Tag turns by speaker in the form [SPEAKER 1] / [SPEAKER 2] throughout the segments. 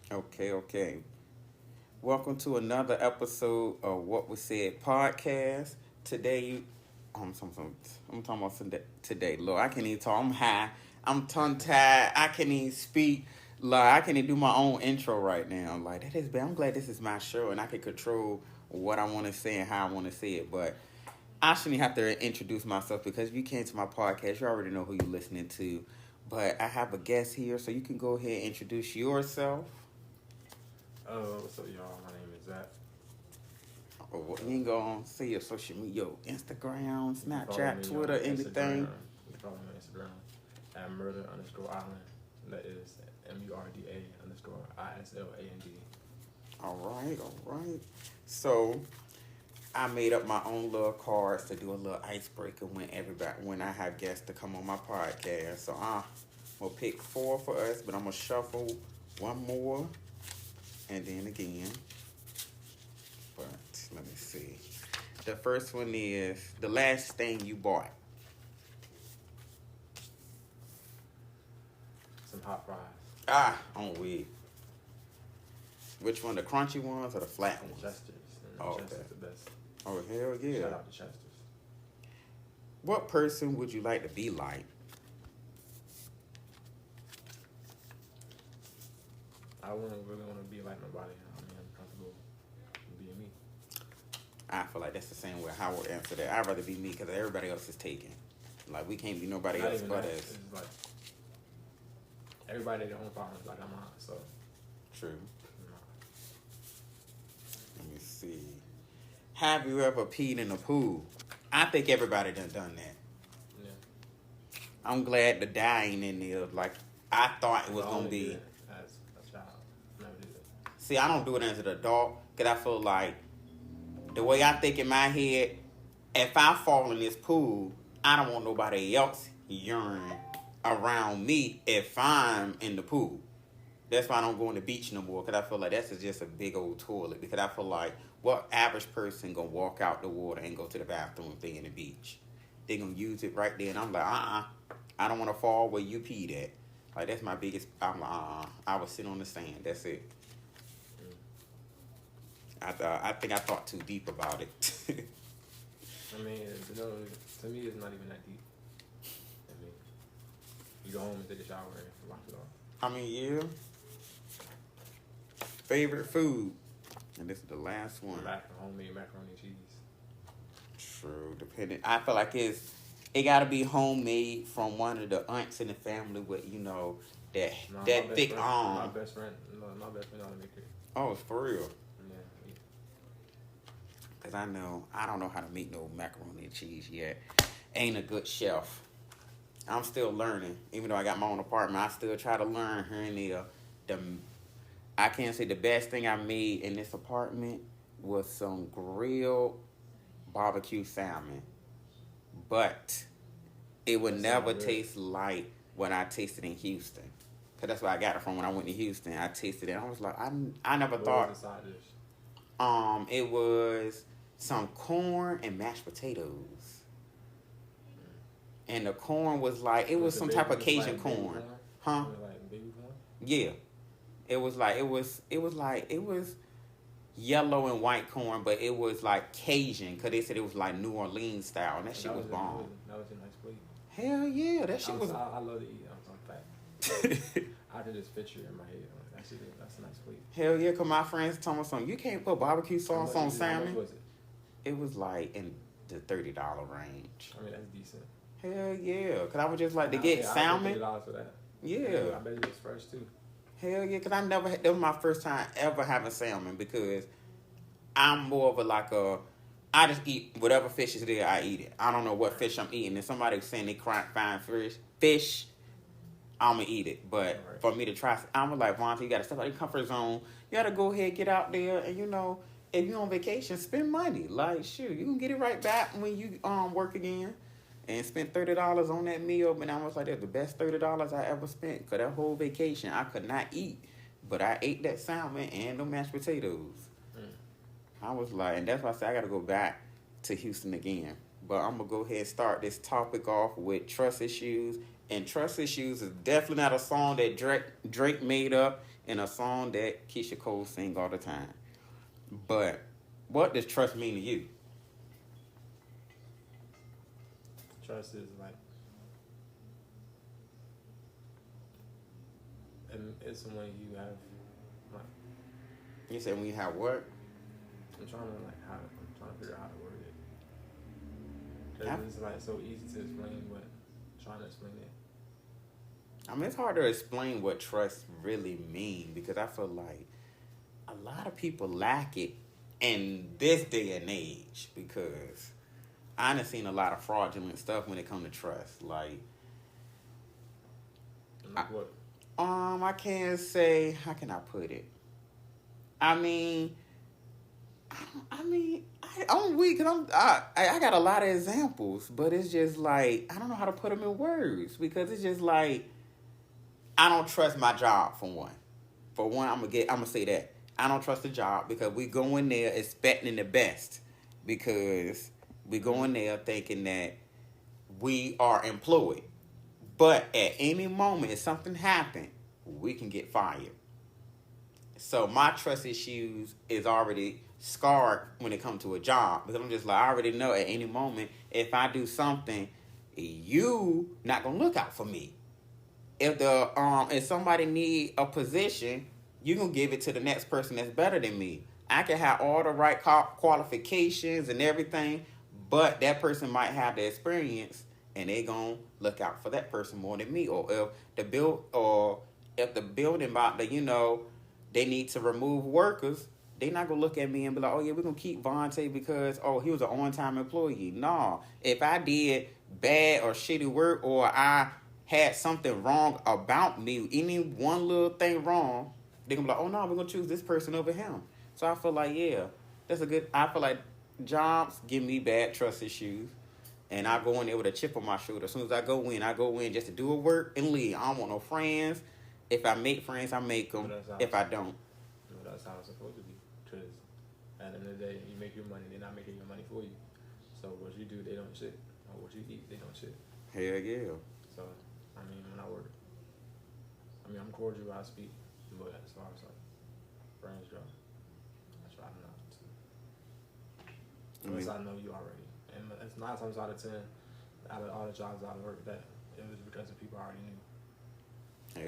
[SPEAKER 1] Okay. Welcome to another episode of What Was Said podcast. Today, I'm talking about today. Look, I can't even talk. I'm high. I'm tongue tied. I can't even speak. Like, I can't even do my own intro right now. Like, that is bad. I'm glad this is my show and I can control what I want to say and how I want to say it. But I shouldn't have to introduce myself because if you came to my podcast, you already know who you're listening to. But I have a guest here, so you can go ahead and introduce yourself.
[SPEAKER 2] What's up, y'all? My name is Zach.
[SPEAKER 1] Or you ain't gonna say your social media, your Instagram,
[SPEAKER 2] Follow
[SPEAKER 1] Snapchat,
[SPEAKER 2] me
[SPEAKER 1] Twitter,
[SPEAKER 2] on
[SPEAKER 1] anything.
[SPEAKER 2] Instagram. You can follow me on Instagram at murder_island. That is MURDA_ISLAND.
[SPEAKER 1] All right. So I made up my own little cards to do a little icebreaker when I have guests to come on my podcast. So I'm gonna pick four for us, but I'm gonna shuffle one more and then again. But let me see. The first one is the last thing you bought.
[SPEAKER 2] Some hot fries.
[SPEAKER 1] On weed. Which one, the crunchy ones or the flat
[SPEAKER 2] And
[SPEAKER 1] ones?
[SPEAKER 2] Chester's.
[SPEAKER 1] Oh,
[SPEAKER 2] Chester's
[SPEAKER 1] okay.
[SPEAKER 2] the best.
[SPEAKER 1] Oh, hell yeah.
[SPEAKER 2] Shout out to Chester's.
[SPEAKER 1] What person would you like to be like?
[SPEAKER 2] I wouldn't really want to be like nobody. I mean, I'm comfortable being me.
[SPEAKER 1] I feel like that's the same way I would answer that. I'd rather be me because everybody else is taken. Like, we can't be nobody
[SPEAKER 2] Not
[SPEAKER 1] else
[SPEAKER 2] even
[SPEAKER 1] but
[SPEAKER 2] that.
[SPEAKER 1] us.
[SPEAKER 2] It's like everybody their own problems. Like I'm not. So
[SPEAKER 1] True.
[SPEAKER 2] nah.
[SPEAKER 1] Let me see. Have you ever peed in a pool? I think everybody done that.
[SPEAKER 2] Yeah.
[SPEAKER 1] I'm glad the dye ain't in there. Like, I thought it was
[SPEAKER 2] I
[SPEAKER 1] going to
[SPEAKER 2] only
[SPEAKER 1] be.
[SPEAKER 2] did it as a child. Never did it.
[SPEAKER 1] See, I don't do it as an adult because I feel like the way I think in my head, if I fall in this pool, I don't want nobody else urine around me if I'm in the pool. That's why I don't go on the beach no more because I feel like that's just a big old toilet. Because I feel like what average person gonna walk out the water and go to the bathroom if they in the beach? They gonna use it right there, and I'm like, I don't want to fall where you peed at. Like that's my biggest. I'm like, I would sit on the sand. That's it. I think I thought too deep about it.
[SPEAKER 2] I mean, to me, it's not even that deep. I mean, you go home and take a shower and wash it off.
[SPEAKER 1] I mean, yeah. Favorite food, and this is the last one.
[SPEAKER 2] Homemade macaroni and cheese.
[SPEAKER 1] True, depending. I feel like it got to be homemade from one of the aunts in the family with that thick arm.
[SPEAKER 2] My best friend ought to make it.
[SPEAKER 1] Oh, it's for real.
[SPEAKER 2] Yeah.
[SPEAKER 1] Cause I don't know how to make no macaroni and cheese yet. Ain't a good chef. I'm still learning. Even though I got my own apartment, I still try to learn here and there. I can't say the best thing I made in this apartment was some grilled barbecue salmon. But it would never taste like what I tasted in Houston. Cause that's where I got it from when I went to Houston. I tasted it and I was like, I never thought.
[SPEAKER 2] What was the side dish?
[SPEAKER 1] It was some corn and mashed potatoes. And the corn was like, it was some type of Cajun corn. Huh?
[SPEAKER 2] Like baby corn?
[SPEAKER 1] Yeah. It was yellow and white corn, but it was like Cajun, because they said it was like New Orleans style, and that shit was bomb.
[SPEAKER 2] That was a nice plate.
[SPEAKER 1] Hell yeah, that shit was.
[SPEAKER 2] I love to eat. I'm fat. I did this picture in my head. That's a nice plate.
[SPEAKER 1] Hell yeah, because my friends told me something. You can't put barbecue sauce on salmon.
[SPEAKER 2] How much was it?
[SPEAKER 1] It was like in the $30 range.
[SPEAKER 2] I mean, that's decent.
[SPEAKER 1] Hell yeah, because I would just like to get salmon.
[SPEAKER 2] $30 for that.
[SPEAKER 1] Yeah.
[SPEAKER 2] I bet it was fresh too.
[SPEAKER 1] Hell yeah, because that was my first time ever having salmon because I'm more of I just eat whatever fish is there, I eat it. I don't know what fish I'm eating. If somebody was saying they can't find fish, I'm going to eat it. But for me to try, I'm like, Vontae, you got to step out of your comfort zone. You got to go ahead, get out there, and if you're on vacation, spend money. Like, shoot, you can get it right back when you work again. And spent $30 on that meal, and I was like, that's the best $30 I ever spent. Because that whole vacation, I could not eat. But I ate that salmon and the mashed potatoes. I was like, and that's why I said I got to go back to Houston again. But I'm going to go ahead and start this topic off with trust issues. And trust issues is definitely not a song that Drake made up. in a song that Keisha Cole sing all the time. But what does trust mean to you?
[SPEAKER 2] Trust is like, and it's when you have, like,
[SPEAKER 1] You said when you have what?
[SPEAKER 2] I'm trying to figure out how to word it. Because it's like so easy to explain, but trying to explain it.
[SPEAKER 1] I mean, it's hard to explain what trust really mean because I feel like a lot of people lack it in this day and age because I done seen a lot of fraudulent stuff when it comes to trust. Like,
[SPEAKER 2] What?
[SPEAKER 1] I can't say, how can I put it? I mean, I'm weak because I got a lot of examples, but it's just like I don't know how to put them in words because it's just like I don't trust my job for one. For one, I'm gonna say that I don't trust the job because we go in there expecting the best because we go in there thinking that we are employed, but at any moment if something happens, we can get fired. So my trust issues is already scarred when it comes to a job because I'm just like I already know at any moment if I do something, you not gonna look out for me. If somebody need a position, you gonna give it to the next person that's better than me. I can have all the right qualifications and everything, but that person might have the experience, and they gonna look out for that person more than me. Or if the building about the they need to remove workers, they not gonna look at me and be like, oh yeah, we're gonna keep Vontae because he was an on-time employee. No, if I did bad or shitty work or I had something wrong about me, any one little thing wrong, they're gonna be like, oh no, we're gonna choose this person over him. So I feel like I feel like jobs give me bad trust issues. And I go in there with a chip on my shoulder. As soon as I go in just to do a work and leave. I don't want no friends. If I make friends, I make them. If I don't.
[SPEAKER 2] That's how it's supposed to be. Because at the end of the day, you make your money, they're not making your money for you. So what you do, they don't shit. Or what you eat, they don't shit.
[SPEAKER 1] Hell yeah.
[SPEAKER 2] So, I mean, when I work, I'm cordial, I speak. But as far as like friends go, I try not to. Unless I know you already. And it's 9 times out of 10, out of all the jobs I worked at, it was because of people I already knew.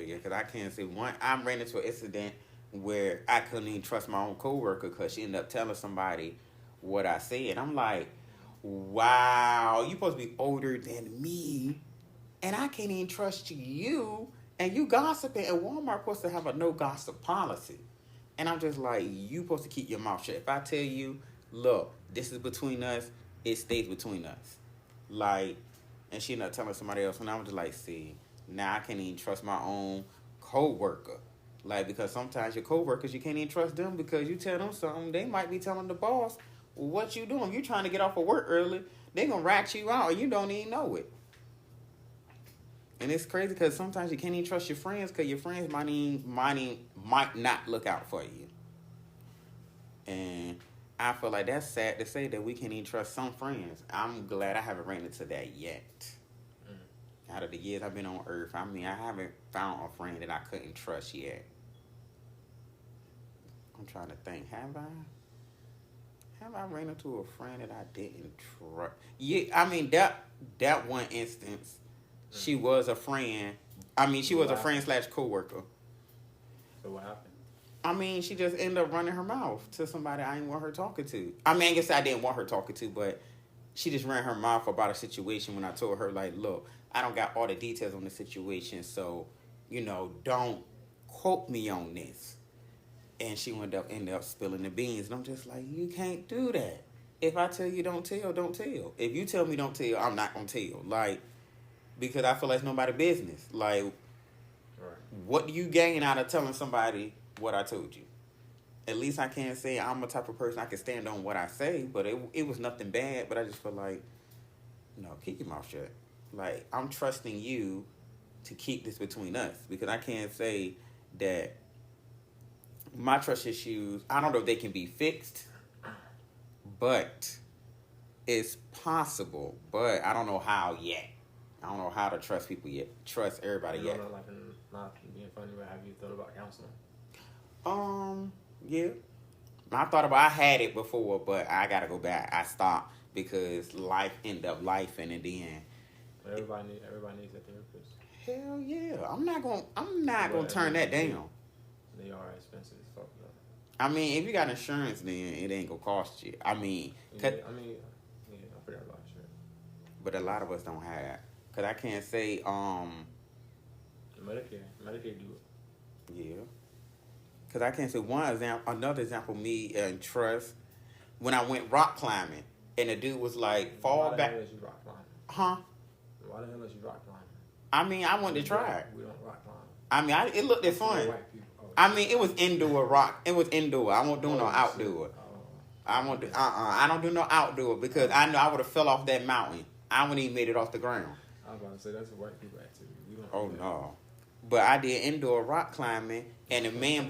[SPEAKER 1] Yeah, because I can't say one. I ran into an incident where I couldn't even trust my own coworker because she ended up telling somebody what I said. I'm like, wow, you supposed to be older than me, and I can't even trust you, and you gossiping, and Walmart supposed to have a no gossip policy. And I'm just like, you supposed to keep your mouth shut. If I tell you, look, this is between us, it stays between us. Like, and she ended up telling somebody else, and I was just like, see, now I can't even trust my own co-worker. Like, because sometimes your co-workers, you can't even trust them because you tell them something, they might be telling the boss, well, what you doing? You trying to get off of work early, they going to rat you out, and you don't even know it. And it's crazy because sometimes you can't even trust your friends because your friends might not look out for you. And I feel like that's sad to say that we can't even trust some friends. I'm glad I haven't ran into that yet. Out of the years I've been on Earth, I haven't found a friend that I couldn't trust yet. I'm trying to think. Have I ran into a friend that I didn't trust? Yeah, that one instance, she was a friend. She was a friend / coworker.
[SPEAKER 2] So what happened?
[SPEAKER 1] She just ended up running her mouth to somebody I didn't want her talking to. I guess I didn't want her talking to, but she just ran her mouth about a situation when I told her, like, look, I don't got all the details on the situation, so, don't quote me on this. And she ended up spilling the beans. And I'm just like, you can't do that. If I tell you don't tell, don't tell. If you tell me don't tell, I'm not going to tell. Like, because I feel like it's nobody's business. Like,
[SPEAKER 2] right.
[SPEAKER 1] What do you gain out of telling somebody what I told you? At least I can't say I'm the type of person I can stand on what I say, but it was nothing bad. But I just feel like, no, keep your mouth shut. Like, I'm trusting you to keep this between us because I can't say that my trust issues, I don't know if they can be fixed, but it's possible. But I don't know how yet. I don't know how to trust people yet. Trust everybody yet.
[SPEAKER 2] Like, not being funny, but have you thought about counseling?
[SPEAKER 1] Yeah. I had it before, but I gotta go back. I stopped because life ended up life, and then
[SPEAKER 2] Everybody needs a therapist.
[SPEAKER 1] hell yeah, I'm not gonna turn that down.
[SPEAKER 2] They are expensive as fuck though.
[SPEAKER 1] I mean, if you got insurance, then it ain't gonna cost you. I mean,
[SPEAKER 2] Yeah, I forgot about insurance.
[SPEAKER 1] but a lot of us don't have. Cause I can't say
[SPEAKER 2] Medicare do it.
[SPEAKER 1] yeah. Cause I can't say one example. Another example, me and trust when I went rock climbing, and the dude was like, "Fall
[SPEAKER 2] Why
[SPEAKER 1] back."
[SPEAKER 2] the hell is you rock climbing?
[SPEAKER 1] Huh?
[SPEAKER 2] Why the hell is you rock climbing?
[SPEAKER 1] I mean, I wanted to try it.
[SPEAKER 2] We don't rock climb.
[SPEAKER 1] I mean, it looked
[SPEAKER 2] That's
[SPEAKER 1] fun.
[SPEAKER 2] for white people. Oh,
[SPEAKER 1] I mean, it was indoor rock. It was indoor. I won't do no
[SPEAKER 2] shit.
[SPEAKER 1] outdoor.
[SPEAKER 2] Oh,
[SPEAKER 1] I won't do. I don't do no outdoor because I know I would have fell off that mountain. I wouldn't even made it off the ground.
[SPEAKER 2] I was about to say that's a white people activity. We don't.
[SPEAKER 1] Oh
[SPEAKER 2] do that.
[SPEAKER 1] no. But I did indoor rock climbing, and the man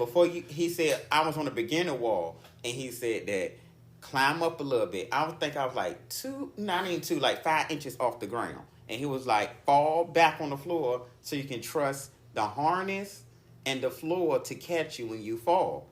[SPEAKER 1] he said I was on the beginner wall, and he said that climb up a little bit. I was like 5 inches off the ground, and he was like fall back on the floor so you can trust the harness and the floor to catch you when you fall.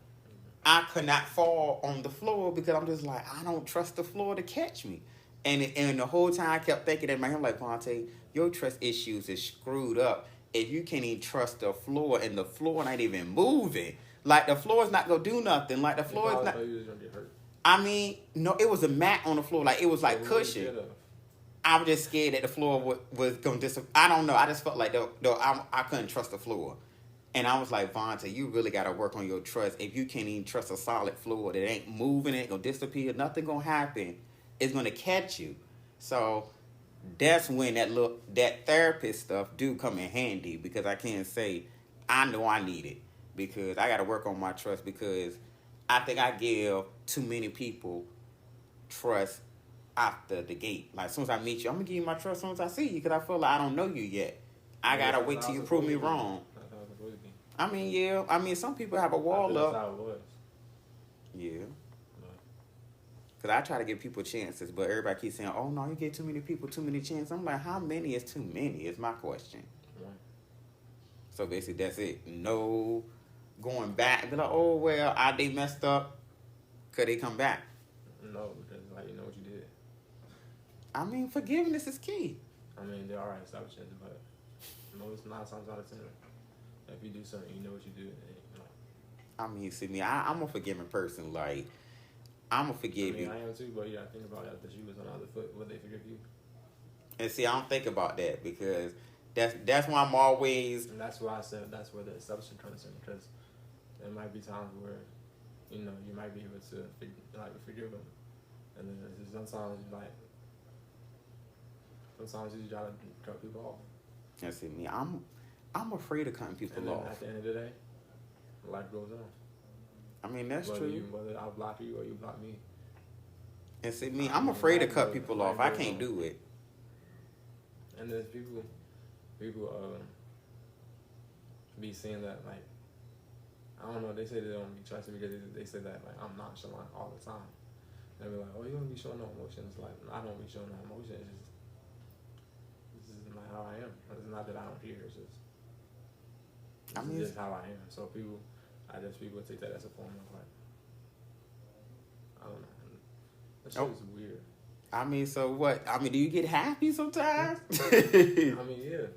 [SPEAKER 1] I could not fall on the floor because I'm just like I don't trust the floor to catch me, and the whole time I kept thinking in my head like Vontae, your trust issues is screwed up. If you can't even trust the floor and the floor not even moving, like the floor is not gonna do nothing. Like the floor is not.
[SPEAKER 2] You was gonna get hurt.
[SPEAKER 1] I mean, no, it was a mat on the floor. Like it was like cushion. I was just scared that the floor was gonna disappear. I don't know. I just felt like I couldn't trust the floor, and I was like, Vontae, you really gotta work on your trust. If you can't even trust a solid floor that ain't moving, it ain't gonna disappear. Nothing gonna happen. It's gonna catch you. So that's when that therapist stuff do come in handy because I can't say I know I need it because I got to work on my trust because I think I give too many people trust after the gate. Like as soon as I meet you, I'm gonna give you my trust as soon as I see you because I feel like I don't know you yet. I gotta wait till you prove me wrong. I mean, yeah. I mean, some people have a wall up.
[SPEAKER 2] That's how it was.
[SPEAKER 1] Yeah. Because I try to give people chances, but everybody keeps saying, oh, no, you give too many people too many chances. I'm like, how many is too many is my question.
[SPEAKER 2] Right.
[SPEAKER 1] So basically, that's it. No going back. Be like, oh, well, they messed up. Could they come back?
[SPEAKER 2] No, because like you know what you did.
[SPEAKER 1] I mean, forgiveness is key.
[SPEAKER 2] I mean, there are exceptions, but most 9 times out of 10, if you do something, you know what you do. And, you know.
[SPEAKER 1] I mean, see me, I'm a forgiving person. Like, I'm gonna forgive you.
[SPEAKER 2] I am too, but you gotta think about it. After she was on the other foot, would they forgive you?
[SPEAKER 1] And see, I don't think about that because that's why I'm always.
[SPEAKER 2] And that's why I said that's where the exception comes in because there might be times where, you know, you might be able to forgive them, and then sometimes you just gotta cut people off.
[SPEAKER 1] And see me, I'm afraid of cutting people
[SPEAKER 2] and then
[SPEAKER 1] off.
[SPEAKER 2] At the end of the day, life goes on.
[SPEAKER 1] I mean, that's true.
[SPEAKER 2] Whether I block you or you block me.
[SPEAKER 1] And see me, I'm afraid to cut people off. I can't do it.
[SPEAKER 2] And there's people be saying that like, I don't know. They say they don't be trusting because they say that like I'm nonchalant all the time. And they be like, oh, you don't be showing no emotions. Like I don't be showing no emotions. This is like how I am. It's not that I don't care. It's just this is how I am. So people take that as a form of like, I don't know. That shit is weird.
[SPEAKER 1] I mean, so what? I mean, do you get happy sometimes?
[SPEAKER 2] I mean, yeah.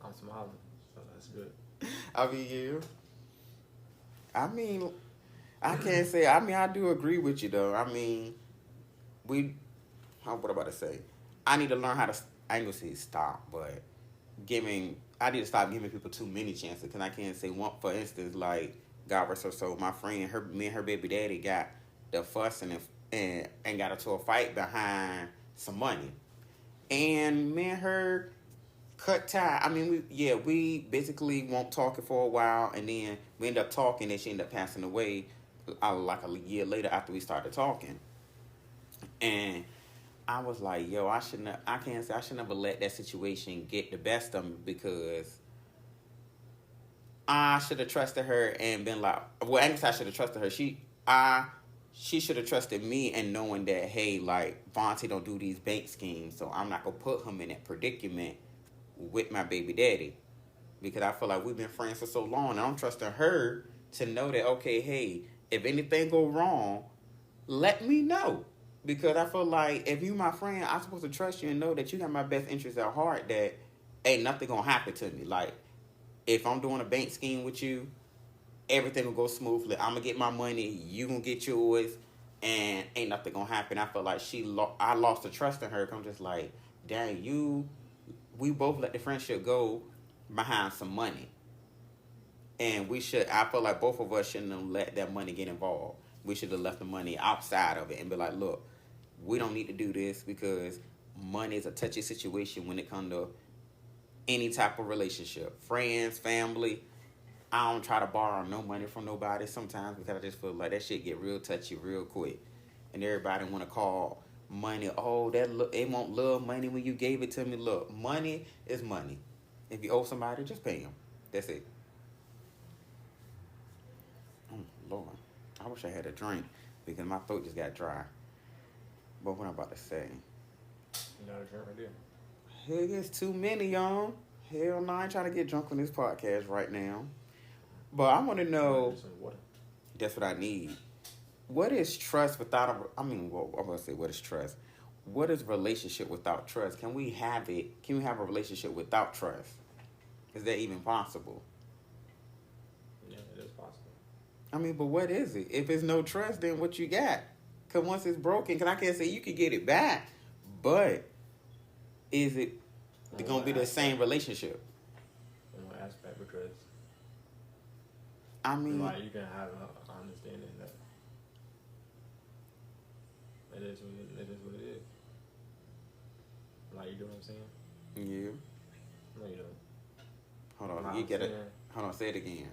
[SPEAKER 2] I'm smiling, so that's good.
[SPEAKER 1] I mean, yeah. I mean, I can't say. I mean, I do agree with you though. I mean, what am I about to say? I need to learn how to. I ain't gonna say stop, but I need to stop giving people too many chances. Because I can't say one. For instance, like God rest her soul, my friend, me and her baby daddy got the fussing and got into a fight behind some money, and me and her cut tie. I mean, we basically won't talking for a while, and then we end up talking, and she ended up passing away like a year later after we started talking, and I was like, yo, I should never let that situation get the best of me because I should have trusted her and been like, well, I guess I should have trusted her. She should have trusted me and knowing that, hey, like, Vontae don't do these bank schemes, so I'm not going to put him in that predicament with my baby daddy. Because I feel like we've been friends for so long, and I'm trusting her to know that, okay, hey, if anything go wrong, let me know. Because I feel like if you my friend, I'm supposed to trust you and know that you got my best interest at heart, that ain't nothing gonna happen to me. Like, if I'm doing a bank scheme with you, everything will go smoothly. I'm gonna get my money, you gonna get yours, and ain't nothing gonna happen. I feel like I lost the trust in her. I'm just like, dang, we both let the friendship go behind some money. And I feel like both of us shouldn't have let that money get involved. We should have left the money outside of it and be like, look, we don't need to do this because money is a touchy situation when it comes to any type of relationship. Friends, family. I don't try to borrow no money from nobody sometimes because I just feel like that shit get real touchy real quick. And everybody want to call money, oh, they want love money when you gave it to me. Look, money is money. If you owe somebody, just pay them. That's it. Oh, Lord. I wish I had a drink because my throat just got dry. But what I'm about to say.
[SPEAKER 2] You got a drink right there.
[SPEAKER 1] Hell, there's too many, y'all. Hell no, I ain't trying to get drunk on this podcast right now. But I want to know. That's what I need. What is trust without I'm going to say what is trust. What is relationship without trust? Can we have it? Can we have a relationship without trust? Is that even possible?
[SPEAKER 2] Yeah, it is possible.
[SPEAKER 1] But what is it? If it's no trust, then what you got? Because once it's broken, because I can't say you can get it back, but is it going to be the same relationship?
[SPEAKER 2] In what aspect? Because
[SPEAKER 1] like
[SPEAKER 2] you can have an understanding that it is what it is. Like, you know what I'm saying?
[SPEAKER 1] Yeah.
[SPEAKER 2] No, you don't.
[SPEAKER 1] Hold on, you get it. Hold on, say it again.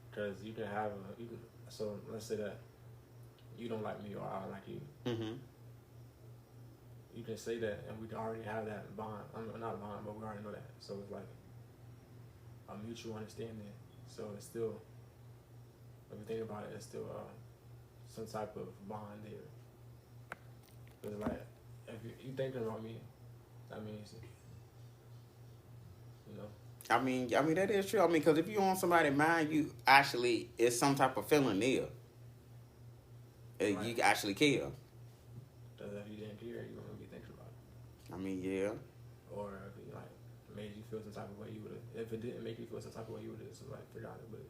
[SPEAKER 2] Because you can have so let's say that you don't like me or I don't like you.
[SPEAKER 1] Mm-hmm.
[SPEAKER 2] You can say that, and we already have that bond. Not a bond, but we already know that. So it's like a mutual understanding. So it's still, if you think about it, it's still some type of bond there. Because like, if you thinking about me, that means, you know.
[SPEAKER 1] That is true. Because if you on somebody's mind, you actually, it's some type of feeling there. Right. You actually care.
[SPEAKER 2] Because if you didn't care, you wouldn't be thinking about it.
[SPEAKER 1] Yeah.
[SPEAKER 2] Or if it made you feel some type of way, you would have. If it didn't make you feel some type of way, you would have just forgot it. But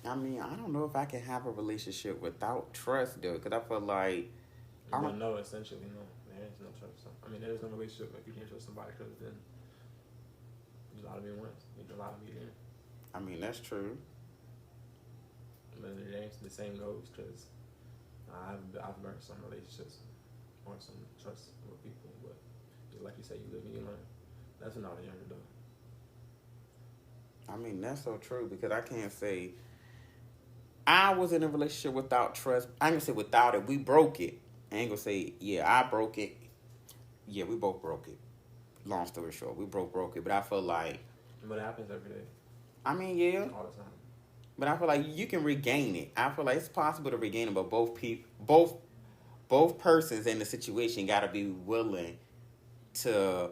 [SPEAKER 1] I don't know if I can have a relationship without trust though, because I feel like
[SPEAKER 2] no, essentially no. There is no trust. There is no relationship if you can't trust somebody, because then you lie to me once, you can lie to me again.
[SPEAKER 1] That's true.
[SPEAKER 2] But the same goes, because I've learned some relationships or some trust with people, but just like you say, you live and you learn. That's when I was younger though.
[SPEAKER 1] That's so true, because I can't say I was in a relationship without trust. I ain't gonna say without it. We broke it. I ain't gonna say, yeah, I broke it. Yeah, we both broke it. Long story short, we broke it. But I feel like,
[SPEAKER 2] but it happens every day.
[SPEAKER 1] Yeah.
[SPEAKER 2] All the time.
[SPEAKER 1] But I feel like you can regain it. I feel like it's possible to regain it, but both persons in the situation got to be willing to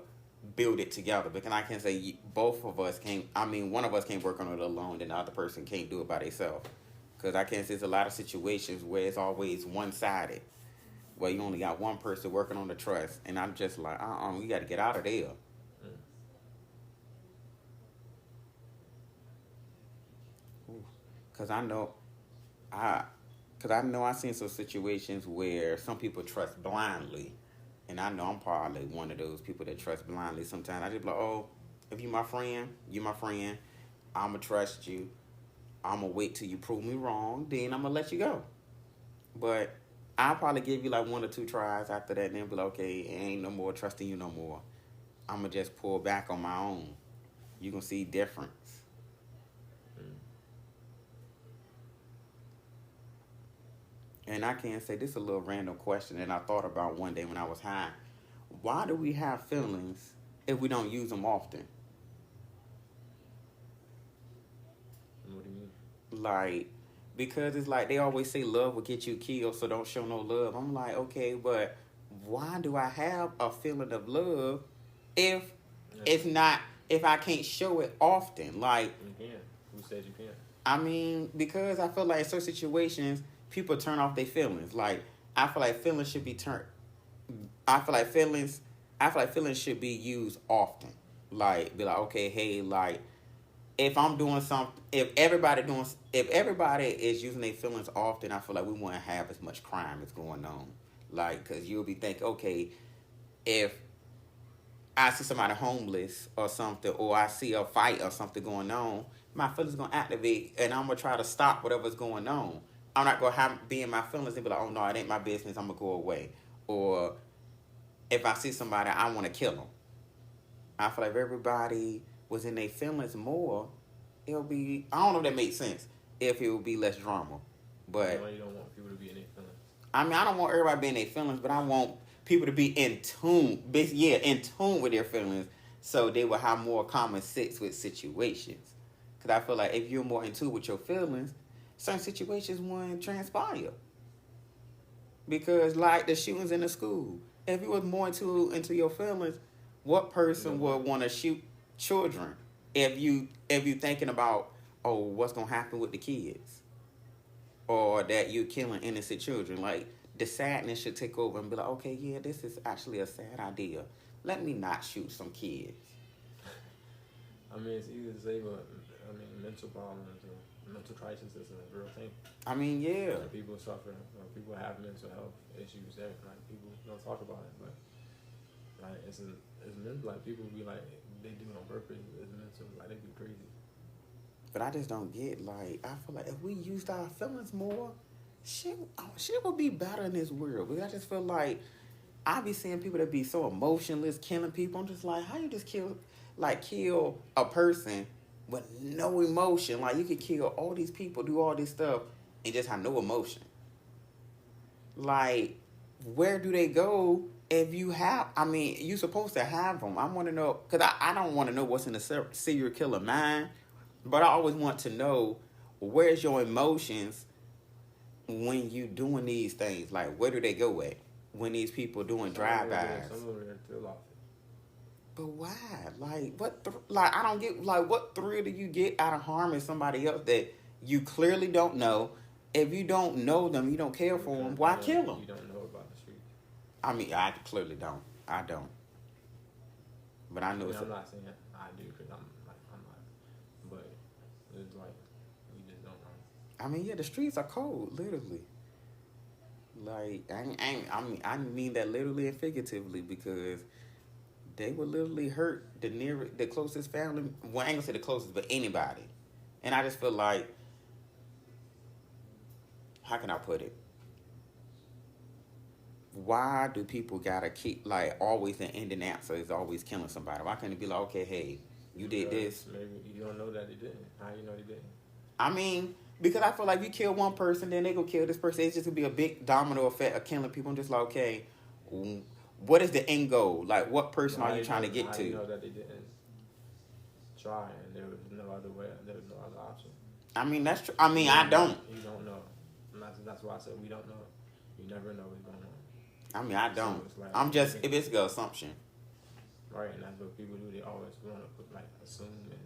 [SPEAKER 1] build it together. Because I can say both of us can't. One of us can't work on it alone, and the other person can't do it by themselves. Because I can say there's a lot of situations where it's always one-sided, where you only got one person working on the trust, and I'm just like, we got to get out of there. Because I know I've seen some situations where some people trust blindly, and I know I'm probably one of those people that trust blindly. Sometimes I just be like, oh, if you my friend, I'ma trust you. I'ma wait till you prove me wrong, then I'ma let you go. But I'll probably give you like 1 or 2 tries after that, and then be like, okay, ain't no more trusting you no more. I'ma just pull back on my own. You gonna see difference. And I can't say, this is a little random question that I thought about one day when I was high. Why do we have feelings if we don't use them often?
[SPEAKER 2] What do you mean?
[SPEAKER 1] Like, because it's like they always say love will get you killed, so don't show no love. I'm like, okay, but why do I have a feeling of love if I can't show it often? Like,
[SPEAKER 2] you can. Who said you can't.
[SPEAKER 1] I mean, because I feel like in certain situations, people turn off their feelings. Like, I feel like feelings should be turned. I feel like feelings. I feel like feelings should be used often. Like, be like, okay, hey, like, if I'm doing something, if everybody is using their feelings often, I feel like we won't have as much crime that's going on. Like, cause you'll be thinking, okay, if I see somebody homeless or something, or I see a fight or something going on, my feelings gonna activate, and I'm gonna try to stop whatever's going on. I'm not gonna be in my feelings and be like, oh no, it ain't my business. I'm gonna go away. Or if I see somebody, I want to kill them. I feel like if everybody was in their feelings more, it'll be. I don't know if that makes sense. If it would be less drama, but
[SPEAKER 2] You don't want people to be in their feelings.
[SPEAKER 1] I mean, I don't want everybody being in their feelings, but I want people to be in tune. Yeah, in tune with their feelings, so they will have more common sense with situations. Because I feel like if you're more in tune with your feelings, certain situations won't transpire. Because like the shootings in the school, if you was more into your feelings, what person would want to shoot children? If you thinking about, oh, what's gonna happen with the kids, or that you're killing innocent children, like the sadness should take over and be like, okay, yeah, this is actually a sad idea. Let me not shoot some kids.
[SPEAKER 2] I mean, it's easy to say, but I mean, mental problems or mental crisis is a real thing.
[SPEAKER 1] I mean, yeah.
[SPEAKER 2] Like, people suffer, people have mental health issues. That like people don't talk about it, but like it's mental. Like people be like they do it on purpose. It's mental. Like they be crazy.
[SPEAKER 1] But I just don't get, like, I feel like if we used our feelings more, shit would be better in this world. Because I just feel like I be seeing people that be so emotionless, killing people. I'm just like, how you just kill a person with no emotion? Like, you could kill all these people, do all this stuff, and just have no emotion. Like, where do they go if you have, I mean, you supposed to have them. I want to know, because I don't want to know what's in the serial killer mind, but I always want to know, where's your emotions when you doing these things? Like, where do they go at when these people doing drive-bys?
[SPEAKER 2] Some of them are still off it.
[SPEAKER 1] But why? Like, like, I don't get, like, what thrill do you get out of harming somebody else that you clearly don't know? If you don't know them, you don't care for them, why kill them?
[SPEAKER 2] You don't know about the street.
[SPEAKER 1] I mean, I clearly don't. I don't. But I know
[SPEAKER 2] I'm not saying I do, because I'm not. But it's like, we just don't know.
[SPEAKER 1] I mean, yeah, the streets are cold, literally. Like, I mean that literally and figuratively, because they would literally hurt the closest family. Well, I ain't gonna say the closest, but anybody. And I just feel like, how can I put it? Why do people gotta keep, like, always the ending answer is always killing somebody? Why can't it be like, okay, hey, you did this?
[SPEAKER 2] Maybe you don't know that they didn't. How you know they didn't?
[SPEAKER 1] I mean, because I feel like if you kill one person, then they go kill this person. It's just gonna be a big domino effect of killing people. I'm just like, okay, what is the end goal? Like, what person are you trying to get to?
[SPEAKER 2] You know that they didn't try, and there was no other way. There was no other option.
[SPEAKER 1] I mean, that's true. I mean, I don't.
[SPEAKER 2] You don't know. And that's why I said we don't know. You never know what's going on.
[SPEAKER 1] I mean, I don't.
[SPEAKER 2] So like,
[SPEAKER 1] I'm just, if it's an assumption.
[SPEAKER 2] Right, and that's what people do. They always want to put, like, assume and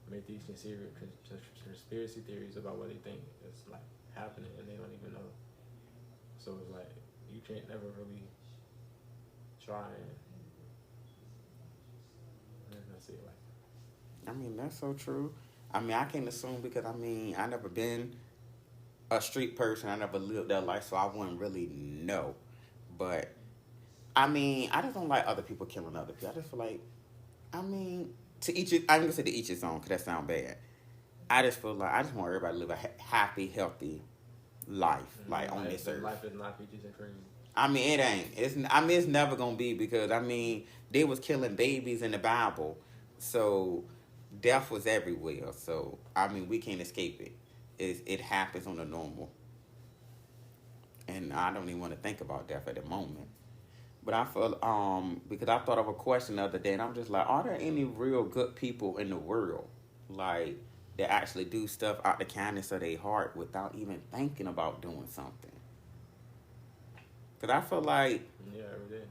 [SPEAKER 2] make these conspiracy theories about what they think is, like, happening, and they don't even know. So it's like, you can't never really try and see it like that.
[SPEAKER 1] I mean, that's so true. I mean, I can't assume, because, I mean, I never been a street person. I never lived that life, so I wouldn't really know. But, I mean, I just don't like other people killing other people. I just feel like, I mean, to each, I'm going to say to each his own, because that sounds bad. I just feel like, I just want everybody to live a happy, healthy life, like, on this earth.
[SPEAKER 2] Life is not peaches and cream.
[SPEAKER 1] I mean, it ain't. It's never going to be, because, I mean, they was killing babies in the Bible. So, death was everywhere. So, I mean, we can't escape it. It happens on the normal. And I don't even want to think about death at the moment. But I feel, because I thought of a question the other day, and I'm just like, are there any real good people in the world, like, that actually do stuff out the kindness of their heart without even thinking about doing something? Because I feel like,
[SPEAKER 2] yeah, every day.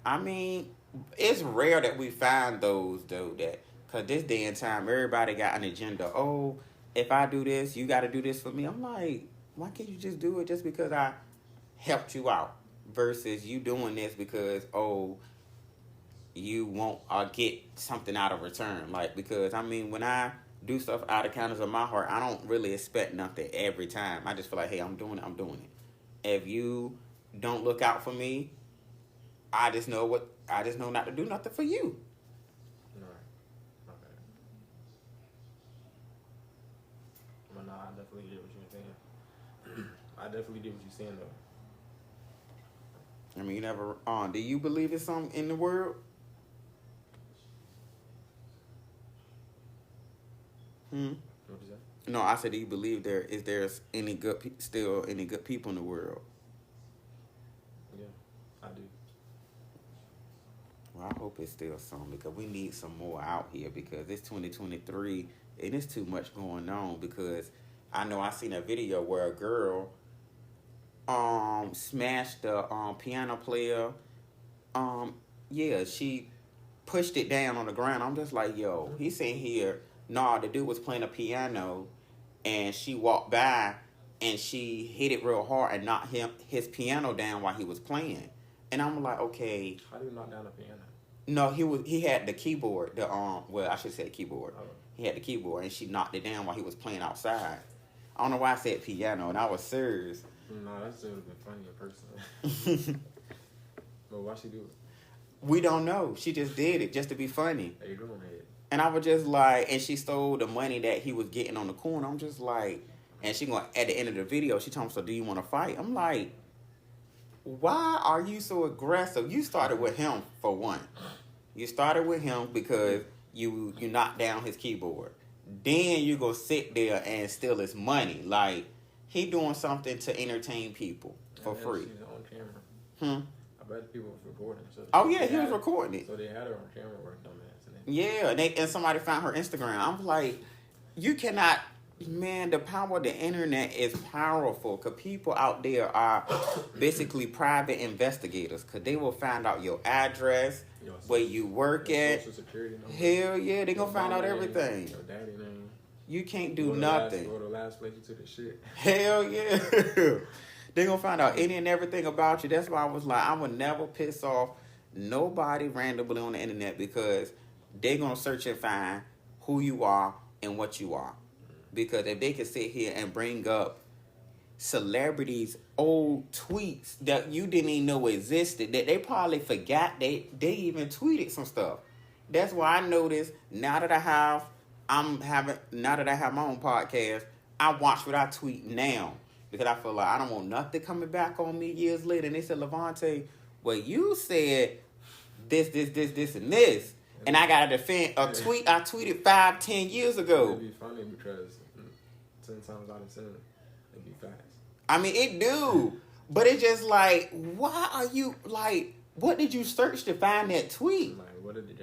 [SPEAKER 1] I mean, it's rare that we find those, though, that, because this day and time, everybody got an agenda. Oh, if I do this, you got to do this for me. I'm like, why can't you just do it just because I helped you out versus you doing this because, oh, you won't get something out of return. Like, because, I mean, when I do stuff out of kindness of my heart, I don't really expect nothing every time. I just feel like, hey, I'm doing it. If you don't look out for me, I just know not to do nothing for you.
[SPEAKER 2] Right. Okay. But no, I definitely get what you're saying. I definitely get what you're saying though.
[SPEAKER 1] I mean, you never. Do you believe in something in the world?
[SPEAKER 2] What you say?
[SPEAKER 1] No, I said, do you believe there's any still any good people in the world?
[SPEAKER 2] Yeah, I do.
[SPEAKER 1] Well, I hope it's still some because we need some more out here because it's 2023 and it's too much going on because I know I seen a video where a girl smashed the piano player. Yeah, she pushed it down on the ground. I'm just like, yo, he's saying here, nah, the dude was playing a piano and she walked by and she hit it real hard and knocked his piano down while he was playing. And I'm like, okay.
[SPEAKER 2] How do you knock down a piano?
[SPEAKER 1] No, he had the keyboard, well, I should say keyboard.
[SPEAKER 2] Oh.
[SPEAKER 1] He had the keyboard and she knocked it down while he was playing outside. I don't know why I said piano and I was serious.
[SPEAKER 2] No, that still would have been funny in person. But why she do it?
[SPEAKER 1] We don't know. She just did it just to be funny.
[SPEAKER 2] How you doing, head?
[SPEAKER 1] And I was just like, and she stole the money that he was getting on the corner. I'm just like, and she going at the end of the video, she told me, so do you want to fight? I'm like, why are you so aggressive? You started with him for one. You started with him because you knocked down his keyboard. Then you go sit there and steal his money. Like, he doing something to entertain people for free.
[SPEAKER 2] She's on camera. I bet people was recording. So
[SPEAKER 1] Oh yeah, he was recording it.
[SPEAKER 2] So they had her on camera working dumbass.
[SPEAKER 1] Yeah, and somebody found her Instagram. I'm like, you cannot, man, the power of the internet is powerful because people out there are basically private investigators because they will find out your address, where you work at.
[SPEAKER 2] Social security number.
[SPEAKER 1] Hell yeah, they gonna find out everything.
[SPEAKER 2] Your daddy name.
[SPEAKER 1] You can't do nothing.
[SPEAKER 2] Go to the last place you took the shit.
[SPEAKER 1] Hell yeah. They gonna find out any and everything about you. That's why I was like, I would never piss off nobody randomly on the internet because they're going to search and find who you are and what you are. Because if they could sit here and bring up celebrities' old tweets that you didn't even know existed, that they probably forgot they even tweeted some stuff. That's why I noticed now that I have my own podcast, I watch what I tweet now. Because I feel like I don't want nothing coming back on me years later. And they said, Levante, well, you said this, and this. And I got to defend a tweet I tweeted 5-10 years ago.
[SPEAKER 2] It'd be funny because 10 times out of 10, it'd be facts.
[SPEAKER 1] I mean, it do. But it's just like, why are you, like, what did you search to find that tweet?
[SPEAKER 2] Like, what is this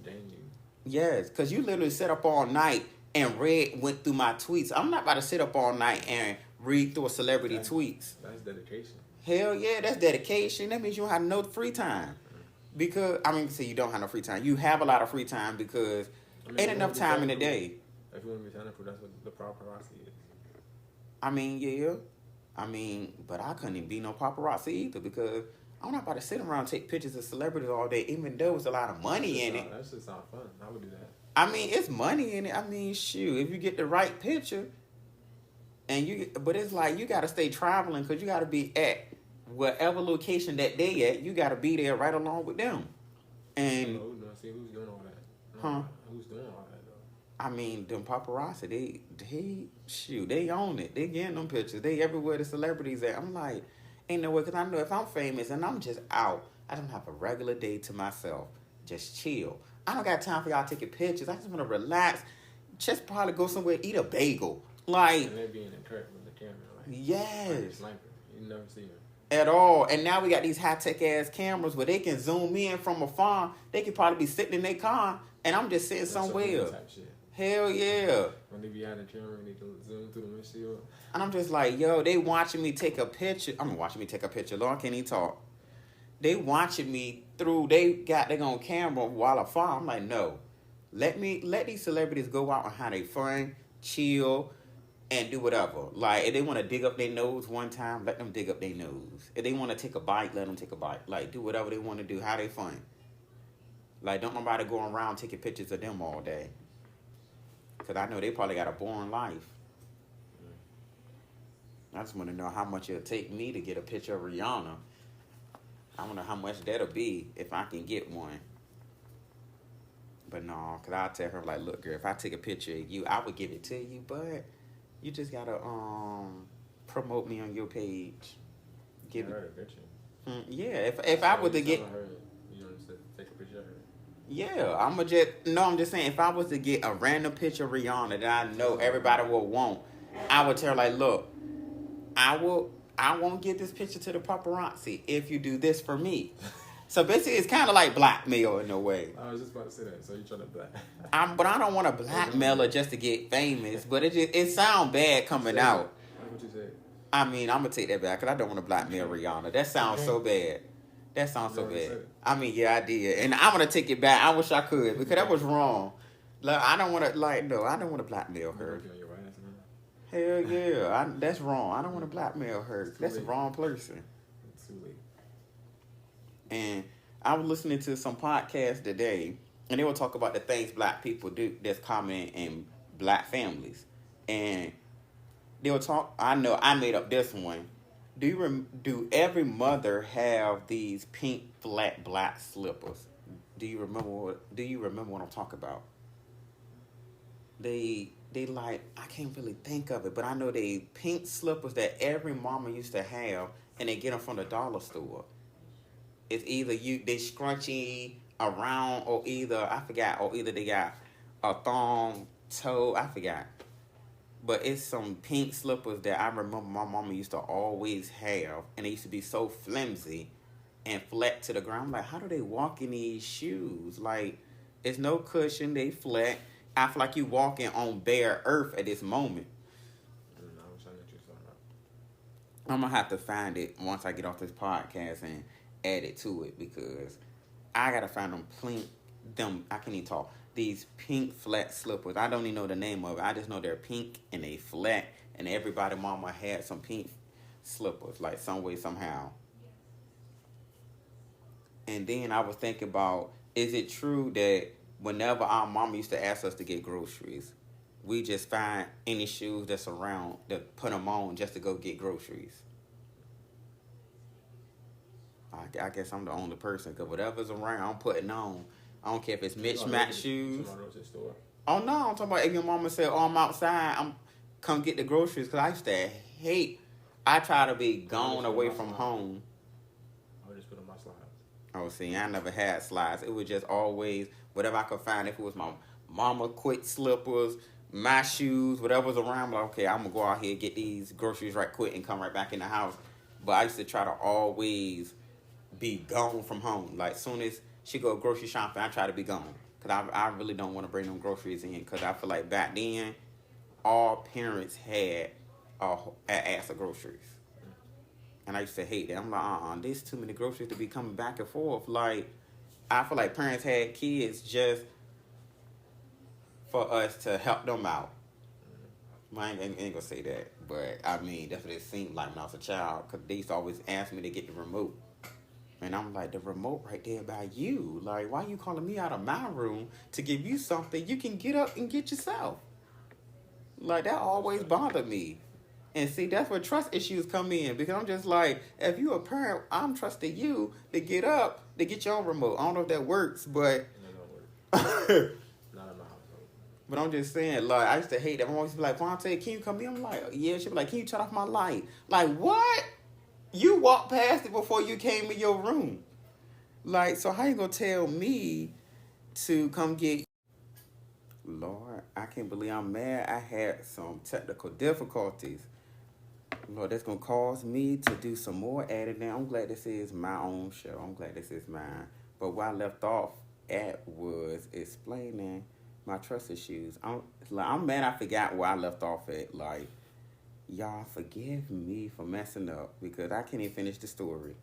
[SPEAKER 2] game you?
[SPEAKER 1] Yes, because you literally sat up all night and went through my tweets. I'm not about to sit up all night and read through a celebrity tweets.
[SPEAKER 2] That's dedication.
[SPEAKER 1] Hell yeah, that's dedication. That means you don't have no free time. Because, I mean, you don't have no free time. You have a lot of free time because ain't enough time in the day.
[SPEAKER 2] If you want to be technical, that's what the paparazzi is.
[SPEAKER 1] I mean, yeah. I mean, but I couldn't even be no paparazzi either because I'm not about to sit around and take pictures of celebrities all day, even though there's a lot of money in it.
[SPEAKER 2] That's just not fun. I would do that.
[SPEAKER 1] I mean, it's money in it. I mean, shoot, if you get the right picture, but it's like you got to stay traveling because you got to be at whatever location that they at, you got to be there right along with them. And
[SPEAKER 2] who's doing all that?
[SPEAKER 1] Huh?
[SPEAKER 2] Who's doing all that though?
[SPEAKER 1] I mean, them paparazzi, they own it. They getting them pictures. They everywhere the celebrities at. I'm like, ain't no way, because I know if I'm famous and I'm just out, I don't have a regular day to myself. Just chill. I don't got time for y'all taking pictures. I just want to relax. Just probably go somewhere, eat a bagel. Like,
[SPEAKER 2] and they're being encouraged with the camera. Like,
[SPEAKER 1] yes.
[SPEAKER 2] Like a sniper. You never see them.
[SPEAKER 1] At all. And now we got these high-tech ass cameras where they can zoom in from afar. They could probably be sitting in their car and I'm just sitting somewhere.
[SPEAKER 2] Type shit.
[SPEAKER 1] Hell yeah.
[SPEAKER 2] When they be out of the camera and they can zoom through the windshield.
[SPEAKER 1] And I'm just like, yo, they watching me take a picture. Watching me take a picture. Lord, can't even talk. They watching me through, they got their own camera while afar. I'm like, no. Let these celebrities go out and have their fun. chill, and do whatever. Like, if they want to dig up their nose one time, let them dig up their nose. If they want to take a bite, let them take a bite. Like, do whatever they want to do. How they fun. Like, don't nobody go around taking pictures of them all day. Because I know they probably got a boring life. I just want to know how much it'll take me to get a picture of Rihanna. I wonder how much that'll be if I can get one. But no, because I'll tell her, like, look, girl, if I take a picture of you, I would give it to you, but you just got to promote me on your page.
[SPEAKER 2] Give her a picture.
[SPEAKER 1] Yeah, if I was to get...
[SPEAKER 2] Her, you know, take a picture of her.
[SPEAKER 1] Yeah, I'm just saying, if I was to get a random picture of Rihanna that I know everybody will want, I would tell her, like, look, I won't give this picture to the paparazzi if you do this for me. So basically, it's kind of like blackmail in a way.
[SPEAKER 2] I was just about to say that. So you trying to black?
[SPEAKER 1] But I don't want to blackmail her just to get famous. But it sounds bad coming out.
[SPEAKER 2] That's what you said.
[SPEAKER 1] I mean, I'm gonna take that back because I don't want to blackmail Rihanna. That sounds so bad. That sounds so bad. I mean, yeah, I did, and I'm gonna take it back. I wish I could because that was wrong. Like, I don't want to I don't want to blackmail her. Hell yeah, that's wrong. I don't want to blackmail her. That's the wrong person.
[SPEAKER 2] It's too late.
[SPEAKER 1] And I was listening to some podcast today, and they were talking about the things black people do that's common in black families. And they were I know I made up this one. Do every mother have these pink flat black slippers? Do you remember what I'm talking about? They like, I can't really think of it, but I know they pink slippers that every mama used to have, and they get them from the dollar store. It's either they scrunchy around, or either they got a thong toe, I forgot. But it's some pink slippers that I remember my mama used to always have, and they used to be so flimsy and flat to the ground. I'm like, how do they walk in these shoes? Like, it's no cushion, they flat. I feel like you walking on bare earth at this moment. I'm going to have to find it once I get off this podcast and add it to it, because I got to find I can't even talk. These pink flat slippers. I don't even know the name of it. I just know they're pink and they flat, and everybody mama had some pink slippers, like some way, somehow. And then I was thinking about, is it true that whenever our mama used to ask us to get groceries, we just find any shoes that's around, that put them on just to go get groceries? I guess I'm the only person, because whatever's around, I'm putting on. I don't care if it's mismatched shoes. Oh, no, I'm talking about if your mama said, oh, I'm outside, come get the groceries, because I used to hate, I try to be gone away from home.
[SPEAKER 2] I would just put on my slides.
[SPEAKER 1] Oh, see, I never had slides. It was just always whatever I could find. If it was my mama quick slippers, my shoes, whatever was around, like, okay, I'm going to go out here, get these groceries right quick and come right back in the house. But I used to try to always be gone from home. Like, soon as she go grocery shopping, I try to be gone. Because I really don't want to bring them groceries in. Because I feel like back then, all parents had an ass of groceries. And I used to hate that. I'm like, there's too many groceries to be coming back and forth. Like, I feel like parents had kids just for us to help them out. I ain't gonna say that, but I mean, that's what it seemed like when I was a child, because they used to always ask me to get the remote. And I'm like, the remote right there by you. Like, why you calling me out of my room to give you something you can get up and get yourself? Like, that always bothered me. And see, that's where trust issues come in, because I'm just like, if you a parent, I'm trusting you to get up, to get your own remote. I don't know if that works, but...
[SPEAKER 2] Not in my household.
[SPEAKER 1] But I'm just saying, like, I used to hate that. I'm always be like, Vontae, can you come in? I'm like, yeah. She'd be like, can you turn off my light? Like, what? You walked past it before you came in your room. Like, so how you gonna tell me to come get... Lord, I can't believe I'm mad. I had some technical difficulties. Lord, that's going to cause me to do some more editing. I'm glad this is my own show. I'm glad this is mine. But where I left off at was explaining my trust issues. I'm mad I forgot where I left off at. Like, y'all forgive me for messing up, because I can't even finish the story.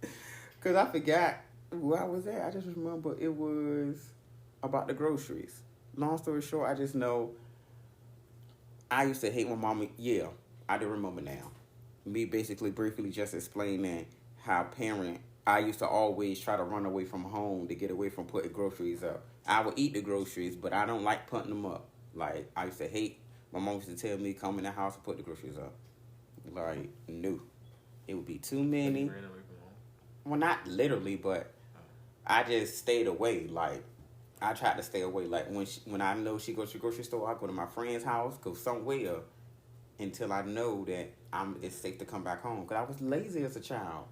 [SPEAKER 1] Because I forgot where I was at. I just remember it was about the groceries. Long story short, I just know I used to hate my mama. Yeah, I do remember now. Me basically briefly just explaining how parent. I used to always try to run away from home to get away from putting groceries up. I would eat the groceries, but I don't like putting them up. Like I used to hate. My mom used to tell me come in the house and put the groceries up. Like no, it would be too
[SPEAKER 2] So you
[SPEAKER 1] many.
[SPEAKER 2] ran away from home.
[SPEAKER 1] Well, not literally, but
[SPEAKER 2] Oh,
[SPEAKER 1] I just stayed away. Like I tried to stay away. Like when I know she goes to the grocery store, I go to my friend's house, go somewhere until I know that it's safe to come back home. Cause I was lazy as a child.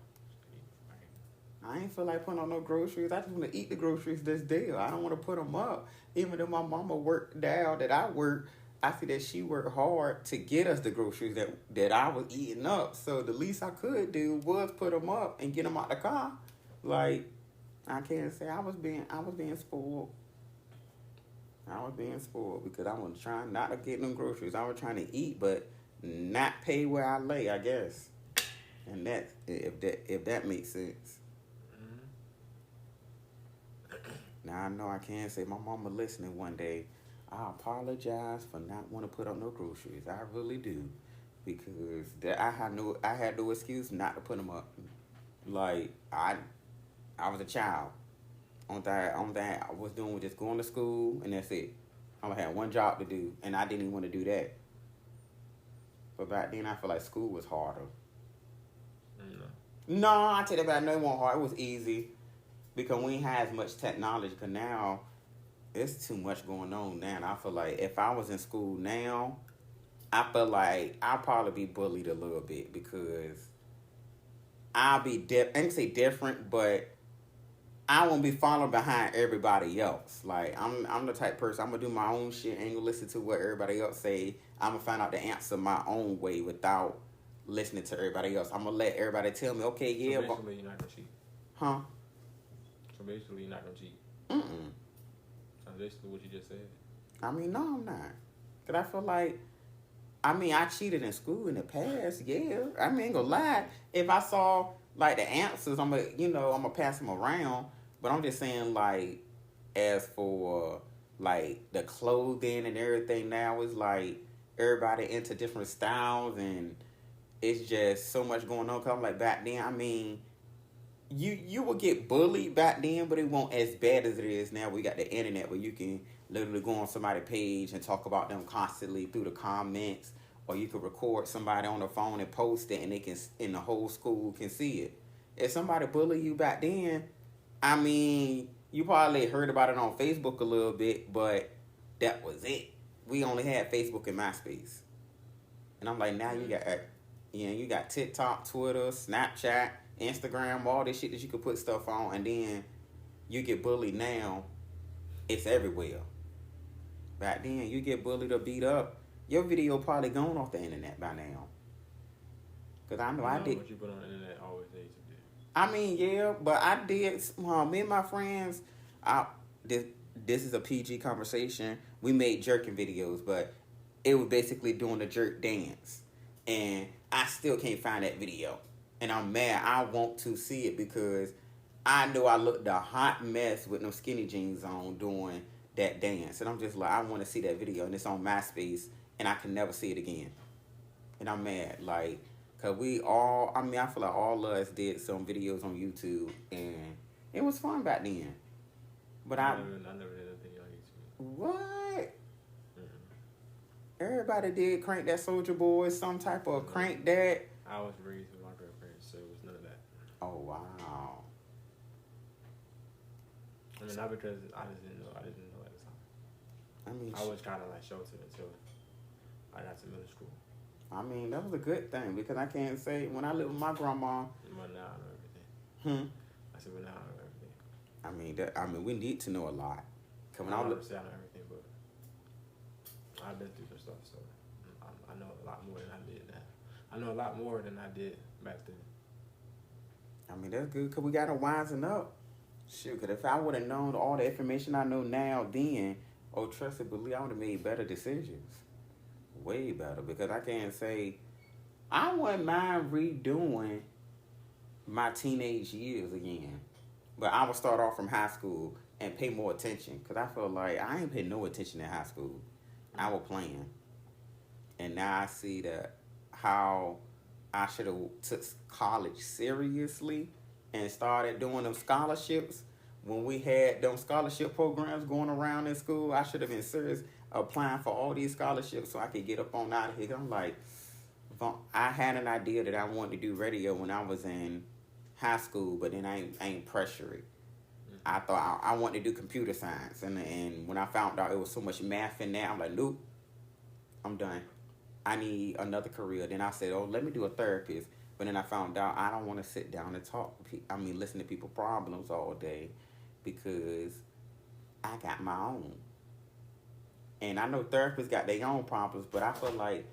[SPEAKER 1] I ain't feel like putting on no groceries. I just want to eat the groceries that's there. I don't want to put them up. Even though my mama worked down that I work, I see that she worked hard to get us the groceries that I was eating up. So the least I could do was put them up and get them out the car. Like I can't say I was being spoiled. I was being spoiled because I was trying not to get them groceries. I was trying to eat, but not pay where I lay. I guess, and that if that makes sense. Now I know I can't say my mama listening one day. I apologize for not want to put up no groceries. I really do, because I had no excuse not to put them up. Like I was a child. On that I was doing was just going to school and that's it. I only had one job to do and I didn't even want to do that. But back then I feel like school was harder.
[SPEAKER 2] no.
[SPEAKER 1] No, I tell you about it, no, it wasn't hard. It was easy because we ain't had as much technology. Because now it's too much going on now. And I feel like if I was in school now, I feel like I'll probably be bullied a little bit because I'll be I ain't say different, but I won't be following behind everybody else. Like I'm the type of person I'm gonna do my own shit. Ain't gonna listen to what everybody else say. I'm gonna find out the answer my own way without listening to everybody else. I'm gonna let everybody tell me, okay, yeah,
[SPEAKER 2] So
[SPEAKER 1] but
[SPEAKER 2] basically, you're not gonna cheat.
[SPEAKER 1] huh?
[SPEAKER 2] So basically, you're not gonna cheat.
[SPEAKER 1] Mm-mm.
[SPEAKER 2] That's basically what you just said.
[SPEAKER 1] I mean, no, I'm not. Cause I feel like, I mean, I cheated in school in the past. Yeah, I mean, ain't gonna lie. If I saw like the answers, I'm gonna pass them around. But I'm just saying, like, as for like the clothing and everything now, is like everybody into different styles, and it's just so much going on. Cause I'm like back then, I mean, you would get bullied back then, but it won't as bad as it is now. We got the internet where you can literally go on somebody's page and talk about them constantly through the comments, or you could record somebody on the phone and post it, and the whole school can see it. If somebody bullied you back then, I mean, you probably heard about it on Facebook a little bit, but that was it. We only had Facebook and MySpace, and I'm like, now you got TikTok, Twitter, Snapchat, Instagram, all this shit that you could put stuff on, and then you get bullied now. It's everywhere. Back then, you get bullied or beat up, your video probably gone off the internet by now. Cause I know I did.
[SPEAKER 2] What you put on the internet always says you did.
[SPEAKER 1] I mean, yeah, but I did. Me and my friends, I this is a PG conversation. We made jerking videos, but it was basically doing the jerk dance, and I still can't find that video, and I'm mad. I want to see it because I know I looked a hot mess with no skinny jeans on doing that dance, and I'm just like, I want to see that video, and it's on MySpace, and I can never see it again, and I'm mad, like. Cause I feel like all of us did some videos on YouTube, and it was fun back then. But
[SPEAKER 2] I never did a video on YouTube.
[SPEAKER 1] What?
[SPEAKER 2] Mm-hmm.
[SPEAKER 1] Everybody did Crank That Soldier Boy, some type of Crank That.
[SPEAKER 2] I was raised with my grandparents, so it was none of that.
[SPEAKER 1] Oh wow.
[SPEAKER 2] I mean, not because I didn't know at the time.
[SPEAKER 1] I mean,
[SPEAKER 2] I was kind of like sheltered until I got to middle school.
[SPEAKER 1] I mean, that was a good thing because I can't say when I lived with my grandma.
[SPEAKER 2] But now I know everything. I said, but now I know everything.
[SPEAKER 1] I mean, we need to know a lot.
[SPEAKER 2] Coming out, I know everything, but I've been through some stuff, so I know a lot more than I did now. I know a lot more than I did back then.
[SPEAKER 1] I mean, that's good because we got to wisen up. Shoot, because if I would have known all the information I know now then, trust and believe, I would have made better decisions. Way better, because I can't say I wouldn't mind redoing my teenage years again, but I would start off from high school and pay more attention because I feel like I ain't paid no attention in high school. I was playing. and now I see that how I should have took college seriously and started doing them scholarships. When we had them scholarship programs going around in school, I should have been serious applying for all these scholarships so I could get up on out of here. I'm like, I had an idea that I wanted to do radio when I was in high school, but then I ain't pressure it. I thought I wanted to do computer science, and when I found out it was so much math in there, I'm like, nope, I'm done. I need another career. Then I said, oh, let me do a therapist. But then I found out I don't want to sit down and talk. Listen to people's problems all day because I got my own. And I know therapists got their own problems, but I feel like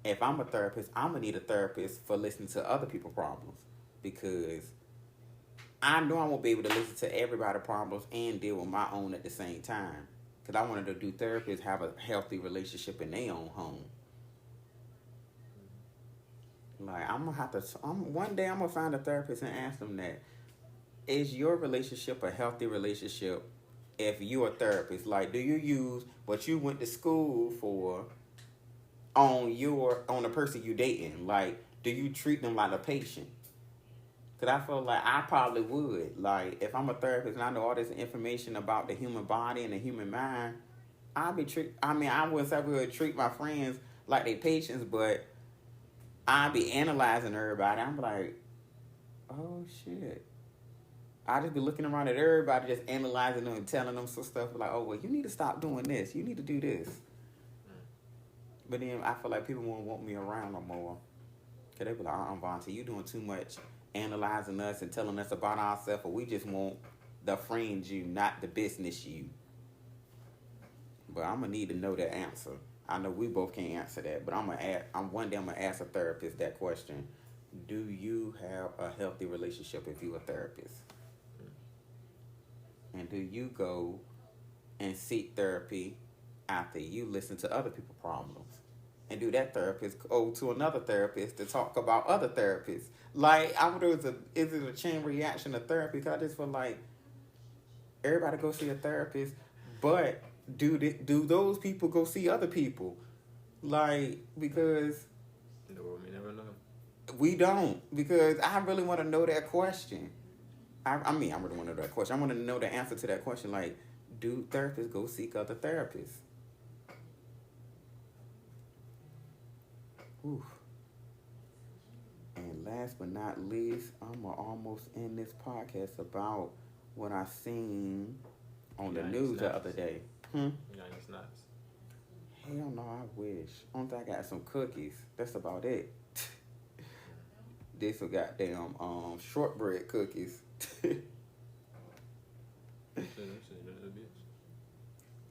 [SPEAKER 1] if I'm a therapist, I'm going to need a therapist for listening to other people's problems because I know I won't be able to listen to everybody's problems and deal with my own at the same time. Because I wanted to do therapists have a healthy relationship in their own home. Like, I'm going to have to, one day I'm going to find a therapist and ask them that. Is your relationship a healthy relationship if you're a therapist? Like, do you use what you went to school for on the person you dating? Like, do you treat them like a patient? Because I feel like I probably would. Like, if I'm a therapist and I know all this information about the human body and the human mind, I wouldn't say I would treat my friends like they patients, but I'd be analyzing everybody. I'm like, oh, shit. I just be looking around at everybody, just analyzing them and telling them some stuff. Like, oh, well, you need to stop doing this. You need to do this. But then I feel like people won't want me around no more. Because they be like, Vontae, you doing too much analyzing us and telling us about ourselves, or we just want the friend you, not the business you. But I'm going to need to know that answer. I know we both can't answer that, but one day I'm going to ask a therapist that question. Do you have a healthy relationship if you're a therapist? And do you go and seek therapy after you listen to other people's problems? And do that therapist go to another therapist to talk about other therapists? Like, I wonder, is it a chain reaction of therapy? Because I just feel like everybody go see a therapist, but do those people go see other people? Like, because
[SPEAKER 2] No, we never know.
[SPEAKER 1] we don't. Because I really want to know that question. I really want to know that question. I want to know the answer to that question. Like, do therapists go seek other therapists? Oof. And last but not least, I'm almost end this podcast about what I seen on the news the other day.
[SPEAKER 2] You got any snaps?
[SPEAKER 1] Hell no, I wish. Only thing I got some cookies. That's about it. They some goddamn shortbread cookies.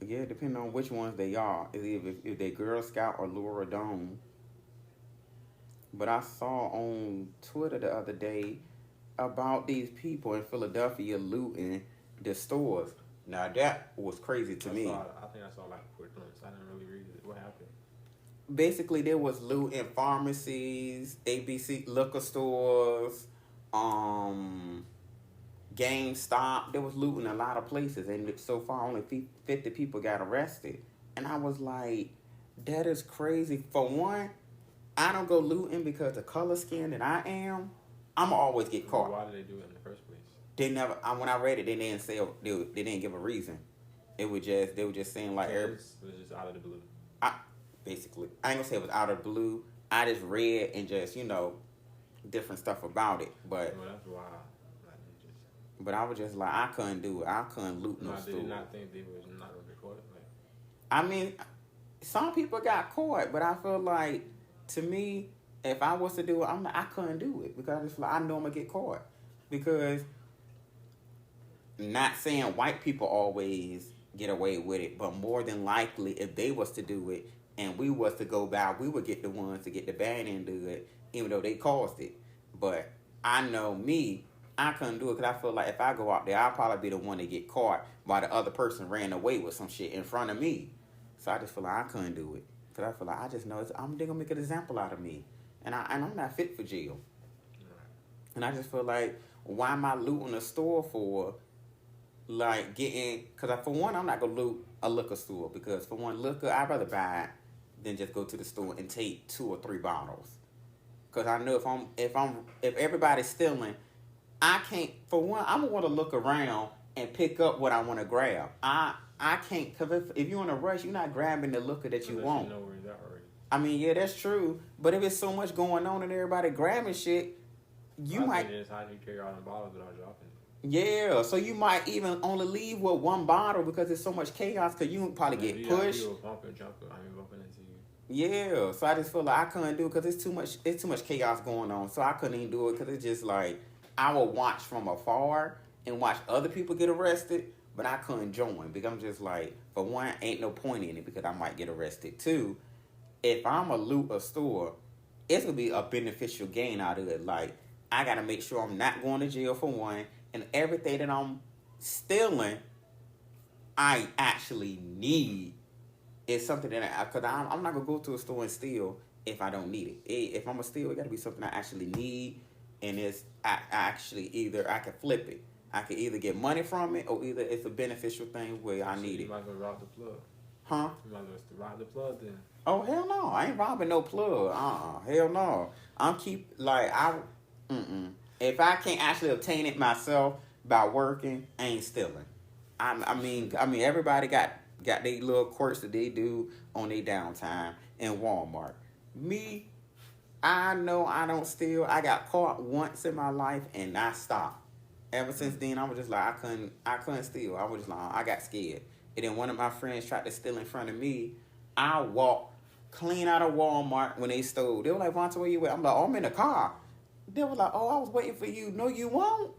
[SPEAKER 1] Yeah, depending on which ones they are. If they Girl Scout or Laura Dome. But I saw on Twitter the other day about these people in Philadelphia looting the stores. Now that was crazy to me.
[SPEAKER 2] I think I saw like a quick glimpse. I didn't really read it. What happened?
[SPEAKER 1] Basically, there was loot in pharmacies, ABC liquor stores, GameStop. There was loot in a lot of places, and so far only 50 people got arrested. And I was like, that is crazy. For one, I don't go looting because the color skin that I am, I'ma always get caught.
[SPEAKER 2] Why did they do it in the first place?
[SPEAKER 1] They never. When I read it, they didn't say they didn't give a reason. They were just saying like
[SPEAKER 2] it was just out of the blue.
[SPEAKER 1] Basically, I ain't gonna say it was out of the blue. I just read and just different stuff about it. But
[SPEAKER 2] that's why.
[SPEAKER 1] But I was just like, I couldn't do it. I couldn't loot no store.
[SPEAKER 2] Did not think they was not gonna get caught?
[SPEAKER 1] Some people got caught, but I feel like, to me, if I was to do it, I couldn't do it because I just feel like I know I'm gonna get caught. Because, not saying white people always get away with it, but more than likely, if they was to do it and we was to go by, we would get the ones to get the bad end of it, even though they caused it. But I know me, I couldn't do it because I feel like if I go out there, I'll probably be the one to get caught while the other person ran away with some shit in front of me. So I just feel like I couldn't do it. Because I feel like I just know they're going to make an example out of me. And I'm not fit for jail. And I just feel like, why am I looting a store for? Like, because for one, I'm not going to loot a liquor store. Because for one, liquor, I'd rather buy than just go to the store and take 2 or 3 bottles. Cause I know if everybody's stealing, I can't. For one, I'm gonna want to look around and pick up what I want to grab. I can't. Cause if you're in a rush, you're not grabbing the liquor that you want.
[SPEAKER 2] You know where it's at already.
[SPEAKER 1] I mean, yeah, that's true. But if it's so much going on and everybody grabbing shit, you might.
[SPEAKER 2] It's how you carry all the bottles without dropping it.
[SPEAKER 1] Yeah, so you might even only leave with 1 bottle because there's so much chaos. Cause you probably get pushed.
[SPEAKER 2] Bumping into you.
[SPEAKER 1] Yeah, so I just feel like I couldn't do it because it's too much. It's too much chaos going on. So I couldn't even do it because it's just like I would watch from afar and watch other people get arrested, but I couldn't join because I'm just like, for one, ain't no point in it because I might get arrested. Two, if I'm a loot a store, it's gonna be a beneficial gain out of it. Like I gotta make sure I'm not going to jail for one, and everything that I'm stealing, I actually need. It's something that cause I'm not gonna go to a store and steal if I don't need it. If I'm gonna steal, it gotta be something I actually need, and it's I actually either I can flip it. I can either get money from it, or either it's a beneficial thing where I need it.
[SPEAKER 2] You might as well rob the plug.
[SPEAKER 1] Huh?
[SPEAKER 2] You might as well rob the plug then.
[SPEAKER 1] Oh hell no! I ain't robbing no plug. Hell no. I'm keep like I. If I can't actually obtain it myself by working, I ain't stealing. I mean, everybody got their little quirks that they do on their downtime in Walmart. Me, I know I don't steal. I got caught once in my life and I stopped. Ever since then, I was just like, I couldn't steal. I was just like, I got scared. And then one of my friends tried to steal in front of me. I walked clean out of Walmart when they stole. They were like, Vonta, where you at? I'm like, oh, I'm in the car. They were like, oh, I was waiting for you. No, you won't.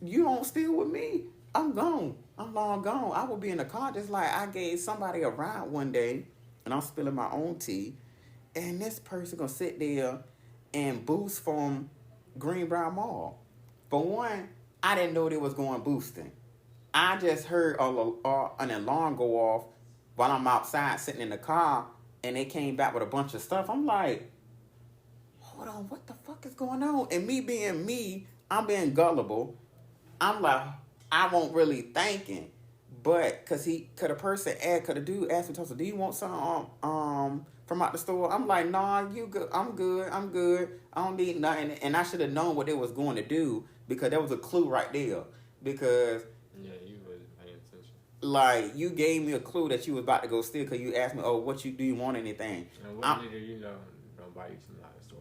[SPEAKER 1] You don't steal with me. I'm gone. I'm long gone. I will be in the car just like I gave somebody a ride one day, and I'm spilling my own tea, and this person gonna sit there and boost from Greenbrier Mall. For one, I didn't know they was going boosting. I just heard an alarm go off while I'm outside sitting in the car, and they came back with a bunch of stuff. I'm like, hold on, what the fuck is going on? And me being me, I'm being gullible. I'm like, I won't really thinking, but could the dude asked me, do you want some from out the store? I'm like, nah, you good. I'm good. I don't need nothing. And I should have known what they was going to do because there was a clue right there. Because
[SPEAKER 2] yeah, you wasn't paying attention.
[SPEAKER 1] Like you gave me a clue that you was about to go steal because you asked me, oh, do you want anything?
[SPEAKER 2] And what nigga you know don't buy you some out of the store?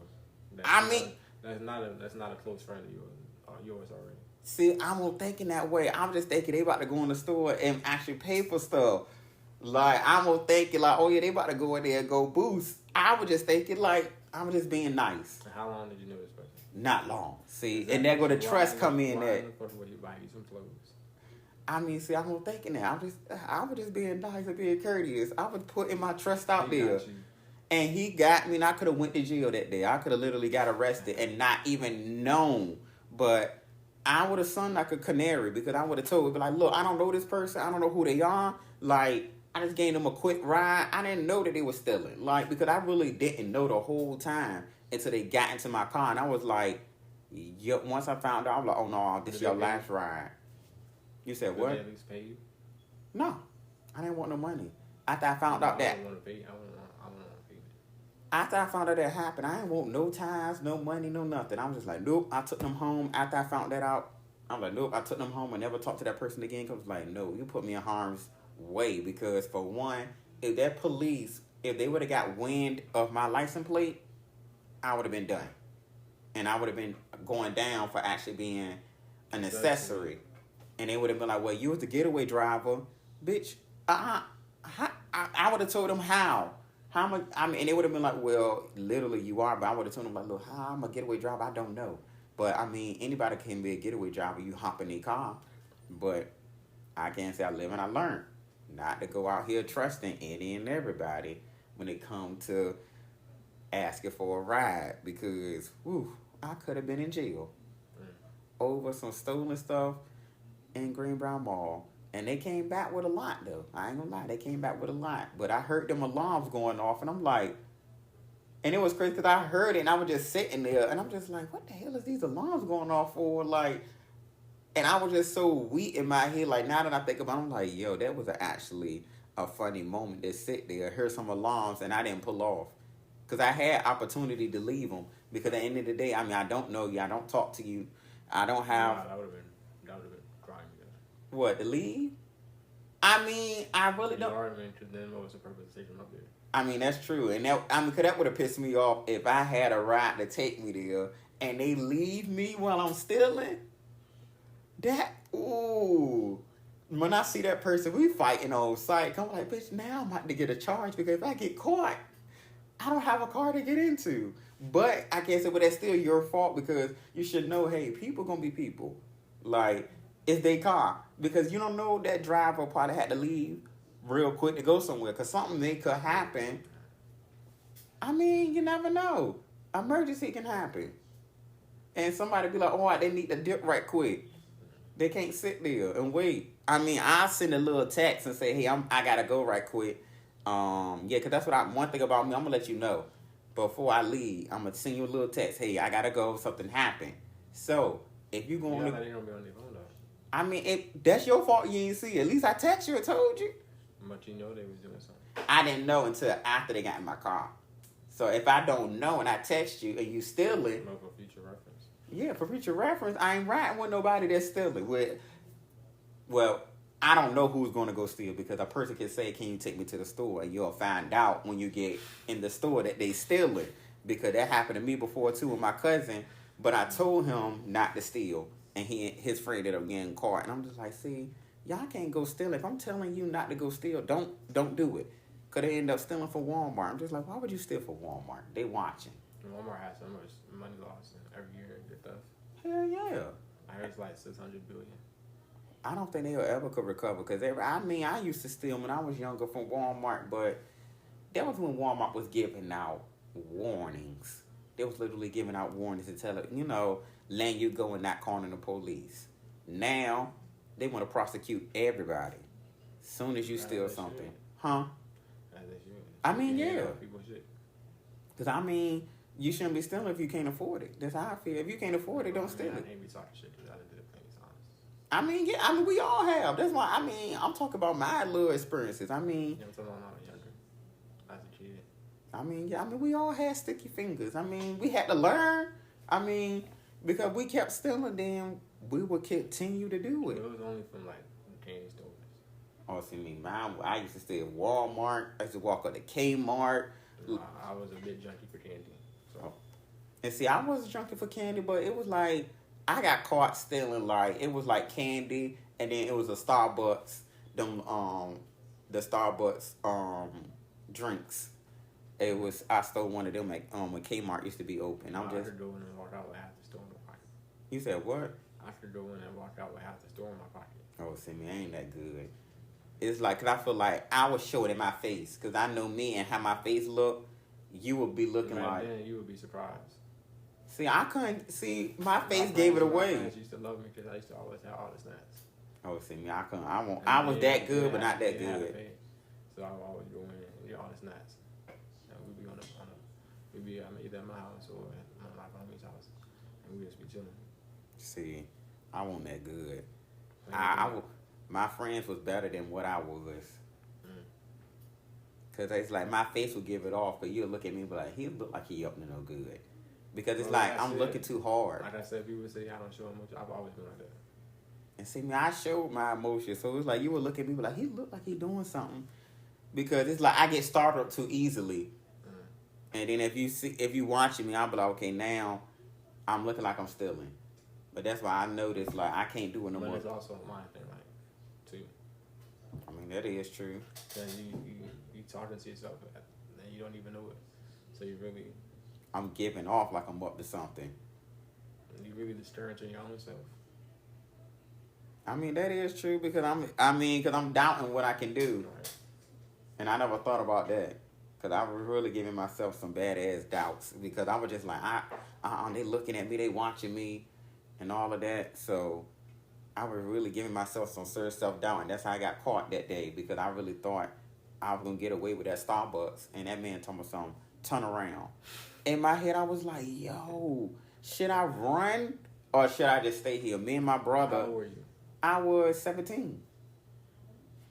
[SPEAKER 2] That's not a close friend of yours already.
[SPEAKER 1] See, I wasn't thinking that way. I'm just thinking they about to go in the store and actually pay for stuff. Like, I was thinking like, oh yeah, they about to go in there and go boost. I was just thinking like, I was just being nice.
[SPEAKER 2] And how long did you know this person?
[SPEAKER 1] Not long. See, and there go the trust come in there. I mean, see, I wasn't thinking that. I was just being nice and being courteous. I was putting my trust out there. And he got me, and I could have went to jail that day. I could have literally got arrested and not even known. But I would have sung like a canary because I would have told him, like, look, I don't know this person. I don't know who they are. Like, I just gave them a quick ride. I didn't know that they were stealing. Like, because I really didn't know the whole time until they got into my car. And I was like, yep, once I found out, I was like, oh, no, this is your last ride. You said what?
[SPEAKER 2] Did they at least pay you?
[SPEAKER 1] No. I didn't want no money. After I found out that.
[SPEAKER 2] I don't want to pay you. I don't want to pay you.
[SPEAKER 1] After I found out that happened, I didn't want no ties, no money, no nothing. I was just like, nope. I took them home. After I found that out, I'm like, nope. I took them home and never talked to that person again. Cause I was like, no, you put me in harm's way. Because for one, if that police, if they would have got wind of my license plate, I would have been done. And I would have been going down for actually being an accessory. And they would have been like, well, you was the getaway driver. Bitch, I would have told them how. How much? I mean, and they would have been like, well, literally you are. But I would have told them like, look, how I'm a getaway driver, I don't know. But I mean, anybody can be a getaway driver. You hop in their car. But I can't say I live and I learned not to go out here trusting any and everybody when it comes to asking for a ride. Because, whew, I could have been in jail over some stolen stuff in Greenbrier Mall. And they came back with a lot, though. I ain't gonna lie, they came back with a lot. But I heard them alarms going off, and I'm like, and it was crazy because I heard it, and I was just sitting there, and I'm just like, what the hell is these alarms going off for? Like, and I was just so weak in my head. Like, now that I think about it, I'm like, yo, that was actually a funny moment that sit there, heard some alarms, and I didn't pull off. Because I had opportunity to leave them. Because at the end of the day, I mean, I don't know you. I don't talk to you. I don't have...
[SPEAKER 2] Nah, that would have been crime.
[SPEAKER 1] What, to leave? I mean, I really
[SPEAKER 2] You
[SPEAKER 1] don't...
[SPEAKER 2] are, man, because then what was the purpose of taking them up there?
[SPEAKER 1] I mean, that's true. And that, I mean, because that would have pissed me off if I had a ride to take me there and they leave me while I'm stealing. That, ooh. When I see that person, we fighting on sight. I'm like, bitch, now I'm about to get a charge because if I get caught, I don't have a car to get into. But I can't say, well, that's still your fault because you should know, hey, people gonna be people. Like, it's their car. Because you don't know that driver probably had to leave real quick to go somewhere because something may could happen. I mean, you never know. Emergency can happen. And somebody be like, oh, they need to dip right quick. They can't sit there and wait. I mean, I'll send a little text and say, hey, I gotta go right quick. Yeah, because that's what one thing about me, I'm gonna let you know. Before I leave, I'm gonna send you a little text. Hey, I gotta go. Something happened. So, if you going
[SPEAKER 2] to...
[SPEAKER 1] to...
[SPEAKER 2] They don't be on their phone, though.
[SPEAKER 1] I mean, that's your fault you ain't see. At least I text you and told you.
[SPEAKER 2] But you know they was doing something.
[SPEAKER 1] I didn't know until after they got in my car. So if I don't know and I text you and you stealing...
[SPEAKER 2] No, for future reference.
[SPEAKER 1] Yeah, for future reference, I ain't riding with nobody that's stealing. Well, I don't know who's going to go steal because a person can say, can you take me to the store? And you'll find out when you get in the store that they stealing. Because that happened to me before too with my cousin. But I told him not to steal. And his friend ended up getting caught. And I'm just like, see, y'all can't go steal. If I'm telling you not to go steal, don't do it. Because they end up stealing for Walmart. I'm just like, why would you steal for Walmart? They watching.
[SPEAKER 2] Walmart has so much money lost every year in theft.
[SPEAKER 1] Hell yeah.
[SPEAKER 2] I heard it's like $600 billion.
[SPEAKER 1] I don't think they'll ever could recover. Because I used to steal when I was younger from Walmart. But that was when Walmart was giving out warnings. They was literally giving out warnings to tell it, letting you go and not calling the police. Now, they want to prosecute everybody. Soon as you steal something. Huh? I mean, yeah. Because, I mean, you shouldn't be stealing if you can't afford it. That's how I feel. If you can't afford it, don't steal it.
[SPEAKER 2] I ain't be talking shit because I done did it plenty of times.
[SPEAKER 1] I mean, yeah. I mean, we all have. That's why, I'm talking about my little experiences.
[SPEAKER 2] Yeah, I'm talking about when I was younger. As a kid.
[SPEAKER 1] We all had sticky fingers. We had to learn. Because we kept stealing, then we would continue to do it.
[SPEAKER 2] It was only from, like, candy stores.
[SPEAKER 1] Oh, see me, I used to stay at Walmart. I used to walk up to Kmart.
[SPEAKER 2] I was a bit junky for candy. So.
[SPEAKER 1] And see, I wasn't junky for candy, but it was like, I got caught stealing, like, it was like candy, and then it was a Starbucks, the Starbucks, drinks. I stole one of them when Kmart used to be open.
[SPEAKER 2] After going and walked out with half the store in my pocket.
[SPEAKER 1] You said what?
[SPEAKER 2] After going and walked out with half the store in my pocket.
[SPEAKER 1] Oh, see me, I ain't that good. It's like, cause I feel like I was showing in my face, cause I know me and how my face look. You would be looking like.
[SPEAKER 2] Then you would be surprised.
[SPEAKER 1] See, I couldn't see my face gave it away.
[SPEAKER 2] My friends used to love me because I used to always have all the snacks.
[SPEAKER 1] Oh, see me, I couldn't. I was that good, but not that good.
[SPEAKER 2] So I would always go in and get all the snacks. And we'd be we'd be either at my house or at my family's house, and we'd just be chilling.
[SPEAKER 1] See, I wasn't that good. My friends was better than what I was. Because it's like my face would give it off, but you'll look at me and be like, he look like he up to no good. Because it's I'm looking too hard.
[SPEAKER 2] Like I said, people say I don't show emotion. I've always been like that.
[SPEAKER 1] And see, I showed my emotions. So it's like you would look at me and be like, he look like he doing something. Because it's like I get startled too easily. And then if you watching me, I'll be like, okay, now I'm looking like I'm stealing. But that's why I noticed, like, I can't do it no more.
[SPEAKER 2] But it's also my thing, like, too.
[SPEAKER 1] That is true.
[SPEAKER 2] Because you talking to yourself, and you don't even know it. So you really...
[SPEAKER 1] I'm giving off like I'm up to something.
[SPEAKER 2] And you really discouraging your own self.
[SPEAKER 1] That is true because I'm doubting what I can do.
[SPEAKER 2] Right.
[SPEAKER 1] And I never thought about that. Because I was really giving myself some badass doubts. Because I was just like, they looking at me, they watching me, and all of that. So I was really giving myself some serious self-doubt. And that's how I got caught that day. Because I really thought I was going to get away with that Starbucks. And that man told me something, turn around. In my head, I was like, yo, should I run or should I just stay here? Me and my brother.
[SPEAKER 2] How old were you?
[SPEAKER 1] I was 17.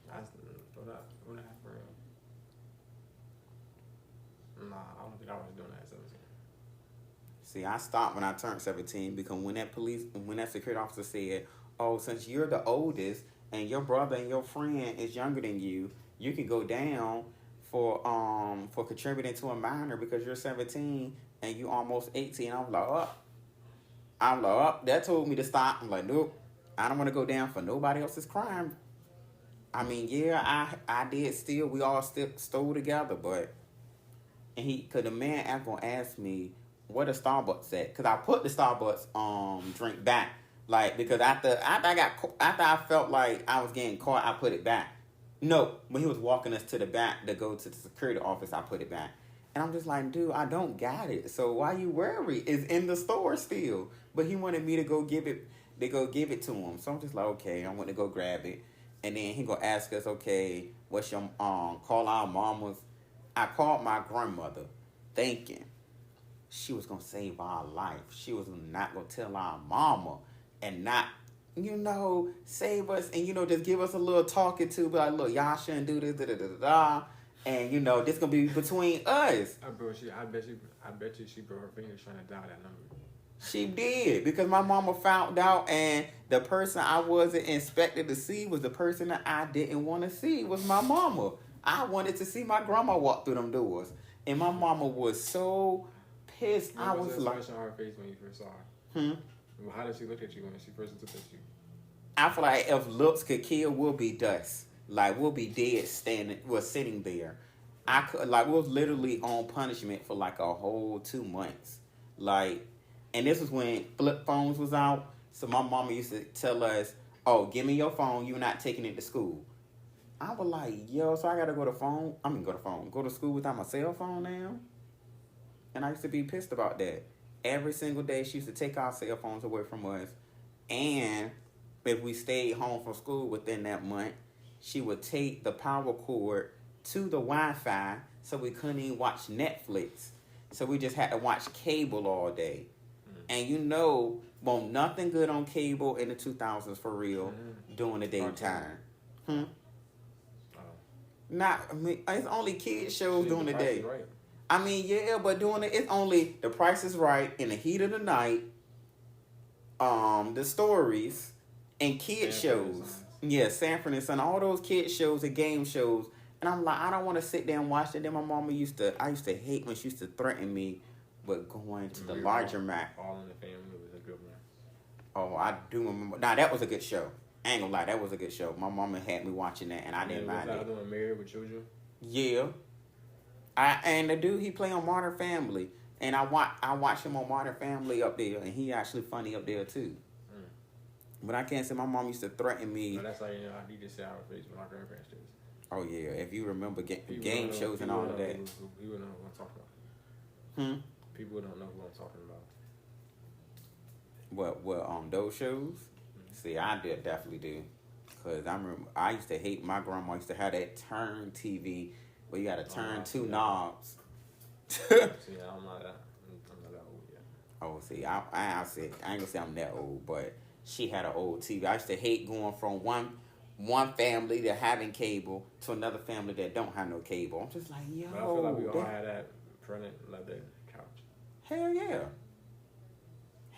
[SPEAKER 2] What happened?
[SPEAKER 1] See, I stopped when I turned 17 because when that security officer said, "Oh, since you're the oldest and your brother and your friend is younger than you can go down for contributing to a minor because you're 17 and you almost 18." I'm like, oh, that told me to stop. I'm like, nope, I don't want to go down for nobody else's crime. I mean, yeah, I did steal. We all still stole together, but cause the man gonna ask me where the Starbucks at, cause I put the Starbucks drink back, like because after I felt like I was getting caught, I put it back. No, when he was walking us to the back to go to the security office, I put it back, and I'm just like, dude, I don't got it. So why you worry? It's in the store still, but he wanted me to go give it. They go give it to him. So I'm just like, okay, I want to go grab it, and then he gonna ask us, okay, what's your call our mamas. I called my grandmother thinking she was going to save our life. She was not going to tell our mama and not, save us and, just give us a little talking to, be like, look, y'all shouldn't do this, da da da da da. And, this going to be between us.
[SPEAKER 2] I bet you she broke her fingers trying to dial that number.
[SPEAKER 1] She did, because my mama found out, and the person I wasn't expected to see was the person that I didn't want to see, was my mama. I wanted to see my grandma walk through them doors. And my mama was so pissed.
[SPEAKER 2] What was the expression on her face when you first saw her? How did she look at you when she first looked at you?
[SPEAKER 1] I feel like if looks could kill, we'll be dust. Like, we'll be dead sitting there. We was literally on punishment for like a whole 2 months. Like, and this was when flip phones was out. So my mama used to tell us, oh, give me your phone. You're not taking it to school. I was like, yo, so I gotta go to school without my cell phone now? And I used to be pissed about that. Every single day, she used to take our cell phones away from us. And if we stayed home from school within that month, she would take the power cord to the Wi-Fi so we couldn't even watch Netflix. So we just had to watch cable all day. And won't nothing good on cable in the 2000s for real during the daytime. It's only kids shows during the day.
[SPEAKER 2] Right.
[SPEAKER 1] I mean, yeah, but doing it's only The Price is Right, In the Heat of the Night, the stories, and kid shows. Yeah, Sanford and Son, all those kid shows and game shows. And I'm like, I don't want to sit there and watch it. Then my mama I used to hate when she used to threaten me with going to the larger Mac.
[SPEAKER 2] All in the Family was a good one.
[SPEAKER 1] Oh, I do remember. Nah, that was a good show. I ain't gonna lie, that was a good show. My mama had me watching that, and I didn't mind it.
[SPEAKER 2] Was that one Married with Children?
[SPEAKER 1] Yeah. And the dude, he play on Modern Family, and I watch him on Modern Family up there, and he actually funny up there too. But I can't say my mom used to threaten me.
[SPEAKER 2] No, that's like, I need to say our face when our grandparents did.
[SPEAKER 1] Oh yeah, if you remember game shows and all of that.
[SPEAKER 2] People don't know what I'm talking about. People don't know who I'm talking about.
[SPEAKER 1] What those shows? See, I definitely do. Because I remember I used to hate my grandma used to have that turn TV where you got to turn two knobs.
[SPEAKER 2] See, I'm not that old yet.
[SPEAKER 1] Oh, see, I ain't gonna say I'm that old, but she had an old TV. I used to hate going from one family to having cable to another family that don't have no cable. I'm just like, yo.
[SPEAKER 2] But I feel like we all had that printed leather couch.
[SPEAKER 1] Hell yeah.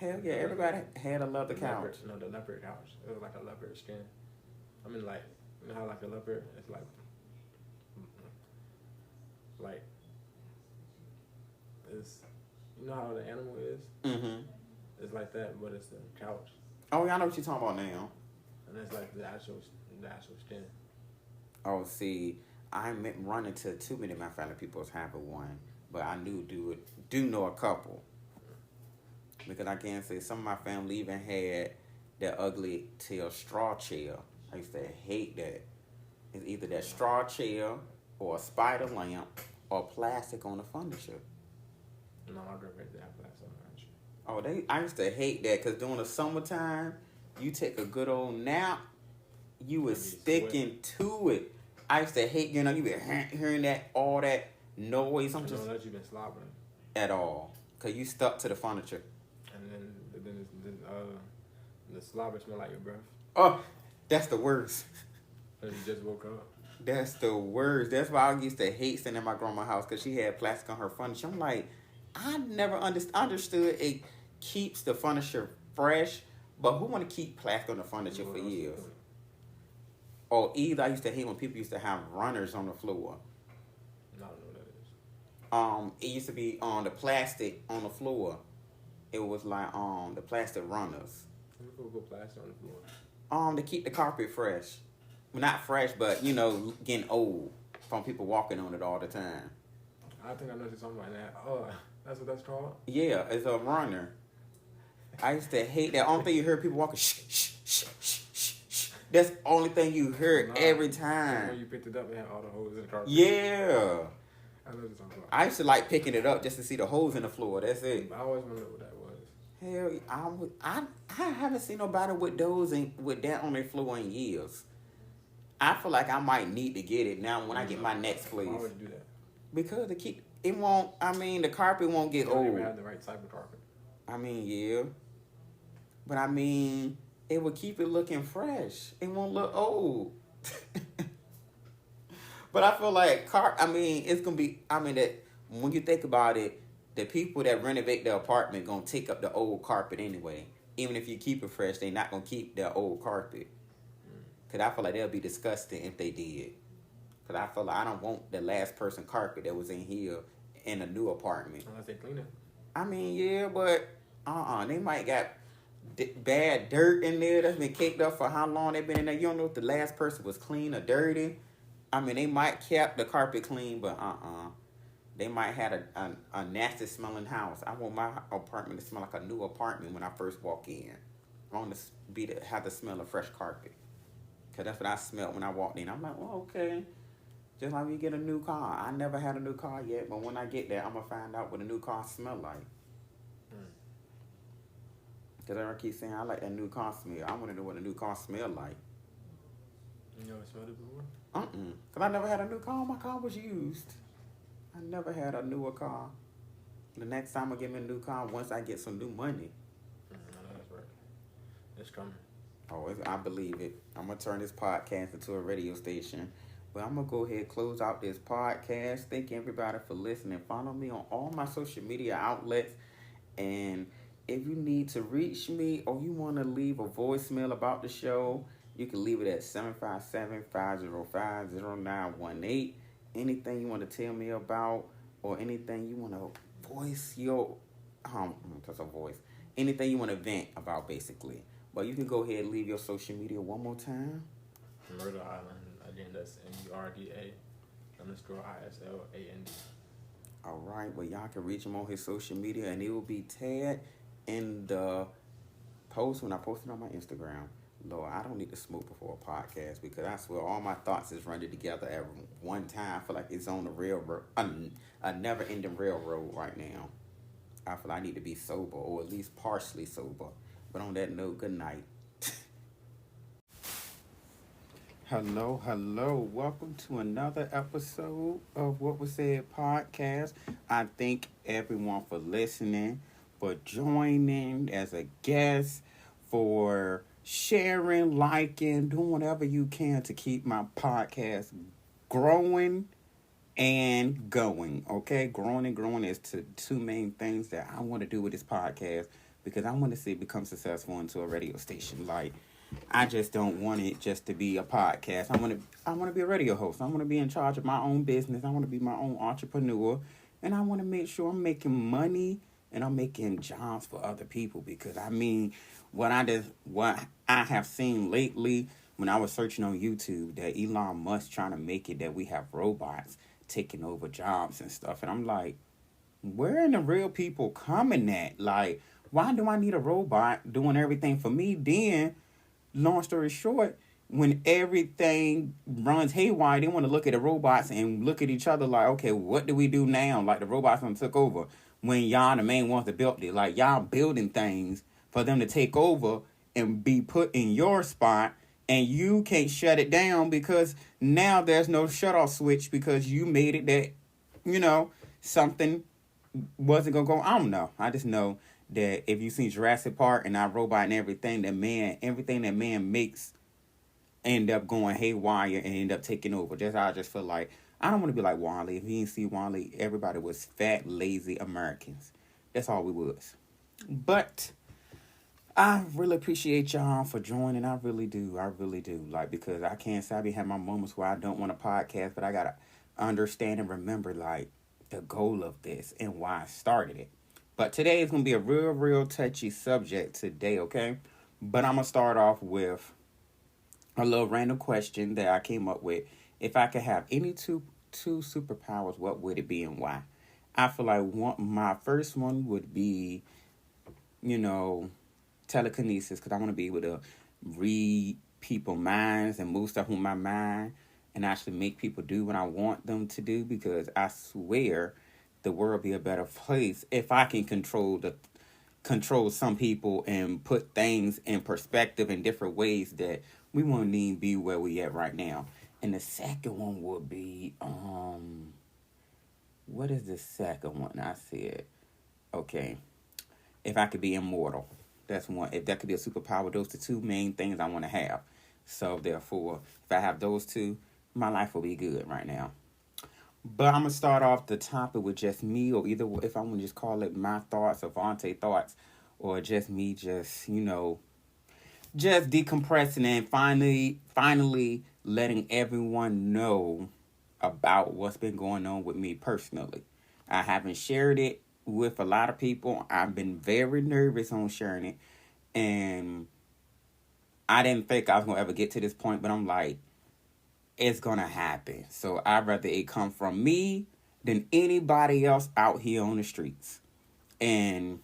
[SPEAKER 1] Everybody had a leather couch.
[SPEAKER 2] The leopard couch. It was like a leopard skin. I mean, like, you know how like a leopard, it's like it's, you know how the animal is? Mm-hmm. It's like that, but it's the couch.
[SPEAKER 1] Oh, yeah, I know what you're talking about now.
[SPEAKER 2] And it's like the actual skin.
[SPEAKER 1] Oh, see, I ain't run into too many of my family people's having one, but I do know a couple. Because I can say some of my family even had that ugly tail straw chair. I used to hate that. It's either that straw chair or a spider lamp or plastic on the furniture.
[SPEAKER 2] No, my grandparents didn't have plastic on the furniture.
[SPEAKER 1] I used to hate that because during the summertime, you take a good old nap, you was sticking to it. I used to hate, you be hearing all that noise.
[SPEAKER 2] I'm just let you been slobbering
[SPEAKER 1] at all because you stuck to the furniture.
[SPEAKER 2] And then the slobber smell like your breath.
[SPEAKER 1] Oh, that's the worst.
[SPEAKER 2] Because you just woke up.
[SPEAKER 1] That's the worst. That's why I used to hate staying at my grandma's house because she had plastic on her furniture. I'm like, I never understood it keeps the furniture fresh, but who want to keep plastic on the furniture for years? Or either I used to hate when people used to have runners on the floor.
[SPEAKER 2] I don't know what that is.
[SPEAKER 1] It used to be on the plastic on the floor. It was like the plastic runners.
[SPEAKER 2] People put plastic on the floor.
[SPEAKER 1] To keep the carpet fresh. Well, not fresh, but getting old from people walking on it all the time.
[SPEAKER 2] I think I know something like that. Oh, that's what that's called?
[SPEAKER 1] Yeah, it's a runner. I used to hate that. Only thing you heard people walking, shh, shh, shh, shh, shh, shh. That's the only thing you heard every time.
[SPEAKER 2] When you picked it up, it had all the holes in the carpet.
[SPEAKER 1] Yeah.
[SPEAKER 2] I know what you're talking about.
[SPEAKER 1] I used to like picking it up just to see the holes in the floor. That's it.
[SPEAKER 2] I always wondered what that was.
[SPEAKER 1] Hell, I haven't seen nobody with those and with that on their floor in years. I feel like I might need to get it now when I get my next place.
[SPEAKER 2] Why would you do that?
[SPEAKER 1] Because it won't. I mean, the carpet won't get old.
[SPEAKER 2] You don't even have the right type of carpet.
[SPEAKER 1] I mean, yeah, but I mean, it will keep it looking fresh. It won't look old. But I feel like it's gonna be. I mean, that when you think about it, the people that renovate the apartment gonna take up the old carpet anyway. Even if you keep it fresh, they not gonna keep the old carpet. Cause I feel like they'll be disgusting if they did. Cause I feel like I don't want the last person carpet that was in here in a new apartment.
[SPEAKER 2] Unless they clean it.
[SPEAKER 1] I mean, yeah, but they might got bad dirt in there that's been caked up for how long they've been in there. You don't know if the last person was clean or dirty. I mean, they might kept the carpet clean, but they might had a nasty smelling house. I want my apartment to smell like a new apartment when I first walk in. I want to have the smell of fresh carpet. Cause that's what I smelled when I walked in. I'm like, well, okay. Just like we get a new car. I never had a new car yet, but when I get there, I'm gonna find out what a new car smell like. Cause everyone keeps saying I like that new car smell. I want to know what a new car smell like.
[SPEAKER 2] You never smelled it before?
[SPEAKER 1] Cause I never had a new car. My car was used. I never had a newer car. The next time I get me a new car, once I get some new money.
[SPEAKER 2] No, that's right. It's coming.
[SPEAKER 1] Oh, I believe it. I'm going to turn this podcast into a radio station. But I'm going to go ahead and close out this podcast. Thank everybody for listening. Follow me on all my social media outlets. And if you need to reach me or you want to leave a voicemail about the show, you can leave it at 757-505-0918. Anything you want to tell me about or anything you want to voice your... that's a voice. Anything you want to vent about, basically. But you can go ahead and leave your social media one more time.
[SPEAKER 2] Murder Island. Again, that's MURDA_ISLAND.
[SPEAKER 1] All right. Well, y'all can reach him on his social media, and it will be tagged in the post when I post it on my Instagram. Lord, I don't need to smoke before a podcast because I swear all my thoughts is running together at one time. I feel like it's on the railroad, a never-ending railroad right now. I feel like I need to be sober or at least partially sober. But on that note, good night. Hello. Welcome to another episode of What Was Said podcast. I thank everyone for listening, for joining as a guest, for sharing, liking, doing whatever you can to keep my podcast growing and going. Okay, growing and growing is two main things that I want to do with this podcast. Because I want to see it become successful into a radio station. Like, I just don't want it just to be a podcast. I want to be a radio host. I want to be in charge of my own business. I want to be my own entrepreneur. And I want to make sure I'm making money and I'm making jobs for other people. Because, I mean, what I have seen lately when I was searching on YouTube, that Elon Musk trying to make it that we have robots taking over jobs and stuff. And I'm like, where in the real people coming at? Like, why do I need a robot doing everything for me? Then, long story short, when everything runs haywire, they want to look at the robots and look at each other like, okay, what do we do now? Like, the robots done took over. When y'all the main ones that built it. Like, y'all building things for them to take over and be put in your spot. And you can't shut it down because now there's no shut-off switch because you made it that, something wasn't going to go. I don't know. I just know that if you seen Jurassic Park and iRobot and everything that man makes end up going haywire and end up taking over. That's how I just feel like I don't want to be like Wally. If you didn't see Wally, everybody was fat, lazy Americans. That's all we was. But I really appreciate y'all for joining. I really do. I really do. Like, because I can't say I be having my moments where I don't want a podcast, but I gotta understand and remember like the goal of this and why I started it. But today is gonna be a real, real touchy subject today, okay? But I'm gonna start off with a little random question that I came up with. If I could have any two superpowers, what would it be and why? I feel like my first one would be, you know, telekinesis, because I want to be able to read people's minds and move stuff with my mind and actually make people do what I want them to do, because I swear the world be a better place if I can control some people and put things in perspective in different ways that we won't even be where we at right now. And the second one would be what is the second one I said? Okay, if I could be immortal. That's one. If that could be a superpower, those are the two main things I want to have. So therefore, if I have those two, my life will be good right now. But I'm gonna start off the topic with just me, or either if I want to just call it my thoughts or Vontae thoughts, or just me, just just decompressing and finally letting everyone know about what's been going on with me personally. I haven't shared it with a lot of people. I've been very nervous on sharing it, and I didn't think I was gonna ever get to this point, but I'm like, it's gonna happen. So I'd rather it come from me than anybody else out here on the streets. And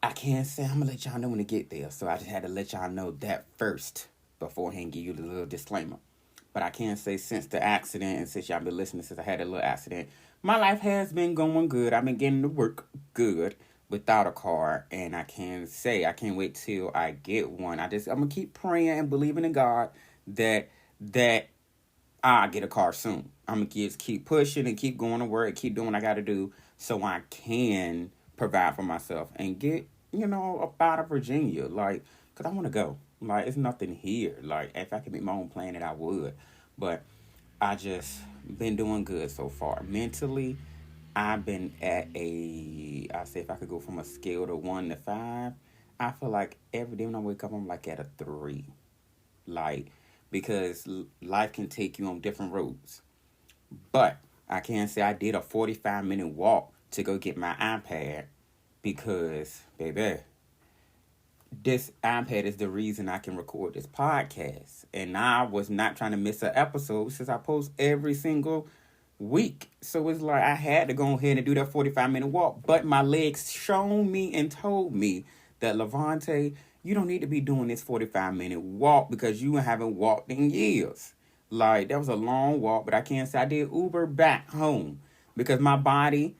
[SPEAKER 1] I can't say I'm gonna let y'all know when to get there. So I just had to let y'all know that first beforehand, give you the little disclaimer. But I can say since the accident and since y'all been listening since I had a little accident, my life has been going good. I've been getting to work good without a car, and I can say I can't wait till I get one. I'm gonna keep praying and believing in God that I get a car soon. I'm gonna just keep pushing and keep going to work, keep doing what I gotta do so I can provide for myself and get, up out of Virginia. Like, cause I wanna go. Like, it's nothing here. Like, if I could make my own planet, I would. But I just been doing good so far. Mentally, I've been at I say if I could go from a scale to 1 to 5, I feel like every day when I wake up, I'm like at a 3. Like, because life can take you on different roads. But I can say I did a 45-minute walk to go get my iPad because, baby, this iPad is the reason I can record this podcast. And I was not trying to miss an episode since I post every single week. So it's like I had to go ahead and do that 45-minute walk. But my legs shown me and told me that, Levante, you don't need to be doing this 45-minute walk because you haven't walked in years. Like, that was a long walk, but I can't say I did Uber back home because my body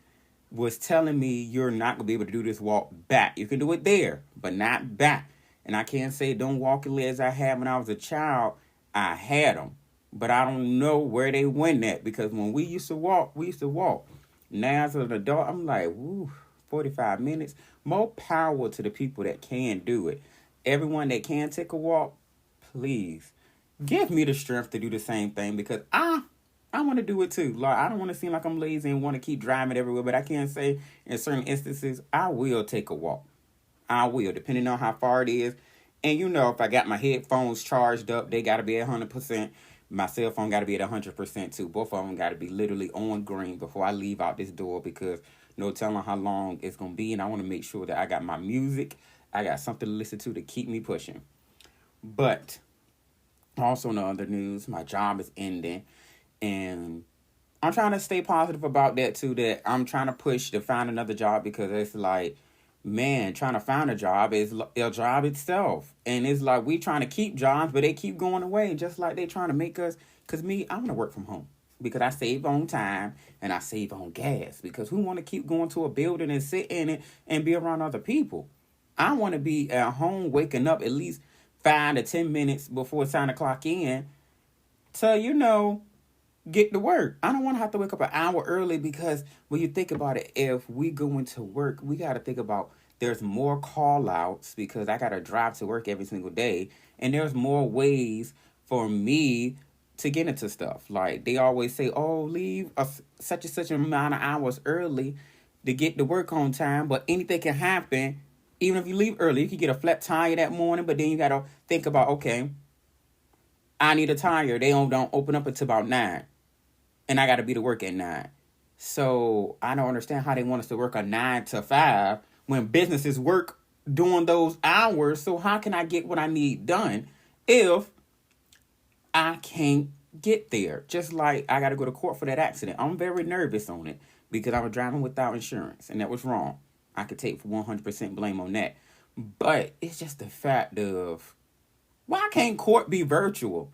[SPEAKER 1] was telling me you're not going to be able to do this walk back. You can do it there, but not back. And I can't say don't walk your legs I had when I was a child. I had them. But I don't know where they went at because when we used to walk, we used to walk. Now as an adult, I'm like, woo, 45 minutes. More power to the people that can do it. Everyone that can take a walk, please give me the strength to do the same thing because I want to do it too. Like, I don't want to seem like I'm lazy and want to keep driving everywhere, but I can say in certain instances, I will take a walk. I will, depending on how far it is. And if I got my headphones charged up, they got to be at 100%. My cell phone got to be at 100% too. Both of them got to be literally on green before I leave out this door because no telling how long it's going to be. And I want to make sure that I got my music. I got something to listen to keep me pushing. But also in the other news, my job is ending. And I'm trying to stay positive about that too, that I'm trying to push to find another job because it's like, man, trying to find a job is a job itself. And it's like we trying to keep jobs, but they keep going away just like they trying to make us. Because I want to work from home because I save on time and I save on gas because who want to keep going to a building and sit in it and be around other people? I want to be at home waking up at least 5 to 10 minutes before it's time to clock in to, get to work. I don't want to have to wake up an hour early because when you think about it, if we go into work, we got to think about there's more call outs because I got to drive to work every single day. And there's more ways for me to get into stuff. Like they always say, "Oh, leave such and such amount of hours early to get to work on time." But anything can happen. Even if you leave early, you can get a flat tire that morning. But then you gotta think about, okay, I need a tire. They don't open up until about 9, and I gotta be to work at 9. So I don't understand how they want us to work a 9 to 5 when businesses work during those hours. So how can I get what I need done if I can't get there? Just like I got to go to court for that accident. I'm very nervous on it because I was driving without insurance, and that was wrong. I could take 100% blame on that. But it's just the fact of, why can't court be virtual?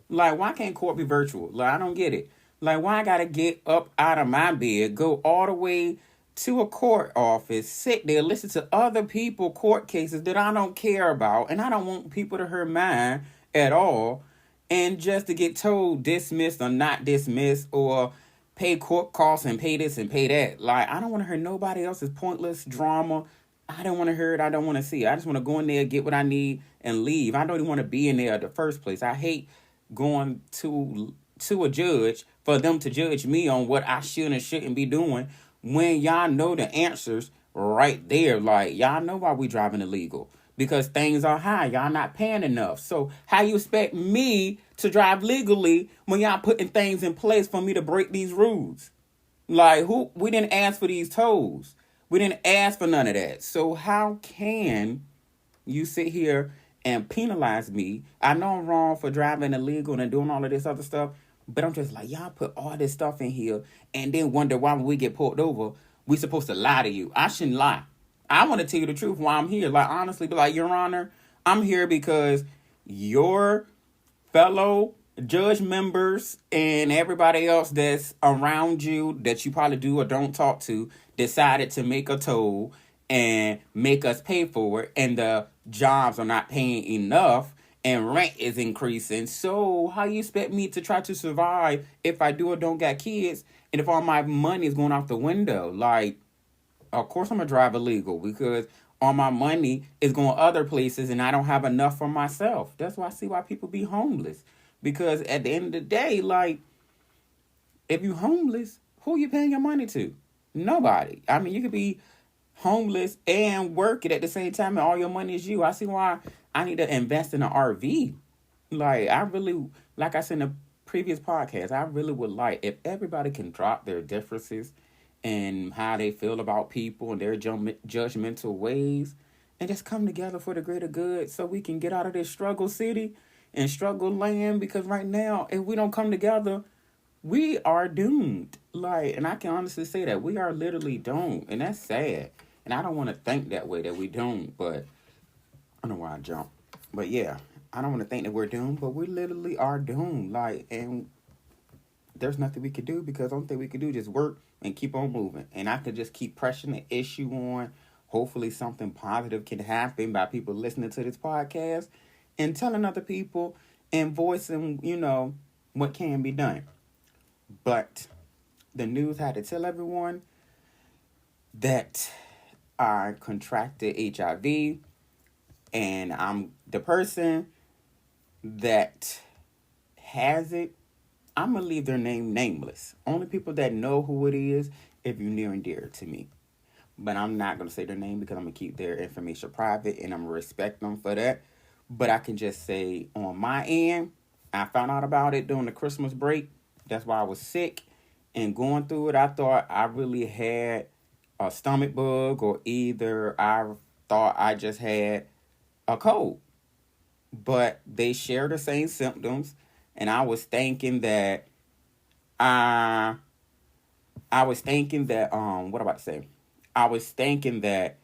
[SPEAKER 1] Like, why can't court be virtual? Like, I don't get it. Like, why I gotta get up out of my bed, go all the way to a court office, sit there, listen to other people court cases that I don't care about, and I don't want people to hear mine at all, and just to get told dismissed or not dismissed, or pay court costs and pay this and pay that. Like, I don't want to hear nobody else's pointless drama. I don't want to hear it. I don't want to see it. I just want to go in there, get what I need, and leave. I don't even want to be in there in the first place. I hate going to a judge for them to judge me on what I should and shouldn't be doing when y'all know the answers right there. Like, y'all know why we driving illegal. Because things are high. Y'all not paying enough. So how you expect me to drive legally when y'all putting things in place for me to break these rules? Like, we didn't ask for these tolls. We didn't ask for none of that. So how can you sit here and penalize me? I know I'm wrong for driving illegal and doing all of this other stuff, but I'm just like, y'all put all this stuff in here and then wonder why when we get pulled over, we supposed to lie to you. I shouldn't lie. I want to tell you the truth why I'm here. Like, honestly, be like, Your Honor, I'm here because your fellow judge members and everybody else that's around you that you probably do or don't talk to decided to make a toll and make us pay for it, and the jobs are not paying enough and rent is increasing. So how you expect me to try to survive if I do or don't got kids, and if all my money is going out the window? Like, of course I'm gonna drive illegal because all my money is going other places and I don't have enough for myself. That's why I see why people be homeless. Because at the end of the day, like, if you homeless, who you paying your money to? Nobody. I mean, you could be homeless and work it at the same time and all your money is you. I see why I need to invest in an RV. Like, I really, like I said in the previous podcast, I really would like if everybody can drop their differences and how they feel about people and their judgmental ways and just come together for the greater good so we can get out of this struggle city and struggle land. Because right now, if we don't come together, we are doomed. Like, and I can honestly say that we are literally doomed, and that's sad. And I don't want to think that way, that we doomed, but I don't know why I jumped. But yeah, I don't want to think that we're doomed, but we literally are doomed. Like, and there's nothing we could do because the only thing we could do is just work and keep on moving. And I could just keep pressing the issue on. Hopefully something positive can happen by people listening to this podcast and telling other people and voicing, what can be done. But the news had to tell everyone that I contracted HIV, and I'm the person that has it. I'm going to leave their name nameless. Only people that know who it is if you're near and dear to me. But I'm not going to say their name because I'm going to keep their information private and I'm going to respect them for that. But I can just say on my end, I found out about it during the Christmas break. That's why I was sick and going through it. I thought I really had a stomach bug, or either I thought I just had a cold. But they share the same symptoms. And I was thinking that what am I about to say? I was thinking that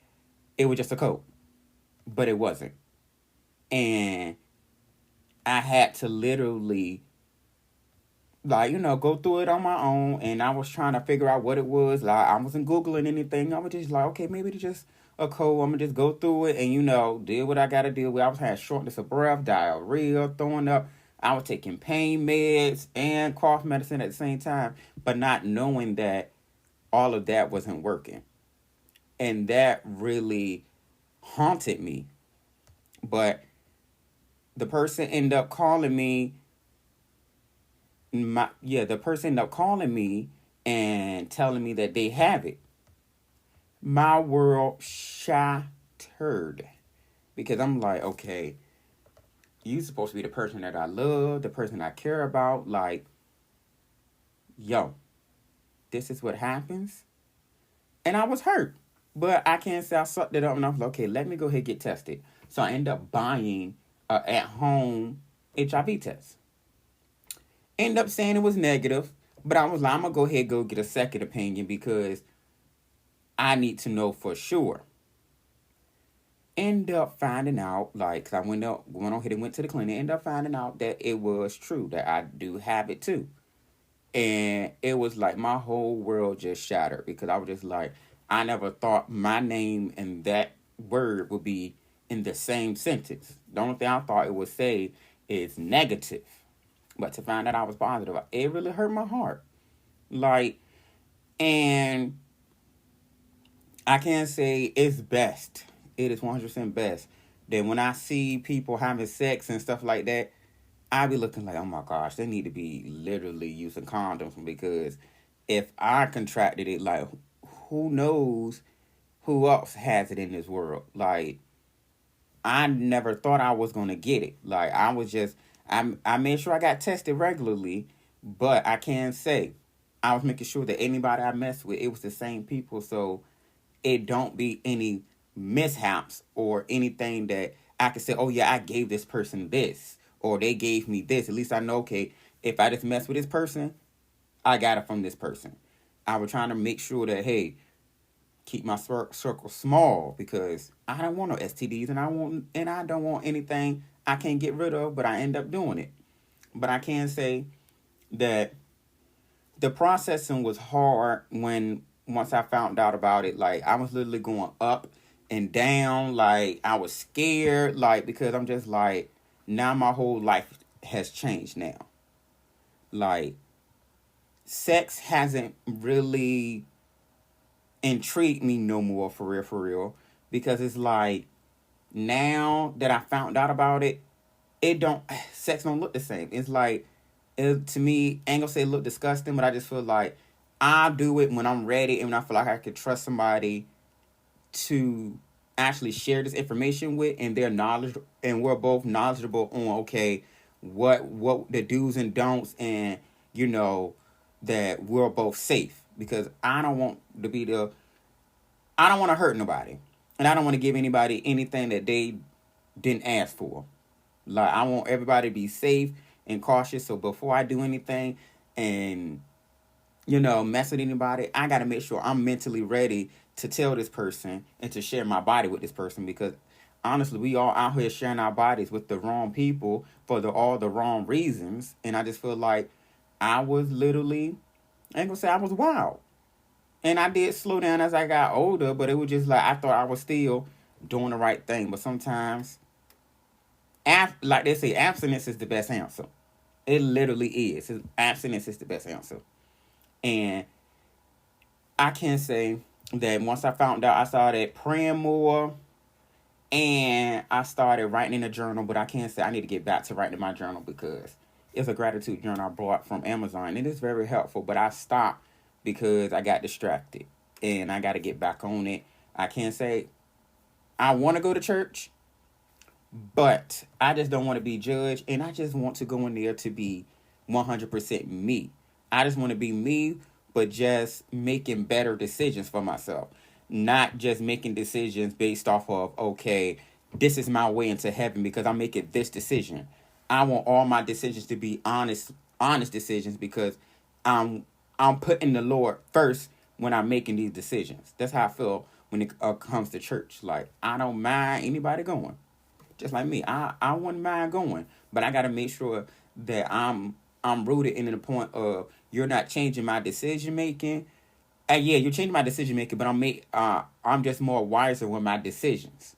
[SPEAKER 1] it was just a cold, but it wasn't. And I had to literally, go through it on my own. And I was trying to figure out what it was. Like, I wasn't Googling anything. I was just like, okay, maybe it's just a cold. I'm going to just go through it and, deal what I got to deal with. I was having shortness of breath, diarrhea, throwing up. I was taking pain meds and cough medicine at the same time, but not knowing that all of that wasn't working. And that really haunted me. But the person ended up calling me the person ended up calling me and telling me that they have it. My world shattered because I'm like, okay, you supposed to be the person that I love, the person I care about. Like, yo, this is what happens, and I was hurt, but I can't say I sucked it up and I was like, okay, let me go ahead and get tested. So I end up buying a at home HIV test. End up saying it was negative, but I was like, I'm gonna go ahead and go get a second opinion because I need to know for sure. End up finding out, like, 'cause I went on ahead and went to the clinic. End up finding out that it was true that I do have it too, and it was like my whole world just shattered because I was just like, I never thought my name and that word would be in the same sentence. The only thing I thought it would say is negative, but to find out I was positive, it really hurt my heart. Like, and I can't say it's best. It is 100% best. Then when I see people having sex and stuff like that, I be looking like, oh my gosh, they need to be literally using condoms because if I contracted it, like, who knows who else has it in this world? Like, I never thought I was gonna get it. Like, I was just, I made sure I got tested regularly, but I can't say I was making sure that anybody I messed with, it was the same people, so it don't be any mishaps or anything that I could say, oh yeah, I gave this person this or they gave me this. At least I know, okay, if I just mess with this person, I got it from this person. I was trying to make sure that, hey, keep my circle small because I don't want no STDs and I don't want anything I can't get rid of, but I end up doing it. But I can say that the processing was hard when once I found out about it. Like, I was literally going up and down. Like, I was scared. Like, because I'm just like, now my whole life has changed now. Like, sex hasn't really intrigued me no more for real. Because it's like, now that I found out about it, sex don't look the same. It's like, to me, I ain't gonna say it look disgusting, but I just feel like I do it when I'm ready and when I feel like I could trust somebody to actually share this information with, and they're knowledge, and we're both knowledgeable on, okay, what the do's and don'ts, and that we're both safe, because I don't want to hurt nobody, and I don't want to give anybody anything that they didn't ask for. Like, I want everybody to be safe and cautious. So before I do anything and, mess with anybody, I got to make sure I'm mentally ready to tell this person and to share my body with this person. Because honestly, we all out here sharing our bodies with the wrong people for all the wrong reasons. And I just feel like I was literally, I ain't gonna say I was wild. And I did slow down as I got older, but it was just like I thought I was still doing the right thing. But sometimes, like they say, abstinence is the best answer. It literally is. Abstinence is the best answer. And I can say that once I found out, I started praying more and I started writing in a journal. But I can't say I need to get back to writing in my journal because it's a gratitude journal I bought from Amazon. It is very helpful, but I stopped because I got distracted and I got to get back on it. I can't say I want to go to church, but I just don't want to be judged, and I just want to go in there to be 100% me. I just want to be me, but just making better decisions for myself. Not just making decisions based off of, okay, this is my way into heaven because I'm making this decision. I want all my decisions to be honest decisions because I'm putting the Lord first when I'm making these decisions. That's how I feel when it comes to church. Like, I don't mind anybody going. Just like me, I wouldn't mind going, but I got to make sure that I'm rooted in the point of you're not changing my decision making. Yeah, you're changing my decision making, but I'm just more wiser with my decisions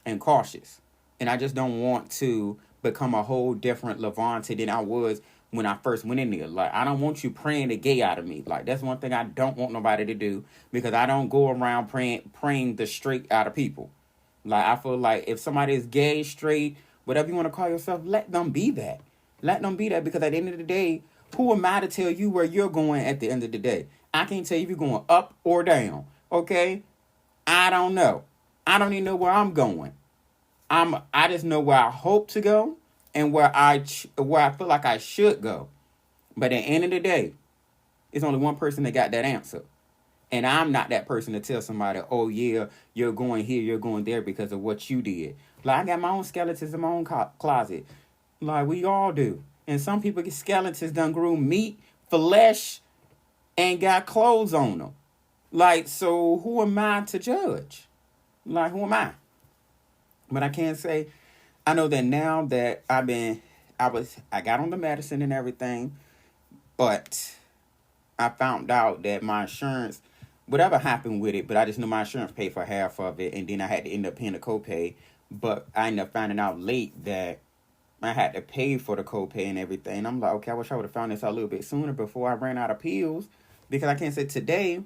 [SPEAKER 1] and cautious, and I just don't want to become a whole different Levante than I was when I first went in there. Like, I don't want you praying the gay out of me. Like, that's one thing I don't want nobody to do because I don't go around praying the straight out of people. Like, I feel like if somebody is gay, straight, whatever you want to call yourself, let them be that. Let them be that because at the end of the day, Who am I to tell you where you're going at the end of the day? I can't tell you if you're going up or down. Okay? I don't know. I don't even know where I'm going. I just know where I hope to go and where I feel like I should go. But at the end of the day, it's only one person that got that answer. And I'm not that person to tell somebody, oh, yeah, you're going here, you're going there because of what you did. Like, I got my own skeletons in my own closet. Like, we all do. And some people get skeletons done grew meat, flesh, and got clothes on them. Like, so who am I to judge? Like, who am I? But I can't say, I know that now that I got on the medicine and everything, but I found out that my insurance, whatever happened with it, but I just knew my insurance paid for half of it, and then I had to end up paying the copay. But I ended up finding out late that I had to pay for the copay and everything. I'm like, okay, I wish I would have found this out a little bit sooner before I ran out of pills. Because I can't say today,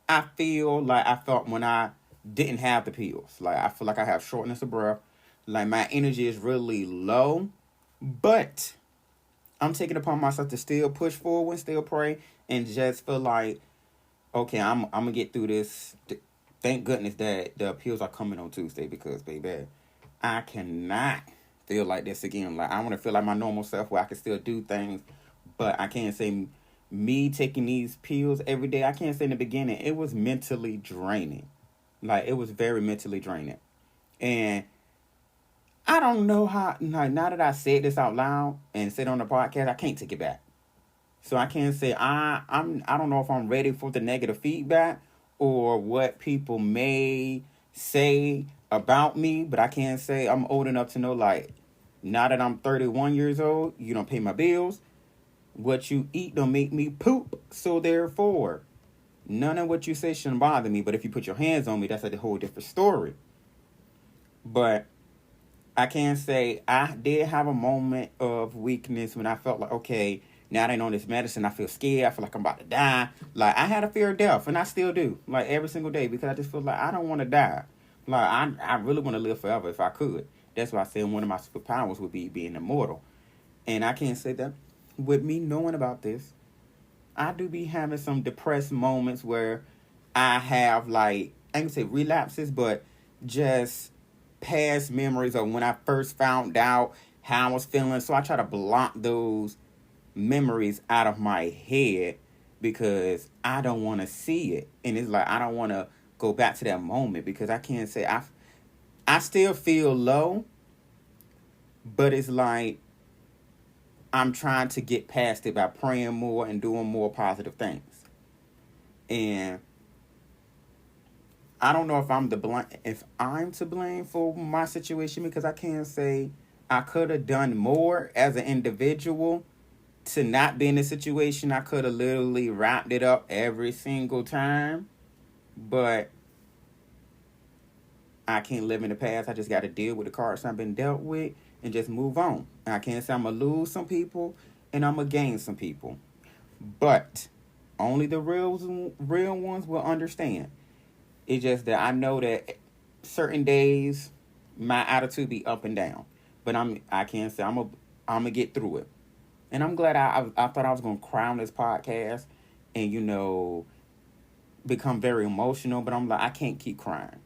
[SPEAKER 1] I feel like I felt when I didn't have the pills. Like, I feel like I have shortness of breath. Like, my energy is really low. But I'm taking it upon myself to still push forward, still pray, and just feel like, okay, I'm gonna get through this. Thank goodness that the appeals are coming on Tuesday because, baby, I cannot feel like this again. Like, I want to feel like my normal self where I can still do things, but I can't say me taking these pills every day. I can't say in the beginning it was mentally draining. Like, it was very mentally draining, and I don't know how. Like, now that I said this out loud and said on the podcast, I can't take it back. So I can't say I don't know if I'm ready for the negative feedback or what people may say about me, but I can't say I'm old enough to know, like, now that I'm 31 years old, you don't pay my bills. What you eat don't make me poop. So therefore, none of what you say shouldn't bother me. But if you put your hands on me, that's a whole different story. But I can say I did have a moment of weakness when I felt like, okay, now that I know this medicine, I feel scared. I feel like I'm about to die. Like, I had a fear of death, and I still do. Like, every single day, because I just feel like I don't want to die. Like, I really want to live forever if I could. That's why I said one of my superpowers would be being immortal. And I can't say that with me knowing about this, I do be having some depressed moments where I have, like, I can say relapses, but just past memories of when I first found out how I was feeling. So I try to block those memories out of my head because I don't want to see it. And it's like I don't want to go back to that moment because I can't say I still feel low, but it's like I'm trying to get past it by praying more and doing more positive things. And I don't know if I'm to blame for my situation because I can't say I could have done more as an individual to not be in a situation. I could have literally wrapped it up every single time, but I can't live in the past. I just got to deal with the cards I've been dealt with and just move on. And I can't say I'm going to lose some people and I'm going to gain some people, but only the real ones will understand. It's just that I know that certain days my attitude be up and down, but I can't say I'm gonna get through it. And I'm glad I thought I was gonna cry on this podcast and become very emotional, but I'm like I can't keep crying.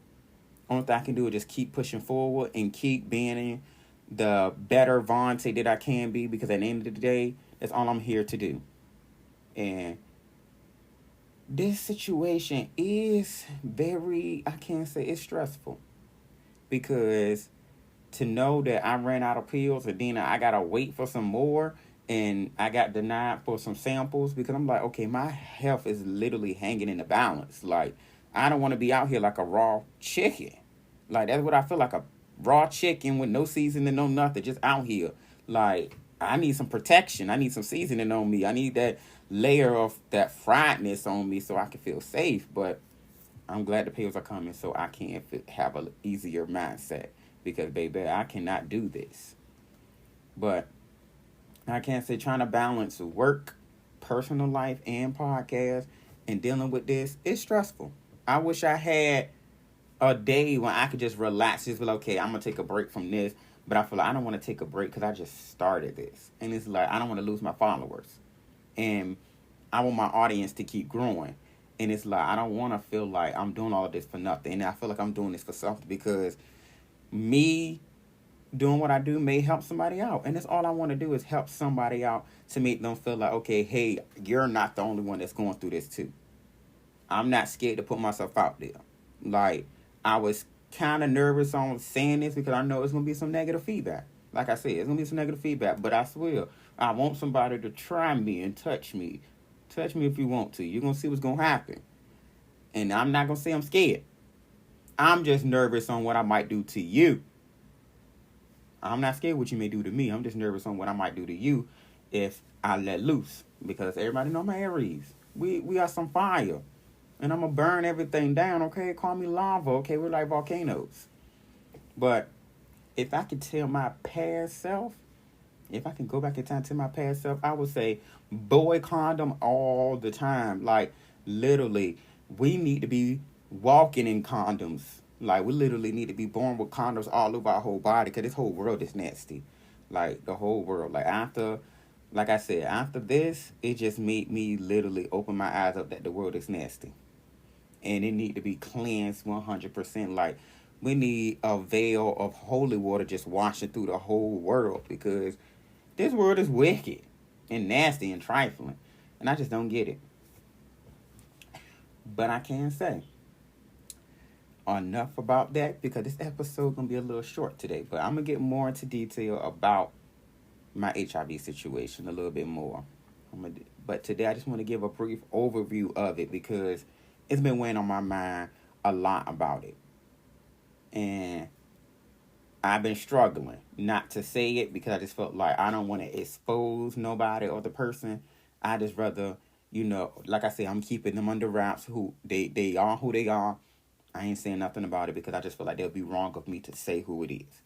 [SPEAKER 1] Only thing I can do is just keep pushing forward and keep being the better Vontae that I can be because at the end of the day, that's all I'm here to do. And this situation is I can't say it's stressful because to know that I ran out of pills and then I gotta wait for some more and I got denied for some samples because I'm like, okay, my health is literally hanging in the balance. Like, I don't want to be out here like a raw chicken. Like, that's what I feel like, a raw chicken with no seasoning, no nothing, just out here. Like, I need some protection. I need some seasoning on me. I need that layer of that friedness on me so I can feel safe. But I'm glad the pills are coming so I can have an easier mindset because, baby, I cannot do this. But I can't say trying to balance work, personal life, and podcast and dealing with this is stressful. I wish I had a day when I could just relax, just be like, okay, I'm going to take a break from this. But I feel like I don't want to take a break because I just started this. And it's like, I don't want to lose my followers. and I want my audience to keep growing. And it's like I don't want to feel like I'm doing all of this for nothing. And I feel like I'm doing this for something because me doing what I do may help somebody out. And that's all I want to do is help somebody out to make them feel like, okay, hey, you're not the only one that's going through this too. I'm not scared to put myself out there. Like, I was kind of nervous on saying this because I know it's going to be some negative feedback. Like I said, it's going to be some negative feedback, but I swear, I want somebody to try me and touch me. Touch me if you want to. You're going to see what's going to happen. And I'm not going to say I'm scared. I'm just nervous on what I might do to you. I'm not scared what you may do to me. I'm just nervous on what I might do to you if I let loose. Because everybody know my Aries. We are some fire. And I'm going to burn everything down, okay? Call me lava, okay? We're like volcanoes. But if I could tell my past self, if I can go back in time to my past self, I would say, boy, condom all the time. Like, literally, we need to be walking in condoms. Like, we literally need to be born with condoms all over our whole body because this whole world is nasty. Like, the whole world. Like I said, after this, it just made me literally open my eyes up that the world is nasty. And it need to be cleansed 100%. Like, we need a veil of holy water just washing through the whole world because this world is wicked and nasty and trifling. And I just don't get it. But I can say enough about that because this episode going to be a little short today. But I'm going to get more into detail about my HIV situation a little bit more. But today I just want to give a brief overview of it because it's been weighing on my mind a lot about it. And I've been struggling not to say it because I just felt like I don't want to expose nobody or the person. I just rather, like I said, I'm keeping them under wraps. They are who they are. I ain't saying nothing about it because I just feel like they'll be wrong of me to say who it is.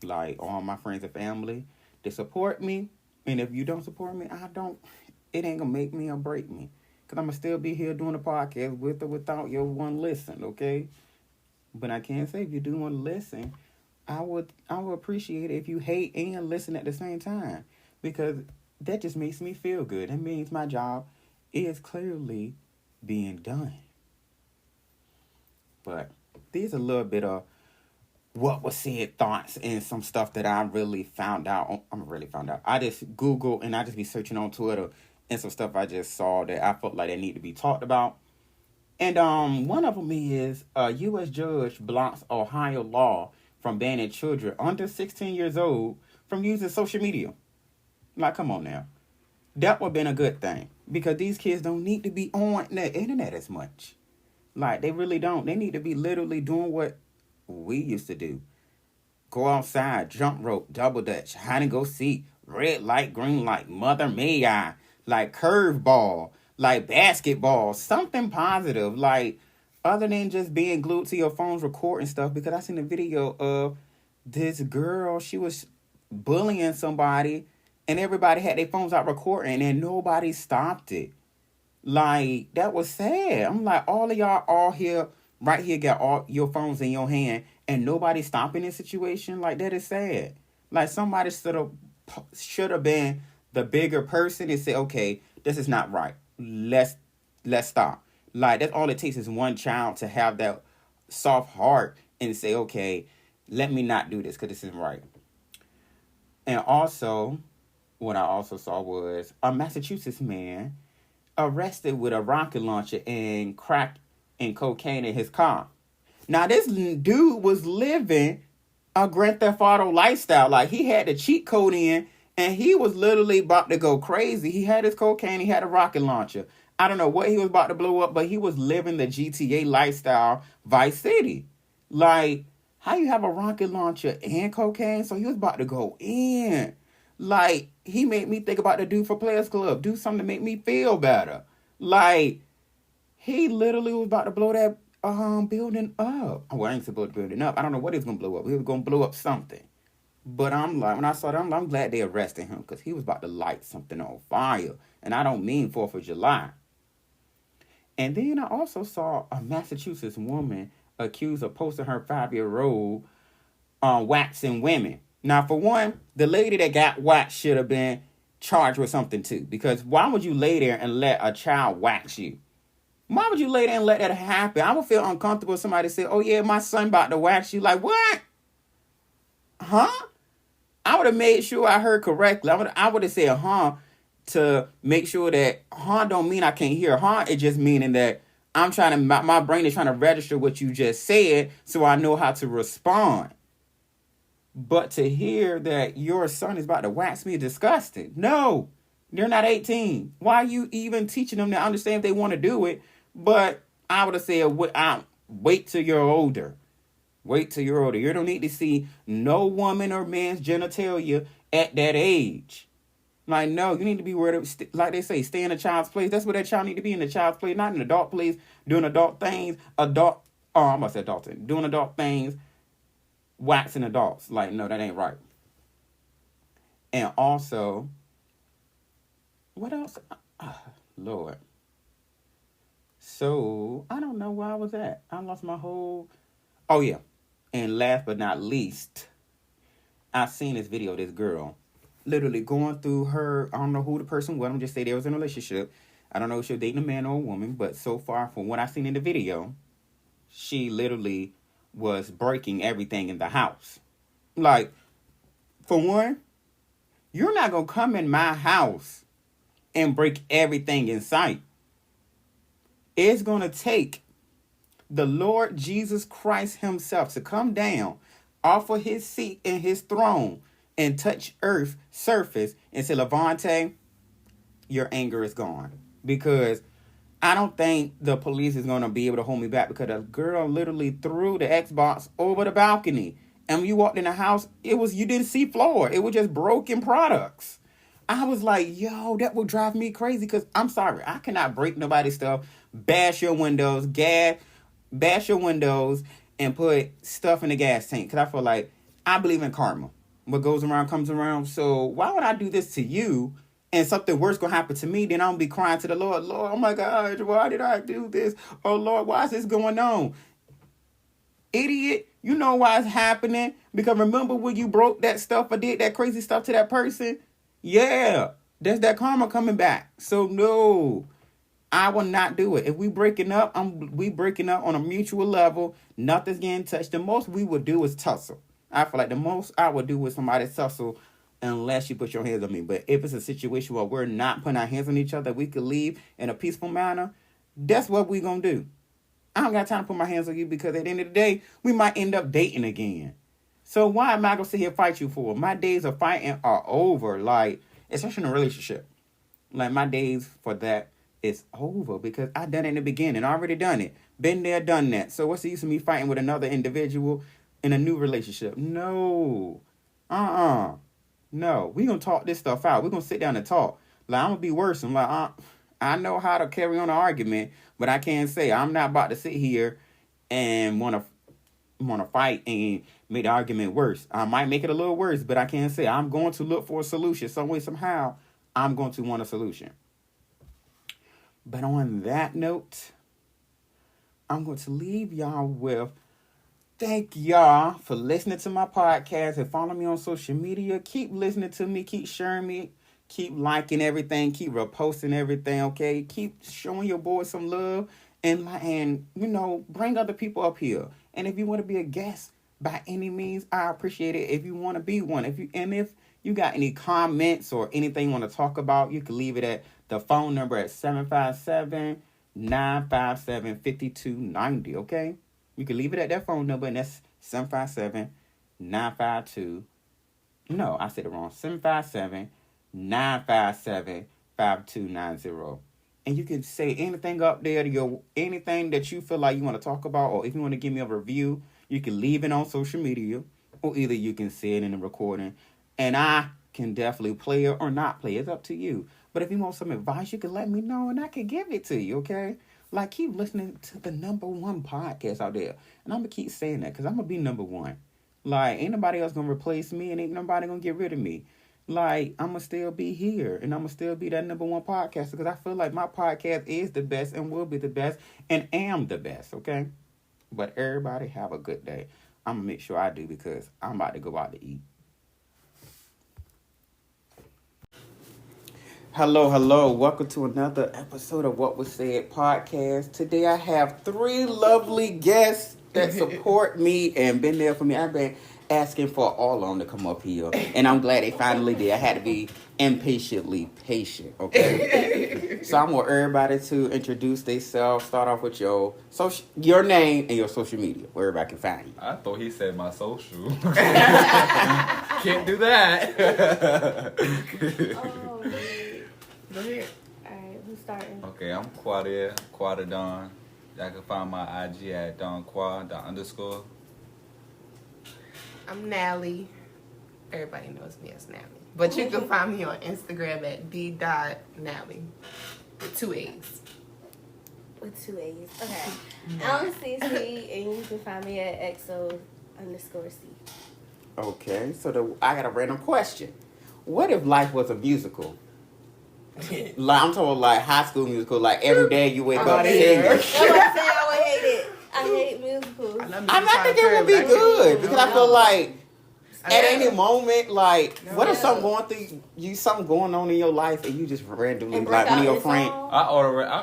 [SPEAKER 1] Like, all my friends and family, they support me. And if you don't support me, it ain't going to make me or break me. Because I'm going to still be here doing a podcast with or without your one listen, okay? But I can say if you do want to listen, I would appreciate it if you hate and listen at the same time. Because that just makes me feel good. That means my job is clearly being done. But there's a little bit of what was said thoughts and some stuff that I really found out. I just Google and I just be searching on Twitter and some stuff I just saw that I felt like they need to be talked about. And one of them is a U.S. judge blocks Ohio law from banning children under 16 years old from using social media. Like, come on now. That would have been a good thing because these kids don't need to be on the internet as much. Like, they really don't. They need to be literally doing what we used to do. Go outside, jump rope, double dutch, hide and go seek, red light, green light, mother may I, like curveball, like basketball, something positive, like other than just being glued to your phones recording stuff. Because I seen a video of this girl, she was bullying somebody and everybody had their phones out recording and nobody stopped it. Like, that was sad. I'm like, all of y'all all here, right here, got all your phones in your hand and nobody stopping this situation. Like, that is sad. Like, somebody should have been the bigger person and say, okay, this is not right. Let's stop. Like, that's all it takes is one child to have that soft heart and say, okay, let me not do this because this isn't right. And also, what I also saw was a Massachusetts man arrested with a rocket launcher and crack and cocaine in his car. Now, this dude was living a Grand Theft Auto lifestyle. Like, he had the cheat code in, and he was literally about to go crazy. He had his cocaine, he had a rocket launcher. I don't know what he was about to blow up, but he was living the GTA lifestyle, Vice City. Like, how you have a rocket launcher and cocaine? So he was about to go in. Like, he made me think about the dude for Players Club. Do something to make me feel better. Like, he literally was about to blow that building up. Well, I ain't supposed to build it up. I don't know what he was going to blow up. He was going to blow up something. But I'm like, when I saw that, I'm glad they arrested him because he was about to light something on fire. And I don't mean 4th of July. And then I also saw a Massachusetts woman accused of posting her 5-year-old waxing women. Now, for one, the lady that got waxed should have been charged with something too. Because why would you lay there and let a child wax you? Why would you lay there and let that happen? I would feel uncomfortable if somebody said, oh yeah, my son about to wax you. Like, what? Huh? I would have made sure I heard correctly. I would have said, huh, to make sure that, huh, don't mean I can't hear. Huh, it just meaning that I'm trying to, my brain is trying to register what you just said so I know how to respond. But to hear that your son is about to wax me is disgusting. No, they're not 18. Why are you even teaching them to understand if they want to do it? But I would have said, wait till you're older. Wait till you're older. You don't need to see no woman or man's genitalia at that age. Like, no, you need to be where, like they say, stay in a child's place. That's where that child need to be, in the child's place, not in an adult place, doing adult things. I'm going to say adult things. Doing adult things, waxing adults. Like, no, that ain't right. And also, what else? Lord. So, I don't know where I was at. I lost my whole... Oh, yeah. And last but not least, I seen this video of this girl literally going through her, I don't know who the person was, I'm just say they was in a relationship. I don't know if she was dating a man or a woman, but so far from what I seen in the video, she literally was breaking everything in the house. Like, for one, you're not going to come in my house and break everything in sight. It's going to take the Lord Jesus Christ himself to come down off of his seat and his throne and touch earth surface and say, Levante, your anger is gone. Because I don't think the police is going to be able to hold me back, because a girl literally threw the Xbox over the balcony. And when you walked in the house, you didn't see floor. It was just broken products. I was like, yo, that would drive me crazy, because I'm sorry, I cannot break nobody's stuff, bash your windows, bash your windows, and put stuff in the gas tank. Because I feel like I believe in karma. What goes around comes around. So why would I do this to you and something worse gonna happen to me? Then I'm gonna be crying to the Lord, Lord, oh my God, why did I do this? Oh Lord, why is this going on? Idiot, you know why it's happening? Because remember when you broke that stuff or did that crazy stuff to that person? Yeah, there's that karma coming back. So no, I will not do it. If we breaking up, we breaking up on a mutual level. Nothing's getting touched. The most we would do is tussle. I feel like the most I would do with somebody tussle, unless you put your hands on me. But if it's a situation where we're not putting our hands on each other, we could leave in a peaceful manner, that's what we gonna do. I don't got time to put my hands on you, because at the end of the day, we might end up dating again. So why am I gonna sit here and fight you for? My days of fighting are over. Like, especially in a relationship. Like, my days for that is over, because I done it in the beginning. I already done it. Been there, done that. So what's the use of me fighting with another individual in a new relationship? No. No. We gonna talk this stuff out. We gonna sit down and talk. Like, I'm gonna be worse. I'm like, I know how to carry on an argument, but I can't say I'm not about to sit here and want to fight and make the argument worse. I might make it a little worse, but I can't say. I'm going to look for a solution. Some way, somehow, I'm going to want a solution. But on that note, I'm going to leave y'all with, thank y'all for listening to my podcast and following me on social media. Keep listening to me. Keep sharing me. Keep liking everything. Keep reposting everything, okay? Keep showing your boys some love. And you know, bring other people up here. And if you want to be a guest, by any means, I appreciate it. If you want to be one. If you got any comments or anything you want to talk about, you can leave it at the phone number at 757-957-5290, okay? You can leave it at that phone number, and that's 757-952. No, I said it wrong. 757-957-5290. And you can say anything up there, anything that you feel like you want to talk about, or if you want to give me a review, you can leave it on social media, or either you can say it in the recording, and I can definitely play it or not play it. It's up to you. But if you want some advice, you can let me know, and I can give it to you, okay? Like, keep listening to the #1 podcast out there. And I'm going to keep saying that, because I'm going to be #1. Like, ain't nobody else going to replace me, and ain't nobody going to get rid of me. Like, I'm going to still be here, and I'm going to still be that #1 podcaster, because I feel like my podcast is the best and will be the best and am the best, okay? But everybody have a good day. I'm going to make sure I do, because I'm about to go out to eat. Hello, hello. Welcome to another episode of What Was Said podcast. Today I have 3 lovely guests that support me and been there for me. I've been asking for all of them to come up here, and I'm glad they finally did. I had to be impatiently patient, okay? So I want everybody to introduce themselves. Start off with your name and your social media, where everybody can find you.
[SPEAKER 3] I thought he said my social. Can't do that.
[SPEAKER 4] Oh,
[SPEAKER 2] Go ahead.
[SPEAKER 4] alright, who's starting?
[SPEAKER 3] Okay, I'm Quadia, Quadadon. Y'all can find my IG at donquad_.
[SPEAKER 5] I'm Nally. Everybody knows me as Nally. But you can find me on Instagram at d.nally with 2 A's.
[SPEAKER 4] With 2 A's. Okay. I'm CC, and you can find me at XO_C.
[SPEAKER 1] Okay, so I got a random question. What if life was a musical? Like, I'm talking like High School Musical. Like every day you wake up singing.
[SPEAKER 4] That's what I'm saying. I would hate it. I hate musicals.
[SPEAKER 1] I think it would be good because I feel like at any moment, like, what if something going on in your life and you just randomly
[SPEAKER 4] And
[SPEAKER 1] like
[SPEAKER 4] break
[SPEAKER 1] one of
[SPEAKER 4] out
[SPEAKER 1] your
[SPEAKER 4] in
[SPEAKER 1] friends?
[SPEAKER 4] song.
[SPEAKER 3] I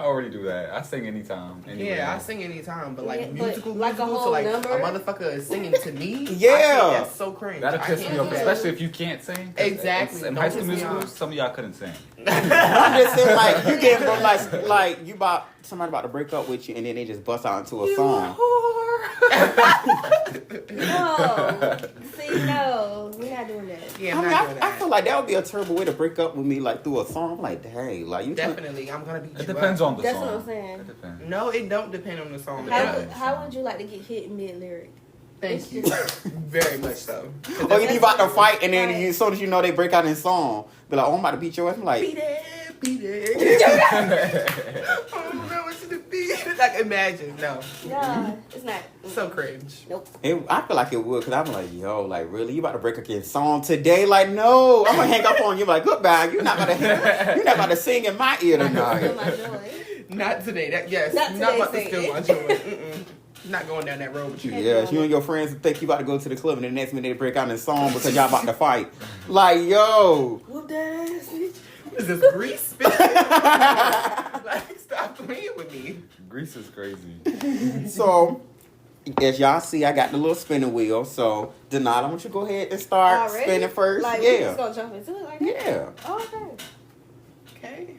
[SPEAKER 3] already do that. I sing anytime. Anywhere.
[SPEAKER 5] Yeah, I sing anytime, but like
[SPEAKER 4] Yeah, but
[SPEAKER 5] musical,
[SPEAKER 4] like a whole
[SPEAKER 5] so like
[SPEAKER 4] number?
[SPEAKER 5] a motherfucker is singing to me.
[SPEAKER 1] Yeah.
[SPEAKER 5] I think that's so cringe.
[SPEAKER 3] That'll
[SPEAKER 5] I
[SPEAKER 3] piss me
[SPEAKER 5] can't
[SPEAKER 3] off,
[SPEAKER 5] do that.
[SPEAKER 3] especially if you can't sing. 'Cause
[SPEAKER 5] Exactly.
[SPEAKER 3] In
[SPEAKER 5] Don't
[SPEAKER 3] High
[SPEAKER 5] piss
[SPEAKER 3] School
[SPEAKER 5] me
[SPEAKER 3] Musical,
[SPEAKER 5] off.
[SPEAKER 3] some of y'all couldn't sing.
[SPEAKER 1] I'm just saying, like, you get from like you about somebody about to break up with you and then they just bust out into a song.
[SPEAKER 4] No. See, no. We're not doing that.
[SPEAKER 5] Yeah,
[SPEAKER 1] I
[SPEAKER 5] I'm
[SPEAKER 1] mean,
[SPEAKER 5] not doing
[SPEAKER 1] I
[SPEAKER 5] that.
[SPEAKER 1] feel like that would be a terrible way to break up with me, like through a song. I'm like, dang, like you
[SPEAKER 5] Definitely, I'm gonna be.
[SPEAKER 3] It depends on the
[SPEAKER 4] That's
[SPEAKER 3] song.
[SPEAKER 4] what I'm saying.
[SPEAKER 3] It depends.
[SPEAKER 5] No, it don't depend on the song.
[SPEAKER 4] How would you like to get hit mid-lyric?
[SPEAKER 5] Thank you. Very much so.
[SPEAKER 1] Or you be about to fight and then as soon as you know they break out in song, be like, oh, I'm about to beat your ass. I'm like,
[SPEAKER 5] Beat it. I don't know what you to be. Like, imagine. No.
[SPEAKER 4] No, it's not.
[SPEAKER 5] So cringe.
[SPEAKER 4] Nope.
[SPEAKER 1] I feel like it would because I'm like, yo, like really, you about to break up in song today? Like, no, I'm gonna hang up on you. Like, goodbye. You're not about to sing in my ear
[SPEAKER 4] Kill
[SPEAKER 1] tonight.
[SPEAKER 4] my joy.
[SPEAKER 5] Not today. Yes.
[SPEAKER 4] Not
[SPEAKER 5] Not
[SPEAKER 4] today,
[SPEAKER 5] about to
[SPEAKER 4] say
[SPEAKER 5] steal
[SPEAKER 4] it.
[SPEAKER 5] my joy. Mm-mm. Not going down that road with you.
[SPEAKER 1] Yeah, you and your friends think you about to go to the club and the next minute they break out in song because y'all about to fight. Like, yo.
[SPEAKER 4] Whoop that ass, bitch.
[SPEAKER 5] What is this grease? Bitch? Like, stop playing with me.
[SPEAKER 3] Grease is crazy.
[SPEAKER 1] So, as y'all see, I got the little spinning wheel. So, Denata, I want you to go ahead and start
[SPEAKER 4] Already?
[SPEAKER 1] spinning first.
[SPEAKER 4] Like, we
[SPEAKER 1] Yeah.
[SPEAKER 4] just gonna jump into it like that?
[SPEAKER 1] Yeah.
[SPEAKER 4] Oh, okay.
[SPEAKER 5] Okay.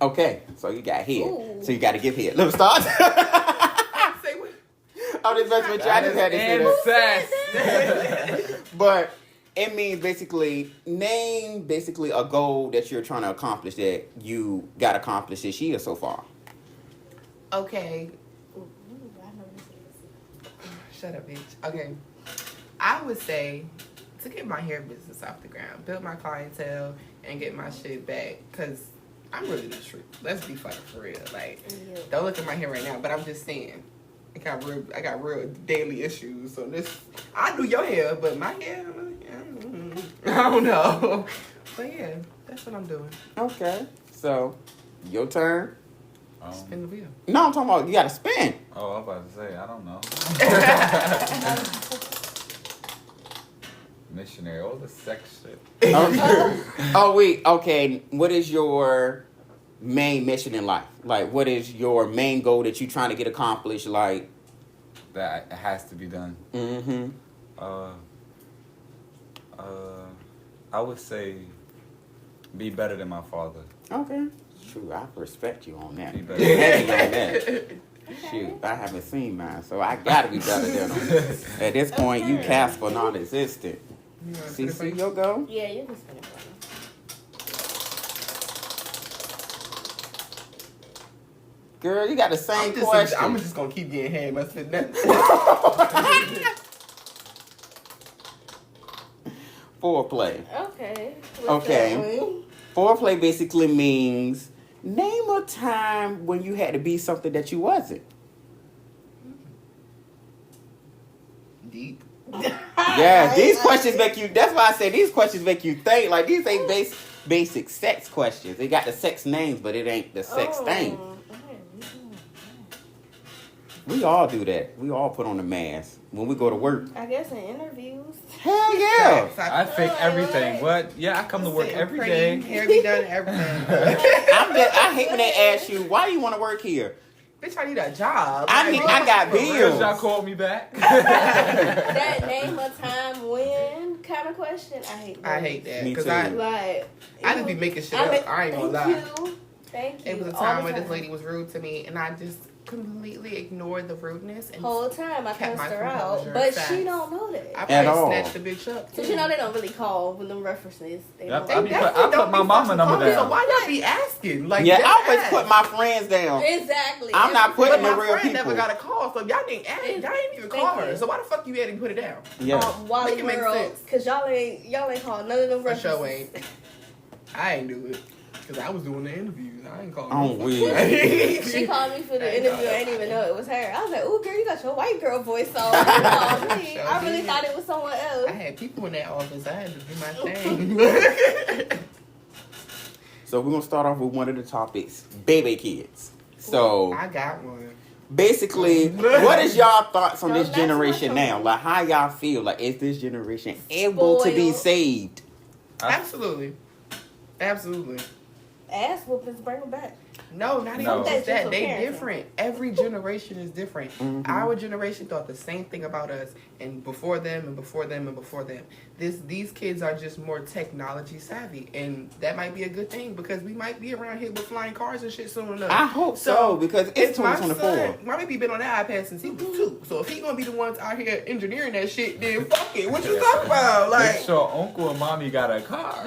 [SPEAKER 1] Okay, so you got head.
[SPEAKER 4] Ooh.
[SPEAKER 1] So you got to give head. Let me start.
[SPEAKER 5] Say what?
[SPEAKER 1] I'm just messing with you. I just had to say that. But it means basically, name basically a goal that you're trying to accomplish that you got accomplished this year so far.
[SPEAKER 5] Okay.
[SPEAKER 4] Ooh, I know this is.
[SPEAKER 5] Shut up, bitch. Okay. I would say to get my hair business off the ground, build my clientele, and get my shit back. Because I'm really the truth. Let's be fucking for real. Like,
[SPEAKER 4] Yeah.
[SPEAKER 5] don't look at my hair right now, but I'm just saying. I got real daily issues. So I do your hair, but my hair, I don't know. But yeah, that's what I'm doing.
[SPEAKER 1] Okay. So, your turn.
[SPEAKER 5] Spin the wheel.
[SPEAKER 1] No, I'm talking about you got to spin.
[SPEAKER 3] Oh, I'm about to say, I don't know. Missionary, all the sex shit.
[SPEAKER 1] Okay. Oh, wait. Okay. What is your main mission in life? Like, what is your main goal that you're trying to get accomplished? Like,
[SPEAKER 3] That has to be done.
[SPEAKER 1] mm-hmm.
[SPEAKER 3] I would say be better than my father.
[SPEAKER 1] Okay. True. I respect you on that.
[SPEAKER 3] Be better.
[SPEAKER 1] Heavy on that. Shoot, I haven't seen mine, so I gotta be better than them. At this point, you cast for non-existent. CC, your go?
[SPEAKER 4] Yeah, you can spin it for me.
[SPEAKER 1] Girl, you got the same
[SPEAKER 5] I'm
[SPEAKER 1] question.
[SPEAKER 5] just gonna keep getting head. Must fit nothing.
[SPEAKER 1] Foreplay.
[SPEAKER 4] Okay.
[SPEAKER 1] Okay. Foreplay basically means name a time when you had to be something that you wasn't.
[SPEAKER 5] Deep.
[SPEAKER 1] Yeah, these questions make you. That's why I say these questions make you think. Like these ain't basic sex questions. They got the sex names, but it ain't the sex thing. We all do that. We all put on the mask when we go to work.
[SPEAKER 4] I guess in interviews.
[SPEAKER 1] Hell yeah.
[SPEAKER 3] I fake everything. What? Yeah, I come to work every day.
[SPEAKER 5] Hair be done, everything.
[SPEAKER 1] I hate when they ask you, why do you want to work here?
[SPEAKER 5] Bitch, I need a job.
[SPEAKER 1] I got
[SPEAKER 3] Because
[SPEAKER 1] bills.
[SPEAKER 3] y'all called me back.
[SPEAKER 4] That name a time when kind of question. I hate that.
[SPEAKER 5] I hate that.
[SPEAKER 1] Me
[SPEAKER 5] Because
[SPEAKER 1] too.
[SPEAKER 5] I just be making shit up. I ain't gonna lie.
[SPEAKER 4] Thank you.
[SPEAKER 5] It was a
[SPEAKER 4] All
[SPEAKER 5] time
[SPEAKER 4] the
[SPEAKER 5] when this lady was rude to me, and I just completely ignored the rudeness. And
[SPEAKER 4] whole time I
[SPEAKER 5] kept
[SPEAKER 4] cussed
[SPEAKER 5] my
[SPEAKER 4] her out,
[SPEAKER 5] composure.
[SPEAKER 4] but
[SPEAKER 5] Facts.
[SPEAKER 4] she don't know that.
[SPEAKER 5] I
[SPEAKER 1] At
[SPEAKER 5] probably
[SPEAKER 1] all.
[SPEAKER 5] snatched the bitch up.
[SPEAKER 4] So you know they don't really call when them references. They
[SPEAKER 3] Yep,
[SPEAKER 4] don't.
[SPEAKER 3] I put my mama number down.
[SPEAKER 5] So why y'all be asking? Like,
[SPEAKER 1] Yeah,
[SPEAKER 5] dead
[SPEAKER 1] I always
[SPEAKER 5] ass.
[SPEAKER 1] put my friends down.
[SPEAKER 4] Exactly.
[SPEAKER 1] I'm not putting
[SPEAKER 5] But
[SPEAKER 1] the
[SPEAKER 5] my
[SPEAKER 1] real
[SPEAKER 5] friend
[SPEAKER 1] people.
[SPEAKER 5] never got a call, so y'all didn't ask. Y'all didn't even call
[SPEAKER 4] Thank
[SPEAKER 5] her.
[SPEAKER 4] you.
[SPEAKER 5] So why the fuck you had to put it down?
[SPEAKER 1] Yeah.
[SPEAKER 4] Wally
[SPEAKER 5] Make it make
[SPEAKER 4] World,
[SPEAKER 5] sense.
[SPEAKER 4] because y'all ain't called none of them
[SPEAKER 5] For
[SPEAKER 4] references.
[SPEAKER 5] sure ain't. I ain't do it. Because I was doing the interviews. I ain't calling
[SPEAKER 1] Oh,
[SPEAKER 5] no
[SPEAKER 1] weird.
[SPEAKER 5] fucking-
[SPEAKER 4] She called me for the
[SPEAKER 5] I ain't
[SPEAKER 4] interview.
[SPEAKER 5] call
[SPEAKER 4] I didn't even know it was her. I was like, "Ooh, girl, you got your white girl voice on." You called me.
[SPEAKER 5] Sure
[SPEAKER 4] I really
[SPEAKER 5] did.
[SPEAKER 4] thought it was someone else.
[SPEAKER 5] I had people in that office. I had to do my thing.
[SPEAKER 1] So we're going to start off with one of the topics, baby kids. So
[SPEAKER 5] I got one.
[SPEAKER 1] basically, what is y'all thoughts on
[SPEAKER 4] No,
[SPEAKER 1] this
[SPEAKER 4] that's
[SPEAKER 1] generation
[SPEAKER 4] not
[SPEAKER 1] now?
[SPEAKER 4] true.
[SPEAKER 1] Like, how y'all feel? Like, is this generation able to be
[SPEAKER 4] Spoiled.
[SPEAKER 1] saved?
[SPEAKER 5] Absolutely. Absolutely.
[SPEAKER 4] Ass whoopings, bring them back.
[SPEAKER 5] No, not even
[SPEAKER 3] No.
[SPEAKER 5] just that.
[SPEAKER 4] That's
[SPEAKER 5] They
[SPEAKER 4] just parenting.
[SPEAKER 5] different. Every generation is different.
[SPEAKER 1] Mhm.
[SPEAKER 5] Our generation thought the same thing about us, and before them, and before them, and before them. These kids are just more technology savvy, and that might be a good thing because we might be around here with flying cars and shit soon enough.
[SPEAKER 1] I hope so, because it's
[SPEAKER 5] my
[SPEAKER 1] 2024.
[SPEAKER 5] son. My baby been on that iPad since he was 2. So if he gonna be the ones out here engineering that shit, then fuck it. What you talking about?
[SPEAKER 3] Make
[SPEAKER 5] Like,
[SPEAKER 3] sure uncle and mommy got a car.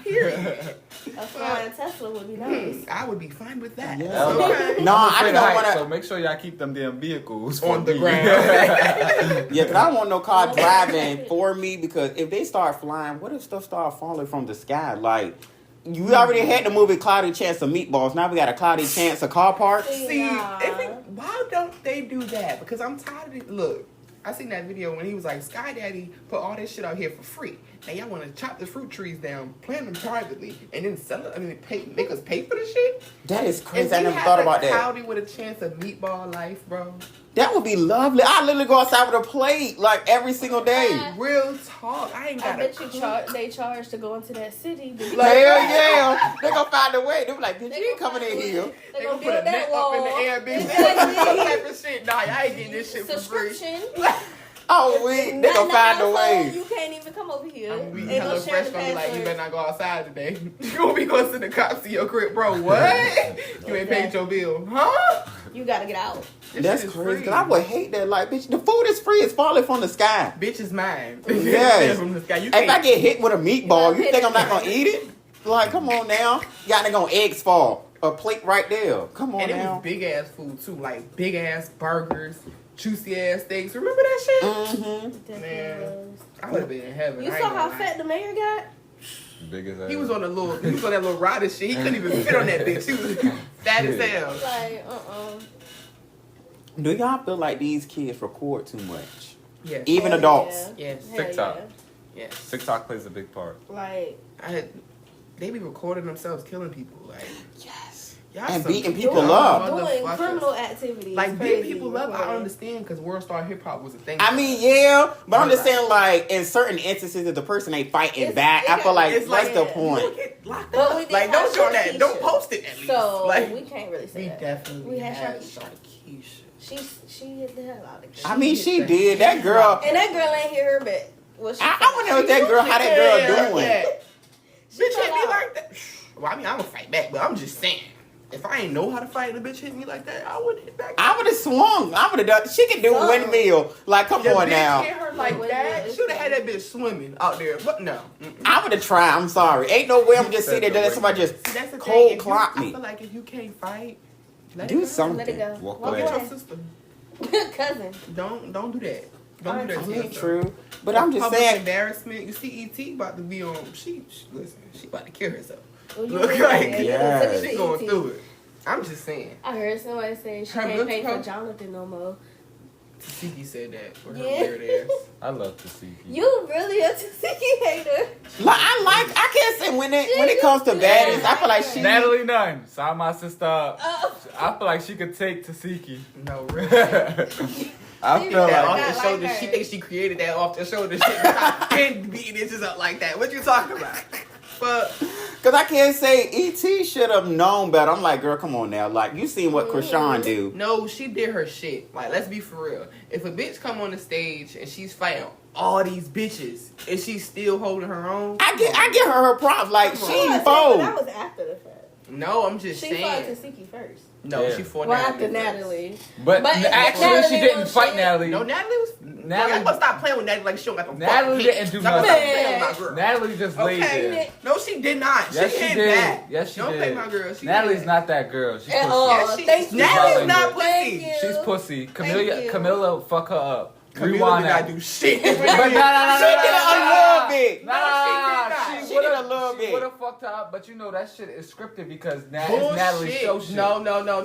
[SPEAKER 5] period.
[SPEAKER 4] A flying Tesla would be nice.
[SPEAKER 5] I would be fine with that.
[SPEAKER 1] Yeah.
[SPEAKER 5] Okay.
[SPEAKER 1] No, I
[SPEAKER 3] Afraid
[SPEAKER 1] just
[SPEAKER 3] of
[SPEAKER 1] don't
[SPEAKER 3] heights,
[SPEAKER 1] want
[SPEAKER 3] so
[SPEAKER 1] to.
[SPEAKER 3] make sure y'all keep them damn vehicles
[SPEAKER 5] On
[SPEAKER 3] for
[SPEAKER 5] the
[SPEAKER 3] me.
[SPEAKER 5] ground.
[SPEAKER 1] Yeah, because I don't want no car driving for me, because if they start flying, what if stuff start falling from the sky? Like, you already had the movie Cloudy Chance of Meatballs. Now we got a Cloudy Chance of car parts.
[SPEAKER 5] See,
[SPEAKER 4] Nah.
[SPEAKER 5] why don't they do that? Because I'm tired of it. Look, I seen that video when he was like, Sky Daddy put all this shit out here for free. Now y'all want to chop the fruit trees down, plant them privately, and then sell it? I mean, make us pay for the shit?
[SPEAKER 1] That is
[SPEAKER 5] If
[SPEAKER 1] crazy. I
[SPEAKER 5] we
[SPEAKER 1] never
[SPEAKER 5] had
[SPEAKER 1] thought
[SPEAKER 5] a
[SPEAKER 1] about that.
[SPEAKER 5] Cloudy with a chance of meatball life, bro.
[SPEAKER 1] That would be lovely. I literally go outside with a plate like every single day.
[SPEAKER 5] Real talk. I ain't
[SPEAKER 4] I
[SPEAKER 5] got
[SPEAKER 4] bet you they charge to go into that city.
[SPEAKER 1] Like, hell yeah. They gonna find a way. They be like, bitch, you ain't coming in here.
[SPEAKER 4] They
[SPEAKER 5] They
[SPEAKER 4] gonna
[SPEAKER 5] gonna put a
[SPEAKER 4] build that
[SPEAKER 5] net
[SPEAKER 4] wall.
[SPEAKER 5] up in the air, bitch.
[SPEAKER 4] Exactly.
[SPEAKER 5] Some type of shit. Nah, I ain't getting this shit for free.
[SPEAKER 4] Subscription.
[SPEAKER 1] Oh, wait. They gonna find a way.
[SPEAKER 4] You can't even come over here.
[SPEAKER 5] I'm gonna be
[SPEAKER 4] Ain't no
[SPEAKER 5] Hello
[SPEAKER 4] sharing
[SPEAKER 5] Fresh gonna be like, you
[SPEAKER 4] password.
[SPEAKER 5] better not go outside today. You gonna be going to the cops to your crib, bro. What? You ain't paid your bill, huh?
[SPEAKER 4] You gotta get out.
[SPEAKER 5] This
[SPEAKER 1] That's
[SPEAKER 5] shit is
[SPEAKER 1] crazy.
[SPEAKER 5] free.
[SPEAKER 1] Cause I would hate that. Like, bitch, the food is free. It's falling from the sky.
[SPEAKER 5] Bitch is mine.
[SPEAKER 1] Yes.
[SPEAKER 5] From the sky. You
[SPEAKER 1] If I
[SPEAKER 5] can't.
[SPEAKER 1] get hit with a meatball, you
[SPEAKER 4] Yeah,
[SPEAKER 1] think I'm not gonna eat it? Like, come on now. Y'all ain't gonna eggs fall. A plate right there. Come on
[SPEAKER 5] And it
[SPEAKER 1] now.
[SPEAKER 5] was big ass food too, like big ass burgers, juicy ass steaks. Remember that shit?
[SPEAKER 1] Mm-hmm.
[SPEAKER 4] Definitely
[SPEAKER 5] Man.
[SPEAKER 4] was.
[SPEAKER 5] I would have been in heaven.
[SPEAKER 4] You
[SPEAKER 5] I ain't
[SPEAKER 4] saw
[SPEAKER 5] gonna
[SPEAKER 4] how
[SPEAKER 5] lie.
[SPEAKER 4] fat the mayor got?
[SPEAKER 3] Big as hell.
[SPEAKER 5] He was on that little rider shit. He couldn't even fit on that bitch. He was fat as hell.
[SPEAKER 4] Like,
[SPEAKER 1] Do y'all feel like these kids record too much?
[SPEAKER 5] Yes.
[SPEAKER 1] Even
[SPEAKER 4] Hell
[SPEAKER 1] adults.
[SPEAKER 4] yeah.
[SPEAKER 5] Yes.
[SPEAKER 4] Hell
[SPEAKER 3] TikTok.
[SPEAKER 4] yeah.
[SPEAKER 5] Yes.
[SPEAKER 3] TikTok plays a big part.
[SPEAKER 4] Like,
[SPEAKER 5] They be recording themselves killing people. Like,
[SPEAKER 1] Yes.
[SPEAKER 5] y'all
[SPEAKER 1] And
[SPEAKER 5] some
[SPEAKER 1] beating people
[SPEAKER 5] dumb
[SPEAKER 1] up.
[SPEAKER 4] doing
[SPEAKER 5] motherfuckers.
[SPEAKER 4] criminal activities.
[SPEAKER 5] Like, beating
[SPEAKER 4] crazy,
[SPEAKER 5] people up, I
[SPEAKER 4] recording.
[SPEAKER 5] understand because World Star Hip Hop was a thing.
[SPEAKER 1] I mean, yeah, but I'm just saying, like, in certain instances, if the person ain't fighting
[SPEAKER 4] It's-
[SPEAKER 1] back, I feel like
[SPEAKER 5] it's
[SPEAKER 1] that's
[SPEAKER 5] like-
[SPEAKER 1] the
[SPEAKER 5] You
[SPEAKER 1] point.
[SPEAKER 5] don't get locked
[SPEAKER 4] But
[SPEAKER 5] up.
[SPEAKER 4] we did
[SPEAKER 5] Like, don't
[SPEAKER 4] have
[SPEAKER 5] show that.
[SPEAKER 4] Sharkeisha.
[SPEAKER 5] Don't post it at least.
[SPEAKER 4] So,
[SPEAKER 5] like,
[SPEAKER 4] we can't really say
[SPEAKER 5] we
[SPEAKER 4] that.
[SPEAKER 5] definitely
[SPEAKER 4] We had
[SPEAKER 5] had
[SPEAKER 4] Sharkeisha.
[SPEAKER 5] Sharkeisha.
[SPEAKER 4] She hit the hell out of
[SPEAKER 1] I
[SPEAKER 4] girl.
[SPEAKER 1] mean, she did. That girl.
[SPEAKER 4] And that girl ain't hear her, but well, she
[SPEAKER 1] I want to know what that girl, how that girl doing.
[SPEAKER 4] She
[SPEAKER 5] Bitch
[SPEAKER 4] fell
[SPEAKER 5] hit me
[SPEAKER 4] out.
[SPEAKER 5] like that. Well, I mean, I'm gonna fight back, but I'm just saying. If I ain't know how to fight and a bitch hit me like that, I wouldn't hit back.
[SPEAKER 1] I would have swung. I would have done. She can do
[SPEAKER 4] So-
[SPEAKER 1] windmill. Like, come
[SPEAKER 5] The
[SPEAKER 1] on
[SPEAKER 5] bitch
[SPEAKER 1] now.
[SPEAKER 5] hit her like
[SPEAKER 4] Windmill
[SPEAKER 5] that.
[SPEAKER 4] is
[SPEAKER 5] She would have had that bitch swimming out there. But no. Mm-mm.
[SPEAKER 1] I would have tried. I'm sorry. Ain't no way I'm just sitting there letting somebody just
[SPEAKER 5] See, that's the
[SPEAKER 1] cold
[SPEAKER 5] thing. If you-
[SPEAKER 1] clock
[SPEAKER 5] I
[SPEAKER 1] me.
[SPEAKER 5] feel like if you can't fight, let
[SPEAKER 1] Do
[SPEAKER 5] it go.
[SPEAKER 1] something.
[SPEAKER 4] Let it go.
[SPEAKER 3] Walk
[SPEAKER 4] Walk
[SPEAKER 3] away.
[SPEAKER 5] Get
[SPEAKER 4] away.
[SPEAKER 5] your sister.
[SPEAKER 4] Cousin.
[SPEAKER 5] Don't do that. Don't do
[SPEAKER 1] I
[SPEAKER 5] that to
[SPEAKER 1] mean,
[SPEAKER 5] yourself.
[SPEAKER 1] true. But I'm just
[SPEAKER 5] Public
[SPEAKER 1] saying.
[SPEAKER 5] embarrassment. You see, ET about to be on. She listen. She about to kill herself.
[SPEAKER 4] Well, you
[SPEAKER 5] Look
[SPEAKER 4] did
[SPEAKER 5] like
[SPEAKER 4] that. You
[SPEAKER 1] yes.
[SPEAKER 4] didn't
[SPEAKER 5] She
[SPEAKER 4] finish
[SPEAKER 5] going
[SPEAKER 4] ET.
[SPEAKER 5] through it. I'm just saying.
[SPEAKER 4] I heard somebody say she
[SPEAKER 5] Her
[SPEAKER 4] can't
[SPEAKER 5] mental
[SPEAKER 4] pay for
[SPEAKER 5] health-
[SPEAKER 4] Jonathan no more.
[SPEAKER 5] Tasiki said that for her
[SPEAKER 4] Yeah.
[SPEAKER 5] weird ass.
[SPEAKER 3] I love Tasiki.
[SPEAKER 4] You really a Tasiki hater.
[SPEAKER 1] Like I can't say when it comes to baddies, I feel like she.
[SPEAKER 3] Natalie Nunn, sign my sister up.
[SPEAKER 4] Oh.
[SPEAKER 3] I feel like she could take Tasiki.
[SPEAKER 5] No, really.
[SPEAKER 3] I
[SPEAKER 4] She
[SPEAKER 3] feel
[SPEAKER 5] That
[SPEAKER 4] not
[SPEAKER 3] like
[SPEAKER 5] off the
[SPEAKER 4] like
[SPEAKER 5] shoulder.
[SPEAKER 4] her.
[SPEAKER 5] She thinks she created that off the shoulder shit. I can't beat bitches up like that. What you talking about? But
[SPEAKER 1] Cause I can't say E.T. should have known better. I'm like, girl, come on now. Like you seen what Krishan do.
[SPEAKER 5] no, she did her shit. Like, let's be for real. If a bitch come on the stage and she's fighting all these bitches and she's still holding her own,
[SPEAKER 1] I get her props. Like she
[SPEAKER 4] That
[SPEAKER 1] bold.
[SPEAKER 4] was after the fact.
[SPEAKER 5] no, I'm just
[SPEAKER 4] She fought
[SPEAKER 5] saying.
[SPEAKER 4] Tasiki first.
[SPEAKER 5] No,
[SPEAKER 3] Yeah.
[SPEAKER 5] she fought
[SPEAKER 4] Well,
[SPEAKER 5] Natalie
[SPEAKER 4] after
[SPEAKER 5] first.
[SPEAKER 4] Natalie.
[SPEAKER 3] but
[SPEAKER 4] But if
[SPEAKER 3] actually
[SPEAKER 4] Natalie
[SPEAKER 3] she didn't
[SPEAKER 4] was
[SPEAKER 3] fight
[SPEAKER 4] shit-
[SPEAKER 3] Natalie.
[SPEAKER 5] No, Natalie was.
[SPEAKER 3] Natalie-
[SPEAKER 5] I'm gonna stop playing with Natalie like she don't got no
[SPEAKER 3] Natalie
[SPEAKER 5] fucking
[SPEAKER 3] didn't do
[SPEAKER 5] I'm gonna stop
[SPEAKER 3] nothing.
[SPEAKER 5] playing with my girl.
[SPEAKER 3] Natalie just laid
[SPEAKER 5] Okay.
[SPEAKER 3] there.
[SPEAKER 5] No, she did not.
[SPEAKER 3] Yes, she
[SPEAKER 5] hit
[SPEAKER 3] did.
[SPEAKER 5] back.
[SPEAKER 3] Yes, she
[SPEAKER 5] don't
[SPEAKER 3] did.
[SPEAKER 5] play my girl. She
[SPEAKER 3] Natalie's
[SPEAKER 5] did.
[SPEAKER 3] not that girl. She's
[SPEAKER 4] At
[SPEAKER 3] pussy.
[SPEAKER 4] all.
[SPEAKER 5] Yes, she,
[SPEAKER 4] Thank you.
[SPEAKER 5] Natalie's not
[SPEAKER 4] Thank
[SPEAKER 5] pussy.
[SPEAKER 4] you.
[SPEAKER 3] She's pussy.
[SPEAKER 4] you.
[SPEAKER 3] Camilla, fuck her up.
[SPEAKER 5] Camila
[SPEAKER 3] Rewind
[SPEAKER 5] did not
[SPEAKER 3] that.
[SPEAKER 5] do shit.
[SPEAKER 3] But
[SPEAKER 1] She did a little bit.
[SPEAKER 3] Nah,
[SPEAKER 1] She did a little bit.
[SPEAKER 3] She would have fucked her up, but you know that shit is scripted because it's
[SPEAKER 5] Bullshit.
[SPEAKER 3] Natalie's show shit.
[SPEAKER 5] No.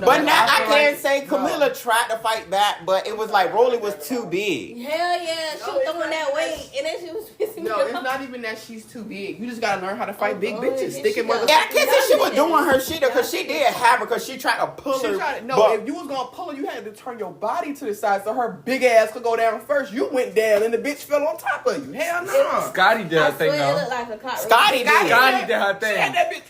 [SPEAKER 1] But now I
[SPEAKER 3] feel
[SPEAKER 1] can't
[SPEAKER 3] like-
[SPEAKER 1] say Camilla tried to fight back, but it was like Rolly was too big.
[SPEAKER 4] Hell yeah, she
[SPEAKER 5] No,
[SPEAKER 4] was
[SPEAKER 5] it's
[SPEAKER 4] throwing
[SPEAKER 5] not
[SPEAKER 4] that
[SPEAKER 5] even
[SPEAKER 4] weight, and then she was pissing me
[SPEAKER 5] No,
[SPEAKER 4] off.
[SPEAKER 5] it's not even that she's too big. You just gotta learn how to fight big
[SPEAKER 4] Oh,
[SPEAKER 5] bitches.
[SPEAKER 4] yeah,
[SPEAKER 5] Sticking
[SPEAKER 4] she
[SPEAKER 5] mother.
[SPEAKER 4] got-
[SPEAKER 1] Yeah, I can't say she was doing her shit because she did have her because she tried to pull
[SPEAKER 5] She
[SPEAKER 1] her.
[SPEAKER 5] tried to, no,
[SPEAKER 1] but
[SPEAKER 5] if you was gonna pull her, you had to turn your body to the side so her big ass could go down first. You went down and the bitch fell on top of you. Hell no.
[SPEAKER 3] Scotty did
[SPEAKER 4] I
[SPEAKER 3] her thing
[SPEAKER 4] swear it
[SPEAKER 3] though.
[SPEAKER 4] looked like a cockroach.
[SPEAKER 1] Scotty did.
[SPEAKER 3] Scotty did her
[SPEAKER 5] She had
[SPEAKER 3] thing.
[SPEAKER 5] that bitch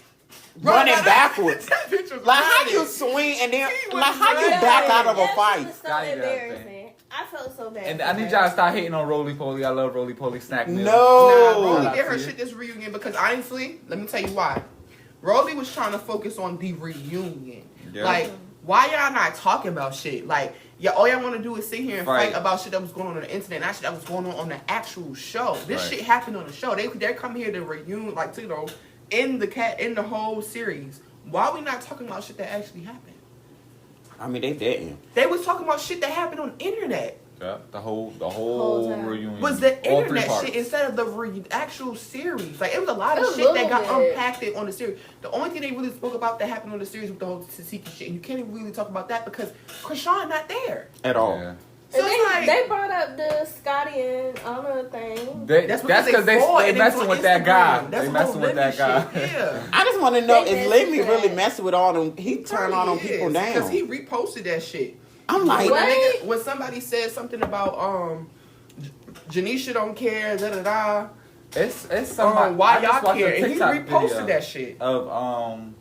[SPEAKER 1] Running backwards.
[SPEAKER 5] That bitch was
[SPEAKER 1] Like how
[SPEAKER 5] running.
[SPEAKER 1] you swing and then
[SPEAKER 5] She was
[SPEAKER 1] like how you
[SPEAKER 5] running.
[SPEAKER 1] back out of a
[SPEAKER 4] That
[SPEAKER 1] fight.
[SPEAKER 4] shit was so
[SPEAKER 3] Scotty did that thing.
[SPEAKER 4] embarrassing. I felt so bad.
[SPEAKER 3] And
[SPEAKER 4] for
[SPEAKER 3] I need
[SPEAKER 4] her.
[SPEAKER 3] y'all to stop hating on Roly Poly. I love Roly Poly snack meals.
[SPEAKER 5] Nah,
[SPEAKER 1] No.
[SPEAKER 5] Rolly
[SPEAKER 3] Shout
[SPEAKER 5] did
[SPEAKER 3] out
[SPEAKER 5] her
[SPEAKER 3] to you.
[SPEAKER 5] shit this reunion because honestly, let me tell you why. Rolly was trying to focus on the reunion.
[SPEAKER 3] Yeah.
[SPEAKER 5] Like, why y'all not talking about shit? Like, all y'all want to do is sit here and
[SPEAKER 3] Right.
[SPEAKER 5] fight about shit that was going on the internet, not shit that was going on the actual show. This
[SPEAKER 3] Right.
[SPEAKER 5] shit happened on the show. They're coming here to reunion, like, you know, in the whole series. Why we not talking about shit that actually happened?
[SPEAKER 1] I mean they didn't.
[SPEAKER 5] They was talking about shit that happened on the internet.
[SPEAKER 3] Yeah, the whole
[SPEAKER 4] Whole time.
[SPEAKER 3] reunion.
[SPEAKER 5] Was the
[SPEAKER 3] All 3
[SPEAKER 5] internet
[SPEAKER 3] parts.
[SPEAKER 5] shit instead of the actual series. Like, it was a lot of
[SPEAKER 4] A
[SPEAKER 5] shit that
[SPEAKER 4] little
[SPEAKER 5] got
[SPEAKER 4] bit.
[SPEAKER 5] unpacked on the series. The only thing they really spoke about that happened on the series was the whole Tasiki shit. And you can't even really talk about that because Krishan not there.
[SPEAKER 1] At all.
[SPEAKER 3] Yeah.
[SPEAKER 5] So
[SPEAKER 4] And
[SPEAKER 5] it's like,
[SPEAKER 4] they brought up the Scotty and Anna thing.
[SPEAKER 5] that's
[SPEAKER 3] because they
[SPEAKER 5] fought,
[SPEAKER 3] they
[SPEAKER 5] and it was
[SPEAKER 3] messing
[SPEAKER 5] on
[SPEAKER 3] with that guy.
[SPEAKER 5] Instagram. That's
[SPEAKER 3] They
[SPEAKER 5] the
[SPEAKER 3] messing
[SPEAKER 5] whole
[SPEAKER 3] with that
[SPEAKER 5] Lemmy
[SPEAKER 3] guy.
[SPEAKER 5] shit. Yeah.
[SPEAKER 1] I just want to know
[SPEAKER 4] They
[SPEAKER 1] if Lemmy
[SPEAKER 4] messed
[SPEAKER 1] really
[SPEAKER 4] that.
[SPEAKER 1] messing with all them. He turned all them people
[SPEAKER 5] Because
[SPEAKER 1] down.
[SPEAKER 5] he reposted that shit.
[SPEAKER 1] I'm like,
[SPEAKER 4] What?
[SPEAKER 5] When somebody said something about Janisha don't care, da da da.
[SPEAKER 3] It's somebody.
[SPEAKER 5] Why
[SPEAKER 3] I just
[SPEAKER 5] y'all
[SPEAKER 3] watched
[SPEAKER 5] care?
[SPEAKER 3] a
[SPEAKER 5] And he
[SPEAKER 3] TikTok
[SPEAKER 5] reposted
[SPEAKER 3] video
[SPEAKER 5] that shit.
[SPEAKER 3] of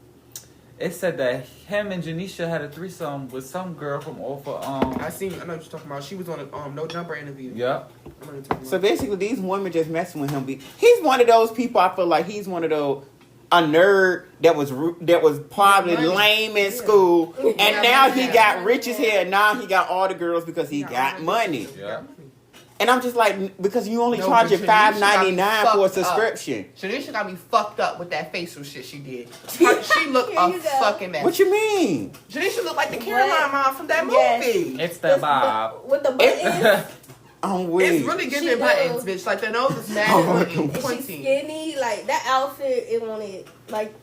[SPEAKER 3] It said that him and Janisha had a threesome with some girl from off of
[SPEAKER 5] I know what you're talking about. She was on a No Jumper interview.
[SPEAKER 3] Yep.
[SPEAKER 5] I know what you're talking
[SPEAKER 1] so
[SPEAKER 5] about.
[SPEAKER 1] basically these women just messing with him. He's one of those people. I feel like he's one of those a nerd that was probably
[SPEAKER 5] Money.
[SPEAKER 1] lame in
[SPEAKER 5] Yeah.
[SPEAKER 1] school, and
[SPEAKER 5] Yeah,
[SPEAKER 1] now
[SPEAKER 5] money.
[SPEAKER 1] he got rich as hell. And now he got all the girls because he got money.
[SPEAKER 3] Yeah.
[SPEAKER 1] And I'm just like, because you only
[SPEAKER 5] No,
[SPEAKER 1] charging
[SPEAKER 5] but Janisha
[SPEAKER 1] $5.99
[SPEAKER 5] got
[SPEAKER 1] for a
[SPEAKER 5] me fucked up.
[SPEAKER 1] subscription.
[SPEAKER 5] Shanisha got me fucked up with that facial shit she did. She looked
[SPEAKER 4] Here
[SPEAKER 5] a
[SPEAKER 4] you go.
[SPEAKER 5] fucking mess.
[SPEAKER 1] What you mean?
[SPEAKER 5] Janisha looked like the
[SPEAKER 4] What?
[SPEAKER 5] Caroline mom from that
[SPEAKER 4] Yes.
[SPEAKER 5] movie.
[SPEAKER 3] It's the Bob.
[SPEAKER 4] With the buttons.
[SPEAKER 1] I'm weak.
[SPEAKER 5] It's really giving
[SPEAKER 4] She
[SPEAKER 5] buttons,
[SPEAKER 4] does.
[SPEAKER 5] bitch. Like the nose is mad
[SPEAKER 1] Oh,
[SPEAKER 5] fucking
[SPEAKER 1] my
[SPEAKER 4] And she
[SPEAKER 5] pointy.
[SPEAKER 4] skinny, like that outfit. It wanted like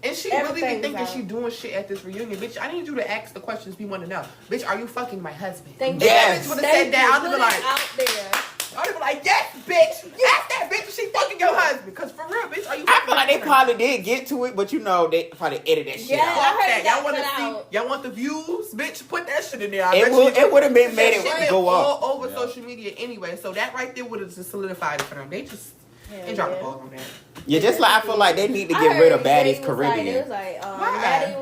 [SPEAKER 5] And she really be
[SPEAKER 4] Everything's
[SPEAKER 5] thinking
[SPEAKER 4] out.
[SPEAKER 5] she doing shit at this reunion. Bitch, I need you to ask the questions we want to know. Bitch, are you fucking my husband?
[SPEAKER 4] thank
[SPEAKER 5] If that
[SPEAKER 1] Yes.
[SPEAKER 5] bitch would have said that, I would have been like,
[SPEAKER 4] out there.
[SPEAKER 5] I would have been like, yes, bitch. Ask that bitch if she fucking your husband. Because for real, bitch, are you
[SPEAKER 1] I
[SPEAKER 5] fucking
[SPEAKER 1] feel like they
[SPEAKER 5] my
[SPEAKER 1] probably did get to it, but you know, they probably edited that shit
[SPEAKER 4] Yeah.
[SPEAKER 1] out.
[SPEAKER 5] Fuck
[SPEAKER 4] I heard
[SPEAKER 5] that.
[SPEAKER 4] it
[SPEAKER 5] Y'all
[SPEAKER 4] got
[SPEAKER 5] want to
[SPEAKER 4] cut
[SPEAKER 5] see?
[SPEAKER 4] out.
[SPEAKER 5] Y'all want the views? Bitch, put that shit in there. I
[SPEAKER 1] It
[SPEAKER 5] bet
[SPEAKER 1] would
[SPEAKER 5] you-
[SPEAKER 1] it would have been made
[SPEAKER 5] That shit
[SPEAKER 1] it
[SPEAKER 5] been
[SPEAKER 1] go up.
[SPEAKER 5] all over
[SPEAKER 3] Yeah.
[SPEAKER 5] social media anyway. So that right there would have just solidified it for them. They just they dropped the ball on that.
[SPEAKER 1] Yeah, just like I feel like they need to
[SPEAKER 4] I
[SPEAKER 1] get rid of
[SPEAKER 4] heard
[SPEAKER 1] Baddies
[SPEAKER 4] they was like,
[SPEAKER 1] Caribbean.
[SPEAKER 4] it was like
[SPEAKER 5] Why?
[SPEAKER 4] Maddie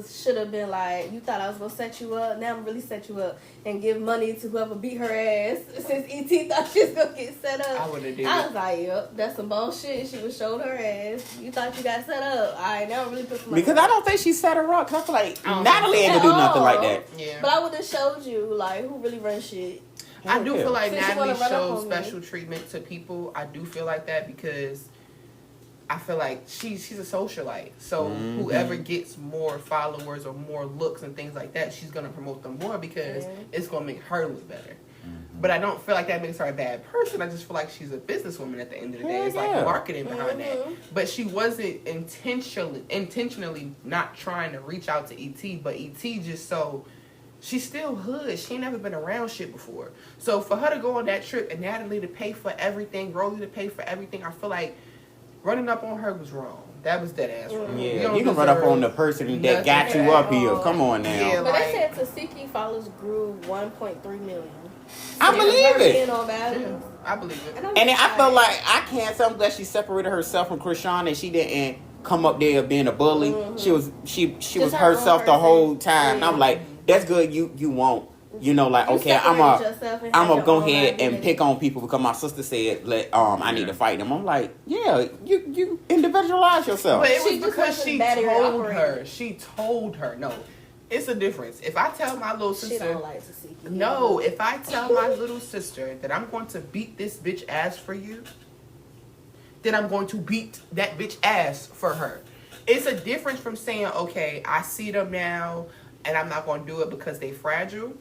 [SPEAKER 4] should have been like, you thought I was gonna set you up, now I'm really set you up and give money to whoever beat her ass since ET thought she was gonna get set up.
[SPEAKER 5] I would have did
[SPEAKER 4] I
[SPEAKER 5] it.
[SPEAKER 4] was like, yep, that's some bullshit. She was showed her ass. You thought you got set up. Alright, now really put some money.
[SPEAKER 1] Because I don't think she set her up. Cause I feel like
[SPEAKER 5] I don't
[SPEAKER 1] Natalie
[SPEAKER 5] think
[SPEAKER 1] ain't
[SPEAKER 4] so.
[SPEAKER 1] to do nothing like
[SPEAKER 4] At
[SPEAKER 1] that.
[SPEAKER 5] Yeah.
[SPEAKER 4] But I would have showed you like who really runs shit.
[SPEAKER 5] I do feel like
[SPEAKER 4] Since you
[SPEAKER 5] Natalie
[SPEAKER 4] wanna run up
[SPEAKER 5] shows
[SPEAKER 4] on me.
[SPEAKER 5] special treatment to people. I do feel like that because I feel like she's a socialite. So
[SPEAKER 1] Mhm.
[SPEAKER 5] whoever gets more followers or more looks and things like that, she's gonna promote them more because
[SPEAKER 4] Yeah.
[SPEAKER 5] it's gonna make her look better. But I don't feel like that makes her a bad person. I just feel like she's a businesswoman at the end of the day.
[SPEAKER 1] Hell
[SPEAKER 5] It's
[SPEAKER 1] yeah.
[SPEAKER 5] like marketing behind that.
[SPEAKER 4] Mhm.
[SPEAKER 5] But she wasn't intentionally not trying to reach out to ET, but ET just so she's still hood. She ain't never been around shit before. So for her to go on that trip and Natalie to pay for everything, Rolly to pay for everything, I feel like running up on her was wrong. That was dead ass wrong.
[SPEAKER 1] Yeah, you can run up on the person that got you up here. Come on now.
[SPEAKER 5] Yeah,
[SPEAKER 4] But
[SPEAKER 5] like,
[SPEAKER 4] they said Tasiki followers grew 1.3 million.
[SPEAKER 1] I believe it.
[SPEAKER 4] Being on value.
[SPEAKER 5] I believe it.
[SPEAKER 4] I'm
[SPEAKER 1] And then
[SPEAKER 4] just
[SPEAKER 1] I felt like I can't. So I'm glad she separated herself from Krishan and she didn't come up there being a bully.
[SPEAKER 4] Mhm.
[SPEAKER 1] She was
[SPEAKER 4] her
[SPEAKER 1] herself
[SPEAKER 4] own
[SPEAKER 1] the whole
[SPEAKER 4] person.
[SPEAKER 1] time. And I'm like, that's good. You won't. You know, like,
[SPEAKER 4] You
[SPEAKER 1] okay, I'm
[SPEAKER 4] separated yourself and had
[SPEAKER 1] gonna
[SPEAKER 4] your
[SPEAKER 1] go
[SPEAKER 4] own
[SPEAKER 1] ahead and
[SPEAKER 4] identity.
[SPEAKER 1] pick on people because my sister said I need to fight them. I'm like, yeah, you individualize yourself.
[SPEAKER 5] But it
[SPEAKER 4] She
[SPEAKER 5] was
[SPEAKER 4] just
[SPEAKER 5] because
[SPEAKER 4] wasn't
[SPEAKER 5] she
[SPEAKER 4] battery
[SPEAKER 5] told
[SPEAKER 4] operated.
[SPEAKER 5] her. She told her. No, it's a difference. If I tell my little
[SPEAKER 4] She
[SPEAKER 5] sister,
[SPEAKER 4] don't like Tasiki.
[SPEAKER 5] no, if I tell my little sister that I'm going to beat this bitch ass for you, then I'm going to beat that bitch ass for her. It's a difference from saying, okay, I see them now, and I'm not going to do it because they fragile.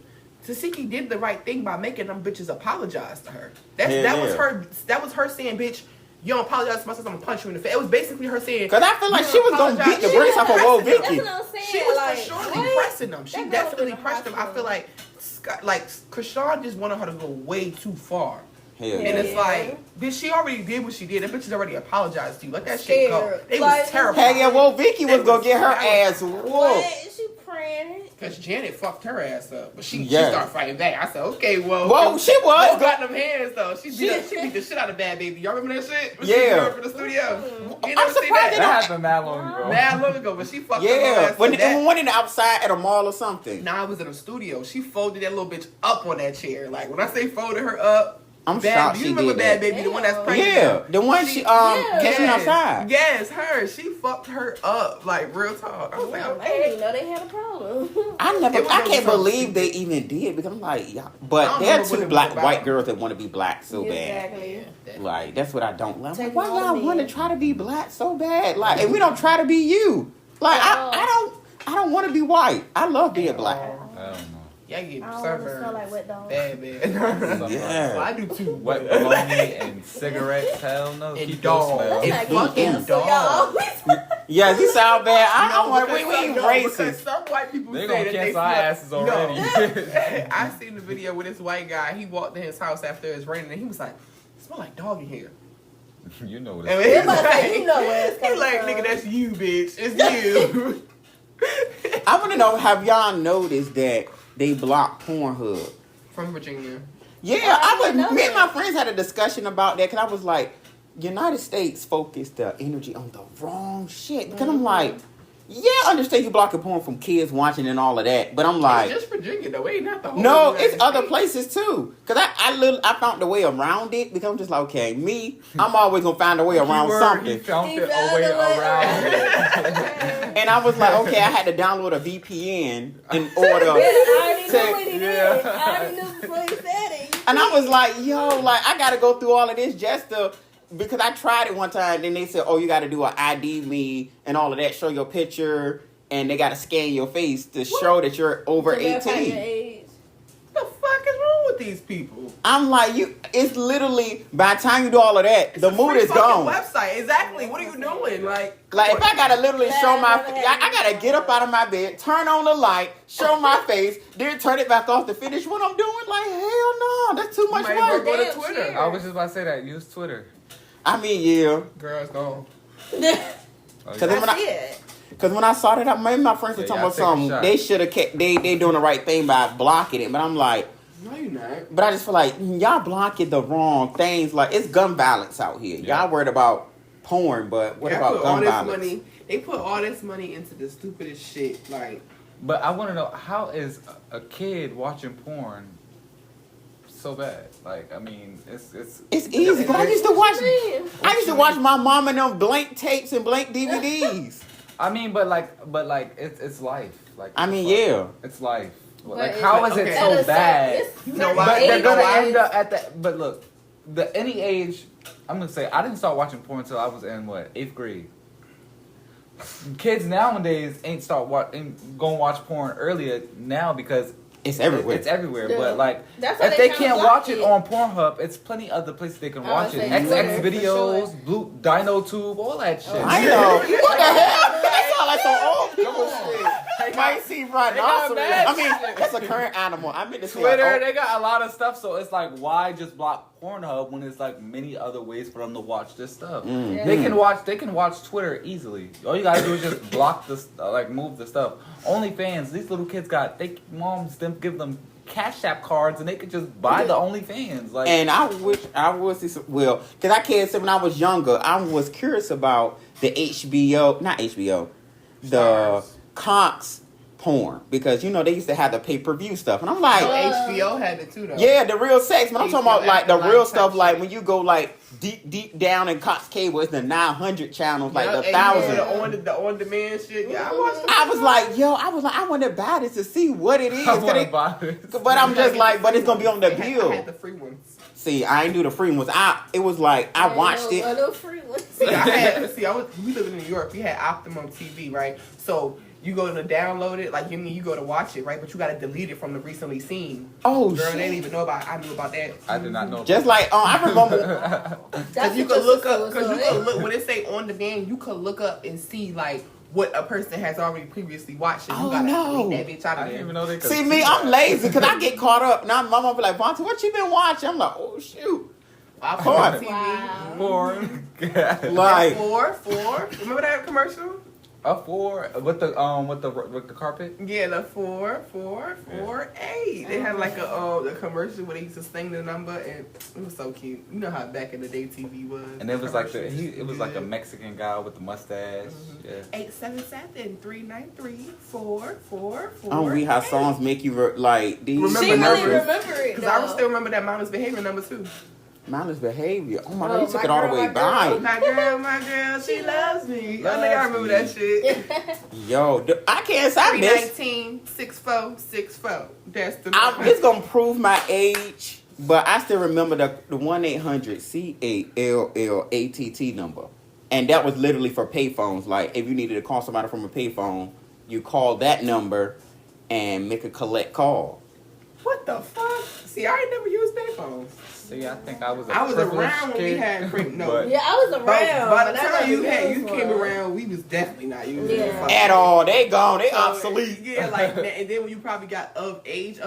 [SPEAKER 5] Tasiki did the right thing by making them bitches apologize to her. That was her saying, bitch, you don't apologize to my sister, I'm gonna punch you in the face. It was basically her saying,
[SPEAKER 1] Because I feel like
[SPEAKER 5] "You
[SPEAKER 1] she was gonna
[SPEAKER 5] apologize."
[SPEAKER 1] beat the
[SPEAKER 5] She
[SPEAKER 1] brakes
[SPEAKER 5] was
[SPEAKER 1] off of
[SPEAKER 5] pressing
[SPEAKER 1] Whoa
[SPEAKER 5] them.
[SPEAKER 1] Vicky.
[SPEAKER 4] That's what I'm saying.
[SPEAKER 5] She was
[SPEAKER 4] like,
[SPEAKER 5] for surely
[SPEAKER 4] what?
[SPEAKER 5] pressing them. She
[SPEAKER 4] That girl
[SPEAKER 5] definitely
[SPEAKER 4] was in
[SPEAKER 5] pressed them. I feel like Krishan just wanted her to go way too far.
[SPEAKER 1] Hell
[SPEAKER 5] And
[SPEAKER 1] yeah.
[SPEAKER 5] it's like, bitch, she already did what she did. That bitch has already apologized to you. Let that shit go.
[SPEAKER 4] Scared.
[SPEAKER 5] They
[SPEAKER 4] Like,
[SPEAKER 5] was terrified.
[SPEAKER 1] Hey, yeah, Whoa Vicky was
[SPEAKER 5] It
[SPEAKER 1] gonna
[SPEAKER 5] was
[SPEAKER 1] get her
[SPEAKER 5] terrible.
[SPEAKER 1] ass whooped.
[SPEAKER 4] What? She praying.
[SPEAKER 5] Because Janet fucked her ass up. But she
[SPEAKER 1] Yeah.
[SPEAKER 5] started fighting back. I said, okay, well.
[SPEAKER 1] Whoa, she was.
[SPEAKER 5] Whoa got them hands, though. She beat the shit out of Bad Baby. Y'all remember that shit? When she
[SPEAKER 1] Yeah.
[SPEAKER 5] was in the studio? You
[SPEAKER 1] I'm
[SPEAKER 5] never seen
[SPEAKER 1] surprised
[SPEAKER 5] that?
[SPEAKER 3] That happened that long ago.
[SPEAKER 5] Mad long ago, but she fucked her
[SPEAKER 1] Yeah,
[SPEAKER 5] ass
[SPEAKER 1] when
[SPEAKER 5] up. That-
[SPEAKER 1] it went outside at a mall or something.
[SPEAKER 5] Nah, I was in a studio. She folded that little bitch up on that chair. Like, when I say folded her up,
[SPEAKER 1] I'm
[SPEAKER 5] Bad,
[SPEAKER 1] shocked
[SPEAKER 5] you
[SPEAKER 1] she
[SPEAKER 5] remember
[SPEAKER 1] did
[SPEAKER 5] Bad
[SPEAKER 1] that.
[SPEAKER 5] Baby, the one that's pregnant?
[SPEAKER 1] Yeah, the one she catch me outside.
[SPEAKER 5] Yes, her. She fucked her up, like, real talk. I was like,
[SPEAKER 4] I didn't
[SPEAKER 5] okay.
[SPEAKER 4] even know they had a problem.
[SPEAKER 1] I
[SPEAKER 5] It was
[SPEAKER 1] can't
[SPEAKER 5] something
[SPEAKER 1] believe
[SPEAKER 5] stupid.
[SPEAKER 1] they even did because I'm like, yeah.
[SPEAKER 5] I
[SPEAKER 1] But
[SPEAKER 5] don't
[SPEAKER 1] there are
[SPEAKER 5] remember what
[SPEAKER 1] two
[SPEAKER 5] it was about.
[SPEAKER 1] white girls that want to be black so bad.
[SPEAKER 4] Exactly.
[SPEAKER 1] Like that's what I don't love. Like,
[SPEAKER 4] Take
[SPEAKER 1] why
[SPEAKER 4] all
[SPEAKER 1] y'all
[SPEAKER 4] the
[SPEAKER 1] want to
[SPEAKER 4] men.
[SPEAKER 1] try to be black so bad? Like, and we don't try to be you. Like I don't want to be white. I love being black.
[SPEAKER 3] I don't know.
[SPEAKER 5] Yeah, I get
[SPEAKER 4] I don't want to
[SPEAKER 5] sunburned.
[SPEAKER 4] smell like wet dogs.
[SPEAKER 5] Bad.
[SPEAKER 1] Yeah.
[SPEAKER 5] Well, I do too.
[SPEAKER 3] Wet bologna and cigarettes. Hell no.
[SPEAKER 5] And
[SPEAKER 3] Keep
[SPEAKER 5] dog.
[SPEAKER 3] those smells.
[SPEAKER 5] And
[SPEAKER 4] Let's not get
[SPEAKER 5] fucking
[SPEAKER 4] canceled, y'all.
[SPEAKER 1] Yeah, you sound bad. I don't want to. We ain't
[SPEAKER 5] Because
[SPEAKER 1] racist.
[SPEAKER 5] some white people
[SPEAKER 3] They
[SPEAKER 5] say
[SPEAKER 3] gonna
[SPEAKER 5] that
[SPEAKER 3] cancel
[SPEAKER 5] they
[SPEAKER 3] our
[SPEAKER 5] smell-
[SPEAKER 3] asses already.
[SPEAKER 5] No. I seen the video with this white guy. He walked in his house after it was raining, and he was like, "It smell like dog in here."
[SPEAKER 3] You know what
[SPEAKER 5] And
[SPEAKER 3] it's
[SPEAKER 5] he's
[SPEAKER 4] I'm about to say, you know where it's
[SPEAKER 5] He
[SPEAKER 4] coming
[SPEAKER 5] like,
[SPEAKER 4] from.
[SPEAKER 5] nigga, that's you, bitch. It's you.
[SPEAKER 1] I want to know, have y'all noticed that they blocked Pornhub?
[SPEAKER 5] From Virginia.
[SPEAKER 1] Yeah,
[SPEAKER 4] I didn't know
[SPEAKER 1] me and my
[SPEAKER 4] that.
[SPEAKER 1] friends had a discussion about that because I was like, United States focused the energy on the wrong shit. Because I'm like, yeah, I understand you blocking porn from kids watching and all of that, but I'm like,
[SPEAKER 5] It's just Virginia, though. It ain't not the whole
[SPEAKER 1] no,
[SPEAKER 5] United
[SPEAKER 1] it's other
[SPEAKER 5] States.
[SPEAKER 1] places too. Because I found the way around it because I'm just like, okay, I'm always going to find a way around
[SPEAKER 3] He
[SPEAKER 1] something.
[SPEAKER 3] found
[SPEAKER 4] He
[SPEAKER 3] it
[SPEAKER 4] found
[SPEAKER 3] a way
[SPEAKER 4] a way
[SPEAKER 3] around it.
[SPEAKER 1] And I was like, okay, I had to download a VPN in order.
[SPEAKER 4] I already knew
[SPEAKER 1] to-
[SPEAKER 4] what he did.
[SPEAKER 3] Yeah.
[SPEAKER 4] I already knew before he said it.
[SPEAKER 1] And I was like, yo, like, I got to go through all of this just to, because I tried it one time. Then they said, oh, you got to do an ID me and all of that, show your picture, and they got to scan your face to show that you're over
[SPEAKER 4] To verify your
[SPEAKER 1] 18.
[SPEAKER 4] age.
[SPEAKER 5] What the fuck is wrong with these people?
[SPEAKER 1] I'm like, it's literally, by the time you do all of that, the mood is gone.
[SPEAKER 5] Website, exactly. What are you doing? Like
[SPEAKER 1] Like, if I got to literally show my,
[SPEAKER 4] never had
[SPEAKER 1] I got to get up out of my bed, turn on the light, show my face, then turn it back off to finish what I'm doing. Like, hell no, that's too much
[SPEAKER 5] might as well
[SPEAKER 1] work.
[SPEAKER 5] go to
[SPEAKER 4] Damn,
[SPEAKER 5] Twitter.
[SPEAKER 4] shit.
[SPEAKER 3] I was just about to say that. Use Twitter.
[SPEAKER 1] I mean, yeah.
[SPEAKER 5] Girls gone.
[SPEAKER 3] Oh,
[SPEAKER 1] Cause
[SPEAKER 3] yeah.
[SPEAKER 1] when
[SPEAKER 4] I see it.
[SPEAKER 1] Because when I saw that, maybe my friends were
[SPEAKER 3] Yeah,
[SPEAKER 1] talking
[SPEAKER 3] y'all
[SPEAKER 1] about
[SPEAKER 3] take a
[SPEAKER 1] something.
[SPEAKER 3] shot.
[SPEAKER 1] They should have kept. They doing the right thing by blocking it. But I'm like,
[SPEAKER 5] No, you're not.
[SPEAKER 1] but I just feel like y'all blocking the wrong things. Like it's gun violence out here.
[SPEAKER 3] Yeah.
[SPEAKER 1] Y'all worried about porn, but what
[SPEAKER 5] Y'all
[SPEAKER 1] about
[SPEAKER 5] put all
[SPEAKER 1] gun
[SPEAKER 5] this
[SPEAKER 1] violence?
[SPEAKER 5] money. They put all this money into the stupidest shit. Like,
[SPEAKER 3] But I want to know, how is a kid watching porn so bad? Like, I mean, it's
[SPEAKER 1] It's easy. 'Cause I used to watch.
[SPEAKER 4] Man.
[SPEAKER 1] I used to watch my mom and them blank tapes and blank DVDs.
[SPEAKER 3] I mean, but like it's life. Like,
[SPEAKER 1] I mean,
[SPEAKER 3] it's
[SPEAKER 1] yeah.
[SPEAKER 3] life. It's life.
[SPEAKER 4] But
[SPEAKER 3] Like,
[SPEAKER 4] it's
[SPEAKER 3] how
[SPEAKER 5] like,
[SPEAKER 3] is it
[SPEAKER 5] okay.
[SPEAKER 3] so
[SPEAKER 4] At a
[SPEAKER 3] bad?
[SPEAKER 4] certain-
[SPEAKER 5] You know
[SPEAKER 4] certain
[SPEAKER 5] why?
[SPEAKER 3] But they're
[SPEAKER 4] age
[SPEAKER 3] gonna
[SPEAKER 4] wise-
[SPEAKER 3] end up at that. But look, any age. I'm gonna say I didn't start watching porn until I was in 8th grade. Kids nowadays ain't gonna watch porn earlier now because
[SPEAKER 1] It's everywhere.
[SPEAKER 3] It's everywhere.
[SPEAKER 4] Yeah.
[SPEAKER 3] But like,
[SPEAKER 4] That's why
[SPEAKER 3] if they
[SPEAKER 4] tryna
[SPEAKER 3] can't
[SPEAKER 4] block
[SPEAKER 3] watch it on Pornhub, it's plenty other places they can
[SPEAKER 4] I
[SPEAKER 3] watch
[SPEAKER 4] would
[SPEAKER 3] it.
[SPEAKER 4] say
[SPEAKER 3] XX
[SPEAKER 4] Twitter,
[SPEAKER 3] videos,
[SPEAKER 4] for
[SPEAKER 3] Blue Dino Tube, all that shit.
[SPEAKER 1] I know. What the hell? That sound like some old people shit. might see rhinoceros.
[SPEAKER 3] mad
[SPEAKER 1] I mean,
[SPEAKER 3] shit.
[SPEAKER 1] that's a current animal. I meant to say
[SPEAKER 3] Twitter, they got a lot of stuff, so it's like, why just block Pornhub when there's like many other ways for them to watch this stuff?
[SPEAKER 1] Mm.
[SPEAKER 3] They can watch Twitter easily. All you gotta do is just block the move the stuff. OnlyFans, these little kids moms them give them Cash App cards and they could just buy the OnlyFans. Like,
[SPEAKER 1] And I wish I was because I can't say when I was younger, I was curious about the the
[SPEAKER 5] Stars.
[SPEAKER 1] Cox porn because they used to have the pay-per-view stuff, and I'm like,
[SPEAKER 5] HBO had it too, though.
[SPEAKER 1] yeah, the real sex. But I'm talking about
[SPEAKER 5] HBO
[SPEAKER 1] like the
[SPEAKER 5] after
[SPEAKER 1] real
[SPEAKER 5] live
[SPEAKER 1] stuff,
[SPEAKER 5] type
[SPEAKER 1] like
[SPEAKER 5] shit.
[SPEAKER 1] when you go like deep down in Cox cable, it's the 900 channels, like the
[SPEAKER 5] and
[SPEAKER 1] 1,000.
[SPEAKER 5] the on-demand shit. Yeah, I watched
[SPEAKER 1] I was like, I want to buy this to see what it is.
[SPEAKER 3] I want to buy this.
[SPEAKER 1] But I'm just like, but it's gonna be on the
[SPEAKER 5] I
[SPEAKER 1] bill.
[SPEAKER 5] had the free ones.
[SPEAKER 1] See, I ain't do the free ones. It was like I watched it.
[SPEAKER 5] We live in New York. We had Optimum TV, right? So you go to download it, like you go to watch it, right? But you got to delete it from the recently seen.
[SPEAKER 1] Oh,
[SPEAKER 5] Girl,
[SPEAKER 1] shit.
[SPEAKER 5] they didn't even know about. I knew about that.
[SPEAKER 3] I did not know.
[SPEAKER 1] Just like I remember.
[SPEAKER 5] Because you could look up. Because you could look when it say on demand. You could look up and see like what a person has already previously watched. And you gotta delete that bitch out
[SPEAKER 3] I
[SPEAKER 5] of
[SPEAKER 3] didn't
[SPEAKER 5] there.
[SPEAKER 3] even know they could
[SPEAKER 1] See me, I'm lazy because I get caught up. Now my mom be like, "Vontae, what you been watching?" I'm like, "Oh shoot."
[SPEAKER 5] Optimum TV.
[SPEAKER 4] Wow.
[SPEAKER 3] Porn.
[SPEAKER 1] Like
[SPEAKER 5] Four. Remember that commercial?
[SPEAKER 3] A 4 with the carpet.
[SPEAKER 5] Yeah, the 448. They had like a commercial where they used to sing the number, and it was so cute. You know how back in the day TV was.
[SPEAKER 3] And it was like
[SPEAKER 5] Commercials.
[SPEAKER 3] it was like a Mexican guy with the mustache.
[SPEAKER 5] Mhm.
[SPEAKER 3] Yeah.
[SPEAKER 5] 877-393-4444.
[SPEAKER 1] I don't read how songs make you like these.
[SPEAKER 5] Remember
[SPEAKER 4] She really
[SPEAKER 5] numbers.
[SPEAKER 4] remember it.
[SPEAKER 5] Because I would still remember that mindless behavior number too.
[SPEAKER 1] Mindless behavior. Oh my
[SPEAKER 4] Oh,
[SPEAKER 1] god, you took
[SPEAKER 4] my
[SPEAKER 1] it all the
[SPEAKER 4] girl,
[SPEAKER 1] way
[SPEAKER 4] my
[SPEAKER 1] by.
[SPEAKER 5] My girl, she loves me. I think I remember that shit.
[SPEAKER 1] Yo, I can't say I miss.
[SPEAKER 5] 319-6464. That's the
[SPEAKER 1] It's gonna prove my age, but I still remember the 1-800-CALLATT number, and that was literally for payphones. Like if you needed to call somebody from a payphone, you call that number and make a collect call.
[SPEAKER 5] What the fuck? See, I ain't never used payphones.
[SPEAKER 3] See, I think I was.
[SPEAKER 5] I was around when we had no.
[SPEAKER 3] but-
[SPEAKER 4] Yeah, I was around.
[SPEAKER 5] By the
[SPEAKER 4] but I
[SPEAKER 5] time you
[SPEAKER 4] never used
[SPEAKER 5] came
[SPEAKER 4] one.
[SPEAKER 5] around, we was definitely not using
[SPEAKER 4] Yeah.
[SPEAKER 5] the phone.
[SPEAKER 1] At all, they gone, they
[SPEAKER 5] So,
[SPEAKER 1] obsolete.
[SPEAKER 5] Yeah, like that. And then when you probably got of age,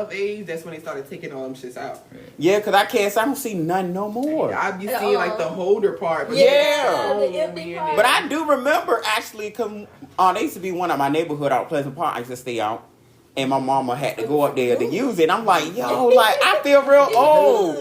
[SPEAKER 5] that's when they started taking all them shits out.
[SPEAKER 1] Yeah, cause I can't say I don't see none no more.
[SPEAKER 5] I'd be seeing like the holder part. But
[SPEAKER 1] Yeah.
[SPEAKER 4] The empty part.
[SPEAKER 1] But I do remember actually, they used to be one of my neighborhood out Pleasant Park. I used to stay out, and my mama had to go up there to use it. And I'm like, yo, like I feel real old,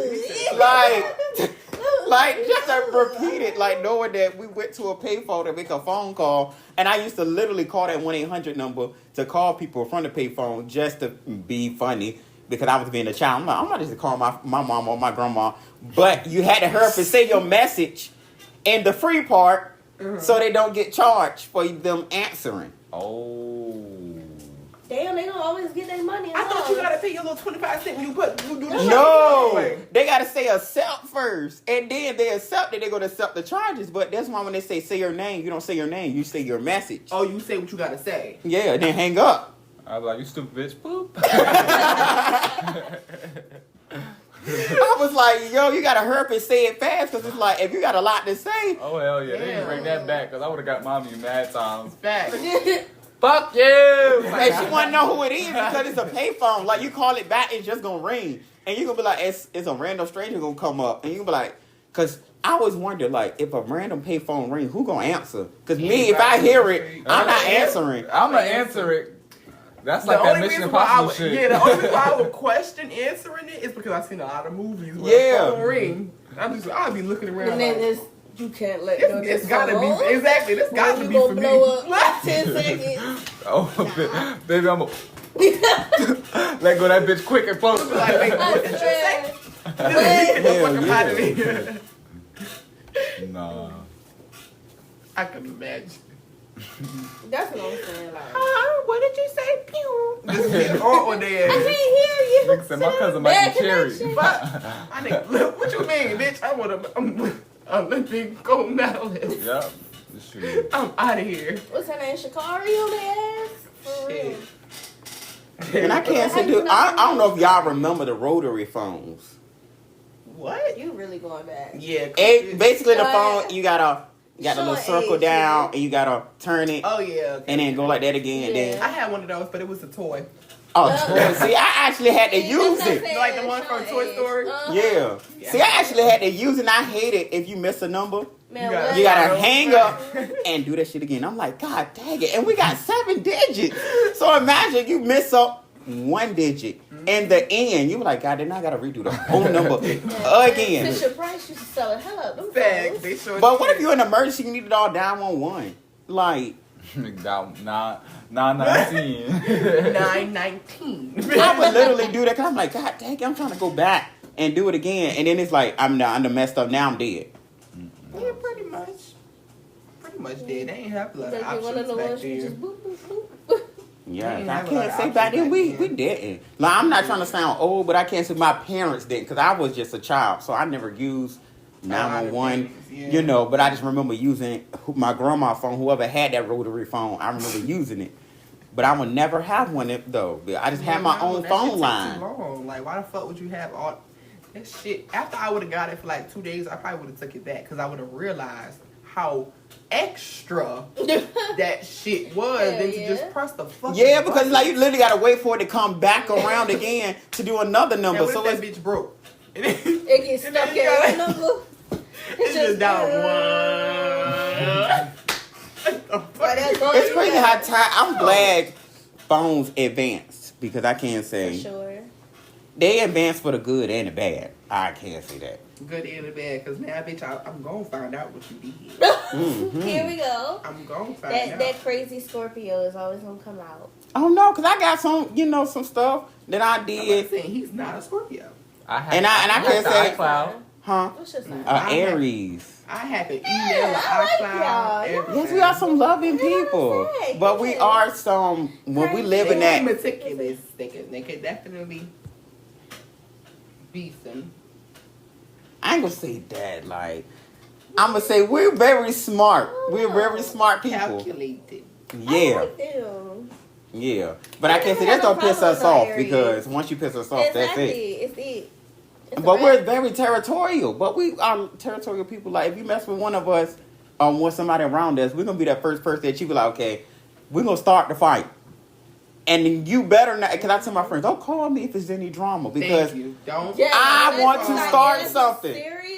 [SPEAKER 1] like just to repeat it, like knowing that we went to a payphone to make a phone call, and I used to literally call that 1-800 number to call people from the payphone just to be funny because I was being a child. I'm like, I'm not just call my mom or my grandma, but you had to hurry up and say your message in the free part so they don't get charged for them answering.
[SPEAKER 3] Oh.
[SPEAKER 4] Damn, they don't always get their money.
[SPEAKER 5] I thought you gotta pay your little 25 cents when you do the
[SPEAKER 1] No, they gotta say accept first, and then they accept it. They're gonna accept the charges. But that's why when they say your name, you don't say your name. You say your message.
[SPEAKER 5] Oh, you say what you gotta say.
[SPEAKER 1] Yeah, then hang up.
[SPEAKER 3] I was like, you stupid bitch, boop.
[SPEAKER 1] I was like, yo, you gotta hurry up and say it fast because it's like if you got a lot to say.
[SPEAKER 3] Oh hell yeah, they
[SPEAKER 5] Yeah.
[SPEAKER 3] didn't bring that back because I would have got mommy mad times.
[SPEAKER 5] Facts.
[SPEAKER 3] Fuck you.
[SPEAKER 1] And she wanna know who it is because it's a payphone. Like you call it back, it's just gonna ring, and you gonna be like, it's a random stranger gonna come up, and you gonna be like, because I always wonder like if a random payphone ring, who gonna answer? Because me, if I hear it, I'm not answering.
[SPEAKER 3] I'm gonna answer it. That's like
[SPEAKER 5] The
[SPEAKER 3] that
[SPEAKER 5] only
[SPEAKER 3] Mission
[SPEAKER 5] reason why
[SPEAKER 3] Impossible shit.
[SPEAKER 5] Yeah, the only reason why I would question answering it is because I've seen a lot of movies where
[SPEAKER 1] Yeah.
[SPEAKER 5] the phone ring. I'll be looking around.
[SPEAKER 4] And then
[SPEAKER 5] like,
[SPEAKER 4] this, you can't let
[SPEAKER 5] This,
[SPEAKER 4] go.
[SPEAKER 5] it's gotta be exactly. This got to
[SPEAKER 4] You
[SPEAKER 5] be
[SPEAKER 4] gonna
[SPEAKER 5] for me.
[SPEAKER 4] blow up 10 seconds.
[SPEAKER 3] Oh, baby, I'm gonna let go of that bitch quick and float.
[SPEAKER 5] Like, wait,
[SPEAKER 4] I
[SPEAKER 5] what did you say?
[SPEAKER 4] swear.
[SPEAKER 5] Get the
[SPEAKER 1] Hell
[SPEAKER 5] fuck
[SPEAKER 1] yeah.
[SPEAKER 5] out of here.
[SPEAKER 3] Nah.
[SPEAKER 5] I can imagine.
[SPEAKER 4] That's what I'm saying. Like,
[SPEAKER 5] What did you say? Pew. This is on there.
[SPEAKER 4] I can't hear you.
[SPEAKER 3] Nigga said my cousin might
[SPEAKER 4] Bad
[SPEAKER 3] be cherry.
[SPEAKER 4] connection.
[SPEAKER 5] I think, look, what you mean, bitch? I want I'm Olympic gold medalist.
[SPEAKER 3] Yup. This shit.
[SPEAKER 5] I'm out of here.
[SPEAKER 4] What's her name? Shakari on the ass? For real.
[SPEAKER 5] Shit.
[SPEAKER 1] And I can't say, dude, I don't know if y'all remember the rotary phones.
[SPEAKER 5] What?
[SPEAKER 4] You really going back.
[SPEAKER 5] Yeah.
[SPEAKER 1] Basically, the phone, you gotta You got the little
[SPEAKER 4] Showing
[SPEAKER 1] circle
[SPEAKER 4] age,
[SPEAKER 1] down,
[SPEAKER 4] yeah.
[SPEAKER 1] and you gotta turn it,
[SPEAKER 5] Oh yeah.
[SPEAKER 1] and then go like that again. And
[SPEAKER 4] Yeah.
[SPEAKER 1] then
[SPEAKER 5] I had one of those, but it was a toy.
[SPEAKER 1] see, I actually had to
[SPEAKER 4] See,
[SPEAKER 1] use
[SPEAKER 4] that's what I'm
[SPEAKER 1] it.
[SPEAKER 4] saying,
[SPEAKER 5] Like the one from
[SPEAKER 4] showing
[SPEAKER 5] Toy
[SPEAKER 4] age.
[SPEAKER 5] Story?
[SPEAKER 1] Yeah.
[SPEAKER 5] Yeah.
[SPEAKER 1] See, I actually had to use it, and I hate it if you miss a number.
[SPEAKER 4] Man,
[SPEAKER 5] You
[SPEAKER 4] what?
[SPEAKER 1] You gotta hang up and do that shit again. I'm like, God dang it. And we got 7 digits. So imagine you miss up 1 digit in the end. You were like, God, then I gotta redo the whole number again.
[SPEAKER 4] Fisher Price used to sell it. Hell up. Them
[SPEAKER 5] Facts.
[SPEAKER 4] phones.
[SPEAKER 5] They sure
[SPEAKER 1] But what
[SPEAKER 5] did.
[SPEAKER 1] if you're in an emergency, you need it all 911? Like,
[SPEAKER 3] Nah, 19.
[SPEAKER 5] 919.
[SPEAKER 1] I would literally do that because I'm like, God dang it, I'm trying to go back and do it again. And then it's like, I'm done messed up, now I'm dead.
[SPEAKER 5] Yeah, pretty much. Pretty much did. They ain't have a lot of
[SPEAKER 4] Like one of
[SPEAKER 5] options
[SPEAKER 4] the
[SPEAKER 5] back
[SPEAKER 4] ones you
[SPEAKER 5] then.
[SPEAKER 4] just boop, boop, boop.
[SPEAKER 1] Yeah,
[SPEAKER 5] ain't
[SPEAKER 1] I
[SPEAKER 5] have a lot
[SPEAKER 1] can't
[SPEAKER 5] of
[SPEAKER 1] say back then
[SPEAKER 5] options
[SPEAKER 1] we
[SPEAKER 5] back
[SPEAKER 1] we
[SPEAKER 5] then.
[SPEAKER 1] didn't. Like, I'm not trying to sound old, but I can't say my parents didn't because I was just a child, so I never used 911.
[SPEAKER 5] Yeah.
[SPEAKER 1] You know, but I just remember using my grandma's phone. Whoever had that rotary phone, I remember using it. But I would never have one though. I just had my own
[SPEAKER 5] that shit
[SPEAKER 1] phone
[SPEAKER 5] take
[SPEAKER 1] line.
[SPEAKER 5] Too long. Like, why the fuck would you have all that shit? After I would have got it for like 2 days, I probably would have took it back because I would have realized how extra that shit was
[SPEAKER 4] Hell
[SPEAKER 5] than to
[SPEAKER 4] yeah.
[SPEAKER 5] just press the fucking
[SPEAKER 1] Yeah, because
[SPEAKER 5] button.
[SPEAKER 1] like you literally gotta wait for it to come back around again to do another
[SPEAKER 5] Now,
[SPEAKER 1] number.
[SPEAKER 5] what
[SPEAKER 1] So
[SPEAKER 5] if
[SPEAKER 1] it's
[SPEAKER 5] that bitch broke?
[SPEAKER 4] It gets
[SPEAKER 5] And
[SPEAKER 4] stuck
[SPEAKER 5] then you
[SPEAKER 4] in
[SPEAKER 5] got-
[SPEAKER 4] one number.
[SPEAKER 5] It's just down one.
[SPEAKER 1] it's crazy how I'm glad phones advanced because I can't
[SPEAKER 4] For
[SPEAKER 1] say
[SPEAKER 4] sure.
[SPEAKER 1] they advanced for the good and the bad. I can't say that.
[SPEAKER 5] Good and bad, because now, bitch, I'm going to find out what you did.
[SPEAKER 1] Mhm.
[SPEAKER 4] Here we go.
[SPEAKER 5] I'm going to find
[SPEAKER 4] That
[SPEAKER 5] out.
[SPEAKER 4] that crazy Scorpio is always gonna come out.
[SPEAKER 1] Oh no, because I got some stuff that I
[SPEAKER 5] I'm not
[SPEAKER 1] did,
[SPEAKER 5] saying he's not a Scorpio.
[SPEAKER 3] I have,
[SPEAKER 1] And I
[SPEAKER 3] have
[SPEAKER 1] can't
[SPEAKER 3] the
[SPEAKER 1] say-
[SPEAKER 3] iCloud.
[SPEAKER 1] huh?
[SPEAKER 4] What's your sign?
[SPEAKER 1] Aries.
[SPEAKER 5] I had to email
[SPEAKER 4] Yeah, I like y'all.
[SPEAKER 5] iCloud. everything.
[SPEAKER 1] Yes, we are some loving
[SPEAKER 4] Yeah,
[SPEAKER 1] people,
[SPEAKER 4] I say,
[SPEAKER 1] but we
[SPEAKER 4] yeah.
[SPEAKER 1] are some when we live in
[SPEAKER 5] They
[SPEAKER 1] that.
[SPEAKER 5] meticulous. They could definitely be some.
[SPEAKER 1] I ain't gonna say that. Like, I'm gonna say we're very smart. We're very smart people.
[SPEAKER 5] Calculated.
[SPEAKER 4] I
[SPEAKER 1] Yeah,
[SPEAKER 4] like them.
[SPEAKER 1] yeah. But I can't say
[SPEAKER 4] I
[SPEAKER 1] that's
[SPEAKER 4] have
[SPEAKER 1] gonna
[SPEAKER 4] no
[SPEAKER 1] piss us
[SPEAKER 4] problem with
[SPEAKER 1] off
[SPEAKER 4] Aries.
[SPEAKER 1] because once you piss us off, that's
[SPEAKER 4] Exactly.
[SPEAKER 1] it.
[SPEAKER 4] It's it. It's a
[SPEAKER 1] But we're
[SPEAKER 4] wrap.
[SPEAKER 1] very territorial. But we are territorial people. Like, if you mess with one of us, with somebody around us, we're gonna be that first person that you be like, okay, we're gonna start the fight. And then you better not, because I tell my friends, don't call me if there's any drama because
[SPEAKER 5] Thank you. Don't.
[SPEAKER 4] Yeah,
[SPEAKER 1] I
[SPEAKER 4] that's
[SPEAKER 1] want to
[SPEAKER 4] like,
[SPEAKER 1] start
[SPEAKER 4] it's
[SPEAKER 1] something.
[SPEAKER 4] Serious.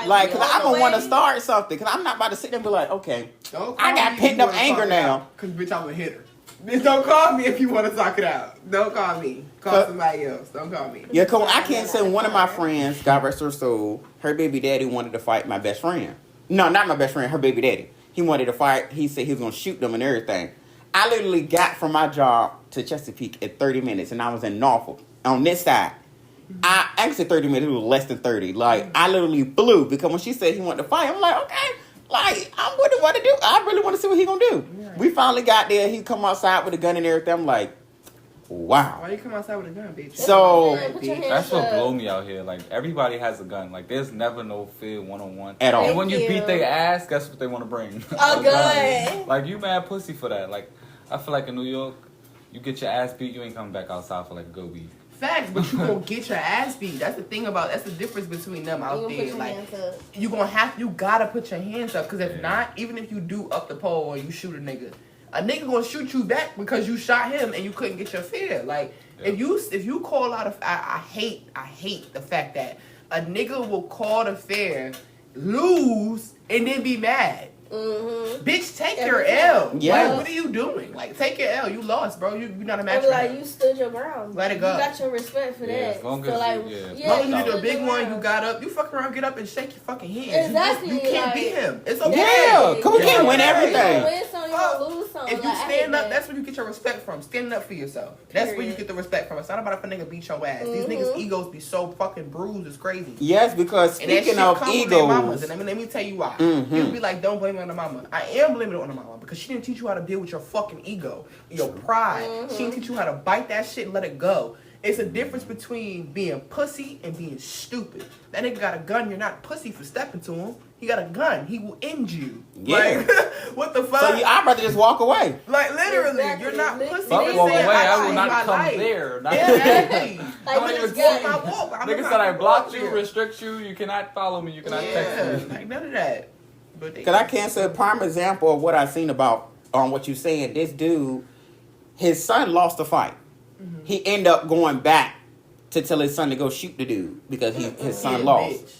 [SPEAKER 1] Like, because I'm gonna want to
[SPEAKER 4] way.
[SPEAKER 1] start something. Because I'm not about to sit there and be like, okay,
[SPEAKER 5] Don't
[SPEAKER 1] I
[SPEAKER 5] call
[SPEAKER 1] got
[SPEAKER 5] me if
[SPEAKER 1] pent
[SPEAKER 5] you
[SPEAKER 1] up
[SPEAKER 5] wanna
[SPEAKER 1] anger
[SPEAKER 5] talk it
[SPEAKER 1] now.
[SPEAKER 5] out, Cause bitch, I'm a hitter. Bitch, don't call me if you want to talk it out. Don't call me. Call somebody else. Don't call me.
[SPEAKER 1] Yeah, cause I can't say one of my friends, God rest her soul, her baby daddy wanted to fight my best friend. No, not my best friend, her baby daddy. He wanted to fight. He said he was gonna shoot them and everything. I literally got from my job to Chesapeake in 30 minutes, and I was in Norfolk on this side. I actually 30 minutes, it was less than 30. Like, I literally flew because when she said he wanted to fight, I'm like, okay, like, I wouldn't want to do. I really want to see what he gonna do.
[SPEAKER 5] Right.
[SPEAKER 1] We finally got there. He come outside with a gun and everything. I'm like, wow.
[SPEAKER 5] Why you come outside with a gun, bitch?
[SPEAKER 1] So-
[SPEAKER 4] Put your hands
[SPEAKER 3] That's what
[SPEAKER 4] up.
[SPEAKER 3] blow me out here. Like, everybody has a gun. Like, there's never no fear one-on-one.
[SPEAKER 1] At all.
[SPEAKER 3] And when you
[SPEAKER 4] Thank
[SPEAKER 3] beat
[SPEAKER 4] you.
[SPEAKER 3] their ass, guess what they want to bring?
[SPEAKER 4] A gun.
[SPEAKER 3] Like, you mad pussy for that. Like, I feel like in New York, you get your ass beat, you ain't coming back outside for like a good week.
[SPEAKER 5] Facts, but you gonna get your ass beat. That's the thing about. That's the difference between them
[SPEAKER 4] You
[SPEAKER 5] out
[SPEAKER 4] gonna put
[SPEAKER 5] there.
[SPEAKER 4] your
[SPEAKER 5] Like,
[SPEAKER 4] hands up.
[SPEAKER 5] you gotta put your hands up. Cause if
[SPEAKER 3] Yeah.
[SPEAKER 5] not, even if you do up the pole or you shoot a nigga gonna shoot you back because you shot him and you couldn't get your fear. Like,
[SPEAKER 3] Yeah.
[SPEAKER 5] if you call out I hate the fact that a nigga will call the fair, lose, and then be mad.
[SPEAKER 4] Mm-hmm.
[SPEAKER 5] Bitch, take
[SPEAKER 4] Every
[SPEAKER 5] your
[SPEAKER 4] time.
[SPEAKER 5] L.
[SPEAKER 1] Yeah.
[SPEAKER 5] Like, what are you doing? Like, take your L. You lost, bro. You're not a match
[SPEAKER 4] I
[SPEAKER 5] for
[SPEAKER 4] be like,
[SPEAKER 5] him.
[SPEAKER 4] you stood your ground.
[SPEAKER 5] Let it go.
[SPEAKER 4] You got your respect for
[SPEAKER 3] Yeah,
[SPEAKER 4] that.
[SPEAKER 3] as long
[SPEAKER 4] so
[SPEAKER 3] as
[SPEAKER 4] like,
[SPEAKER 3] you- yeah,
[SPEAKER 5] As long as you
[SPEAKER 3] Yeah,
[SPEAKER 5] did a
[SPEAKER 4] stood
[SPEAKER 5] big
[SPEAKER 4] your
[SPEAKER 5] one, you
[SPEAKER 4] ground.
[SPEAKER 5] got up, you fuck around, get up and shake your fucking hands.
[SPEAKER 4] Exactly,
[SPEAKER 5] You can't
[SPEAKER 4] like-
[SPEAKER 5] beat him. It's okay.
[SPEAKER 1] Yeah, because we can't win
[SPEAKER 4] You
[SPEAKER 1] everything.
[SPEAKER 4] gonna win some, you gonna lose some.
[SPEAKER 5] If you
[SPEAKER 4] Like, I hate
[SPEAKER 5] stand up,
[SPEAKER 4] that.
[SPEAKER 5] that's where you get your respect from. Standing up for yourself. That's where you
[SPEAKER 4] Period.
[SPEAKER 5] get the respect from. It's not about if a nigga beat your ass. These niggas' egos be so fucking bruised, it's crazy.
[SPEAKER 1] Yes, because
[SPEAKER 5] And that
[SPEAKER 1] speaking
[SPEAKER 5] shit
[SPEAKER 1] of
[SPEAKER 5] come from their mamas.
[SPEAKER 1] egos,
[SPEAKER 5] And let me tell you why.
[SPEAKER 1] Mhm.
[SPEAKER 5] You'll be like, don't blame it on the mama. I am blaming it on the mama because she didn't teach you how to deal with your fucking ego, your pride. She didn't teach you how to bite that shit and let it go. It's a difference between being pussy and being stupid. That nigga got a gun. You're not pussy for stepping to him. He got a gun. He will end you.
[SPEAKER 1] Yeah.
[SPEAKER 5] Like, what the fuck?
[SPEAKER 1] so I'd rather just walk away.
[SPEAKER 5] Like, literally,
[SPEAKER 4] Exactly.
[SPEAKER 5] you're not
[SPEAKER 4] Fuck
[SPEAKER 5] pussy.
[SPEAKER 3] Fuck
[SPEAKER 5] They
[SPEAKER 3] walk
[SPEAKER 5] say
[SPEAKER 3] away, I
[SPEAKER 5] life
[SPEAKER 3] will not
[SPEAKER 5] my
[SPEAKER 3] come
[SPEAKER 5] life.
[SPEAKER 3] there. Not
[SPEAKER 5] Exactly.
[SPEAKER 4] Like,
[SPEAKER 5] I'm gonna
[SPEAKER 4] you
[SPEAKER 5] just
[SPEAKER 4] just
[SPEAKER 5] walk my walk. I'm
[SPEAKER 3] Nigga
[SPEAKER 5] not
[SPEAKER 3] said I
[SPEAKER 5] gonna
[SPEAKER 3] blocked
[SPEAKER 5] walk
[SPEAKER 3] you,
[SPEAKER 5] there.
[SPEAKER 3] restrict you, you cannot follow me, you cannot
[SPEAKER 5] Yeah,
[SPEAKER 3] text me.
[SPEAKER 5] like none of that.
[SPEAKER 1] Because I can't say a prime example of what I've seen about on what you're saying. This dude, his son lost the fight.
[SPEAKER 5] Mm-hmm.
[SPEAKER 1] He ended up going back to tell his son to go shoot the dude because his son lost.
[SPEAKER 5] Bitch.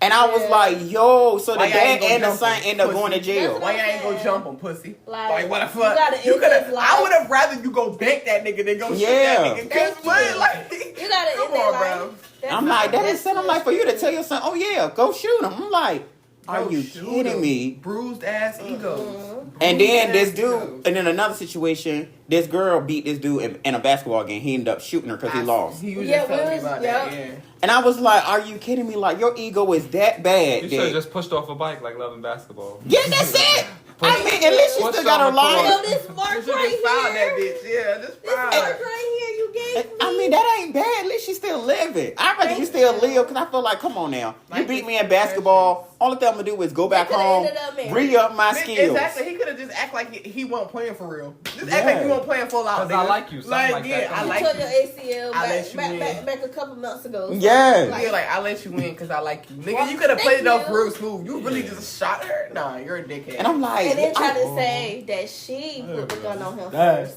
[SPEAKER 1] And I was like, yo, so the
[SPEAKER 5] Why y'all
[SPEAKER 1] dad
[SPEAKER 5] ain't gonna
[SPEAKER 1] and the
[SPEAKER 5] jump
[SPEAKER 1] son
[SPEAKER 5] him,
[SPEAKER 1] end up
[SPEAKER 5] pussy?
[SPEAKER 1] going to jail.
[SPEAKER 5] Why y'all ain't gonna jump him, pussy?
[SPEAKER 4] Like,
[SPEAKER 5] what the
[SPEAKER 4] you gotta
[SPEAKER 5] fuck? You
[SPEAKER 4] end
[SPEAKER 5] could
[SPEAKER 4] his
[SPEAKER 5] have.
[SPEAKER 4] life.
[SPEAKER 5] I would have rather you go bank that nigga than go shoot
[SPEAKER 1] Yeah.
[SPEAKER 5] that nigga. Cause
[SPEAKER 4] Thank
[SPEAKER 5] what?
[SPEAKER 4] you.
[SPEAKER 5] Like,
[SPEAKER 4] You gotta
[SPEAKER 5] come
[SPEAKER 4] end their
[SPEAKER 5] on,
[SPEAKER 4] life.
[SPEAKER 5] bro.
[SPEAKER 4] That's
[SPEAKER 1] I'm like, that
[SPEAKER 4] that's
[SPEAKER 1] is son. I'm like, for you to tell your son, oh yeah, go shoot him. I'm like, are
[SPEAKER 5] Go
[SPEAKER 1] you
[SPEAKER 5] shoot
[SPEAKER 1] kidding
[SPEAKER 5] him.
[SPEAKER 1] me?
[SPEAKER 5] Bruised ass egos.
[SPEAKER 1] And then
[SPEAKER 5] Bruised
[SPEAKER 1] this
[SPEAKER 5] ass
[SPEAKER 1] dude,
[SPEAKER 5] egos.
[SPEAKER 1] and then another situation, this girl beat this dude in a basketball game. He ended up shooting her because he lost.
[SPEAKER 5] He was
[SPEAKER 4] Yeah,
[SPEAKER 5] just telling me
[SPEAKER 4] Will's-
[SPEAKER 5] about
[SPEAKER 4] yeah.
[SPEAKER 5] that. Yeah.
[SPEAKER 1] And I was like, are you kidding me? Like, your ego is that bad.
[SPEAKER 3] You should have
[SPEAKER 1] that-
[SPEAKER 3] just pushed off a bike like loving basketball.
[SPEAKER 1] Yeah, that's it. I mean, at least she
[SPEAKER 3] What's
[SPEAKER 1] still got her
[SPEAKER 3] on the floor?
[SPEAKER 4] Yo,
[SPEAKER 1] life.
[SPEAKER 4] this mark
[SPEAKER 5] You should
[SPEAKER 4] right
[SPEAKER 5] just filed that
[SPEAKER 4] here.
[SPEAKER 5] bitch. Yeah, just
[SPEAKER 4] This
[SPEAKER 5] filed
[SPEAKER 4] mark
[SPEAKER 5] it.
[SPEAKER 4] right here you gave me.
[SPEAKER 1] I mean, that ain't bad. At least she still living. I'd rather you
[SPEAKER 4] Thank
[SPEAKER 1] still
[SPEAKER 4] you.
[SPEAKER 1] live because I feel like, come on now. You
[SPEAKER 5] Like
[SPEAKER 1] beat me
[SPEAKER 5] it's
[SPEAKER 1] in basketball. Only thing I'm going to do is go back
[SPEAKER 4] coulda
[SPEAKER 1] home,
[SPEAKER 4] ended up married.
[SPEAKER 1] re-up my skills.
[SPEAKER 5] Exactly. He could have just act like he wasn't playing for real. Just
[SPEAKER 1] Yeah.
[SPEAKER 5] act like you weren't playing full out.
[SPEAKER 3] 'Cause I
[SPEAKER 5] nigga.
[SPEAKER 3] like you, something like
[SPEAKER 5] yeah,
[SPEAKER 3] that.
[SPEAKER 5] I
[SPEAKER 4] You
[SPEAKER 5] like
[SPEAKER 4] tore
[SPEAKER 5] you.
[SPEAKER 4] your ACL
[SPEAKER 5] I let you
[SPEAKER 4] back a couple months ago. So,
[SPEAKER 1] Yes.
[SPEAKER 5] Yeah, like I let you win because I like you, nigga.
[SPEAKER 4] Well,
[SPEAKER 5] You could have played it
[SPEAKER 4] thank
[SPEAKER 5] off
[SPEAKER 4] you.
[SPEAKER 5] real smooth. You really just shot her. Nah, you're a dickhead.
[SPEAKER 1] And I'm like,
[SPEAKER 4] And then try
[SPEAKER 1] I-
[SPEAKER 4] to say that she put the gun on him
[SPEAKER 3] That-
[SPEAKER 4] first.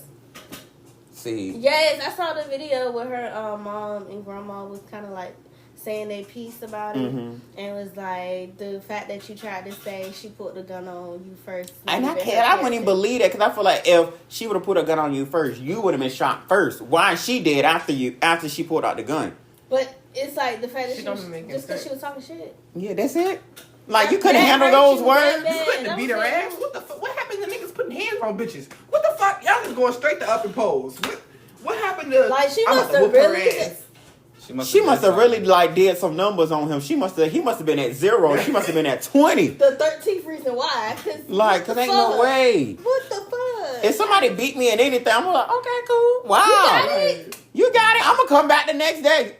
[SPEAKER 1] see.
[SPEAKER 4] Yes, I saw the video where her mom and grandma was kind of like saying their piece about it,
[SPEAKER 1] Mhm.
[SPEAKER 4] and was like the fact that you tried to say she put the gun on you first.
[SPEAKER 1] And I
[SPEAKER 4] made
[SPEAKER 1] can't.
[SPEAKER 4] her
[SPEAKER 1] I wouldn't even
[SPEAKER 4] innocent.
[SPEAKER 1] believe that because I feel like if she would have put a gun on you first, you would have been shot first. Why she did after she pulled out the gun?
[SPEAKER 4] But it's like the fact that
[SPEAKER 5] She
[SPEAKER 4] she
[SPEAKER 5] don't
[SPEAKER 4] was,
[SPEAKER 5] make
[SPEAKER 4] just because
[SPEAKER 5] sense.
[SPEAKER 4] she was talking shit.
[SPEAKER 1] Yeah, that's it. Like you
[SPEAKER 4] That-
[SPEAKER 1] couldn't
[SPEAKER 4] that
[SPEAKER 1] handle
[SPEAKER 4] hurt
[SPEAKER 1] those
[SPEAKER 4] you
[SPEAKER 1] words.
[SPEAKER 4] that
[SPEAKER 5] You
[SPEAKER 4] bad.
[SPEAKER 5] couldn't have beat her ass. What the fuck? What happened to niggas putting hands on bitches? What the fuck? Y'all just going straight to up and pose. What happened to?
[SPEAKER 4] Like she
[SPEAKER 5] I'm
[SPEAKER 4] must
[SPEAKER 5] about to
[SPEAKER 4] have
[SPEAKER 5] whoop her
[SPEAKER 4] really.
[SPEAKER 5] ass.
[SPEAKER 1] She must have really like did some numbers on him. He must have been at 0. She must have been at 20.
[SPEAKER 4] The 13th reason why.
[SPEAKER 1] Like, cause ain't no way.
[SPEAKER 4] What the fuck?
[SPEAKER 1] If somebody beat me in anything, I'm like, okay, cool. Wow.
[SPEAKER 4] You got it.
[SPEAKER 1] You got it. I'm gonna come back the next day.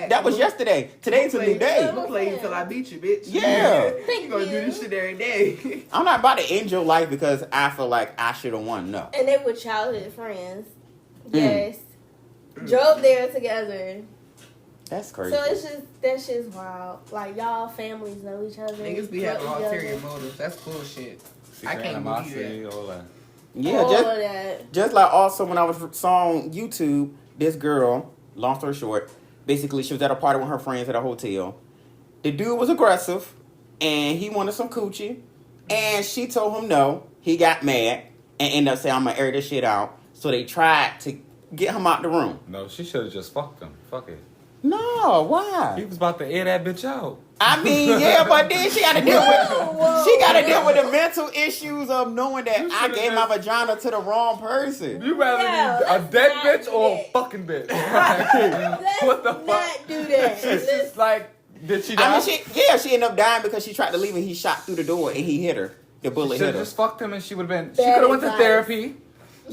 [SPEAKER 1] That was yesterday. Today's a new day.
[SPEAKER 5] I'm gonna play until I beat you, bitch.
[SPEAKER 1] Yeah.
[SPEAKER 4] Thank
[SPEAKER 5] You gonna
[SPEAKER 4] you.
[SPEAKER 5] do this shit every day.
[SPEAKER 1] I'm not about to end your life because I feel like I should have won. No.
[SPEAKER 4] And they were childhood friends. Yes. Drove there together.
[SPEAKER 1] That's crazy.
[SPEAKER 4] So it's just that shit's wild. Like y'all families know each other.
[SPEAKER 5] Niggas be
[SPEAKER 4] grew
[SPEAKER 5] having
[SPEAKER 4] up together.
[SPEAKER 5] ulterior motives. That's bullshit. I can't believe
[SPEAKER 3] animosity,
[SPEAKER 5] that.
[SPEAKER 3] all that.
[SPEAKER 1] Yeah,
[SPEAKER 4] All
[SPEAKER 1] just
[SPEAKER 4] of that.
[SPEAKER 1] Just like also when I saw on YouTube, this girl, long story short, basically she was at a party with her friends at a hotel. The dude was aggressive and he wanted some coochie. And she told him no. He got mad and ended up saying, I'm gonna air this shit out. So they tried to get him out the room.
[SPEAKER 3] No, she should have just fucked him. Fuck it.
[SPEAKER 1] No, why?
[SPEAKER 3] He was about to air that bitch out.
[SPEAKER 1] I mean, yeah, but then she gotta deal
[SPEAKER 4] Whoa.
[SPEAKER 1] with she gotta deal with the mental issues of knowing that
[SPEAKER 3] You
[SPEAKER 1] I
[SPEAKER 3] should've
[SPEAKER 1] gave my vagina to the wrong person.
[SPEAKER 3] You rather
[SPEAKER 4] Yeah,
[SPEAKER 3] be a
[SPEAKER 4] let's
[SPEAKER 3] dead
[SPEAKER 4] not
[SPEAKER 3] bitch
[SPEAKER 4] do
[SPEAKER 3] or a
[SPEAKER 4] that.
[SPEAKER 3] fucking bitch?
[SPEAKER 4] Let's
[SPEAKER 3] What the fuck?
[SPEAKER 4] not do that.
[SPEAKER 3] It's just like, did she die?
[SPEAKER 1] I mean, she ended up dying because she tried to leave and he shot through the door and he hit her. The bullet
[SPEAKER 3] should
[SPEAKER 1] hit
[SPEAKER 3] have
[SPEAKER 1] her.
[SPEAKER 3] just fucked him and she would have been. She
[SPEAKER 4] Bad
[SPEAKER 3] could have went to
[SPEAKER 4] advice.
[SPEAKER 3] therapy.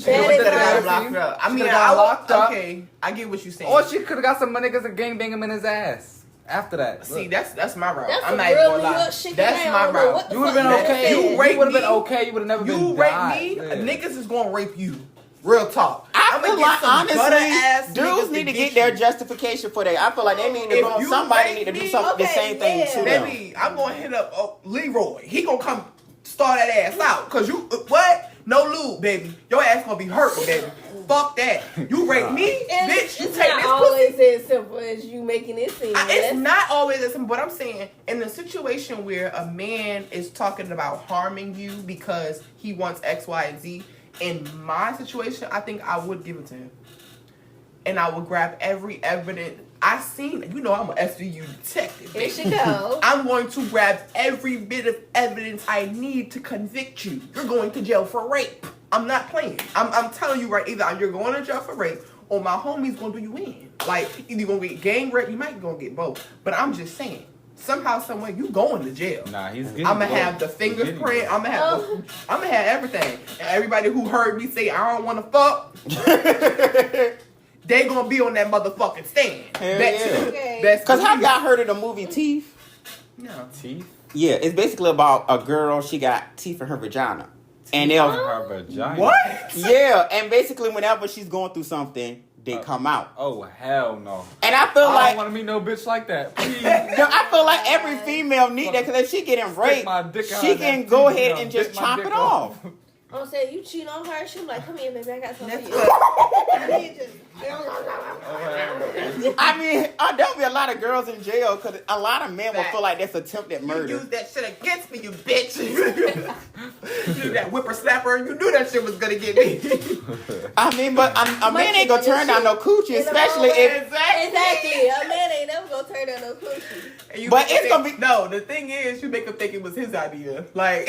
[SPEAKER 4] Bad
[SPEAKER 5] Got
[SPEAKER 4] advice.
[SPEAKER 5] locked up. I
[SPEAKER 3] She
[SPEAKER 5] mean,
[SPEAKER 3] could've got locked up.
[SPEAKER 5] Okay, I get what you're saying.
[SPEAKER 3] Or she could have got some niggas and gang bang him in his ass. After that,
[SPEAKER 5] See,
[SPEAKER 3] look.
[SPEAKER 5] that's my route.
[SPEAKER 4] That's
[SPEAKER 5] I'm
[SPEAKER 4] some
[SPEAKER 5] not even
[SPEAKER 4] real
[SPEAKER 5] gonna
[SPEAKER 4] New
[SPEAKER 5] lie.
[SPEAKER 4] York shit.
[SPEAKER 5] That's
[SPEAKER 4] I
[SPEAKER 5] my
[SPEAKER 4] don't know what
[SPEAKER 5] route.
[SPEAKER 4] the
[SPEAKER 3] You would have
[SPEAKER 4] fuck
[SPEAKER 3] been
[SPEAKER 4] you
[SPEAKER 3] okay.
[SPEAKER 5] You
[SPEAKER 3] You
[SPEAKER 5] rape
[SPEAKER 3] would have been
[SPEAKER 5] me.
[SPEAKER 3] okay. You would have never been.
[SPEAKER 5] You rape
[SPEAKER 3] died.
[SPEAKER 5] me,
[SPEAKER 3] Yeah.
[SPEAKER 5] niggas is gonna rape you. Real talk.
[SPEAKER 1] I
[SPEAKER 5] I'ma
[SPEAKER 1] feel
[SPEAKER 5] get
[SPEAKER 1] like
[SPEAKER 5] some butter-ass
[SPEAKER 1] honestly, dudes
[SPEAKER 5] niggas
[SPEAKER 1] need to
[SPEAKER 5] get
[SPEAKER 1] get their
[SPEAKER 5] you.
[SPEAKER 1] justification for that. I feel like they need to
[SPEAKER 5] If
[SPEAKER 1] go.
[SPEAKER 5] you
[SPEAKER 1] Somebody
[SPEAKER 5] rape
[SPEAKER 1] need to do
[SPEAKER 5] me,
[SPEAKER 1] something the
[SPEAKER 4] okay,
[SPEAKER 1] same thing
[SPEAKER 4] yeah.
[SPEAKER 1] to them.
[SPEAKER 5] Baby, I'm gonna hit up Leroy. He gonna come start that ass out. Cause you what? No lube, baby. Your ass gonna be hurting, baby. Fuck that. You rape me,
[SPEAKER 4] And
[SPEAKER 5] bitch. You
[SPEAKER 4] it's
[SPEAKER 5] take
[SPEAKER 4] not
[SPEAKER 5] this pussy.
[SPEAKER 4] always as simple as you making it seem.
[SPEAKER 5] It's not always as simple, but I'm saying in the situation where a man is talking about harming you because he wants X, Y, and Z, in my situation, I think I would give it to him. And I would grab every evidence. I seen it. You know I'm an SVU detective.
[SPEAKER 4] Here
[SPEAKER 5] bitch.
[SPEAKER 4] she go.
[SPEAKER 5] I'm going to grab every bit of evidence I need to convict you. You're going to jail for rape. I'm not playing. I'm telling you right, either you're going to jail for rape or my homie's going to do you in. Like, either you're going to get gang rape, you might going to get both. But I'm just saying, somehow, someway, you going to jail.
[SPEAKER 3] Nah, he's getting.
[SPEAKER 5] I'm gonna
[SPEAKER 3] both.
[SPEAKER 5] have the
[SPEAKER 3] He's
[SPEAKER 5] fingerprint.
[SPEAKER 3] getting
[SPEAKER 5] I'm gonna have. I'm gonna have everything. And everybody who heard me say I don't want to fuck, they gonna be on that motherfucking stand.
[SPEAKER 1] Hell
[SPEAKER 5] That's
[SPEAKER 1] yeah.
[SPEAKER 4] Okay.
[SPEAKER 5] That's
[SPEAKER 1] Cause have y'all heard of the movie Teeth?
[SPEAKER 5] No.
[SPEAKER 3] teeth
[SPEAKER 1] Yeah, it's basically about a girl. She got teeth in her vagina, and
[SPEAKER 3] in
[SPEAKER 1] they'll
[SPEAKER 3] her vagina.
[SPEAKER 5] What?
[SPEAKER 1] yeah, and basically whenever she's going through something, dick come out.
[SPEAKER 3] Oh hell no!
[SPEAKER 1] And I feel
[SPEAKER 3] I
[SPEAKER 1] like
[SPEAKER 3] don't want to meet no bitch like that. Please.
[SPEAKER 1] I feel like every female need that because if she getting raped,
[SPEAKER 3] my dick out
[SPEAKER 1] she
[SPEAKER 3] of
[SPEAKER 1] can
[SPEAKER 3] that
[SPEAKER 1] go
[SPEAKER 3] TV,
[SPEAKER 1] ahead and just
[SPEAKER 3] bit my
[SPEAKER 1] chop
[SPEAKER 3] dick
[SPEAKER 1] it off.
[SPEAKER 4] I'm saying you cheat on her, she be like, come here, baby, I got something
[SPEAKER 5] That's
[SPEAKER 4] for you.
[SPEAKER 5] what-
[SPEAKER 4] And then just-
[SPEAKER 1] I mean, there'll be a lot of girls in jail because a lot of men will
[SPEAKER 5] Fact.
[SPEAKER 1] feel like that's attempted
[SPEAKER 5] You
[SPEAKER 1] murder.
[SPEAKER 5] used that shit against me, you bitch. You that whippersnapper. You knew that shit was gonna get me.
[SPEAKER 1] I mean, but a man ain't gonna turn down no coochie,
[SPEAKER 4] In the
[SPEAKER 1] especially
[SPEAKER 4] moment.
[SPEAKER 1] if.
[SPEAKER 4] Exactly. A man ain't never gonna turn down no coochie.
[SPEAKER 5] And you
[SPEAKER 1] But
[SPEAKER 5] make him
[SPEAKER 1] it's gonna
[SPEAKER 5] think-
[SPEAKER 1] be-
[SPEAKER 5] no. The thing is, you make him think it was his idea. Like,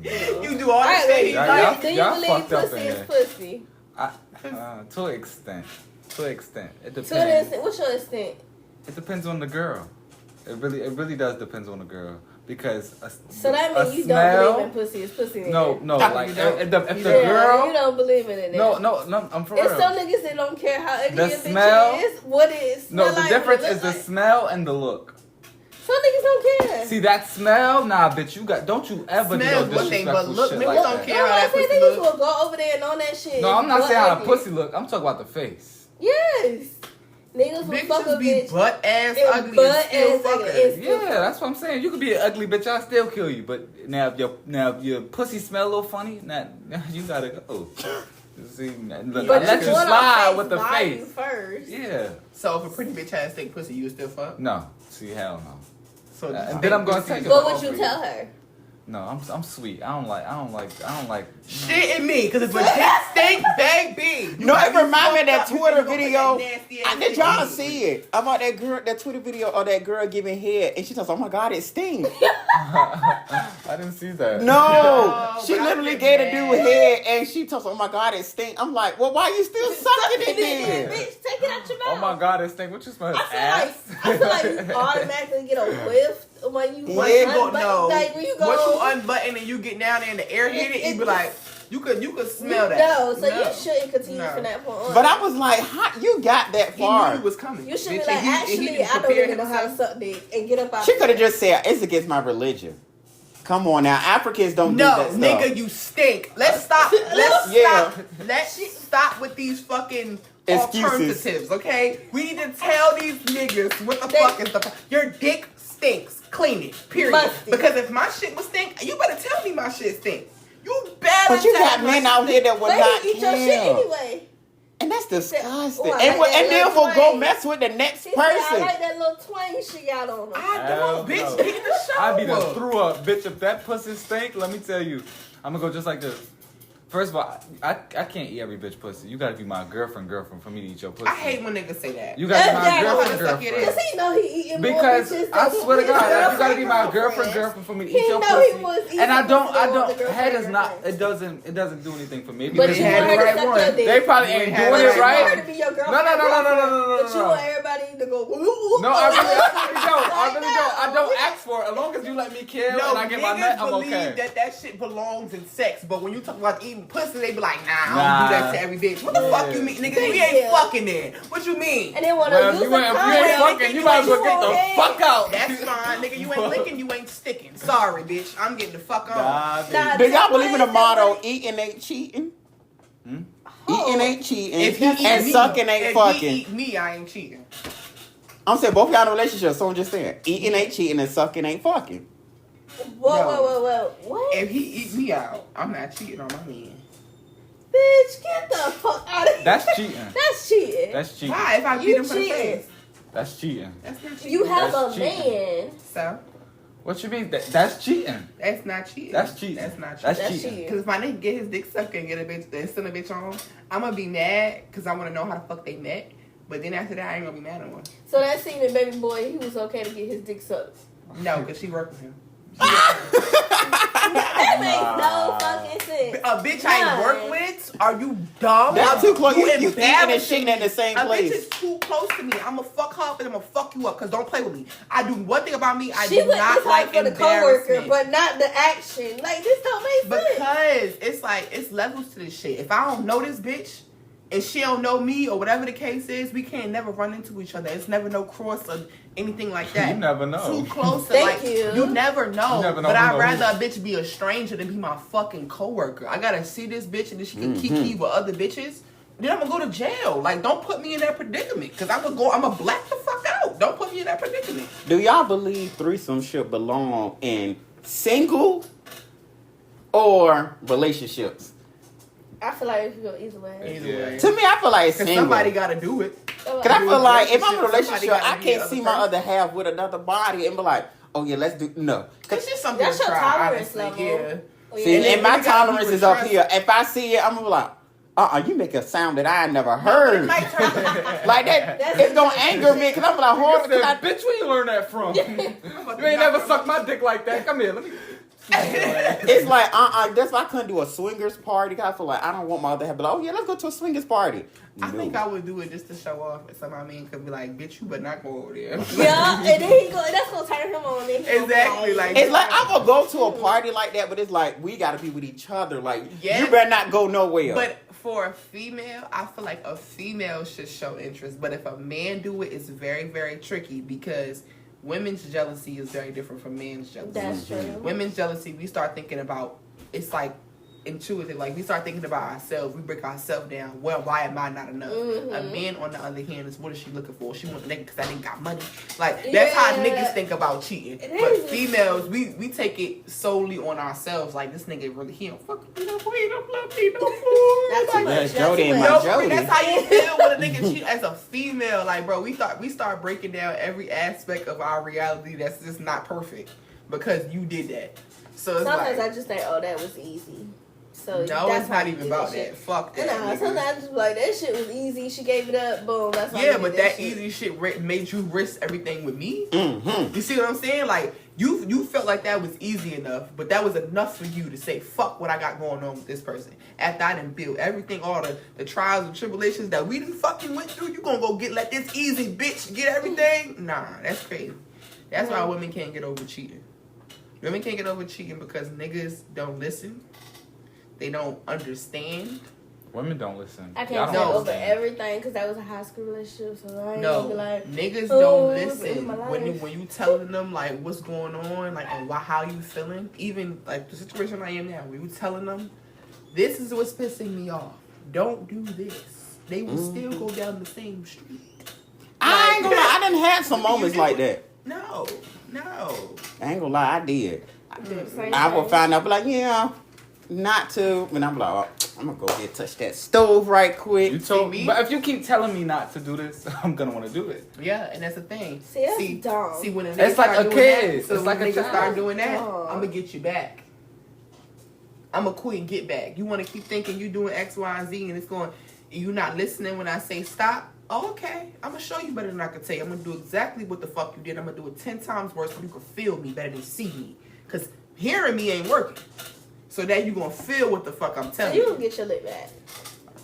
[SPEAKER 5] you do all this
[SPEAKER 4] Alright,
[SPEAKER 5] shit.
[SPEAKER 3] Y'all-
[SPEAKER 4] like, do you
[SPEAKER 3] y'all
[SPEAKER 4] believe
[SPEAKER 3] fucked up
[SPEAKER 4] pussy
[SPEAKER 3] in
[SPEAKER 4] is
[SPEAKER 3] there.
[SPEAKER 4] pussy?
[SPEAKER 3] To an extent. To an extent. It
[SPEAKER 4] To
[SPEAKER 3] depends.
[SPEAKER 4] the extent, what's your extent?
[SPEAKER 3] It depends on the girl. It really does depends on the girl because
[SPEAKER 4] So that
[SPEAKER 3] a
[SPEAKER 4] means you
[SPEAKER 3] smell,
[SPEAKER 4] don't believe in pussy is pussy. Then.
[SPEAKER 3] No,
[SPEAKER 5] How
[SPEAKER 3] like
[SPEAKER 5] you don't?
[SPEAKER 3] if the
[SPEAKER 5] You
[SPEAKER 3] girl.
[SPEAKER 4] you don't believe in it. Then.
[SPEAKER 3] No, I'm for
[SPEAKER 4] It's
[SPEAKER 3] real.
[SPEAKER 4] some niggas that don't care how ugly
[SPEAKER 3] The
[SPEAKER 4] a bitch
[SPEAKER 3] smell-
[SPEAKER 4] is. What it is?
[SPEAKER 3] No,
[SPEAKER 4] smell
[SPEAKER 3] the
[SPEAKER 4] like,
[SPEAKER 3] difference
[SPEAKER 4] what it
[SPEAKER 3] is the
[SPEAKER 4] look like.
[SPEAKER 3] smell and the look.
[SPEAKER 4] Some niggas don't care.
[SPEAKER 3] See that smell? Nah, bitch, don't you ever do
[SPEAKER 5] Smell
[SPEAKER 3] no
[SPEAKER 5] is one thing, but
[SPEAKER 3] disrespectful
[SPEAKER 5] look,
[SPEAKER 3] shit
[SPEAKER 5] niggas
[SPEAKER 3] like
[SPEAKER 5] don't
[SPEAKER 3] that.
[SPEAKER 5] care.
[SPEAKER 4] No,
[SPEAKER 5] how
[SPEAKER 4] I
[SPEAKER 5] that
[SPEAKER 4] say
[SPEAKER 5] pussy
[SPEAKER 4] niggas
[SPEAKER 5] look.
[SPEAKER 4] will go over there and on that shit.
[SPEAKER 3] No, I'm not
[SPEAKER 4] butt
[SPEAKER 3] saying how a
[SPEAKER 4] ugly.
[SPEAKER 3] pussy look. I'm talking about the face.
[SPEAKER 4] Yes. Niggas will fuck a
[SPEAKER 5] Bitches be
[SPEAKER 4] bitch.
[SPEAKER 5] butt ass
[SPEAKER 4] and
[SPEAKER 5] ugly
[SPEAKER 4] butt
[SPEAKER 5] and still
[SPEAKER 4] ass
[SPEAKER 5] fuck
[SPEAKER 4] ugly
[SPEAKER 5] her.
[SPEAKER 4] and still
[SPEAKER 3] Yeah, that's what I'm saying. You could be an ugly bitch, I'll still kill you. But now if your pussy smell a little funny, now you gotta go. See, look,
[SPEAKER 4] But
[SPEAKER 3] I let you
[SPEAKER 4] want
[SPEAKER 3] slide
[SPEAKER 4] a
[SPEAKER 3] with the
[SPEAKER 4] value
[SPEAKER 3] face.
[SPEAKER 4] first.
[SPEAKER 3] Yeah.
[SPEAKER 5] So if a pretty bitch has thick pussy, you would still fuck?
[SPEAKER 3] No. See, hell no.
[SPEAKER 5] So
[SPEAKER 3] And then I'm gonna
[SPEAKER 5] pussy
[SPEAKER 3] take
[SPEAKER 5] is
[SPEAKER 3] it.
[SPEAKER 4] What
[SPEAKER 3] But
[SPEAKER 4] would you tell her?
[SPEAKER 3] No, I'm sweet. I don't like.
[SPEAKER 5] shit in me, cause if a dick stink, baby.
[SPEAKER 1] No, it remind me of that
[SPEAKER 5] fucked up, you
[SPEAKER 1] Twitter
[SPEAKER 5] gonna put
[SPEAKER 1] video.
[SPEAKER 5] that nasty ass
[SPEAKER 1] Did
[SPEAKER 5] dick
[SPEAKER 1] y'all
[SPEAKER 5] in me.
[SPEAKER 1] see it? About that girl, that Twitter video of that girl giving head, and she tells, "Oh my God, it stings."
[SPEAKER 3] I didn't see that.
[SPEAKER 1] No,
[SPEAKER 5] No,
[SPEAKER 1] she
[SPEAKER 5] but I
[SPEAKER 1] literally
[SPEAKER 5] get
[SPEAKER 1] gave the
[SPEAKER 5] mad.
[SPEAKER 1] dude head, and she tells, "Oh my God, it stinks." I'm like, well, why you still sucking it then?
[SPEAKER 4] Bitch, take it out your mouth.
[SPEAKER 3] Oh my God, this thing. What you smell?
[SPEAKER 4] I feel like you automatically get a whiff when you
[SPEAKER 5] Once
[SPEAKER 1] Yeah.
[SPEAKER 5] you go,
[SPEAKER 4] unbutton,
[SPEAKER 5] no.
[SPEAKER 4] like when you go.
[SPEAKER 5] Once you unbutton and you get down there and the air hit it, you be like, you could smell that.
[SPEAKER 4] No, so you shouldn't continue
[SPEAKER 5] No.
[SPEAKER 4] from that point on.
[SPEAKER 1] But I was like, how you got that
[SPEAKER 5] He knew
[SPEAKER 1] far?
[SPEAKER 5] it was coming.
[SPEAKER 4] You should be
[SPEAKER 5] Bitch,
[SPEAKER 4] like,
[SPEAKER 5] and he
[SPEAKER 4] actually,
[SPEAKER 5] didn't
[SPEAKER 4] I don't
[SPEAKER 5] prepare
[SPEAKER 4] even know how to
[SPEAKER 5] himself.
[SPEAKER 4] suck dick and get up out.
[SPEAKER 1] She could have just said, "It's against my religion." Come on now, Africans don't do
[SPEAKER 5] No,
[SPEAKER 1] that stuff.
[SPEAKER 5] nigga, you stink. Let's stop. Let's
[SPEAKER 1] Yeah.
[SPEAKER 5] stop. Let's stop with these fucking
[SPEAKER 1] Excuses.
[SPEAKER 5] alternatives, okay? We need to tell these niggas what the fuck is the your dick stinks. Clean it. Period.
[SPEAKER 4] Musty.
[SPEAKER 5] Because if my shit was stink, you better tell me my shit stink. You better.
[SPEAKER 1] But you
[SPEAKER 5] tell
[SPEAKER 1] got
[SPEAKER 5] me my
[SPEAKER 1] men
[SPEAKER 5] shit
[SPEAKER 1] out here
[SPEAKER 5] stink.
[SPEAKER 1] that will
[SPEAKER 4] But
[SPEAKER 1] not
[SPEAKER 4] he eat your shit
[SPEAKER 1] care.
[SPEAKER 4] anyway.
[SPEAKER 1] And that's disgusting.
[SPEAKER 4] Oh, I
[SPEAKER 1] and
[SPEAKER 4] like that
[SPEAKER 1] and then
[SPEAKER 4] little
[SPEAKER 1] we'll go
[SPEAKER 4] twang.
[SPEAKER 1] mess with the next
[SPEAKER 4] She said, I
[SPEAKER 1] person.
[SPEAKER 4] like that little twang she got on her.
[SPEAKER 5] I
[SPEAKER 3] Hell
[SPEAKER 5] don't, bitch.
[SPEAKER 3] no.
[SPEAKER 5] Get in the shower.
[SPEAKER 3] I be done threw up, bitch. If that pussy stink, let me tell you, I'm gonna go just like this. First of all, I can't eat every bitch pussy. You gotta be my girlfriend for me to eat your pussy.
[SPEAKER 5] I hate when niggas say that.
[SPEAKER 3] You gotta be my
[SPEAKER 4] Yeah,
[SPEAKER 3] girlfriend,
[SPEAKER 5] suck it in.
[SPEAKER 4] Cause
[SPEAKER 3] girlfriend.
[SPEAKER 4] he know he eating more
[SPEAKER 3] Because
[SPEAKER 4] bitches
[SPEAKER 3] I
[SPEAKER 4] than
[SPEAKER 3] swear to
[SPEAKER 4] his
[SPEAKER 3] God, you gotta be my
[SPEAKER 4] girlfriend.
[SPEAKER 3] girlfriend for me to
[SPEAKER 4] He
[SPEAKER 3] eat your
[SPEAKER 4] know he
[SPEAKER 3] pussy.
[SPEAKER 4] was eating
[SPEAKER 3] And I
[SPEAKER 4] pussy
[SPEAKER 3] don't,
[SPEAKER 4] than the
[SPEAKER 3] head is
[SPEAKER 4] girlfriend.
[SPEAKER 3] not, it doesn't do anything for me.
[SPEAKER 4] But
[SPEAKER 3] because
[SPEAKER 4] you
[SPEAKER 5] had
[SPEAKER 4] want
[SPEAKER 5] the
[SPEAKER 4] her to
[SPEAKER 5] right
[SPEAKER 4] suck
[SPEAKER 5] one.
[SPEAKER 4] your dick.
[SPEAKER 3] they probably
[SPEAKER 5] You
[SPEAKER 3] ain't
[SPEAKER 5] had
[SPEAKER 3] doing
[SPEAKER 5] the
[SPEAKER 3] it
[SPEAKER 5] right
[SPEAKER 3] right.
[SPEAKER 4] You want her to be your girlfriend.
[SPEAKER 3] No.
[SPEAKER 4] But you want everybody to go.
[SPEAKER 3] No, I really don't. I really don't. I don't ask for it. As long as you let me kill
[SPEAKER 5] No,
[SPEAKER 3] and I get my
[SPEAKER 5] niggas
[SPEAKER 3] nut, I'm
[SPEAKER 5] believe
[SPEAKER 3] okay.
[SPEAKER 5] that shit belongs in sex, but when you talk about eating pussy, they be like, nah, I don't
[SPEAKER 3] Nah.
[SPEAKER 5] do that to every bitch. What the fuck you mean, nigga? We ain't
[SPEAKER 4] Yeah.
[SPEAKER 5] fucking then. What you mean?
[SPEAKER 4] And then want to
[SPEAKER 3] Well,
[SPEAKER 4] use
[SPEAKER 3] if you ain't
[SPEAKER 4] condom.
[SPEAKER 3] fucking, you might as well get the fuck out.
[SPEAKER 5] That's fine, nigga. You ain't licking, you ain't sticking. Sorry, bitch. I'm getting the fuck on.
[SPEAKER 3] Nah, bitch.
[SPEAKER 4] Nah,
[SPEAKER 1] Do y'all believe in the
[SPEAKER 4] Somebody-
[SPEAKER 1] motto, eating ain't cheating?
[SPEAKER 3] Hmm?
[SPEAKER 1] Eating ain't cheating.
[SPEAKER 5] If he
[SPEAKER 1] and
[SPEAKER 5] eat me,
[SPEAKER 1] sucking ain't
[SPEAKER 5] if
[SPEAKER 1] fucking.
[SPEAKER 5] he eat me, I ain't cheating.
[SPEAKER 1] I'm saying both y'all in a relationship, so I'm just saying. Eating ain't cheating and sucking ain't fucking.
[SPEAKER 4] Whoa. What?
[SPEAKER 5] If he eat me out, I'm not cheating on my man.
[SPEAKER 4] Bitch, get the fuck out of here.
[SPEAKER 3] That's cheating.
[SPEAKER 4] That's cheating.
[SPEAKER 3] That's cheating.
[SPEAKER 5] Why? If I beat
[SPEAKER 4] You
[SPEAKER 5] him for the
[SPEAKER 4] cheating.
[SPEAKER 5] face.
[SPEAKER 3] That's cheating.
[SPEAKER 5] That's not cheating.
[SPEAKER 4] You have
[SPEAKER 3] That's
[SPEAKER 4] a
[SPEAKER 3] cheating.
[SPEAKER 4] man.
[SPEAKER 5] So,
[SPEAKER 3] What you mean? That's cheating.
[SPEAKER 5] that's not cheating.
[SPEAKER 3] That's cheating.
[SPEAKER 5] That's not cheating.
[SPEAKER 3] That's
[SPEAKER 4] That's
[SPEAKER 3] cheating.
[SPEAKER 4] cheating.
[SPEAKER 5] Because if my nigga get his dick sucked and get a bitch and send a bitch on, I'm gonna be mad because I want to know how the fuck they met. But then after that, I ain't gonna be mad no more.
[SPEAKER 4] So that scene in Baby Boy, he was okay to get his dick sucked.
[SPEAKER 5] No, because she worked with him.
[SPEAKER 4] That makes no fucking sense.
[SPEAKER 5] A bitch I ain't work with? Are you dumb?
[SPEAKER 1] That's too close. You eating and
[SPEAKER 5] embarrassing
[SPEAKER 1] shitting at the
[SPEAKER 5] me.
[SPEAKER 1] same
[SPEAKER 5] A
[SPEAKER 1] place.
[SPEAKER 5] bitch is too close to me. I'm gonna fuck her up and I'm gonna fuck you up because don't play with me. I do one thing about me. I
[SPEAKER 4] She
[SPEAKER 5] do
[SPEAKER 4] went
[SPEAKER 5] not
[SPEAKER 4] this
[SPEAKER 5] like
[SPEAKER 4] hard for the coworker,
[SPEAKER 5] embarrassment.
[SPEAKER 4] but not the action. Like, this don't make sense.
[SPEAKER 5] Because it's like, it's levels to this shit. If I don't know this bitch and she don't know me or whatever the case is, we can't never run into each other. It's never no cross or anything like that.
[SPEAKER 3] You never know.
[SPEAKER 5] Too close to
[SPEAKER 4] Thank
[SPEAKER 5] like,
[SPEAKER 4] you.
[SPEAKER 5] never know.
[SPEAKER 3] You never know
[SPEAKER 5] But
[SPEAKER 3] who
[SPEAKER 5] I'd
[SPEAKER 3] know
[SPEAKER 5] rather
[SPEAKER 3] who.
[SPEAKER 5] a bitch be a stranger than be my fucking coworker. I gotta see this bitch and then she can kiki with other bitches. then I'm gonna go to jail. Like, don't put me in that predicament, because I'm gonna black the fuck out. Don't put me in that predicament.
[SPEAKER 1] Do y'all believe threesome should belong in single or relationships?
[SPEAKER 4] I feel like it could go either way.
[SPEAKER 5] Either way.
[SPEAKER 1] To me, I feel like it's
[SPEAKER 5] Because
[SPEAKER 1] single.
[SPEAKER 5] somebody gotta do it.
[SPEAKER 1] Cause I feel like if I'm in a
[SPEAKER 5] Somebody
[SPEAKER 1] relationship,
[SPEAKER 5] gotta
[SPEAKER 1] I
[SPEAKER 5] be
[SPEAKER 1] can't
[SPEAKER 5] the
[SPEAKER 1] see
[SPEAKER 5] other
[SPEAKER 1] my
[SPEAKER 5] person.
[SPEAKER 1] other half with another body and be like, oh yeah, let's do no. Cause
[SPEAKER 5] It's just something
[SPEAKER 4] That's
[SPEAKER 5] to
[SPEAKER 4] your
[SPEAKER 5] try,
[SPEAKER 4] tolerance
[SPEAKER 5] honestly.
[SPEAKER 4] level.
[SPEAKER 5] Yeah.
[SPEAKER 4] Oh,
[SPEAKER 1] see,
[SPEAKER 4] yeah.
[SPEAKER 5] then
[SPEAKER 1] and my
[SPEAKER 5] you gotta be
[SPEAKER 1] tolerance
[SPEAKER 5] with
[SPEAKER 1] is up
[SPEAKER 5] trust.
[SPEAKER 1] here. If I see it, I'm gonna be like, you make a sound that I never heard.
[SPEAKER 5] Might turn
[SPEAKER 1] Like that,
[SPEAKER 4] That's
[SPEAKER 1] it's gonna anger me because I'm like, hold on,
[SPEAKER 3] Bitch, where you learn that from? You ain't never sucked my dick like that. Come here, let me.
[SPEAKER 1] it's like, that's why I couldn't do a swingers party. 'Cause I feel like I don't want my other half to be like, oh yeah, let's go to a swingers party.
[SPEAKER 5] I
[SPEAKER 1] No.
[SPEAKER 5] think I would do it just to show off. And some I mean could be like, bitch, you better not go over there.
[SPEAKER 4] Yeah, and then that's gonna turn him on. Then he gonna be
[SPEAKER 5] Exactly, like-
[SPEAKER 1] It's like I'm gonna go to a party like that, but it's like we gotta be with each other. Like
[SPEAKER 5] Yes.
[SPEAKER 1] you better not go nowhere.
[SPEAKER 5] But for a female, I feel like a female should show interest. But if a man do it, it's very, very tricky because women's jealousy is very different from men's jealousy.
[SPEAKER 4] That's true.
[SPEAKER 5] Women's jealousy, we start thinking about, it's like intuitive. Like we start thinking about ourselves. We break ourselves down. Well, why am I not enough? A man, on the other hand, is what is she looking for? She want a nigga because I didn't got money. Like that's how
[SPEAKER 4] Yeah.
[SPEAKER 5] niggas think about cheating.
[SPEAKER 4] It
[SPEAKER 5] But
[SPEAKER 4] is.
[SPEAKER 5] females, we take it solely on ourselves. Like this nigga really, he don't fuck me no more. He don't love me no more.
[SPEAKER 4] Not too
[SPEAKER 5] Like,
[SPEAKER 4] much.
[SPEAKER 1] That's
[SPEAKER 4] Not
[SPEAKER 1] Jody
[SPEAKER 4] too
[SPEAKER 1] and
[SPEAKER 4] much.
[SPEAKER 1] my
[SPEAKER 5] no,
[SPEAKER 1] Jody.
[SPEAKER 5] that's how you feel when a nigga cheat as a female. Like, bro, we start breaking down every aspect of our reality that's just not perfect because you did that. So it's
[SPEAKER 4] Sometimes
[SPEAKER 5] like,
[SPEAKER 4] I just think, oh, that was easy. So
[SPEAKER 5] no,
[SPEAKER 4] that's
[SPEAKER 5] it's
[SPEAKER 4] why
[SPEAKER 5] not
[SPEAKER 4] you
[SPEAKER 5] even
[SPEAKER 4] do
[SPEAKER 5] about
[SPEAKER 4] shit.
[SPEAKER 5] that. Fuck that.
[SPEAKER 4] Nah,
[SPEAKER 5] nigga.
[SPEAKER 4] sometimes I just be like, that shit was easy. She gave it up. Boom. That's why.
[SPEAKER 5] Yeah,
[SPEAKER 4] I did
[SPEAKER 5] but that
[SPEAKER 4] shit.
[SPEAKER 5] easy shit made you risk everything with me.
[SPEAKER 1] Mm-hmm.
[SPEAKER 5] You see what I'm saying? Like you felt like that was easy enough, but that was enough for you to say, fuck what I got going on with this person. After I done built everything, all the trials and tribulations that we done fucking went through, you gonna go let this easy bitch get everything? Nah, that's crazy. That's why women can't get over cheating. Women can't get over cheating because niggas don't listen. They don't understand.
[SPEAKER 3] Women don't listen.
[SPEAKER 4] I
[SPEAKER 3] Y'all
[SPEAKER 4] can't
[SPEAKER 3] don't
[SPEAKER 4] say over
[SPEAKER 3] understand.
[SPEAKER 4] everything because that was a high school relationship. So I ain't
[SPEAKER 5] No,
[SPEAKER 4] gonna be like,
[SPEAKER 5] niggas
[SPEAKER 4] "Oh,
[SPEAKER 5] don't
[SPEAKER 4] this is
[SPEAKER 5] listen
[SPEAKER 4] my
[SPEAKER 5] when
[SPEAKER 4] life."
[SPEAKER 5] you telling them like what's going on, like and how you feeling. Even like the situation I am now, when you telling them this is what's pissing me off. Don't do this. They will still go down the same street.
[SPEAKER 1] I ain't gonna lie, I done had some moments like that.
[SPEAKER 5] No.
[SPEAKER 1] I ain't gonna lie, I did.
[SPEAKER 4] Same
[SPEAKER 1] I will
[SPEAKER 4] thing.
[SPEAKER 1] find out, be like, yeah, not to. And I'm like, oh, I'm gonna go get touch that stove right quick.
[SPEAKER 3] You told
[SPEAKER 5] me?
[SPEAKER 3] but if you keep telling me not to do this, I'm gonna want to do it.
[SPEAKER 5] Yeah, and that's the thing.
[SPEAKER 4] See, that's dumb.
[SPEAKER 5] See, when a nigga
[SPEAKER 3] It's like
[SPEAKER 5] start
[SPEAKER 3] a
[SPEAKER 5] doing
[SPEAKER 3] kid.
[SPEAKER 5] that, so
[SPEAKER 3] It's
[SPEAKER 5] when
[SPEAKER 3] like a
[SPEAKER 5] nigga
[SPEAKER 3] child.
[SPEAKER 5] start doing that,
[SPEAKER 4] Dumb.
[SPEAKER 5] I'm gonna get you back. I'm gonna quit and get back. You want to keep thinking you doing X, Y, and Z, and it's going. You not listening when I say stop. Oh, okay, I'm gonna show you better than I can tell you. I'm gonna do exactly what the fuck you did. I'm gonna do it 10 times worse so you can feel me better than see me. Cause hearing me ain't working. So that you gonna feel what the fuck I'm
[SPEAKER 4] So
[SPEAKER 5] telling
[SPEAKER 4] you
[SPEAKER 5] you.
[SPEAKER 4] gonna get your lick back.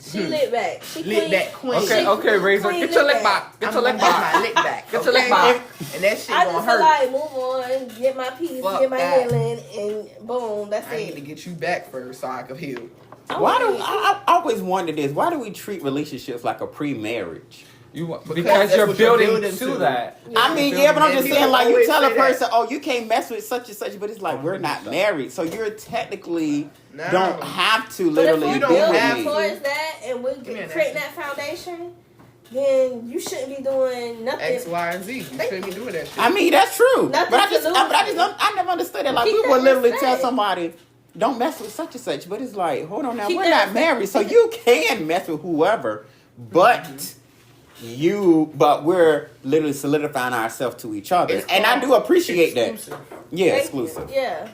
[SPEAKER 4] She lit back. She
[SPEAKER 5] Lit
[SPEAKER 4] clean.
[SPEAKER 5] back queen.
[SPEAKER 3] Okay,
[SPEAKER 4] She
[SPEAKER 3] okay, Razor,
[SPEAKER 4] clean
[SPEAKER 3] get your
[SPEAKER 4] lick
[SPEAKER 3] lick back. Get
[SPEAKER 5] I'm
[SPEAKER 3] your
[SPEAKER 5] gonna
[SPEAKER 3] lick
[SPEAKER 5] get
[SPEAKER 3] back.
[SPEAKER 5] my lick back.
[SPEAKER 3] Get your lick
[SPEAKER 5] okay?
[SPEAKER 3] back.
[SPEAKER 5] And that shit
[SPEAKER 4] I
[SPEAKER 5] gonna
[SPEAKER 4] just feel
[SPEAKER 5] hurt.
[SPEAKER 4] like move on, get my peace,
[SPEAKER 5] Fuck
[SPEAKER 4] get my
[SPEAKER 5] that.
[SPEAKER 4] healing, and boom, that's
[SPEAKER 5] I need to
[SPEAKER 4] it.
[SPEAKER 5] get you back first so I can heal.
[SPEAKER 1] Why do I always wonder this? Why do we treat relationships like a pre-marriage?
[SPEAKER 3] Because
[SPEAKER 5] that's
[SPEAKER 3] you're
[SPEAKER 5] what you're
[SPEAKER 3] building
[SPEAKER 5] building
[SPEAKER 3] to
[SPEAKER 5] to.
[SPEAKER 3] that.
[SPEAKER 1] I mean, yeah, but I'm
[SPEAKER 5] And
[SPEAKER 1] just
[SPEAKER 5] people
[SPEAKER 1] saying, like, you
[SPEAKER 5] always
[SPEAKER 1] tell a
[SPEAKER 5] say that.
[SPEAKER 1] person, oh, you can't mess with such and such, but it's like, we're not married. So you're technically
[SPEAKER 5] No.
[SPEAKER 1] don't have to
[SPEAKER 4] But if
[SPEAKER 1] literally
[SPEAKER 4] we're
[SPEAKER 5] You
[SPEAKER 1] be
[SPEAKER 5] don't
[SPEAKER 1] with
[SPEAKER 5] have
[SPEAKER 1] me.
[SPEAKER 5] to.
[SPEAKER 4] towards that, and we're
[SPEAKER 5] me an
[SPEAKER 4] creating that foundation, then you shouldn't be doing nothing.
[SPEAKER 5] X, Y, and Z. You shouldn't be doing that shit.
[SPEAKER 1] I mean, that's true.
[SPEAKER 4] Nothing
[SPEAKER 1] But I
[SPEAKER 4] to
[SPEAKER 1] just,
[SPEAKER 4] lose.
[SPEAKER 1] I never understood it. Like,
[SPEAKER 4] Keep
[SPEAKER 1] we
[SPEAKER 4] that
[SPEAKER 1] would literally tell
[SPEAKER 4] respect.
[SPEAKER 1] somebody, don't mess with such and such. But it's like, hold on now,
[SPEAKER 4] Keep
[SPEAKER 1] we're
[SPEAKER 4] that
[SPEAKER 1] not
[SPEAKER 4] respect.
[SPEAKER 1] married. So you can mess with whoever, but we're literally solidifying ourselves to each other.
[SPEAKER 5] It's
[SPEAKER 1] And I do
[SPEAKER 5] called
[SPEAKER 1] appreciate that.
[SPEAKER 5] exclusive.
[SPEAKER 1] Yeah,
[SPEAKER 4] Thank you.
[SPEAKER 1] exclusive.
[SPEAKER 4] Yeah.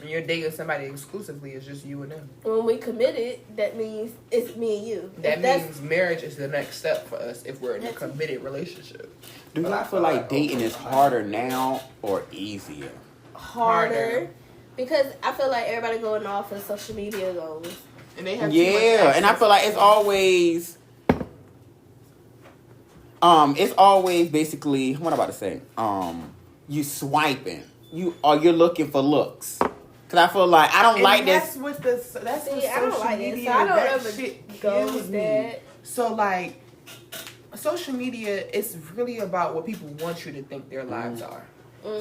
[SPEAKER 5] When you're dating somebody exclusively, it's just you and them.
[SPEAKER 4] When we committed, that means it's me and you.
[SPEAKER 5] That
[SPEAKER 4] If that's
[SPEAKER 5] means marriage is the next step for us if we're in a
[SPEAKER 4] That's-
[SPEAKER 5] committed relationship.
[SPEAKER 1] Do
[SPEAKER 5] But
[SPEAKER 1] y'all
[SPEAKER 5] I
[SPEAKER 1] feel
[SPEAKER 5] feel
[SPEAKER 1] like
[SPEAKER 5] like
[SPEAKER 1] dating
[SPEAKER 5] okay.
[SPEAKER 1] is harder now or easier?
[SPEAKER 4] harder. Because I feel like everybody going off of social media goes.
[SPEAKER 5] And they have too much
[SPEAKER 1] Yeah, and I
[SPEAKER 5] access.
[SPEAKER 1] feel like it's always basically what am I about to say? You swiping. You're looking for looks. Cause I feel like I don't
[SPEAKER 5] And
[SPEAKER 1] like
[SPEAKER 5] that's
[SPEAKER 1] this.
[SPEAKER 5] what that's
[SPEAKER 4] See,
[SPEAKER 5] what
[SPEAKER 4] I don't
[SPEAKER 5] social
[SPEAKER 4] like it,
[SPEAKER 5] media.
[SPEAKER 4] so I don't
[SPEAKER 5] that
[SPEAKER 4] ever
[SPEAKER 5] shit
[SPEAKER 4] go
[SPEAKER 5] kills
[SPEAKER 4] with
[SPEAKER 5] me.
[SPEAKER 4] that.
[SPEAKER 5] So like, social media is really about what people want you to think their lives are.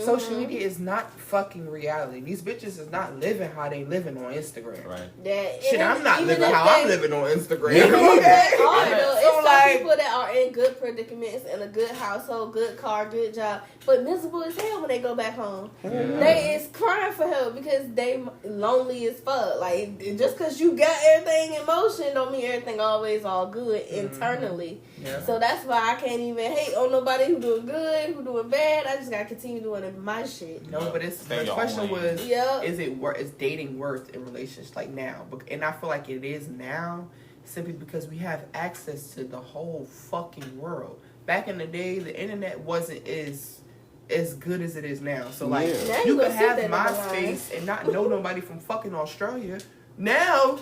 [SPEAKER 5] Social media is not fucking reality. These bitches is not living how they living on Instagram.
[SPEAKER 3] Right.
[SPEAKER 4] That,
[SPEAKER 5] Shit, I'm not
[SPEAKER 4] even
[SPEAKER 5] living
[SPEAKER 4] if
[SPEAKER 5] how
[SPEAKER 4] they-
[SPEAKER 5] I'm living on Instagram.
[SPEAKER 1] Yeah.
[SPEAKER 5] Okay?
[SPEAKER 4] They are, though. It's some
[SPEAKER 5] like,
[SPEAKER 4] people that are in good predicaments, in a good household, good car, good job, but miserable as hell when they go back home.
[SPEAKER 3] Yeah.
[SPEAKER 4] They is crying for help because they lonely as fuck. Like, just because you got everything in motion don't mean everything always all good internally.
[SPEAKER 5] Yeah.
[SPEAKER 4] So that's why I can't even hate on nobody who doing good, who doing bad. I just gotta continue doing my shit.
[SPEAKER 5] No, but
[SPEAKER 3] Stay
[SPEAKER 5] the
[SPEAKER 3] your
[SPEAKER 5] question
[SPEAKER 3] own lane.
[SPEAKER 5] was,
[SPEAKER 4] Yep.
[SPEAKER 5] is dating worth in relationships like now? And I feel like it is now, simply because we have access to the whole fucking world. Back in the day, the internet wasn't as good as it is now. So like,
[SPEAKER 1] Yeah.
[SPEAKER 4] Now
[SPEAKER 5] you
[SPEAKER 4] gonna
[SPEAKER 5] could
[SPEAKER 4] sit
[SPEAKER 5] have
[SPEAKER 4] there in the line.
[SPEAKER 5] MySpace and not know nobody from fucking Australia. Now,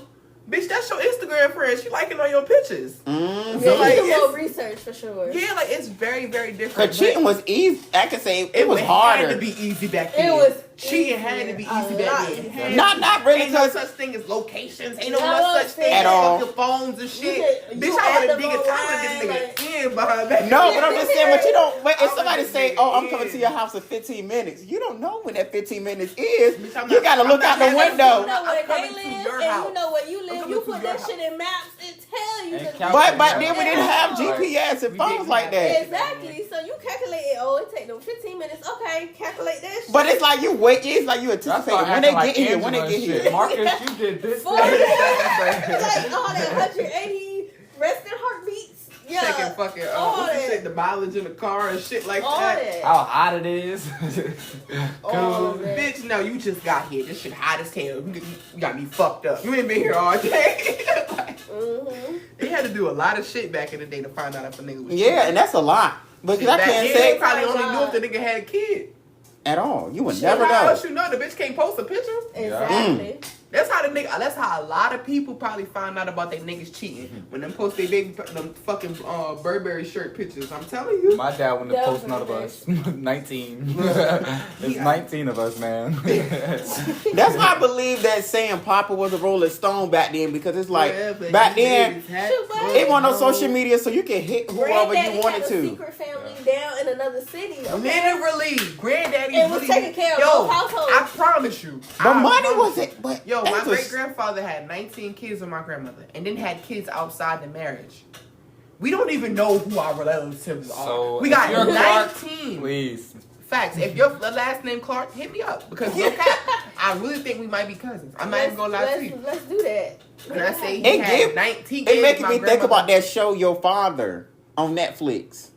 [SPEAKER 5] bitch, that's your Instagram friend. She liking on your pictures.
[SPEAKER 1] Mm-hmm.
[SPEAKER 4] Yeah,
[SPEAKER 5] like,
[SPEAKER 4] you do more
[SPEAKER 5] it's-
[SPEAKER 4] research for sure.
[SPEAKER 5] Yeah, like it's very, very different.
[SPEAKER 1] Cause cheating was easy. I can say it was
[SPEAKER 5] had
[SPEAKER 1] harder.
[SPEAKER 5] to be easy back
[SPEAKER 4] It
[SPEAKER 5] then.
[SPEAKER 4] was
[SPEAKER 5] cheating had to be
[SPEAKER 4] easier.
[SPEAKER 5] easy
[SPEAKER 4] A
[SPEAKER 5] back
[SPEAKER 4] lot
[SPEAKER 5] then. It had
[SPEAKER 4] easier.
[SPEAKER 1] Not really,
[SPEAKER 5] Ain't no
[SPEAKER 1] cause
[SPEAKER 5] such thing as locations. Ain't no
[SPEAKER 4] No
[SPEAKER 5] such thing
[SPEAKER 1] at
[SPEAKER 5] as
[SPEAKER 1] all.
[SPEAKER 5] your phones and shit.
[SPEAKER 4] You
[SPEAKER 5] Bitch,
[SPEAKER 4] could-
[SPEAKER 5] I would have
[SPEAKER 4] you
[SPEAKER 5] dig a
[SPEAKER 4] add
[SPEAKER 5] time
[SPEAKER 4] them
[SPEAKER 5] to this
[SPEAKER 4] online,
[SPEAKER 5] nigga in behind that.
[SPEAKER 1] no, but I'm just saying. But you don't. But if
[SPEAKER 5] I
[SPEAKER 1] somebody
[SPEAKER 5] was
[SPEAKER 1] say,
[SPEAKER 5] just
[SPEAKER 1] "Oh, I'm
[SPEAKER 5] saying,
[SPEAKER 1] coming
[SPEAKER 5] yeah.
[SPEAKER 1] to your house in 15 minutes," you don't know when that 15 minutes is.
[SPEAKER 5] Bitch, I'm
[SPEAKER 1] You
[SPEAKER 5] not-
[SPEAKER 1] gotta
[SPEAKER 5] I'm
[SPEAKER 1] look
[SPEAKER 5] not
[SPEAKER 1] out the
[SPEAKER 5] having
[SPEAKER 4] You
[SPEAKER 1] window.
[SPEAKER 4] know
[SPEAKER 5] I'm
[SPEAKER 4] where
[SPEAKER 5] coming
[SPEAKER 4] they
[SPEAKER 5] to
[SPEAKER 4] live,
[SPEAKER 5] your
[SPEAKER 4] and
[SPEAKER 5] house.
[SPEAKER 4] you know where you
[SPEAKER 5] I'm
[SPEAKER 4] live.
[SPEAKER 5] coming
[SPEAKER 4] You
[SPEAKER 5] to
[SPEAKER 4] put
[SPEAKER 5] your
[SPEAKER 4] that
[SPEAKER 5] house.
[SPEAKER 4] shit in maps. It tell you.
[SPEAKER 3] And
[SPEAKER 4] the-
[SPEAKER 3] calculate
[SPEAKER 1] But then we didn't have
[SPEAKER 4] Yeah.
[SPEAKER 1] GPS and
[SPEAKER 5] We
[SPEAKER 1] phones
[SPEAKER 5] didn't
[SPEAKER 1] like
[SPEAKER 5] have
[SPEAKER 1] that.
[SPEAKER 4] Exactly. So you calculate it. Oh, it take them 15 minutes. Okay, calculate that shit.
[SPEAKER 1] But it's like you wait. It's like you
[SPEAKER 3] That's
[SPEAKER 1] anticipate
[SPEAKER 3] why
[SPEAKER 1] when they get here. When they get
[SPEAKER 3] shit.
[SPEAKER 1] here.
[SPEAKER 3] Marcus, you did this.
[SPEAKER 4] For
[SPEAKER 3] thing.
[SPEAKER 4] like all that 180 resting heartbeats. Yeah.
[SPEAKER 5] Checking fucking
[SPEAKER 4] all
[SPEAKER 5] what's the
[SPEAKER 4] that.
[SPEAKER 5] shit, the mileage in the car and shit like
[SPEAKER 4] All
[SPEAKER 5] that.
[SPEAKER 4] that.
[SPEAKER 3] How hot it is.
[SPEAKER 4] All
[SPEAKER 3] Cool.
[SPEAKER 4] of that.
[SPEAKER 5] Bitch, no, you just got here. This shit hot as hell. You got me fucked up. You ain't been here all day. Like, they had to do a lot of shit back in the day to find out if a nigga was
[SPEAKER 1] Yeah, and that's a lot. Because I
[SPEAKER 5] Back
[SPEAKER 1] can't
[SPEAKER 5] then,
[SPEAKER 1] say
[SPEAKER 5] they probably
[SPEAKER 4] Oh my
[SPEAKER 5] only knew
[SPEAKER 4] God.
[SPEAKER 5] if the nigga had a kid.
[SPEAKER 1] at all. You would
[SPEAKER 4] Shit,
[SPEAKER 1] never
[SPEAKER 5] How
[SPEAKER 1] know.
[SPEAKER 5] else you know? The bitch can't post a picture.
[SPEAKER 4] Exactly.
[SPEAKER 5] That's how the nigga. That's how a lot of people probably found out about their niggas cheating when them post their baby, them fucking Burberry shirt pictures. I'm telling you.
[SPEAKER 3] My dad wouldn't have posted none of us. 19. There's 19 of us, man.
[SPEAKER 1] That's why I believe that saying Papa was a Rolling Stone back then, because it's like
[SPEAKER 5] Yeah, but
[SPEAKER 1] back
[SPEAKER 5] these
[SPEAKER 1] then
[SPEAKER 5] babies had-
[SPEAKER 4] Shoot, but-
[SPEAKER 1] it wasn't no social media, so you can hit whoever
[SPEAKER 4] Granddaddy
[SPEAKER 1] you wanted
[SPEAKER 4] had a
[SPEAKER 1] to.
[SPEAKER 4] secret family down in another city. Okay?
[SPEAKER 5] Literally, granddaddy
[SPEAKER 4] It was taking care of both households.
[SPEAKER 5] I promise you.
[SPEAKER 1] But
[SPEAKER 5] I
[SPEAKER 1] money
[SPEAKER 5] promise
[SPEAKER 1] was
[SPEAKER 5] you.
[SPEAKER 1] it? But
[SPEAKER 5] Yo,
[SPEAKER 1] that
[SPEAKER 5] my
[SPEAKER 1] was-
[SPEAKER 5] great grandfather had 19 kids with my grandmother, and then had kids outside the marriage. We don't even know who our relatives are.
[SPEAKER 3] So,
[SPEAKER 5] We
[SPEAKER 3] if
[SPEAKER 5] got
[SPEAKER 3] you're Clark,
[SPEAKER 5] 19.
[SPEAKER 3] Please.
[SPEAKER 5] Facts. If your last name Clark, hit me up because no cap, I really think we might be cousins. I'm not even gonna lie to you.
[SPEAKER 4] Let's do that.
[SPEAKER 5] When I say he
[SPEAKER 1] It
[SPEAKER 5] had
[SPEAKER 1] give-
[SPEAKER 5] 19
[SPEAKER 1] It
[SPEAKER 5] kids,
[SPEAKER 1] making
[SPEAKER 5] my
[SPEAKER 1] me think
[SPEAKER 5] grandmother-
[SPEAKER 1] about that show Your Father on Netflix.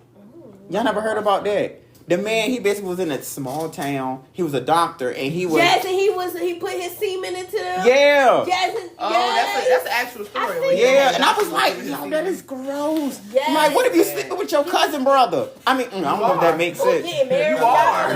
[SPEAKER 1] Y'all never heard about that? The man, he basically was in a small town. He was a doctor, and he was
[SPEAKER 4] Jackson, he put his semen into them.
[SPEAKER 1] yeah.
[SPEAKER 4] Jackson,
[SPEAKER 5] Oh,
[SPEAKER 4] yes.
[SPEAKER 5] that's an actual story.
[SPEAKER 4] I
[SPEAKER 5] where
[SPEAKER 4] see
[SPEAKER 5] he
[SPEAKER 1] Yeah,
[SPEAKER 5] had
[SPEAKER 1] and I was
[SPEAKER 5] doctors
[SPEAKER 1] like,
[SPEAKER 5] with his
[SPEAKER 1] yo,
[SPEAKER 5] semen.
[SPEAKER 1] that is gross.
[SPEAKER 4] Yes.
[SPEAKER 1] Like, what if you sleeping with your cousin brother? I mean, I don't know if that makes
[SPEAKER 4] Who
[SPEAKER 1] sense.
[SPEAKER 4] getting married?
[SPEAKER 5] You are.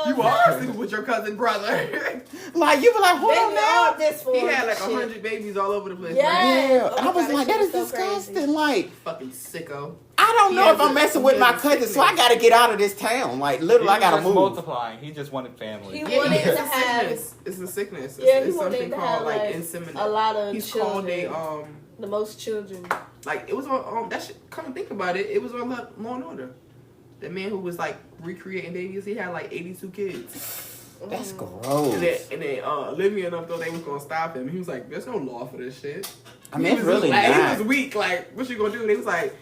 [SPEAKER 4] You
[SPEAKER 5] You are sleeping with your cousin brother.
[SPEAKER 1] Like, you be like, hold on now.
[SPEAKER 5] He had like 100 babies all over the place.
[SPEAKER 4] Yeah.
[SPEAKER 5] Right?
[SPEAKER 1] Yeah,
[SPEAKER 4] Oh
[SPEAKER 1] and
[SPEAKER 4] my
[SPEAKER 1] I was
[SPEAKER 4] God,
[SPEAKER 1] like,
[SPEAKER 4] that
[SPEAKER 1] that is
[SPEAKER 4] shit is so
[SPEAKER 1] disgusting.
[SPEAKER 4] crazy.
[SPEAKER 1] Like,
[SPEAKER 5] Fucking sicko.
[SPEAKER 1] I don't know
[SPEAKER 5] He
[SPEAKER 1] if
[SPEAKER 5] has
[SPEAKER 1] I'm
[SPEAKER 5] a-
[SPEAKER 1] messing
[SPEAKER 5] he
[SPEAKER 1] with
[SPEAKER 5] has
[SPEAKER 1] my
[SPEAKER 5] a
[SPEAKER 1] cousin, so I
[SPEAKER 5] sickness.
[SPEAKER 1] gotta get out of this town. Like, literally, I
[SPEAKER 3] He was
[SPEAKER 1] gotta
[SPEAKER 3] just
[SPEAKER 1] move.
[SPEAKER 3] multiplying. He just wanted family.
[SPEAKER 4] He wanted
[SPEAKER 5] it's
[SPEAKER 4] to
[SPEAKER 5] a
[SPEAKER 4] have
[SPEAKER 5] sickness. It's a sickness.
[SPEAKER 4] Yeah, he
[SPEAKER 5] It's
[SPEAKER 4] wanted
[SPEAKER 5] something
[SPEAKER 4] to
[SPEAKER 5] called
[SPEAKER 4] have,
[SPEAKER 5] like
[SPEAKER 4] like,
[SPEAKER 5] insemination.
[SPEAKER 4] a lot of
[SPEAKER 5] He's
[SPEAKER 4] children.
[SPEAKER 5] called a
[SPEAKER 4] the most children.
[SPEAKER 5] like it was on that shit. Come and think about it, it was on Law and Order. The man who was like recreating babies, he had like 82 kids.
[SPEAKER 1] That's
[SPEAKER 4] Mm.
[SPEAKER 1] gross.
[SPEAKER 5] And then Olivia and them thought they was gonna stop him. He was like, "There's no law for this shit."
[SPEAKER 1] I mean,
[SPEAKER 5] He
[SPEAKER 1] it's
[SPEAKER 5] was
[SPEAKER 1] really
[SPEAKER 5] like, He
[SPEAKER 1] not.
[SPEAKER 5] was weak. Like, what you gonna do? They was like,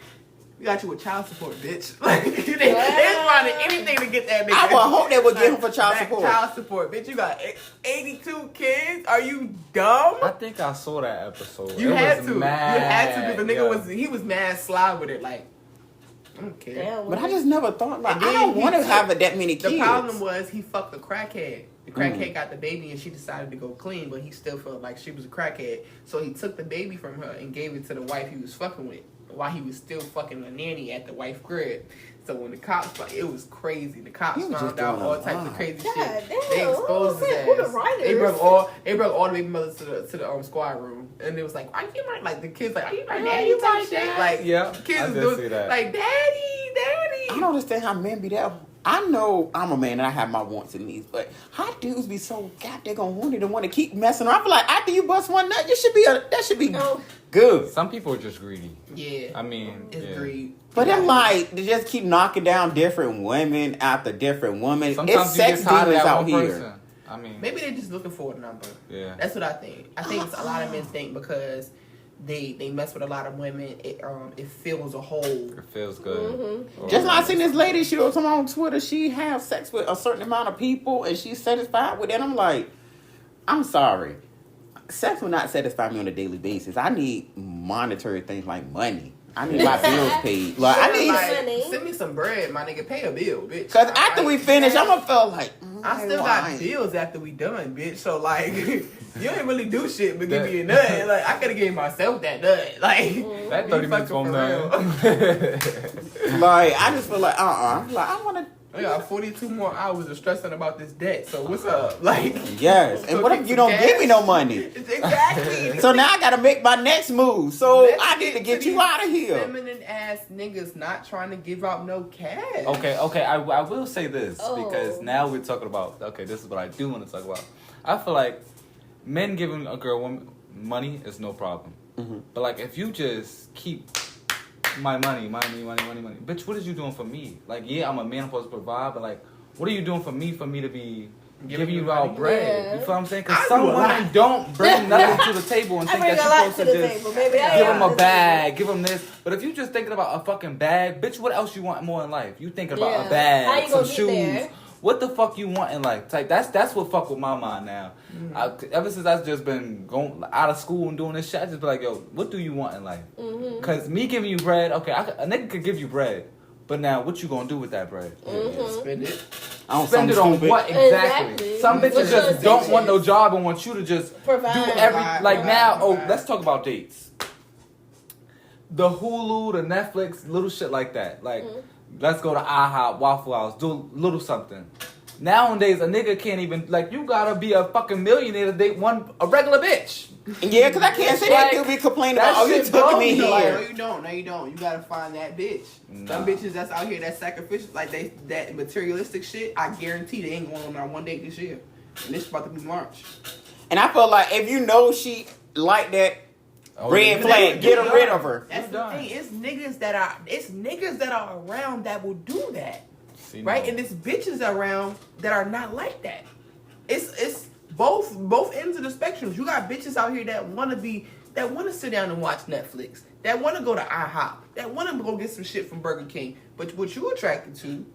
[SPEAKER 5] "We got you with child support, bitch." Like, they was finding anything to get that nigga.
[SPEAKER 1] I would hope they would get him for child
[SPEAKER 5] Back
[SPEAKER 1] support.
[SPEAKER 5] Child support, bitch. You got 82 kids. Are you dumb?
[SPEAKER 3] I think I saw that episode.
[SPEAKER 5] You
[SPEAKER 3] It
[SPEAKER 5] had
[SPEAKER 3] was
[SPEAKER 5] to.
[SPEAKER 3] mad.
[SPEAKER 5] You had to. Because the nigga
[SPEAKER 3] Yeah.
[SPEAKER 5] he was mad sly with it. Like, I don't care.
[SPEAKER 4] Damn,
[SPEAKER 1] But I just never thought, like,
[SPEAKER 5] And
[SPEAKER 1] I
[SPEAKER 5] then
[SPEAKER 1] don't
[SPEAKER 5] he
[SPEAKER 1] want to
[SPEAKER 5] took-
[SPEAKER 1] have that many kids.
[SPEAKER 5] The problem was he fucked a crackhead. The crackhead
[SPEAKER 1] Mm.
[SPEAKER 5] got the baby and she decided to go clean, but he still felt like she was a crackhead. So he took the baby from her and gave it to the wife he was fucking with while he was still fucking a nanny at the wife crib. So when the cops, like, it was crazy. The cops
[SPEAKER 1] You was just
[SPEAKER 5] found out
[SPEAKER 1] doing
[SPEAKER 5] all
[SPEAKER 1] a
[SPEAKER 5] types of
[SPEAKER 1] lot.
[SPEAKER 5] crazy
[SPEAKER 4] God
[SPEAKER 5] shit.
[SPEAKER 4] damn,
[SPEAKER 5] They exposed his
[SPEAKER 4] who the
[SPEAKER 5] ass.
[SPEAKER 4] writers?
[SPEAKER 5] They brought all the baby mothers to the squad room, and it was like, "Are you like the kids like, are you my daddy type shit?" Like,
[SPEAKER 3] Yeah,
[SPEAKER 5] kids
[SPEAKER 3] I
[SPEAKER 5] was
[SPEAKER 3] did
[SPEAKER 5] doing
[SPEAKER 3] see that.
[SPEAKER 5] like, "Daddy."
[SPEAKER 1] I don't understand how men be that. I know I'm a man and I have my wants and needs, but how dudes be so goddamn horny to want to keep messing around? I feel like after you bust one nut, you should be that should be
[SPEAKER 4] No.
[SPEAKER 1] good.
[SPEAKER 3] Some people are just greedy.
[SPEAKER 5] Yeah.
[SPEAKER 3] I mean,
[SPEAKER 5] It's
[SPEAKER 3] yeah.
[SPEAKER 5] greed.
[SPEAKER 1] But I'm like, they just keep knocking down different women after different women.
[SPEAKER 3] Sometimes
[SPEAKER 1] It's
[SPEAKER 3] you
[SPEAKER 1] sex
[SPEAKER 3] get tired of
[SPEAKER 1] demons
[SPEAKER 3] that
[SPEAKER 1] out
[SPEAKER 3] one
[SPEAKER 1] here.
[SPEAKER 3] person. I mean,
[SPEAKER 5] Maybe they're just looking for a number.
[SPEAKER 3] yeah.
[SPEAKER 5] That's what I think. I think it's a lot of men think because they mess with a lot of women, it fills a hole.
[SPEAKER 3] It feels good.
[SPEAKER 4] Mm-hmm.
[SPEAKER 1] Just like I seen this lady, she was on Twitter, she have sex with a certain amount of people and she's satisfied with it. I'm like, I'm sorry. Sex will not satisfy me on a daily basis. I need monetary things like money. I need my bills paid. Like I need,
[SPEAKER 4] money.
[SPEAKER 5] Send me some bread, my nigga. Pay a bill, bitch.
[SPEAKER 1] because after we finish, I'm gonna feel like
[SPEAKER 5] I still
[SPEAKER 1] why?
[SPEAKER 5] got bills after we done, bitch. So like, you ain't really do shit but give me a nut. Like I could have gave myself that nut. Like
[SPEAKER 3] That
[SPEAKER 5] be
[SPEAKER 3] 30 minutes
[SPEAKER 5] fucking
[SPEAKER 3] won't
[SPEAKER 5] for
[SPEAKER 3] done.
[SPEAKER 1] Like I just feel like I'm like I want to.
[SPEAKER 5] I got 42 more hours of stressing about this debt. So what's up? Like
[SPEAKER 1] Yes, and
[SPEAKER 5] So
[SPEAKER 1] what
[SPEAKER 5] get
[SPEAKER 1] if you
[SPEAKER 5] some
[SPEAKER 1] don't give me
[SPEAKER 5] cash.
[SPEAKER 1] no money?
[SPEAKER 5] Exactly.
[SPEAKER 1] So now I gotta make my next move. So
[SPEAKER 5] Let's
[SPEAKER 1] I need to get
[SPEAKER 5] to
[SPEAKER 1] you
[SPEAKER 5] these
[SPEAKER 1] out of here.
[SPEAKER 5] Feminine ass niggas not trying to give out no cash.
[SPEAKER 3] Okay. I will say this
[SPEAKER 4] Oh.
[SPEAKER 3] because now we're talking about. Okay, this is what I do want to talk about. I feel like men giving a girl money is no problem, but like if you just keep my money, bitch, what is you doing for me? Like, yeah, I'm a man supposed to provide, but like, what are you doing for me to be giving you out
[SPEAKER 5] money?
[SPEAKER 3] bread?
[SPEAKER 4] Yeah.
[SPEAKER 3] You feel what I'm saying?
[SPEAKER 5] I
[SPEAKER 3] Because
[SPEAKER 5] do
[SPEAKER 3] some
[SPEAKER 5] a lot.
[SPEAKER 3] women don't bring nothing to the table and
[SPEAKER 4] I
[SPEAKER 3] think
[SPEAKER 4] bring
[SPEAKER 3] that
[SPEAKER 4] a
[SPEAKER 3] you're
[SPEAKER 4] lot
[SPEAKER 3] supposed
[SPEAKER 4] to
[SPEAKER 3] to
[SPEAKER 4] the
[SPEAKER 3] just
[SPEAKER 4] table, baby.
[SPEAKER 3] give them a bag, give them this. But if you just thinking about a fucking bag, bitch, what else you want more in life? You thinking about
[SPEAKER 4] Yeah.
[SPEAKER 3] a
[SPEAKER 4] How
[SPEAKER 3] bag,
[SPEAKER 4] you
[SPEAKER 3] some
[SPEAKER 4] gonna get
[SPEAKER 3] shoes.
[SPEAKER 4] there?
[SPEAKER 3] What the fuck you want in life? Like that's what fuck with my mind now. Ever since I've just been going out of school and doing this shit, I just be like, yo, what do you want in life?
[SPEAKER 4] Mm-hmm.
[SPEAKER 3] Cause me giving you bread, okay, a nigga could give you bread, but now what you gonna do with that bread?
[SPEAKER 4] Mm-hmm.
[SPEAKER 5] Spend it.
[SPEAKER 1] I don't
[SPEAKER 3] Spend it on what exactly?
[SPEAKER 4] Exactly.
[SPEAKER 3] Some
[SPEAKER 4] What's
[SPEAKER 3] bitches
[SPEAKER 4] your
[SPEAKER 3] just don't want no
[SPEAKER 4] intentions?
[SPEAKER 3] job and want you to just
[SPEAKER 4] Provide.
[SPEAKER 3] do every like
[SPEAKER 5] Provide,
[SPEAKER 3] now. Oh,
[SPEAKER 5] provide.
[SPEAKER 3] let's talk about dates. The Hulu, the Netflix, little shit like that. Like, let's go to IHOP, Waffle House, do little something. Nowadays, a nigga can't even like. You gotta be a fucking millionaire to date a regular bitch.
[SPEAKER 1] Yeah, because I can't say that dude be complaining about, oh, you
[SPEAKER 3] shit
[SPEAKER 1] took
[SPEAKER 3] broke
[SPEAKER 1] me
[SPEAKER 3] me,
[SPEAKER 5] No,
[SPEAKER 1] here.
[SPEAKER 5] no, you don't. No, you don't. You gotta find that bitch.
[SPEAKER 3] Nah.
[SPEAKER 5] Some bitches that's out here that sacrificial, like that materialistic shit. I guarantee they ain't going on not one date this year, and this about to be March.
[SPEAKER 1] And I feel like if you know she like that,
[SPEAKER 3] Oh,
[SPEAKER 1] red
[SPEAKER 3] yeah.
[SPEAKER 1] flag, get rid of her.
[SPEAKER 5] That's
[SPEAKER 3] You
[SPEAKER 5] the
[SPEAKER 3] done.
[SPEAKER 5] thing. It's niggas that are around that will do that,
[SPEAKER 3] See,
[SPEAKER 5] right?
[SPEAKER 3] no.
[SPEAKER 5] And it's bitches around that are not like that. It's both ends of the spectrum. You got bitches out here that want to sit down and watch Netflix, that want to go to IHOP, that want to go get some shit from Burger King. But what you attracted to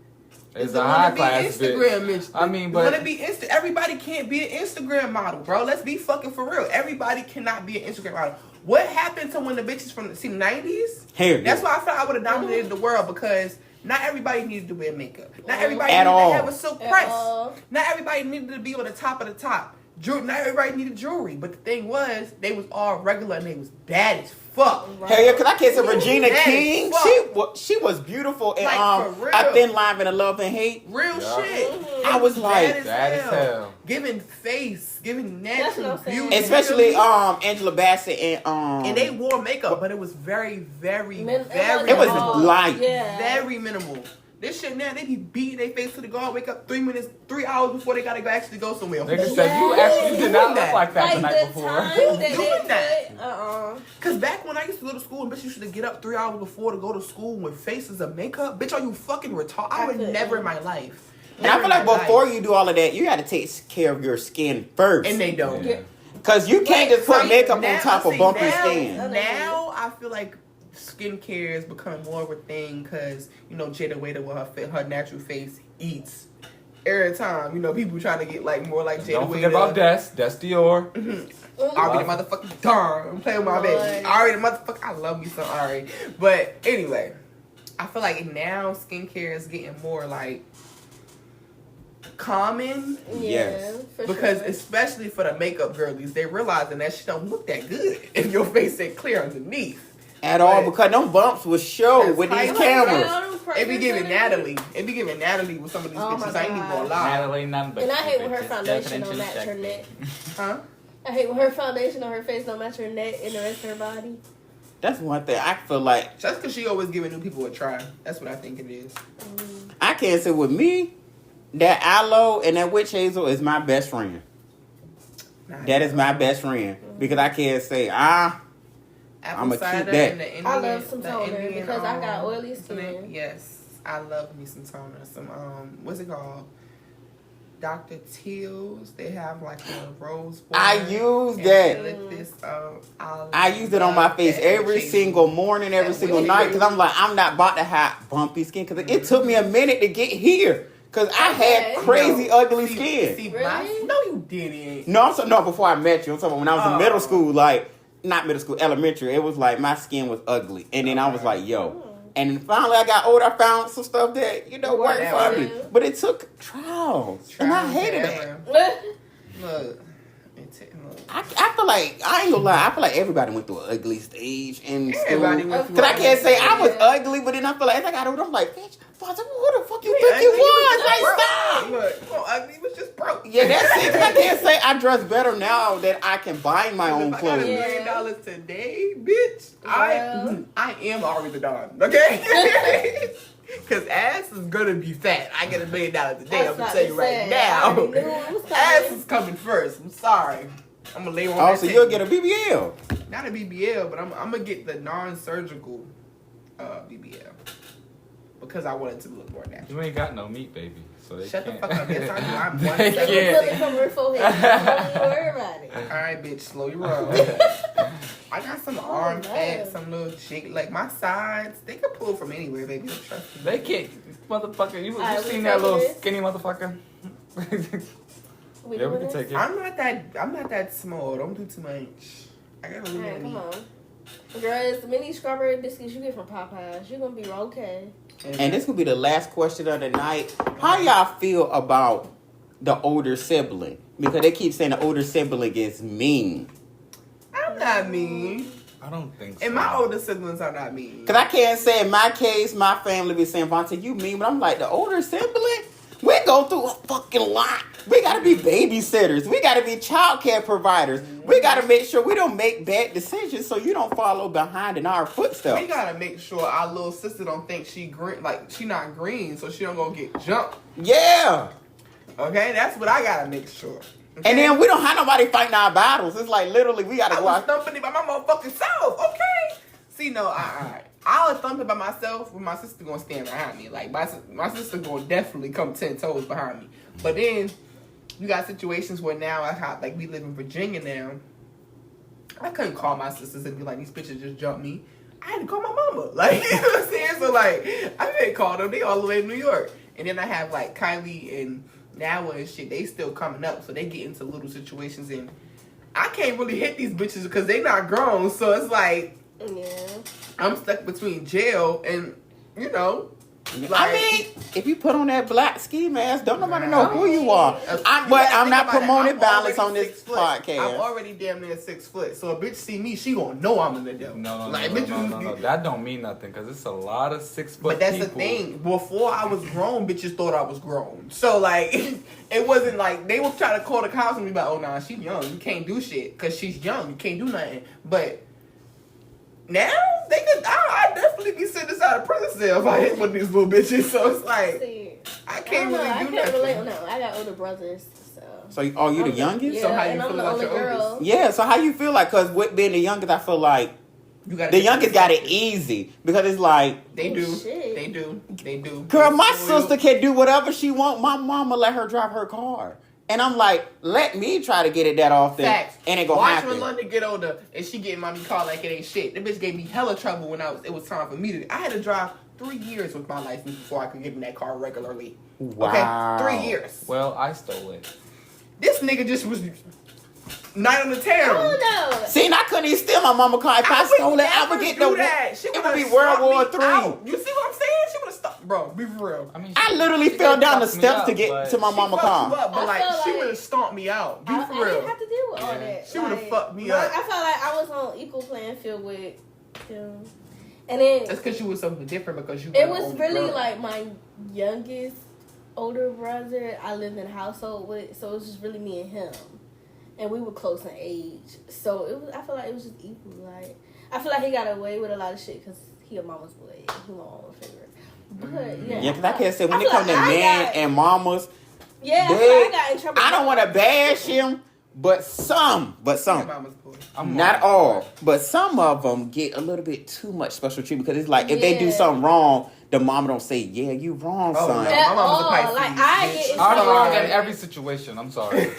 [SPEAKER 3] It's
[SPEAKER 5] the
[SPEAKER 3] a high
[SPEAKER 5] wannabe
[SPEAKER 3] class
[SPEAKER 5] Instagram
[SPEAKER 3] bitch.
[SPEAKER 5] bitch.
[SPEAKER 3] I mean,
[SPEAKER 5] The
[SPEAKER 3] but
[SPEAKER 5] wannabe everybody can't be an Instagram model, bro. Let's be fucking for real. Everybody cannot be an Instagram model. What happened to when the bitches from the 90s?
[SPEAKER 1] Hell
[SPEAKER 5] That's
[SPEAKER 1] yeah.
[SPEAKER 5] why I felt I would have dominated the world because not everybody needed to wear makeup. Not everybody
[SPEAKER 1] At
[SPEAKER 5] needed
[SPEAKER 1] all.
[SPEAKER 5] to have a silk
[SPEAKER 4] At
[SPEAKER 5] press.
[SPEAKER 4] all.
[SPEAKER 5] Not everybody needed to be on the top of the top. Not everybody needed jewelry. But the thing was, they was all regular and they was bad as fuck.
[SPEAKER 1] Hell yeah, because I can't say Regina
[SPEAKER 5] That is
[SPEAKER 1] King,
[SPEAKER 5] fuck.
[SPEAKER 1] she was beautiful in
[SPEAKER 5] Like, for real.
[SPEAKER 1] A Thin Line in Love and Hate.
[SPEAKER 5] Real
[SPEAKER 3] Yeah.
[SPEAKER 5] shit.
[SPEAKER 1] I was like,
[SPEAKER 3] bad as hell.
[SPEAKER 5] Giving face, giving
[SPEAKER 4] That's what
[SPEAKER 5] natural
[SPEAKER 4] I'm saying.
[SPEAKER 5] beauty.
[SPEAKER 1] Especially Angela Bassett and
[SPEAKER 5] And they wore makeup, but it was very, very,
[SPEAKER 4] It
[SPEAKER 5] very
[SPEAKER 1] It was
[SPEAKER 5] minimal.
[SPEAKER 1] light.
[SPEAKER 4] Yeah.
[SPEAKER 5] Very minimal. This shit now, they be beating their face to the guard, wake up 3 hours before they gotta actually go somewhere.
[SPEAKER 3] Nigga said you actually did not look like that the
[SPEAKER 4] Like
[SPEAKER 3] night
[SPEAKER 4] the
[SPEAKER 3] before.
[SPEAKER 4] time
[SPEAKER 5] Who's
[SPEAKER 4] that
[SPEAKER 5] doing
[SPEAKER 4] they
[SPEAKER 5] that?
[SPEAKER 4] put,
[SPEAKER 5] Cause back when I used to go to school and bitch used to get up 3 hours before to go to school with faces of makeup. Bitch, are you fucking retarded? I would
[SPEAKER 4] couldn't.
[SPEAKER 5] never in my life.
[SPEAKER 1] And I
[SPEAKER 5] Never
[SPEAKER 1] feel
[SPEAKER 5] in
[SPEAKER 1] like
[SPEAKER 5] my
[SPEAKER 1] before
[SPEAKER 5] life.
[SPEAKER 1] you do all of that, you got to take care of your skin first.
[SPEAKER 5] And they don't.
[SPEAKER 3] Yeah.
[SPEAKER 1] Because you can't just put
[SPEAKER 5] See,
[SPEAKER 1] makeup on
[SPEAKER 5] now-
[SPEAKER 1] top of
[SPEAKER 5] see,
[SPEAKER 1] bumpy
[SPEAKER 5] now-
[SPEAKER 1] skin.
[SPEAKER 5] Now I feel like skincare is becoming more of a thing because Jada Waiter with her natural face eats every time. People trying to get like more like Jada
[SPEAKER 3] Don't
[SPEAKER 5] Waiter.
[SPEAKER 3] forget about Des Dior.
[SPEAKER 5] Ari the motherfucking darn. I'm playing with my baby.
[SPEAKER 4] Right.
[SPEAKER 5] Ari the motherfucker. I love me some Ari. But anyway, I feel like now skincare is getting more like common.
[SPEAKER 1] Yes.
[SPEAKER 4] for
[SPEAKER 5] Because
[SPEAKER 4] sure.
[SPEAKER 5] especially for the makeup girlies, they realizing that shit don't look that good if your face ain't clear underneath.
[SPEAKER 1] At all,
[SPEAKER 5] But-
[SPEAKER 1] because them bumps will show
[SPEAKER 5] That's
[SPEAKER 1] with these
[SPEAKER 5] tight.
[SPEAKER 1] cameras.
[SPEAKER 5] It be giving Natalie. It be giving Natalie with some of these
[SPEAKER 4] Oh my
[SPEAKER 5] bitches. I ain't even gonna
[SPEAKER 4] God.
[SPEAKER 5] lie.
[SPEAKER 3] Natalie, nothing but
[SPEAKER 4] And I hate when her
[SPEAKER 3] bitches.
[SPEAKER 4] foundation don't
[SPEAKER 3] Definition
[SPEAKER 4] match her
[SPEAKER 3] check.
[SPEAKER 4] neck.
[SPEAKER 5] Huh?
[SPEAKER 4] I hate when her foundation on her face don't match her neck and the rest of her body.
[SPEAKER 1] That's one thing I feel like
[SPEAKER 5] That's because she always giving new people a try. That's what I think it is.
[SPEAKER 1] I can't say with me. That aloe and that witch hazel is my best friend.
[SPEAKER 5] Nah,
[SPEAKER 1] That is my best friend because I can't say
[SPEAKER 5] Apple
[SPEAKER 1] I'ma
[SPEAKER 5] cider
[SPEAKER 1] keep that.
[SPEAKER 5] and the Indian,
[SPEAKER 4] I love some
[SPEAKER 5] the
[SPEAKER 4] toner
[SPEAKER 5] Indian,
[SPEAKER 4] because I got oily skin.
[SPEAKER 5] Yes, I love me some toner. Some what's it called? Dr. Teal's. They have like a rose water.
[SPEAKER 1] I use
[SPEAKER 5] and
[SPEAKER 1] that.
[SPEAKER 5] eucalyptus,
[SPEAKER 1] I use it on my face every single morning, every single night, because I'm like, I'm not about to have bumpy skin, because it took me a minute to get here, because I had crazy ugly skin.
[SPEAKER 4] Really?
[SPEAKER 5] No, you didn't.
[SPEAKER 1] No, before I met you. I'm talking about when I was in middle school, like, not middle school, elementary, it was like my skin was ugly. And then I was like, yo. And then finally I got older, I found some stuff that, worked for me. But it took trials. And I hated it.
[SPEAKER 5] Look.
[SPEAKER 1] I feel like, I ain't gonna lie, I feel like everybody went through an ugly stage in
[SPEAKER 5] Everybody
[SPEAKER 1] school.
[SPEAKER 5] went through
[SPEAKER 1] Because I
[SPEAKER 5] an
[SPEAKER 1] can't say
[SPEAKER 5] ugly
[SPEAKER 1] I was
[SPEAKER 5] stage.
[SPEAKER 1] ugly, but then I feel like as I got older, I'm like, bitch, Father, who the fuck you think you was? Like, stop.
[SPEAKER 5] Look, you ugly, you was just broke.
[SPEAKER 1] Yeah, that's it. 'Cause I can't say I dress better now that I can buy my own
[SPEAKER 5] If I got $1
[SPEAKER 1] clothes.
[SPEAKER 5] million today, bitch,
[SPEAKER 4] Well.
[SPEAKER 5] I am already the Don, okay? Because ass is gonna be fat. I get $1 million today. I'm gonna tell you right now. Ass is coming first. I'm sorry. I'm gonna lay on
[SPEAKER 1] Oh,
[SPEAKER 5] that
[SPEAKER 1] so
[SPEAKER 5] table.
[SPEAKER 1] you'll get a BBL.
[SPEAKER 5] Not a BBL, but I'm gonna get the non-surgical BBL because I want it to look more natural.
[SPEAKER 3] You ain't got no meat, baby. So they
[SPEAKER 5] Shut the
[SPEAKER 3] can't.
[SPEAKER 5] fuck up. Yes, I do. I'm
[SPEAKER 3] They
[SPEAKER 5] 170.
[SPEAKER 3] can't.
[SPEAKER 4] Really from her forehead. Don't worry about it.
[SPEAKER 5] All right, bitch, slow your roll. I got some arm fat, some little chick. Like my sides, they can pull from anywhere, baby. Don't trust me.
[SPEAKER 3] They can't, motherfucker. You
[SPEAKER 4] Alright,
[SPEAKER 3] seen
[SPEAKER 4] we
[SPEAKER 3] that little
[SPEAKER 4] taking this?
[SPEAKER 3] skinny motherfucker?
[SPEAKER 4] We
[SPEAKER 3] Yeah, we
[SPEAKER 4] doing
[SPEAKER 3] can
[SPEAKER 4] this?
[SPEAKER 3] take it.
[SPEAKER 5] I'm not that small. Don't do too much. I got a little
[SPEAKER 4] Alright, come
[SPEAKER 5] meat.
[SPEAKER 4] on. Girls, the mini strawberry biscuits you get from Popeyes, you're gonna be okay.
[SPEAKER 1] And this will be the last question of the night. How y'all feel about the older sibling? Because they keep saying the older sibling is mean.
[SPEAKER 5] I'm not mean.
[SPEAKER 3] I don't think so.
[SPEAKER 5] And my older siblings are not mean.
[SPEAKER 1] Because I can't say in my case, my family be saying, Vontae, you mean? But I'm like, the older sibling? We go through a fucking lot. We got to be babysitters. We got to be child care providers. We got to make sure we don't make bad decisions so you don't follow behind in our footsteps.
[SPEAKER 5] We gotta make sure our little sister don't think she green, like she not green, so she don't go get jumped.
[SPEAKER 1] Yeah.
[SPEAKER 5] Okay, that's what I gotta make sure. Okay?
[SPEAKER 1] And then we don't have nobody fighting our battles. It's like literally we got to
[SPEAKER 5] I
[SPEAKER 1] go
[SPEAKER 5] was
[SPEAKER 1] out.
[SPEAKER 5] thumping it by my motherfucking self. Okay. See, no, I'll thump it by myself, but my sister gonna stand behind me. Like my sister gonna definitely come 10 toes behind me. But then you got situations where now like we live in Virginia now. I couldn't call my sisters and be like, these bitches just jumped me. I had to call my mama. Like, you know what I'm saying? So like, I couldn't call them. They all the way in New York. And then I have like Kylie and Nawa and shit. They still coming up, so they get into little situations and I can't really hit these bitches because they not grown. So it's like,
[SPEAKER 4] Yeah.
[SPEAKER 5] I'm stuck between jail and, you know.
[SPEAKER 1] I mean, if you put on that black ski mask, don't nobody know who you are.
[SPEAKER 5] But
[SPEAKER 1] I'm not promoting violence on this podcast.
[SPEAKER 5] I'm already damn near 6 foot. So a bitch see me, she gonna know I'm in the devil.
[SPEAKER 3] No.
[SPEAKER 5] Bitch,
[SPEAKER 3] That don't mean nothing because it's a lot of 6 foot
[SPEAKER 5] But that's
[SPEAKER 3] people.
[SPEAKER 5] the thing. Before I was grown, bitches thought I was grown. So like, it wasn't like they were trying to call the cops and be like, "Oh nah, she young. You can't do shit because she's young. You can't do nothing." But now they could. I definitely be sitting inside a prison cell if I hit one of these little bitches. So it's like
[SPEAKER 4] See,
[SPEAKER 5] I can't
[SPEAKER 4] I
[SPEAKER 5] really
[SPEAKER 4] can't
[SPEAKER 5] do nothing.
[SPEAKER 4] relate. No, I got older brothers, so.
[SPEAKER 1] So, are you the youngest?
[SPEAKER 4] Yeah,
[SPEAKER 5] So how you
[SPEAKER 4] and I'm
[SPEAKER 5] feel
[SPEAKER 4] the
[SPEAKER 5] about
[SPEAKER 4] only
[SPEAKER 5] your
[SPEAKER 4] girl.
[SPEAKER 5] oldest?
[SPEAKER 1] Yeah, so how you feel like, because with being the youngest, I feel like
[SPEAKER 5] You gotta
[SPEAKER 1] the
[SPEAKER 5] get
[SPEAKER 1] youngest got it
[SPEAKER 5] perspective.
[SPEAKER 1] easy. Because it's like,
[SPEAKER 5] They do.
[SPEAKER 4] Shit.
[SPEAKER 5] They do. They do.
[SPEAKER 1] girl, my
[SPEAKER 5] Spoiled.
[SPEAKER 1] sister can do whatever she want. My mama let her drive her car. And I'm like, let me try to get it that often.
[SPEAKER 5] Facts.
[SPEAKER 1] And it gonna
[SPEAKER 5] Watch
[SPEAKER 1] happen.
[SPEAKER 5] when London get older and she getting mommy car like it ain't shit. The bitch gave me hella trouble when it was time for me to. I had to drive 3 years with my license before I could get in that car regularly.
[SPEAKER 1] Wow.
[SPEAKER 5] Okay, 3 years.
[SPEAKER 3] Well, I stole it.
[SPEAKER 5] This nigga just was night on the town.
[SPEAKER 4] Oh no.
[SPEAKER 1] See, and I couldn't even steal my mama car. If I stole it, I would get
[SPEAKER 5] do
[SPEAKER 1] the.
[SPEAKER 5] that. She
[SPEAKER 1] It would
[SPEAKER 5] would've
[SPEAKER 1] be World War
[SPEAKER 5] stopped me out.
[SPEAKER 1] III.
[SPEAKER 5] You see what I'm saying? She would have stopped. Bro, be for real.
[SPEAKER 3] I mean,
[SPEAKER 1] I literally
[SPEAKER 3] she
[SPEAKER 1] fell
[SPEAKER 3] did
[SPEAKER 1] down the
[SPEAKER 3] fuck me
[SPEAKER 1] steps
[SPEAKER 3] up,
[SPEAKER 1] to get
[SPEAKER 3] but
[SPEAKER 1] to my
[SPEAKER 5] She
[SPEAKER 1] mama's
[SPEAKER 5] fucked you
[SPEAKER 1] car.
[SPEAKER 5] up, but
[SPEAKER 4] I
[SPEAKER 5] like
[SPEAKER 4] feel
[SPEAKER 5] she
[SPEAKER 4] like-
[SPEAKER 5] would have stomped me out. Be
[SPEAKER 4] I
[SPEAKER 5] for
[SPEAKER 4] didn't
[SPEAKER 5] real.
[SPEAKER 4] have to deal with all
[SPEAKER 3] Yeah.
[SPEAKER 4] that.
[SPEAKER 5] She would've
[SPEAKER 4] Like,
[SPEAKER 5] fucked me
[SPEAKER 4] no,
[SPEAKER 5] up.
[SPEAKER 4] I felt like I was on equal playing field with them. And then
[SPEAKER 5] That's because you was something different because you.
[SPEAKER 4] it
[SPEAKER 5] were the
[SPEAKER 4] was
[SPEAKER 5] only
[SPEAKER 4] really
[SPEAKER 5] girl.
[SPEAKER 4] like my youngest older brother I lived in a household with, so it was just really me and him. And we were close in age. So it was. I feel like it was just equal. Like, I feel like he got away with a lot of shit because he a mama's boy. He my mama's favorite. But yeah.
[SPEAKER 1] Yeah, because I can't say when
[SPEAKER 4] I
[SPEAKER 1] it
[SPEAKER 4] feel
[SPEAKER 1] comes to
[SPEAKER 4] like I
[SPEAKER 1] men
[SPEAKER 4] got-
[SPEAKER 1] and mamas,
[SPEAKER 4] Yeah, I feel
[SPEAKER 1] they-
[SPEAKER 4] like I got in trouble.
[SPEAKER 1] I don't want to bash him, But some.
[SPEAKER 5] Your mama's boy.
[SPEAKER 1] Not all, but some of them get a little bit too much special treatment because it's like if they do
[SPEAKER 4] Yeah.
[SPEAKER 1] something wrong, the mama don't say, "Yeah, you wrong,
[SPEAKER 5] Oh,
[SPEAKER 1] son."
[SPEAKER 5] no.
[SPEAKER 4] At
[SPEAKER 5] My mama's a
[SPEAKER 4] all.
[SPEAKER 5] Pisces.
[SPEAKER 4] Like I get in
[SPEAKER 3] I'm wrong
[SPEAKER 4] trouble.
[SPEAKER 3] in every situation. I'm sorry.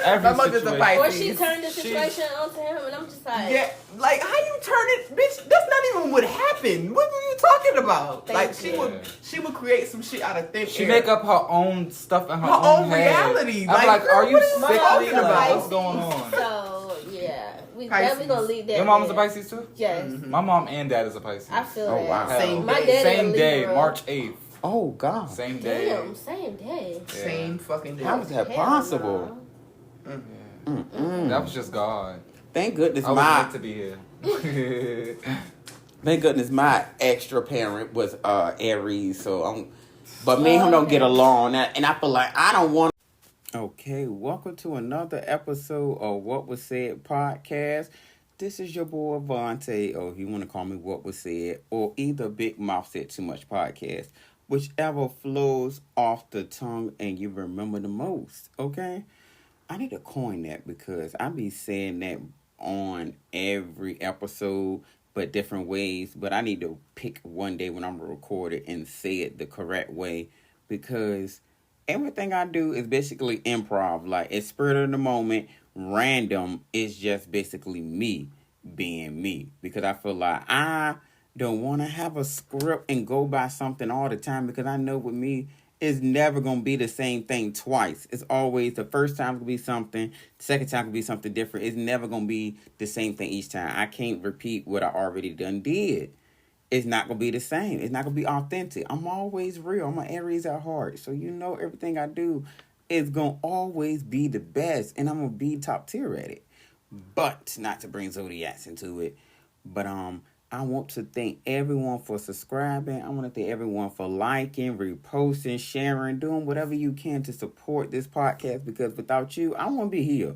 [SPEAKER 3] Every
[SPEAKER 5] My mother's a
[SPEAKER 3] situation.
[SPEAKER 5] Pisces.
[SPEAKER 4] Or she turned the situation onto him, and I'm just like,
[SPEAKER 5] Yeah, like how you turn it, bitch? That's not even what happened. What were you talking about?
[SPEAKER 4] Thank
[SPEAKER 5] Like
[SPEAKER 4] you.
[SPEAKER 5] she would create some shit out of thin
[SPEAKER 3] She
[SPEAKER 5] air.
[SPEAKER 3] make up her own stuff in her,
[SPEAKER 5] Her own
[SPEAKER 3] head.
[SPEAKER 5] reality.
[SPEAKER 3] I'm
[SPEAKER 5] Like,
[SPEAKER 3] like,
[SPEAKER 5] girl,
[SPEAKER 3] are you
[SPEAKER 5] what are you
[SPEAKER 3] sick?
[SPEAKER 5] talking
[SPEAKER 3] Like,
[SPEAKER 5] about?
[SPEAKER 3] what's going on?
[SPEAKER 4] So yeah, we
[SPEAKER 5] Pisces.
[SPEAKER 4] definitely gonna leave that.
[SPEAKER 3] Your mom's a
[SPEAKER 4] there.
[SPEAKER 3] Pisces too?
[SPEAKER 4] Yes,
[SPEAKER 3] My mom and dad is a Pisces.
[SPEAKER 4] I feel
[SPEAKER 1] Oh,
[SPEAKER 4] that.
[SPEAKER 1] wow.
[SPEAKER 3] Hell.
[SPEAKER 5] Same
[SPEAKER 4] My
[SPEAKER 5] day.
[SPEAKER 4] daddy
[SPEAKER 3] Same
[SPEAKER 4] a
[SPEAKER 3] day,
[SPEAKER 4] Libra.
[SPEAKER 3] March 8th.
[SPEAKER 1] Oh God,
[SPEAKER 3] Same day.
[SPEAKER 4] Damn, same day.
[SPEAKER 5] Same fucking day.
[SPEAKER 1] how is that
[SPEAKER 4] Hell
[SPEAKER 1] possible?
[SPEAKER 4] no.
[SPEAKER 1] Mm-mm.
[SPEAKER 3] That was just God.
[SPEAKER 1] Thank goodness
[SPEAKER 3] I was
[SPEAKER 1] my
[SPEAKER 3] meant to be here.
[SPEAKER 1] thank goodness my extra parent was Aries, so but me and him don't get along, and I feel like I don't want. Okay, welcome to another episode of What Was Said podcast. This is your boy Vontae, or if you want to call me What Was Said, or either Big Mouth Said Too Much podcast, whichever flows off the tongue and you remember the most. Okay, I need to coin that because I be saying that on every episode, but different ways. But I need to pick one day when I'm recorded and say it the correct way because everything I do is basically improv. Like it's spirit of the moment. Random is just basically me being me because I feel like I don't want to have a script and go by something all the time because I know with me it's never going to be the same thing twice. It's always the first time could be something, the second time could be something different. It's never going to be the same thing each time. I can't repeat what I already done did. It's not going to be the same. It's not going to be authentic. I'm always real. I'm an Aries at heart. So you know everything I do is going to always be the best. And I'm going to be top tier at it. But, not to bring Zodiacs into it. But I want to thank everyone for subscribing. I want to thank everyone for liking, reposting, sharing, doing whatever you can to support this podcast. Because without you, I won't be here.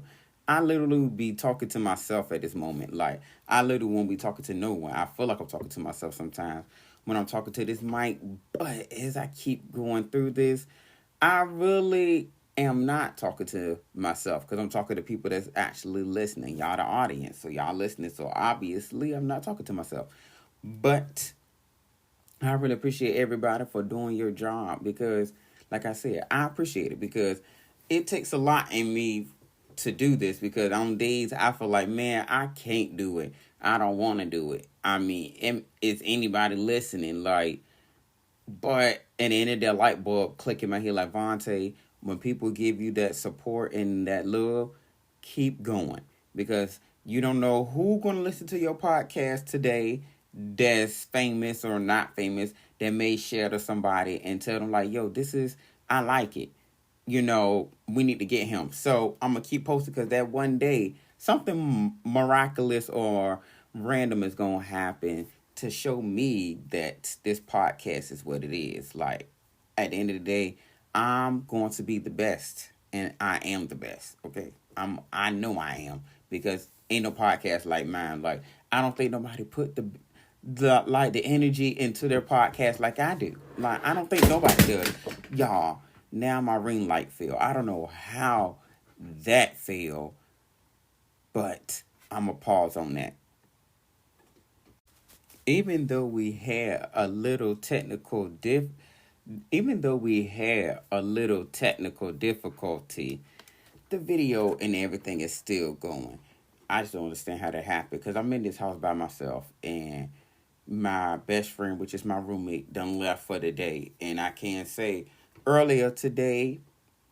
[SPEAKER 1] I literally would be talking to myself at this moment. Like, I literally won't be talking to no one. I feel like I'm talking to myself sometimes when I'm talking to this mic. But as I keep going through this, I really am not talking to myself because I'm talking to people that's actually listening. Y'all the audience. So y'all listening. So obviously I'm not talking to myself. But I really appreciate everybody for doing your job because, like I said, I appreciate it because it takes a lot in me to do this because on days I feel like, man, I can't do it. I don't want to do it. I mean, is anybody listening? Like, but at the end of that light bulb click in my head like, Vontae, when people give you that support and that love, keep going. Because you don't know who's going to listen to your podcast today that's famous or not famous that may share to somebody and tell them like, yo, I like it. You know, we need to get him. So I'm going to keep posting because that one day something miraculous or random is going to happen to show me that this podcast is what it is. Like, at the end of the day, I'm going to be the best, and I am the best. Okay, I know I am because ain't no podcast like mine. Like, I don't think nobody put the energy into their podcast like I do. Like, I don't think nobody does. Y'all, now my ring light fell. I don't know how that fell, but I'm gonna pause on that. Even though we had a little technical difficulty, the video and everything is still going. I just don't understand how that happened because I'm in this house by myself and my best friend, which is my roommate, done left for the day. And I can say earlier today,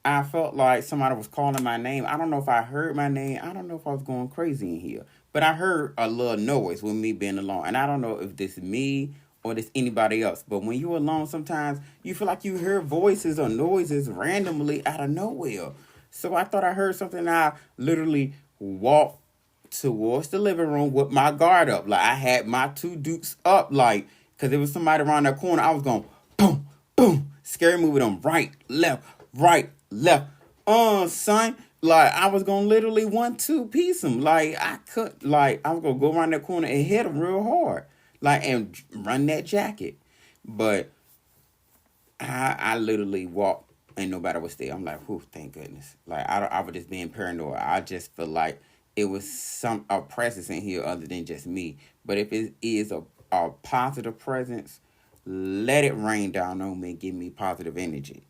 [SPEAKER 1] I felt like somebody was calling my name. I don't know if I heard my name. I don't know if I was going crazy in here. But I heard a little noise with me being alone. And I don't know if this is me or this anybody else. But when you're alone, sometimes you feel like you hear voices or noises randomly out of nowhere. So I thought I heard something. I literally walked towards the living room with my guard up. Like, I had my two dukes up, like, because there was somebody around that corner. I was going, boom, boom. Scary movie them right, left. Son. Like, I was going to literally 1-2 piece him. Like, I was going to go around that corner and hit him real hard. Like, and run that jacket. But I literally walked and nobody was there. I'm like, whew, thank goodness. Like I was just being paranoid. I just feel like it was a presence in here other than just me. But if it is a positive presence, let it rain down on me and give me positive energy,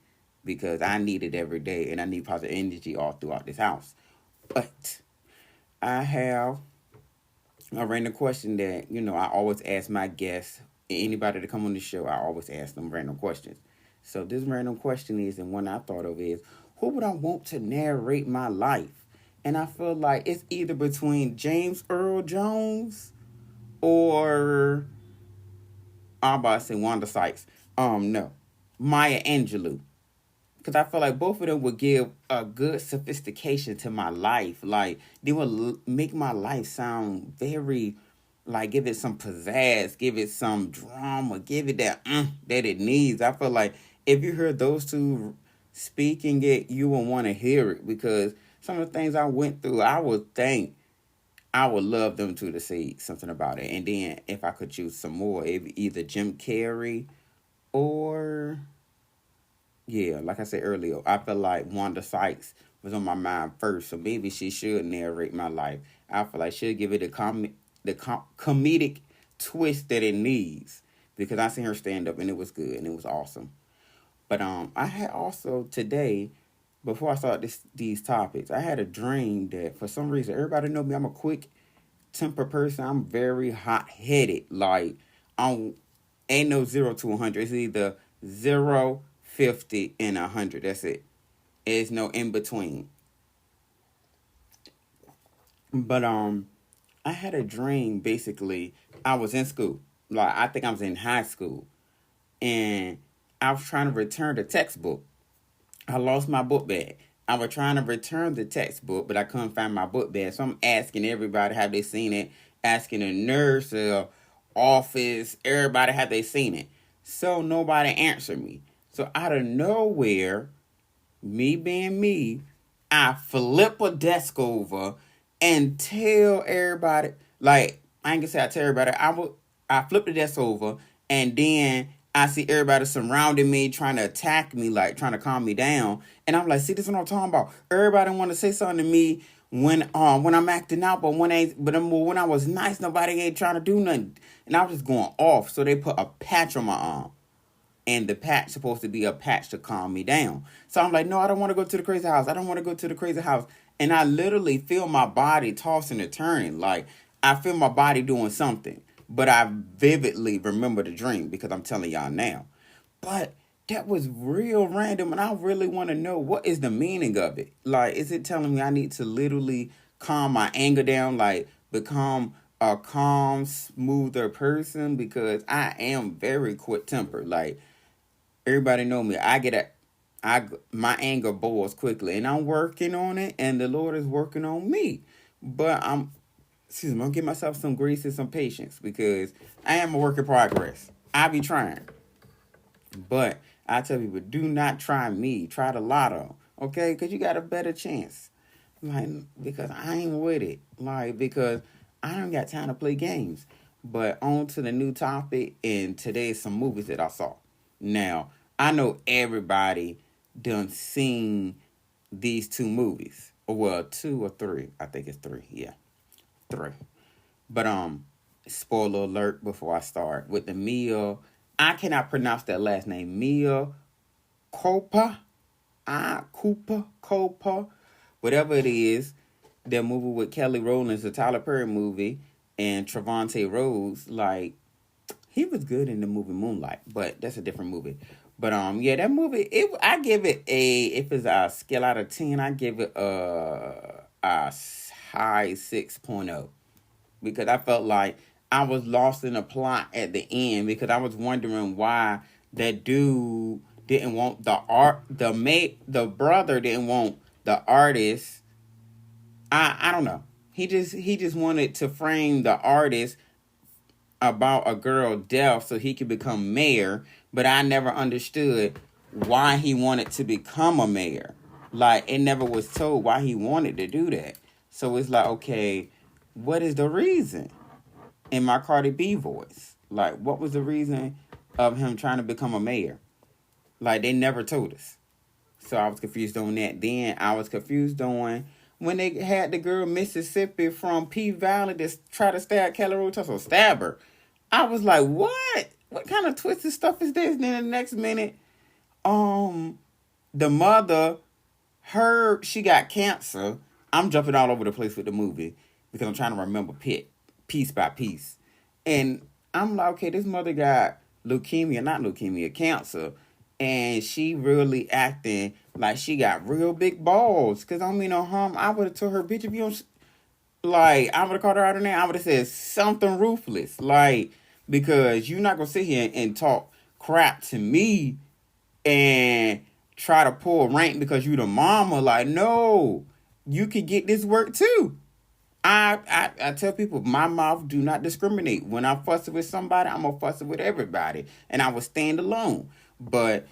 [SPEAKER 1] because I need it every day, and I need positive energy all throughout this house. But I have a random question that, I always ask my guests, anybody to come on the show, I always ask them random questions. So this random question is, and one I thought of is, who would I want to narrate my life? And I feel like it's either between James Earl Jones or, I'm about to say Wanda Sykes. No. Maya Angelou. Because I feel like both of them would give a good sophistication to my life. Like, they would make my life sound very, like, give it some pizzazz, give it some drama, give it that that it needs. I feel like if you heard those two speaking it, you will want to hear it. Because some of the things I went through, I would think I would love them two to say something about it. And then if I could choose some more, it'd be either Jim Carrey or... Yeah, like I said earlier, I feel like Wanda Sykes was on my mind first, so maybe she should narrate my life. I feel like she'll give it the comedic twist that it needs, because I seen her stand up and it was good and it was awesome. But I had also today, before I started these topics, I had a dream that for some reason, everybody know me, I'm a quick temper person. I'm very hot headed. Like, ain't no 0 to 100. It's either 0, 50, and 100. That's it. There's no in between. But I had a dream. Basically, I was in school. Like, I think I was in high school, and I was trying to return the textbook. I lost my book bag. I was trying to return the textbook, but I couldn't find my book bag. So I'm asking everybody, have they seen it? Asking the nurse, office, everybody, have they seen it? So nobody answered me. So out of nowhere, me being me, I flip a desk over and tell everybody, like, I ain't gonna say I tell everybody, I flip the desk over, and then I see everybody surrounding me, trying to attack me, like, trying to calm me down. And I'm like, see, this is what I'm talking about. Everybody want to say something to me when I'm acting out, but when I was nice, nobody ain't trying to do nothing. And I was just going off. So they put a patch on my arm. And the patch supposed to be a patch to calm me down. So I'm like, no, I don't want to go to the crazy house. I don't want to go to the crazy house. And I literally feel my body tossing and turning. Like, I feel my body doing something. But I vividly remember the dream, because I'm telling y'all now. But that was real random, and I really want to know, what is the meaning of it? Like, is it telling me I need to literally calm my anger down, like become a calm, smoother person? Because I am very quick-tempered. Like, everybody know me. My anger boils quickly, and I'm working on it, and the Lord is working on me. But I'm gonna give myself some grace and some patience, because I am a work in progress. I be trying. But I tell people, do not try me. Try the lotto. Okay? Because you got a better chance. Like, because I ain't with it. Like, because I don't got time to play games. But on to the new topic, and today's some movies that I saw. Now, I know everybody done seen these two movies. Well, 2 or 3. I think it's 3. Yeah. 3. But spoiler alert before I start with the Mia. I cannot pronounce that last name. Mia Culpa. Culpa. Whatever it is. That movie with Kelly Rowland, the Tyler Perry movie, and Trevante Rhodes. Like, he was good in the movie Moonlight, but that's a different movie. But yeah, that movie, I give it if it's a scale out of 10, I give it a high 6.0. Because I felt like I was lost in the plot at the end, because I was wondering why that dude didn't want the brother didn't want the artist. I don't know. He just wanted to frame the artist about a girl death so he could become mayor, but I never understood why he wanted to become a mayor. Like, it never was told why he wanted to do that. So it's like, okay, what is the reason? In my Cardi B voice, like, what was the reason of him trying to become a mayor? Like, they never told us. So I was confused on that. Then I was confused on when they had the girl Mississippi from P Valley to try to stab Kelly Rowland, so stab her. I was like, what? What kind of twisted stuff is this? And then the next minute, the mother heard she got cancer. I'm jumping all over the place with the movie because I'm trying to remember piece by piece. And I'm like, okay, this mother got cancer. And she really acting like she got real big balls. Because I mean, no harm. I would have told her, bitch, if you don't, like, I would have called her out her name. I would have said something ruthless. Like, because you're not going to sit here and talk crap to me and try to pull rank because you the mama. Like, no, you could get this work too. I tell people, my mouth do not discriminate. When I'm fussing with somebody, I'm going to fuss with everybody. And I will stand alone. But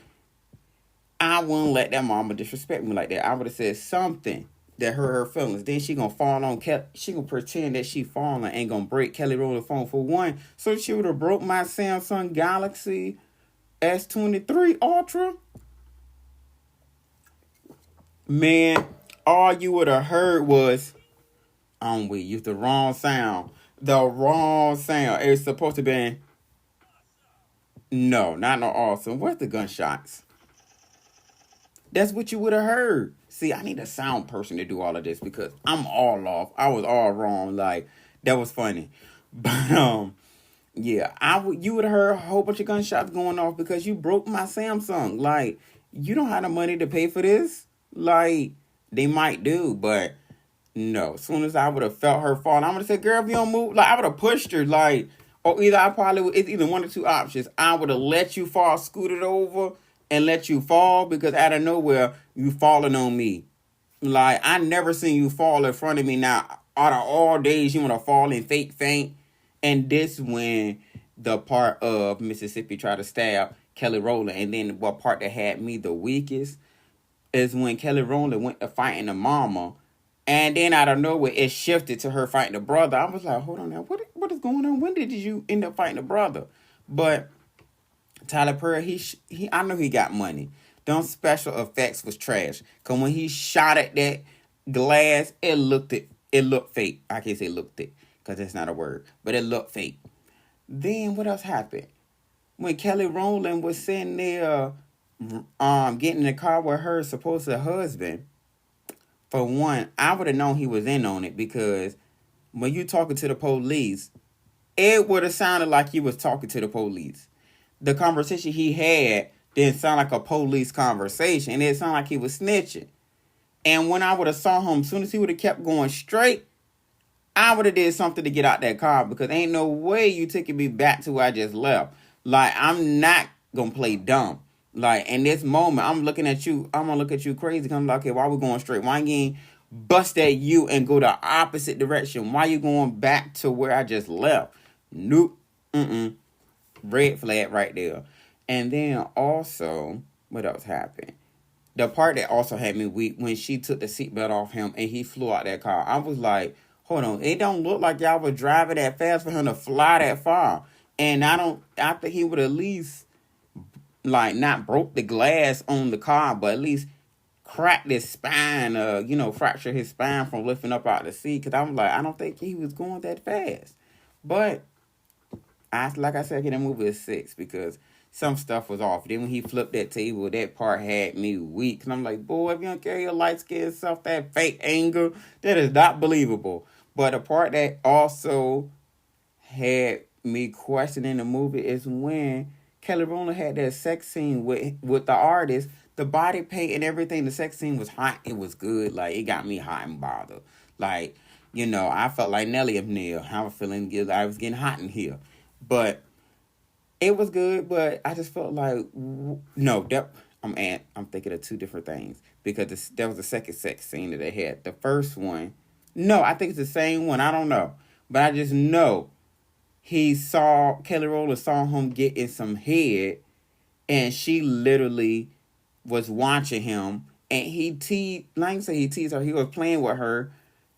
[SPEAKER 1] I wouldn't let that mama disrespect me like that. I would have said something that hurt her feelings. Then she going to fall on Kelly. She going to pretend that she falling and going to break Kelly Rowland's phone for one. So she would have broke my Samsung Galaxy S23 Ultra. Man, all you would have heard was, I'm with you. The wrong sound. The wrong sound. It's supposed to be, no, not no awesome. Where's the gunshots? That's what you would have heard. See, I need a sound person to do all of this because I'm all off. I was all wrong. Like, that was funny. But, yeah, you would have heard a whole bunch of gunshots going off because you broke my Samsung. Like, you don't have the money to pay for this. Like, they might do, but no. As soon as I would have felt her fall, I would have said, girl, if you don't move, like, I would have pushed her, like, or either I probably would, it's either one or two options. I would have let you fall, scooted over, and let you fall because out of nowhere, you falling on me. Like, I never seen you fall in front of me. Now, out of all days, you want to fall and fake faint. And this when the part of Mississippi tried to stab Kelly Rowland. And then what part that had me the weakest is when Kelly Rowland went to fighting the mama. And then out of nowhere, it shifted to her fighting the brother. I was like, hold on now, what is going on? When did you end up fighting the brother? But Tyler Perry, I know he got money. Them special effects was trash. Because when he shot at that glass, it looked fake. I can't say looked it, because that's not a word. But it looked fake. Then what else happened? When Kelly Rowland was sitting there getting in the car with her supposed husband, for one, I would have known he was in on it because when you talking to the police, it would have sounded like he was talking to the police. The conversation he had didn't sound like a police conversation. It sounded like he was snitching. And when I would have saw him, as soon as he would have kept going straight, I would have did something to get out that car because ain't no way you taking me back to where I just left. Like, I'm not going to play dumb. Like, in this moment, I'm looking at you. I'm going to look at you crazy. I'm like, okay, why we going straight? Why you ain't bust at you and go the opposite direction? Why you going back to where I just left? Nope. Red flag right there. And then also, what else happened? The part that also had me weak, when she took the seatbelt off him and he flew out that car. I was like, hold on. It don't look like y'all was driving that fast for him to fly that far. And I think he would at least, like, not broke the glass on the car, but at least cracked his spine, fracture his spine from lifting up out the seat. Because I'm like, I don't think he was going that fast. But, like I said, that movie is 6 because some stuff was off. Then when he flipped that table, that part had me weak. And I'm like, boy, if you don't carry your light-skinned self, that fake anger, that is not believable. But the part that also had me questioning the movie is when Kelly Rowland had that sex scene with the artist. The body paint and everything, the sex scene was hot. It was good. Like, it got me hot and bothered. Like, I felt like Nelly up there. I was feeling good. I was getting hot in here. But it was good, but I just felt like, no, I'm thinking of two different things. Because that was the second sex scene that they had. The first one, no, I think it's the same one. I don't know. But I just know Kelly Rowland saw him getting some head, and she literally was watching him, and he teased her, he was playing with her,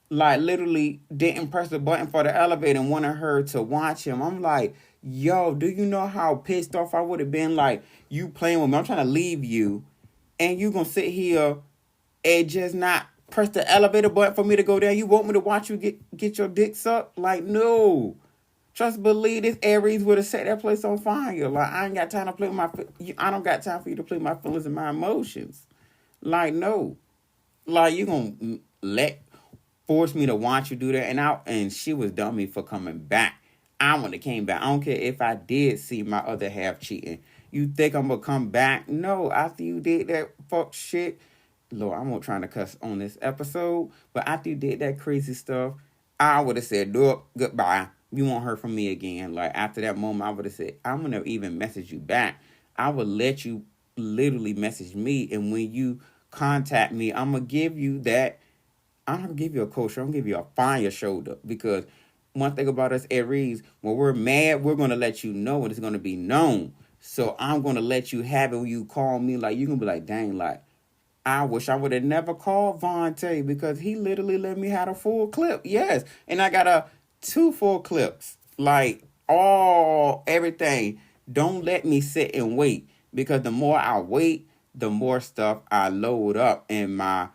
[SPEAKER 1] like literally didn't press the button for the elevator and wanted her to watch him. I'm like, yo, do you know how pissed off I would have been? Like, you playing with me, I'm trying to leave you, and you gonna sit here and just not press the elevator button for me to go down. You want me to watch you get your dick sucked? Like, no. Trust believe this Aries would have set that place on fire. Like, I ain't got time to play with I don't got time for you to play with my feelings and my emotions. Like, no. Like, you gonna force me to watch you do that. And she was dummy for coming back. I wouldn't have came back. I don't care if I did see my other half cheating. You think I'm gonna come back? No, after you did that fuck shit. Lord, I'm not trying to cuss on this episode, but after you did that crazy stuff, I would have said, look, goodbye. You won't hear from me again. Like, after that moment, I would have said, I'm going to even message you back. I would let you literally message me, and when you contact me, I'm going to give you that. I'm going to give you a coach. I'm going to give you a fire shoulder, because one thing about us Aries, when we're mad, we're going to let you know, and it's going to be known. So I'm going to let you have it when you call me. Like, you're going to be like, dang, like, I wish I would have never called Vontae, because he literally let me have a full clip. Yes. And I got 2 full clips. Like, everything. Don't let me sit and wait, because the more I wait, the more stuff I load up in my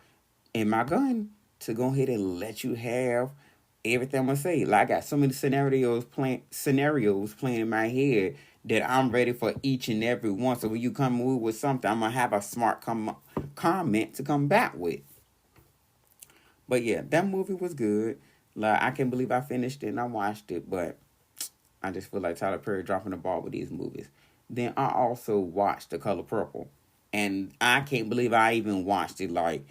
[SPEAKER 1] gun to go ahead and let you have everything I'm gonna say. Like, I got so many scenarios playing in my head that I'm ready for each and every one. So when you come with something, I'm gonna have a smart comment to come back with. But yeah, that movie was good. Like, I can't believe I finished it and I watched it, but I just feel like Tyler Perry dropping the ball with these movies. Then I also watched The Color Purple, and I can't believe I even watched it. Like,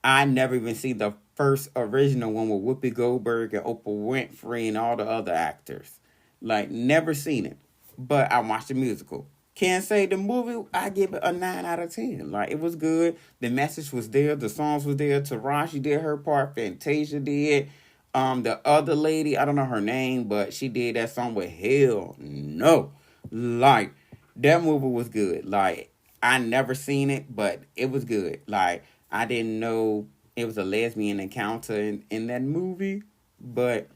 [SPEAKER 1] I never even seen the first original one with Whoopi Goldberg and Oprah Winfrey and all the other actors. Like, never seen it. But I watched the musical. Can't say the movie, I give it a 9 out of 10. Like, it was good. The message was there. The songs was there. Taraji did her part. Fantasia did. The other lady, I don't know her name, but she did that song with Hell No. Like, that movie was good. Like, I never seen it, but it was good. Like, I didn't know it was a lesbian encounter in that movie, but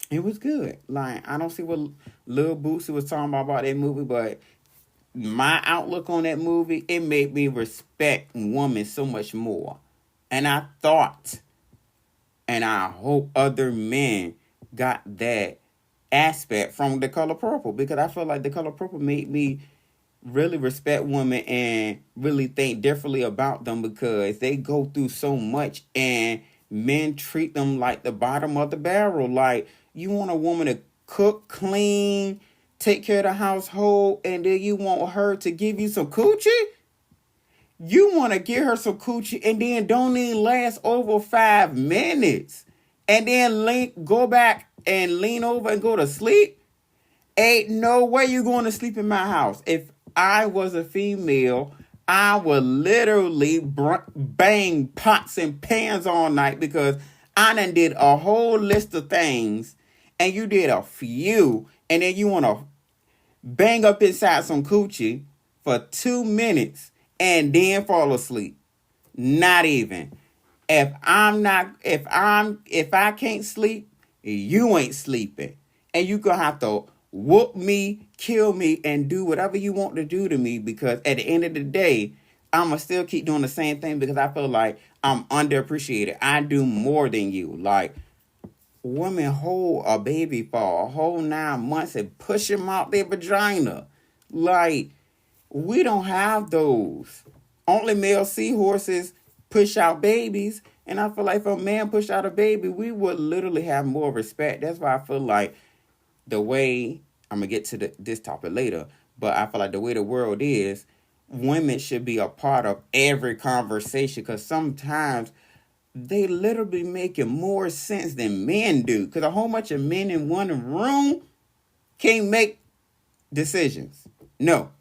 [SPEAKER 1] it was good. Like, I don't see what Lil Boosie was talking about that movie, but my outlook on that movie, it made me respect women so much more. And I thought, and I hope other men got that aspect from The Color Purple, because I feel like The Color Purple made me really respect women and really think differently about them, because they go through so much and men treat them like the bottom of the barrel. Like, you want a woman to cook, clean, take care of the household, and then you want her to give you some coochie? You want to give her some coochie and then don't even last over 5 minutes, and then go back and lean over and go to sleep? Ain't no way you going to sleep in my house. If I was a female, I would literally bang pots and pans all night, because I done did a whole list of things and you did a few, and then you want to bang up inside some coochie for 2 minutes and then fall asleep. Not even. If I can't sleep, you ain't sleeping. And you gonna have to whoop me, kill me, and do whatever you want to do to me, because at the end of the day, I'ma still keep doing the same thing, because I feel like I'm underappreciated. I do more than you. Like, women hold a baby for a whole 9 months and push him out their vagina. Like, we don't have those. Only male seahorses push out babies. And I feel like if a man push out a baby, we would literally have more respect. That's why I feel like the way, I'm going to get to this topic later, but I feel like the way the world is, women should be a part of every conversation, because sometimes they literally making more sense than men do, because a whole bunch of men in one room can't make decisions. No.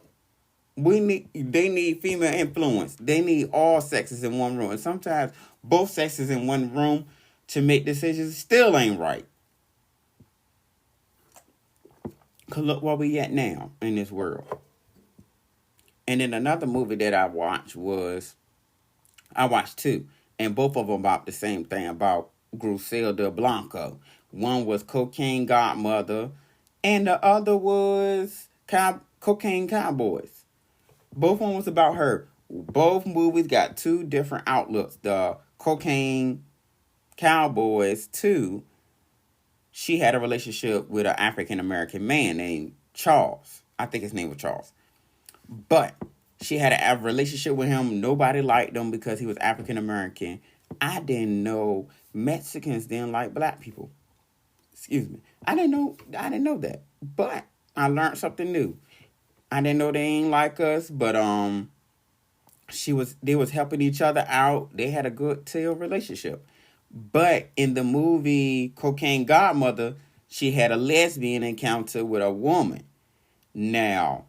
[SPEAKER 1] They need female influence. They need all sexes in one room. And sometimes both sexes in one room to make decisions still ain't right. Because look where we at now in this world. And then another movie that I watched 2. And both of them about the same thing, about Griselda Blanco. One was Cocaine Godmother, and the other was Cocaine Cowboys. Both of them was about her. both movies got two different outlooks. The Cocaine Cowboys 2, she had a relationship with an African American man named Charles. I think his name was Charles. But she had a relationship with him. Nobody liked him because he was African American. I didn't know Mexicans didn't like black people. Excuse me. I didn't know that. But I learned something new. I didn't know they ain't like us, but they was helping each other out. They had a good tail relationship. But in the movie Cocaine Godmother, she had a lesbian encounter with a woman. Now,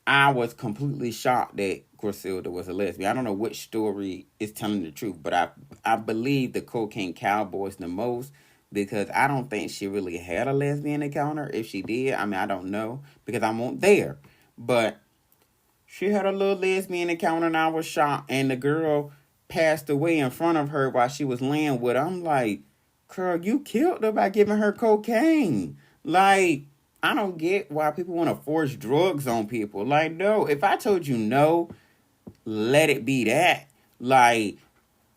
[SPEAKER 1] I was completely shocked that Griselda was a lesbian. I don't know which story is telling the truth, but I believe the Cocaine Cowboys the most because I don't think she really had a lesbian encounter. If she did, I mean, I don't know because I wasn't there. But she had a little lesbian encounter and I was shocked. And the girl passed away in front of her while she was laying with her. I'm like, girl, you killed her by giving her cocaine. Like, I don't get why people want to force drugs on people. Like, no, if I told you no, let it be that. Like,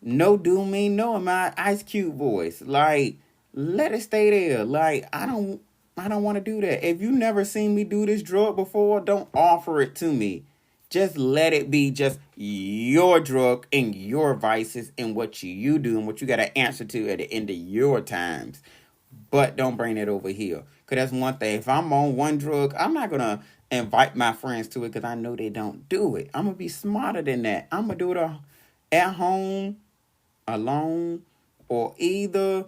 [SPEAKER 1] no do mean no in my Ice Cube voice. Like, let it stay there. Like, I don't want to do that. If you never seen me do this drug before, don't offer it to me. Just let it be just your drug and your vices and what you do and what you got to answer to at the end of your times. But don't bring it over here. Because that's one thing. If I'm on one drug, I'm not going to invite my friends to it because I know they don't do it. I'm going to be smarter than that. I'm going to do it at home, alone, or either,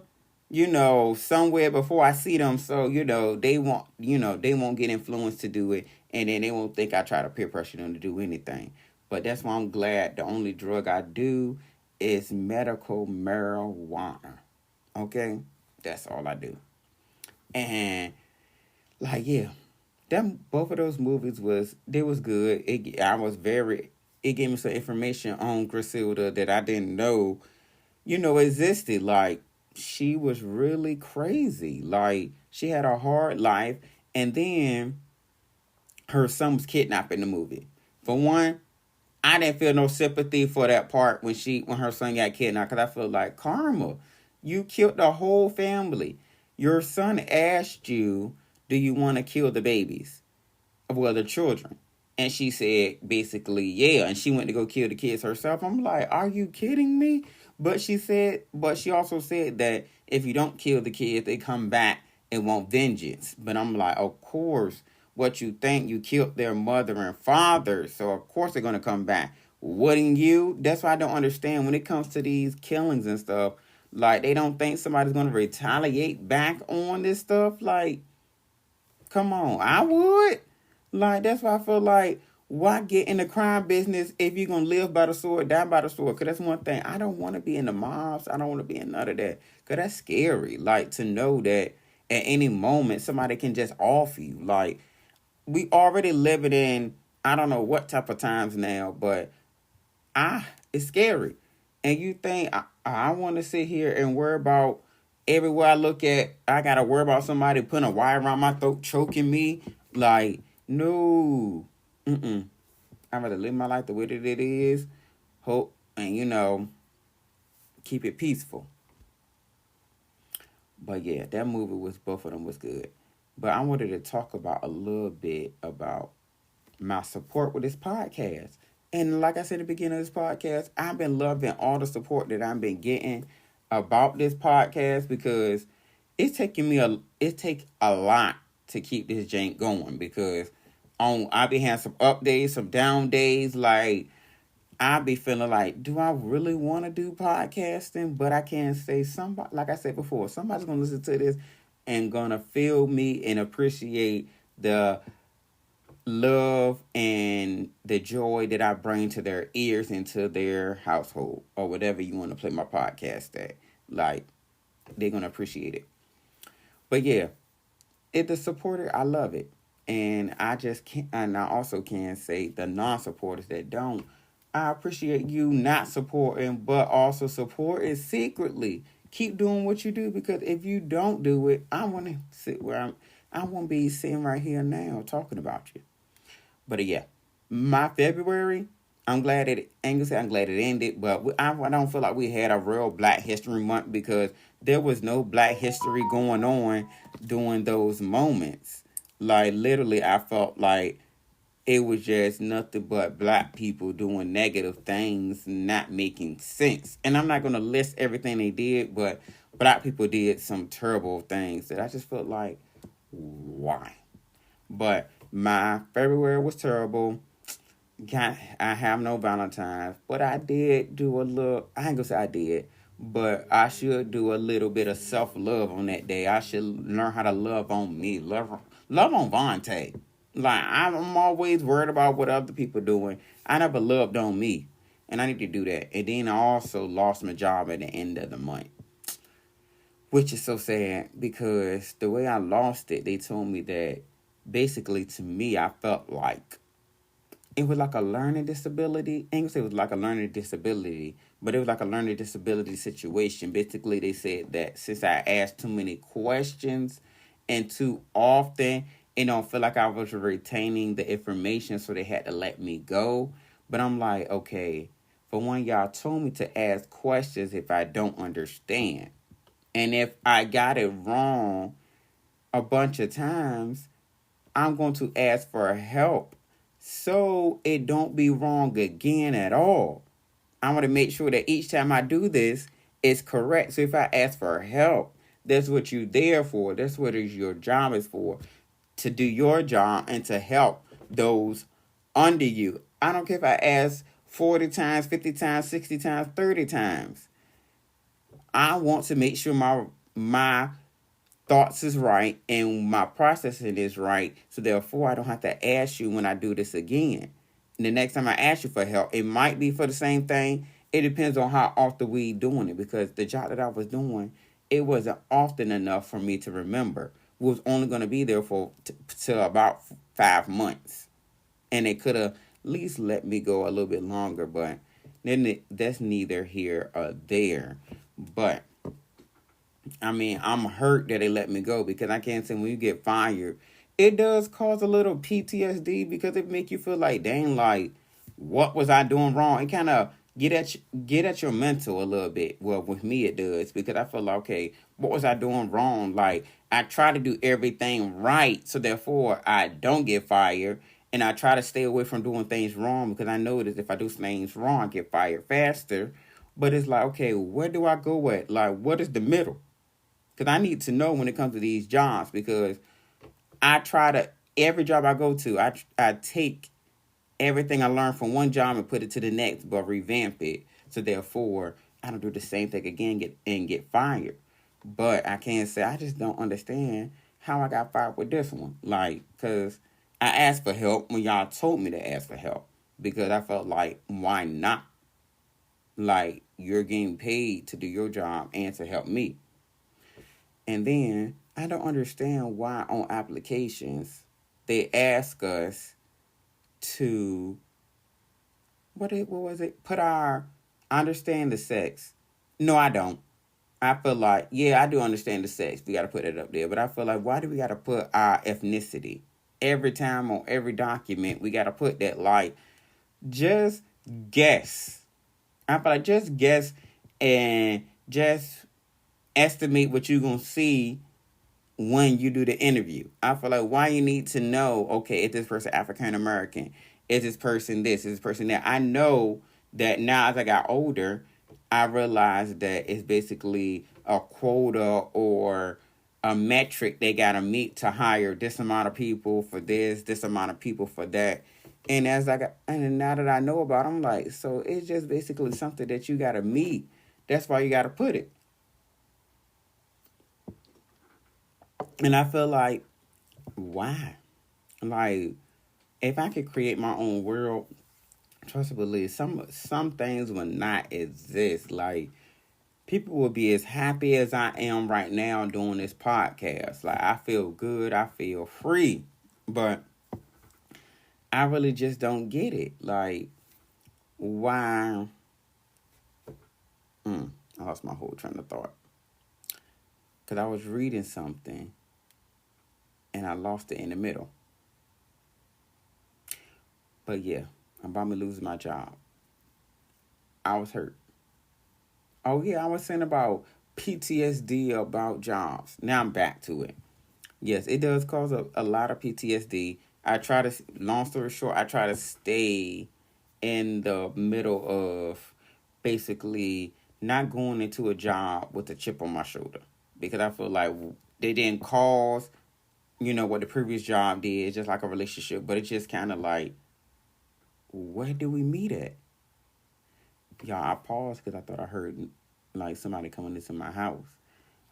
[SPEAKER 1] somewhere before I see them. So, they won't get influenced to do it. And then they won't think I try to peer pressure them to do anything. But that's why I'm glad the only drug I do is medical marijuana. Okay? That's all I do. And, both of those movies was good. It gave me some information on Griselda that I didn't know, existed. Like, she was really crazy. Like, she had a hard life. And then her son was kidnapped in the movie. For one, I didn't feel no sympathy for that part when her son got kidnapped because I feel like karma. You killed the whole family. Your son asked you, do you want to kill the babies? Well, the children. And she said, basically, yeah. And she went to go kill the kids herself. I'm like, are you kidding me? But she also said that if you don't kill the kids, they come back and want vengeance. But I'm like, of course. What you think, you killed their mother and father, so of course they're going to come back. Wouldn't you? That's why I don't understand when it comes to these killings and stuff. Like, they don't think somebody's going to retaliate back on this stuff. Like, come on, I would. Like, that's why I feel like, why get in the crime business if you're going to live by the sword, die by the sword? Because that's one thing. I don't want to be in the mobs. I don't want to be in none of that. Because that's scary. Like, to know that at any moment somebody can just off you. Like, we already living in, I don't know what type of times now, but it's scary. And you think, I want to sit here and worry about everywhere I look at, I got to worry about somebody putting a wire around my throat, choking me. Like, no. I'd rather live my life the way that it is, hope, and, keep it peaceful. But yeah, that movie both of them was good. But I wanted to talk about a little bit about my support with this podcast. And like I said at the beginning of this podcast, I've been loving all the support that I've been getting about this podcast because it take a lot to keep this jank going because I be having some up days, some down days. Like, I be feeling like, do I really want to do podcasting? But I can't say somebody, like I said before, somebody's going to listen to this and gonna feel me and appreciate the love and the joy that I bring to their ears and to their household or whatever you want to play my podcast at. Like, they're gonna appreciate it. But yeah, if the supporter, I love it. And I just can't, and I also can say the non-supporters that don't, I appreciate you not supporting, but also support it secretly. Keep doing what you do because if you don't do it, I want to sit where I won't be sitting right here now talking about you. But yeah, my February, I'm glad it. Angus said I'm glad it ended, but I don't feel like we had a real Black History Month because there was no Black history going on during those moments. Like literally, I felt like it was just nothing but Black people doing negative things, not making sense. And I'm not gonna list everything they did, but Black people did some terrible things that I just felt like, why? But my February was terrible. I have no Valentine's, but I did do a little. I ain't gonna say I did, but I should do a little bit of self love on that day. I should learn how to love on me, love on Vontae. Like I'm always worried about what other people doing. I never loved on me, and I need to do that. And then I also lost my job at the end of the month, which is so sad because the way I lost it, they told me that basically to me, I felt like it was like a learning disability. English it was like a learning disability, but it was like a learning disability situation. Basically, they said that since I asked too many questions and too often, it don't feel like I was retaining the information, so they had to let me go. But I'm like, okay, for one, y'all told me to ask questions if I don't understand. And if I got it wrong a bunch of times, I'm going to ask for help so it don't be wrong again at all. I want to make sure that each time I do this, it's correct. So if I ask for help, that's what you're there for. That's what your job is for. To do your job and to help those under you. I don't care if I ask 40 times, 50 times, 60 times, 30 times. I want to make sure my thoughts is right and my processing is right. So therefore, I don't have to ask you when I do this again. And the next time I ask you for help, it might be for the same thing. It depends on how often we doing it because the job that I was doing, it wasn't often enough for me to remember. We was only going to be there for till about 5 months. And they could have at least let me go a little bit longer, but then that's neither here or there. But I mean, I'm hurt that they let me go because I can't say when you get fired, it does cause a little PTSD because it make you feel like, dang, like, what was I doing wrong? It kind of get at your mental a little bit. Well, with me it does because I feel like, okay, what was I doing wrong? Like, I try to do everything right, so therefore I don't get fired. And I try to stay away from doing things wrong because I know that if I do things wrong, I get fired faster. But it's like, okay, where do I go at? Like, what is the middle? Because I need to know when it comes to these jobs because I try to, every job I go to, I take everything I learned from one job and put it to the next, but revamp it. So therefore, I don't do the same thing again get fired. But I can't say, I just don't understand how I got fired with this one. Like, because I asked for help when y'all told me to ask for help. Because I felt like, why not? Like, you're getting paid to do your job and to help me. And then I don't understand why on applications they ask us to what was it? Put our understand the sex. No, I don't. I feel like yeah, I do understand the sex. We got to put it up there, but I feel like why do we got to put our ethnicity every time on every document? We got to put that like just guess. I feel like just guess and just estimate what you're going to see when you do the interview. I feel like why you need to know, okay, is this person African American? Is this person this? Is this person that? I know that now as I got older, I realized that it's basically a quota or a metric they got to meet to hire this amount of people for this amount of people for that. And and now that I know about it, I'm like, so it's just basically something that you got to meet. That's why you got to put it. And I feel like, why? Like, if I could create my own world, trust and believe, some things would not exist. Like, people will be as happy as I am right now doing this podcast. Like, I feel good. I feel free. But I really just don't get it. Like, why? I lost my whole train of thought. Because I was reading something and I lost it in the middle. But yeah, about me losing my job. I was hurt. Oh yeah, I was saying about PTSD about jobs. Now I'm back to it. Yes, it does cause a lot of PTSD. I try to, long story short, I try to stay in the middle of basically not going into a job with a chip on my shoulder because I feel like they didn't cause, what the previous job did, just like a relationship, but it's just kind of like, where do we meet at? Y'all, I paused because I thought I heard like somebody coming into my house.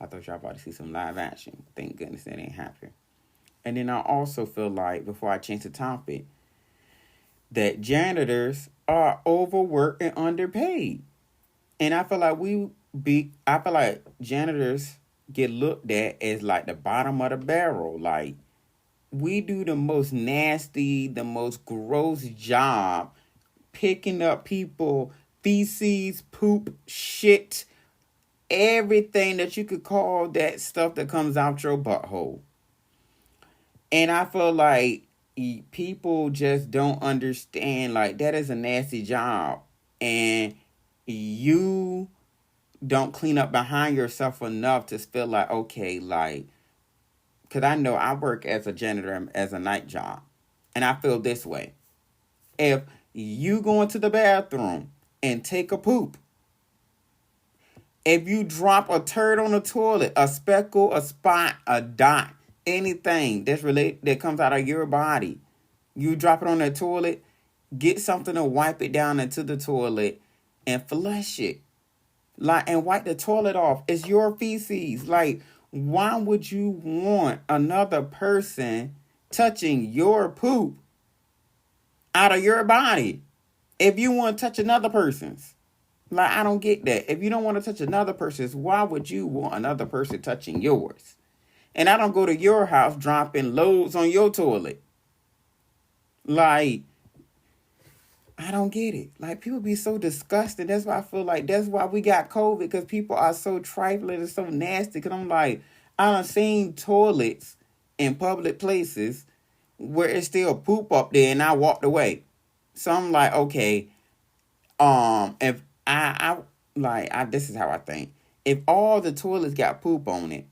[SPEAKER 1] I thought y'all about to see some live action. Thank goodness that ain't happen. And then I also feel like, before I change the topic, that janitors are overworked and underpaid. And I feel like I feel like janitors get looked at as like the bottom of the barrel. Like, we do the most nasty, the most gross job picking up people feces, poop, shit, everything that you could call that stuff that comes out your butthole. And I feel like people just don't understand, like, that is a nasty job. And you don't clean up behind yourself enough to feel like, okay, like, because I know I work as a janitor as a night job. And I feel this way. If you go into the bathroom and take a poop, if you drop a turd on the toilet, a speckle, a spot, a dot, anything that comes out of your body, you drop it on the toilet, get something to wipe it down into the toilet and flush it. Like, and wipe the toilet off. It's your feces. Like, why would you want another person touching your poop out of your body if you want to touch another person's? Like, I don't get that. If you don't want to touch another person's, why would you want another person touching yours? And I don't go to your house dropping loads on your toilet. Like, I don't get it. Like, people be so disgusted. That's why I feel like that's why we got COVID, because people are so trifling and so nasty. Because I'm like, I done seen toilets in public places where it's still poop up there, and I walked away. So I'm like, okay, if this is how I think. If all the toilets got poop on it,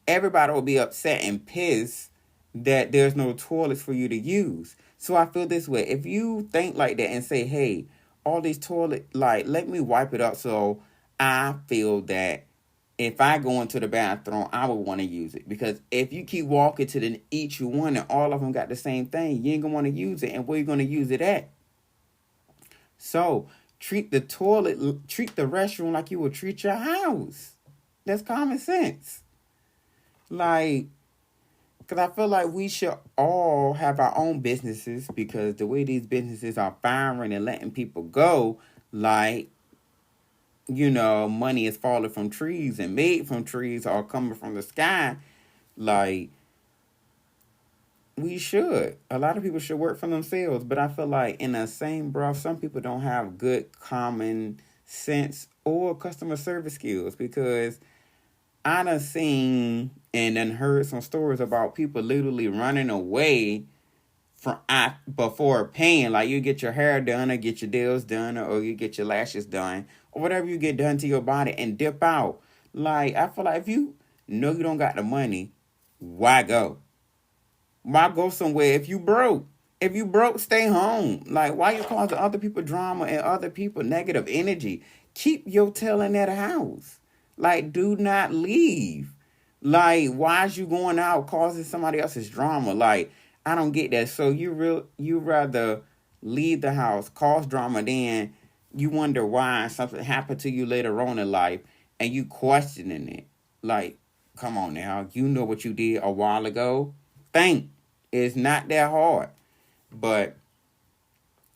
[SPEAKER 1] everybody will be upset and pissed that there's no toilets for you to use. So I feel this way. If you think like that and say, hey, all these toilets, like, let me wipe it up so I feel that if I go into the bathroom, I would want to use it. Because if you keep walking to each one and all of them got the same thing, you ain't going to want to use it. And where you going to use it at? So treat the restroom like you would treat your house. That's common sense. Like, because I feel like we should all have our own businesses, because the way these businesses are firing and letting people go, like, money is falling from trees and made from trees or coming from the sky. Like, we should. A lot of people should work for themselves, but I feel like in the same breath, some people don't have good common sense or customer service skills, because I done seen and then heard some stories about people literally running away before paying. Like, you get your hair done or get your nails done or you get your lashes done or whatever you get done to your body and dip out. Like, I feel like if you know you don't got the money, why go? Why go somewhere if you broke? If you broke, stay home. Like, why you causing other people drama and other people negative energy? Keep your tail in that house. Like, do not leave. Like, why is you going out causing somebody else's drama? Like, I don't get that. So you rather leave the house, cause drama, then you wonder why something happened to you later on in life and you questioning it. Like, come on now. You know what you did a while ago. Think. It's not that hard. But,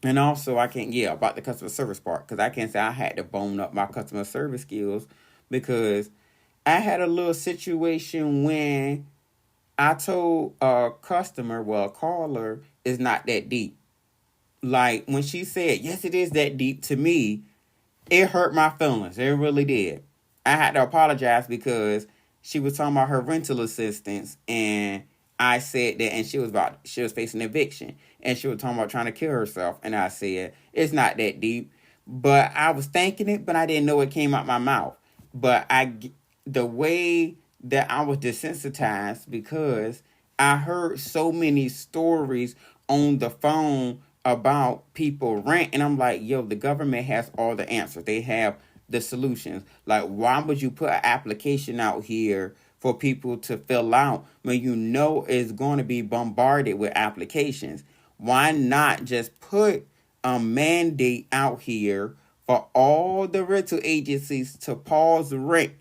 [SPEAKER 1] and also about the customer service part, because I can't say I had to bone up my customer service skills, because I had a little situation when I told a customer, a caller, it's not that deep. Like, when she said, yes, it is that deep, to me, it hurt my feelings. It really did. I had to apologize because she was talking about her rental assistance, and I said that, and she was facing eviction, and she was talking about trying to kill herself, and I said it's not that deep, but I was thinking it, but I didn't know it came out my mouth. But the way that I was desensitized because I heard so many stories on the phone about people rent, and I'm like, yo, the government has all the answers. They have the solutions. Like, why would you put an application out here for people to fill out when you know it's going to be bombarded with applications? Why not just put a mandate out here for all the rental agencies to pause rent?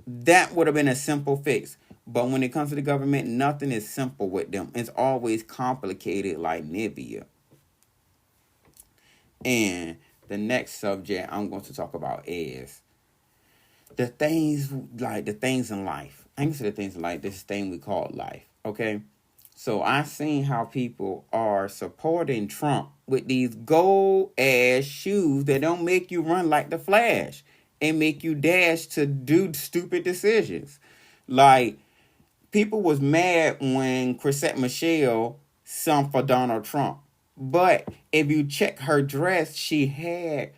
[SPEAKER 1] That would have been a simple fix. But when it comes to the government, nothing is simple with them. It's always complicated like Nivea. And the next subject I'm going to talk about is the things in life. I ain't gonna say the things in life, this thing we call life. Okay? So I seen how people are supporting Trump with these gold ass shoes that don't make you run like the Flash and make you dash to do stupid decisions. Like, people was mad when Chrisette Michele sung for Donald Trump. But if you check her dress, she had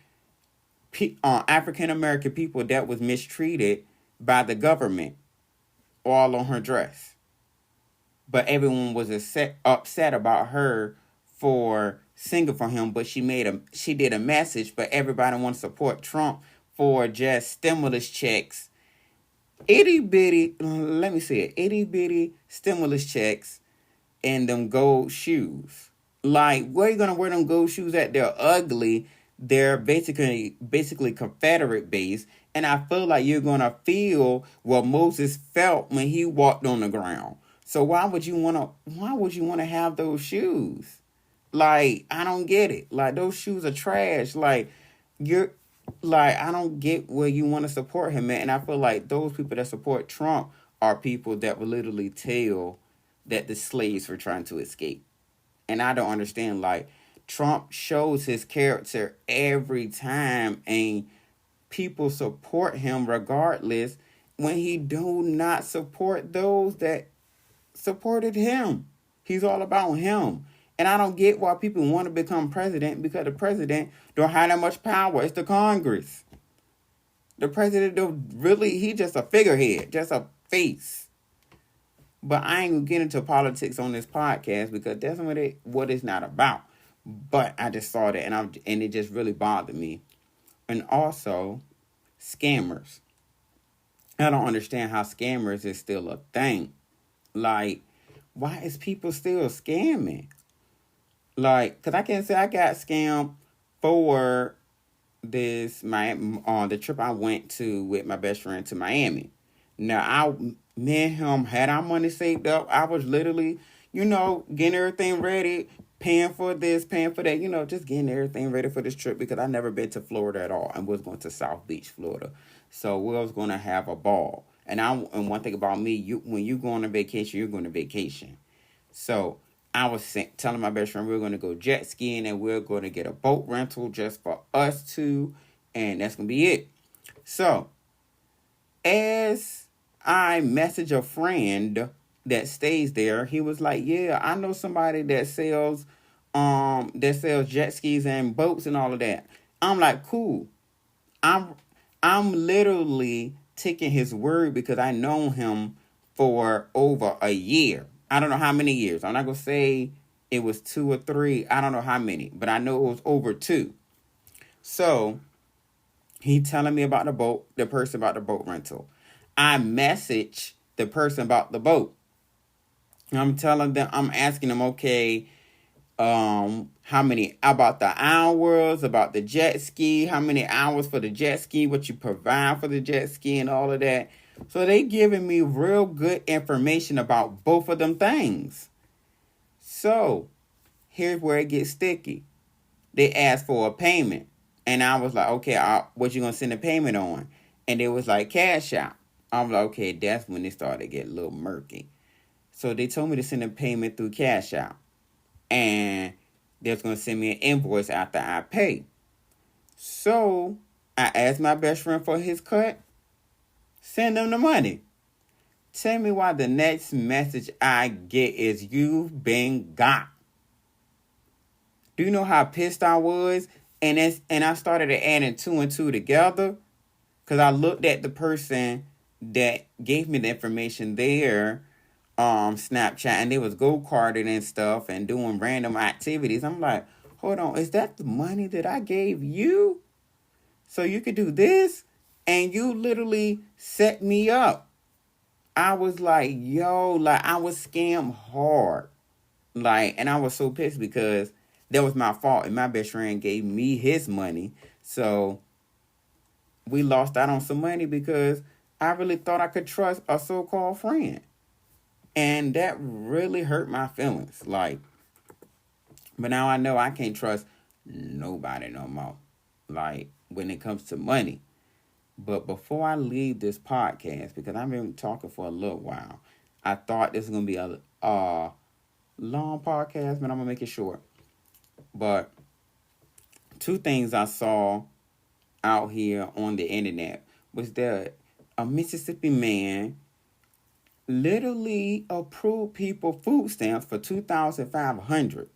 [SPEAKER 1] African American people that was mistreated by the government all on her dress. But everyone was upset about her for singing for him. But she did a message, but everybody want to support Trump for just stimulus checks. Itty bitty stimulus checks and them gold shoes. Like, where are you gonna wear them gold shoes at? They're ugly. They're basically Confederate based, and I feel like you're gonna feel what Moses felt when he walked on the ground. So why would you wanna have those shoes? Like, I don't get it. Like, those shoes are trash. Like, I don't get where you want to support him, man. And I feel like those people that support Trump are people that will literally tell that the slaves were trying to escape. And I don't understand, like, Trump shows his character every time, and people support him regardless when he do not support those that supported him. He's all about him. And I don't get why people want to become president, because the president don't have that much power. It's the Congress. The president he just a figurehead, just a face. But I ain't gonna get into politics on this podcast because that's what it's not about. But I just saw that and it just really bothered me. And also, scammers. I don't understand how scammers is still a thing. Like, why is people still scamming? Like, cause I can say I got scammed for the trip I went to with my best friend to Miami. Now, me and him had our money saved up. I was literally, getting everything ready, paying for this, paying for that, just getting everything ready for this trip because I never been to Florida at all. I was going to South Beach, Florida. So we was going to have a ball. And one thing about me, when you go on a vacation, you're going to vacation. So I was telling my best friend we're going to go jet skiing and we're going to get a boat rental just for us two. And that's going to be it. So as I message a friend that stays there, he was like, yeah, I know somebody that sells jet skis and boats and all of that. I'm like, cool. I'm literally taking his word because I know him for over a year. I don't know how many years. I'm not going to say it was 2 or 3. I don't know how many, but I know it was over 2. So he telling me about the person about the boat rental. I message the person about the boat. I'm asking them, okay, how many, about the hours, about the jet ski, how many hours for the jet ski, what you provide for the jet ski and all of that. So they giving me real good information about both of them things. So here's where it gets sticky. They asked for a payment. And I was like, okay, what you going to send the payment on? And it was like Cash App. I'm like, okay, that's when it started to get a little murky. So they told me to send a payment through Cash App. And they're going to send me an invoice after I pay. So I asked my best friend for his cut. Send them the money. Tell me why the next message I get is you've been got. Do you know how pissed I was? And I started adding two and two together because I looked at the person that gave me the information there, Snapchat, and they was go-karting and stuff and doing random activities. I'm like, hold on, is that the money that I gave you? So you could do this? And you literally set me up. I was like, yo, like I was scammed hard. Like, and I was so pissed because that was my fault. And my best friend gave me his money. So we lost out on some money because I really thought I could trust a so-called friend. And that really hurt my feelings. Like, but now I know I can't trust nobody no more. Like, when it comes to money. But before I leave this podcast, because I've been talking for a little while, I thought this was going to be a long podcast, but I'm going to make it short. But two things I saw out here on the internet was that a Mississippi man literally approved people food stamps for $2,500.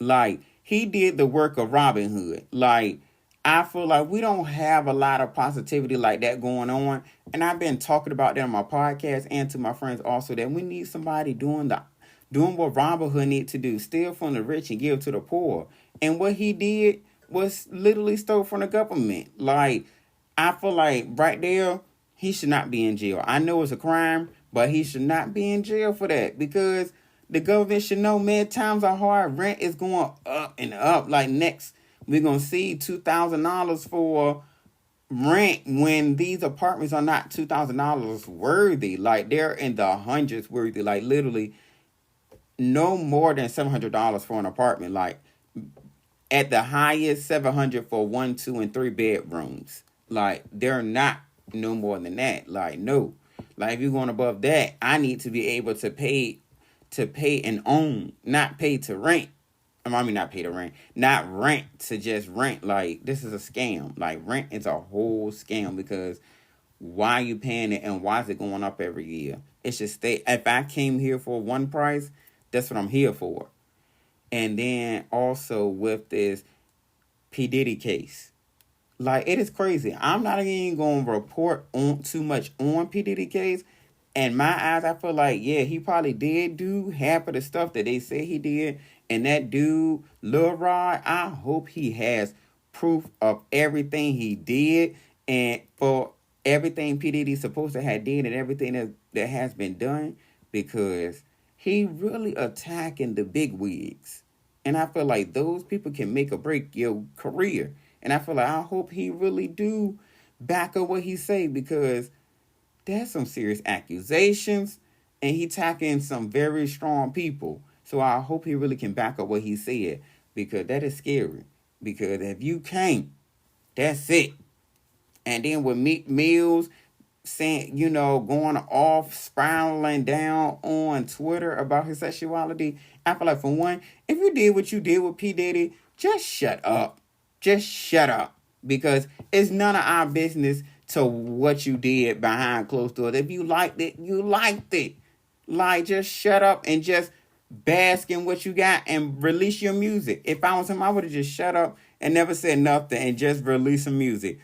[SPEAKER 1] Like, he did the work of Robin Hood. Like, I feel like we don't have a lot of positivity like that going on. And I've been talking about that on my podcast and to my friends also, that we need somebody doing what Robin Hood need to do. Steal from the rich and give to the poor. And what he did was literally stole from the government. Like, I feel like right there, he should not be in jail. I know it's a crime, but he should not be in jail for that. Because the government should know, man, times are hard. Rent is going up and up. Like, next, we're going to see $2,000 for rent when these apartments are not $2,000 worthy. Like, they're in the hundreds worthy. Like, literally, no more than $700 for an apartment. Like, at the highest, $700 for 1, 2, and 3 bedrooms. Like, they're not no more than that. Like, no. Like, if you're going above that, I need to be able to pay and own, not pay to rent. I mean, not pay to rent. Not rent to just rent. Like, this is a scam. Like, rent is a whole scam because why are you paying it and why is it going up every year? It should stay. If I came here for one price, that's what I'm here for. And then also with this P. Diddy case. Like, it is crazy. I'm not even going to report on too much on P. Diddy case. In my eyes, I feel like, yeah, he probably did do half of the stuff that they say he did. And that dude, Lil Rod, I hope he has proof of everything he did. And for everything P. Diddy's supposed to have did and everything that has been done. Because he really attacking the big wigs. And I feel like those people can make or break your career. And I feel like I hope he really do back up what he say because there's some serious accusations and he attacking some very strong people. So I hope he really can back up what he said because that is scary. Because if you can't, that's it. And then with Meek Mills saying, going off, spiraling down on Twitter about his sexuality, I feel like for one, if you did what you did with P. Diddy, just shut up. Just shut up. Because it's none of our business to what you did behind closed doors. If you liked it, you liked it. Like, just shut up and just bask in what you got and release your music. If I was him, I would have just shut up and never said nothing and just release some music.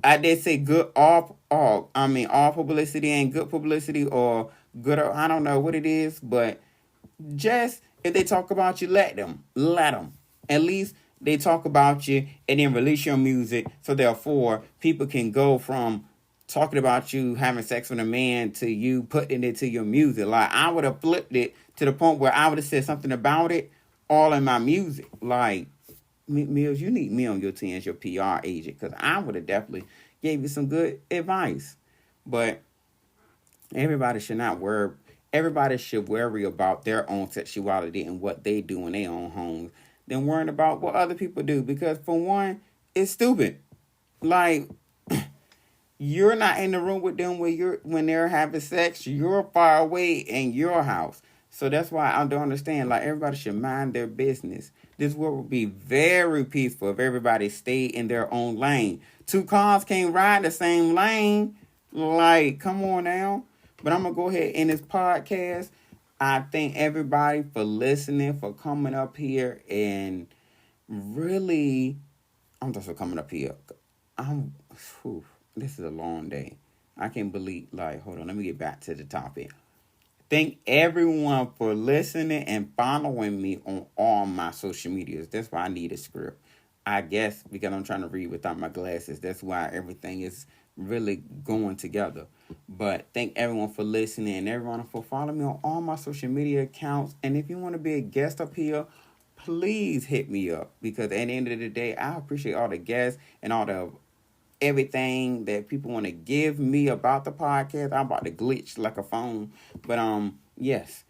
[SPEAKER 1] I did say all publicity ain't good publicity or good, I don't know what it is, but just if they talk about you, let them. At least they talk about you and then release your music. So therefore, people can go from talking about you having sex with a man to you putting it to your music. Like, I would have flipped it to the point where I would have said something about it all in my music. Like, Mills, you need me on your team as your PR agent because I would have definitely gave you some good advice. But everybody should not worry. Everybody should worry about their own sexuality and what they do in their own homes than worrying about what other people do. Because for one, it's stupid. Like, you're not in the room with them when they're having sex. You're far away in your house. So that's why I don't understand. Like, everybody should mind their business. This world would be very peaceful if everybody stayed in their own lane. Two cars can't ride the same lane. Like, come on now. But I'm going to go ahead and end this podcast. I thank everybody for listening, for coming up here, and really, I'm just for coming up here. This is a long day. I can't believe, hold on, let me get back to the topic. Thank everyone for listening and following me on all my social medias. That's why I need a script. I guess because I'm trying to read without my glasses. That's why everything is really going together. But thank everyone for listening and everyone for following me on all my social media accounts. And if you want to be a guest up here, please hit me up. Because at the end of the day, I appreciate all the guests and all the everything that people want to give me about the podcast. I'm about to glitch like a phone. But yes.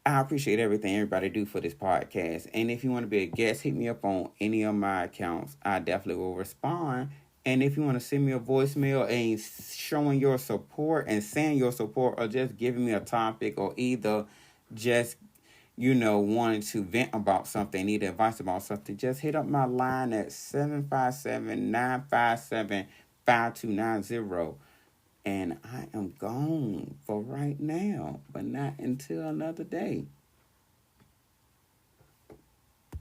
[SPEAKER 1] I appreciate everything everybody do for this podcast. And if you want to be a guest, hit me up on any of my accounts. I definitely will respond. And if you want to send me a voicemail and showing your support and saying your support or just giving me a topic or either just, wanting to vent about something, need advice about something, just hit up my line at 757-957-5290. And I am gone for right now, but not until another day.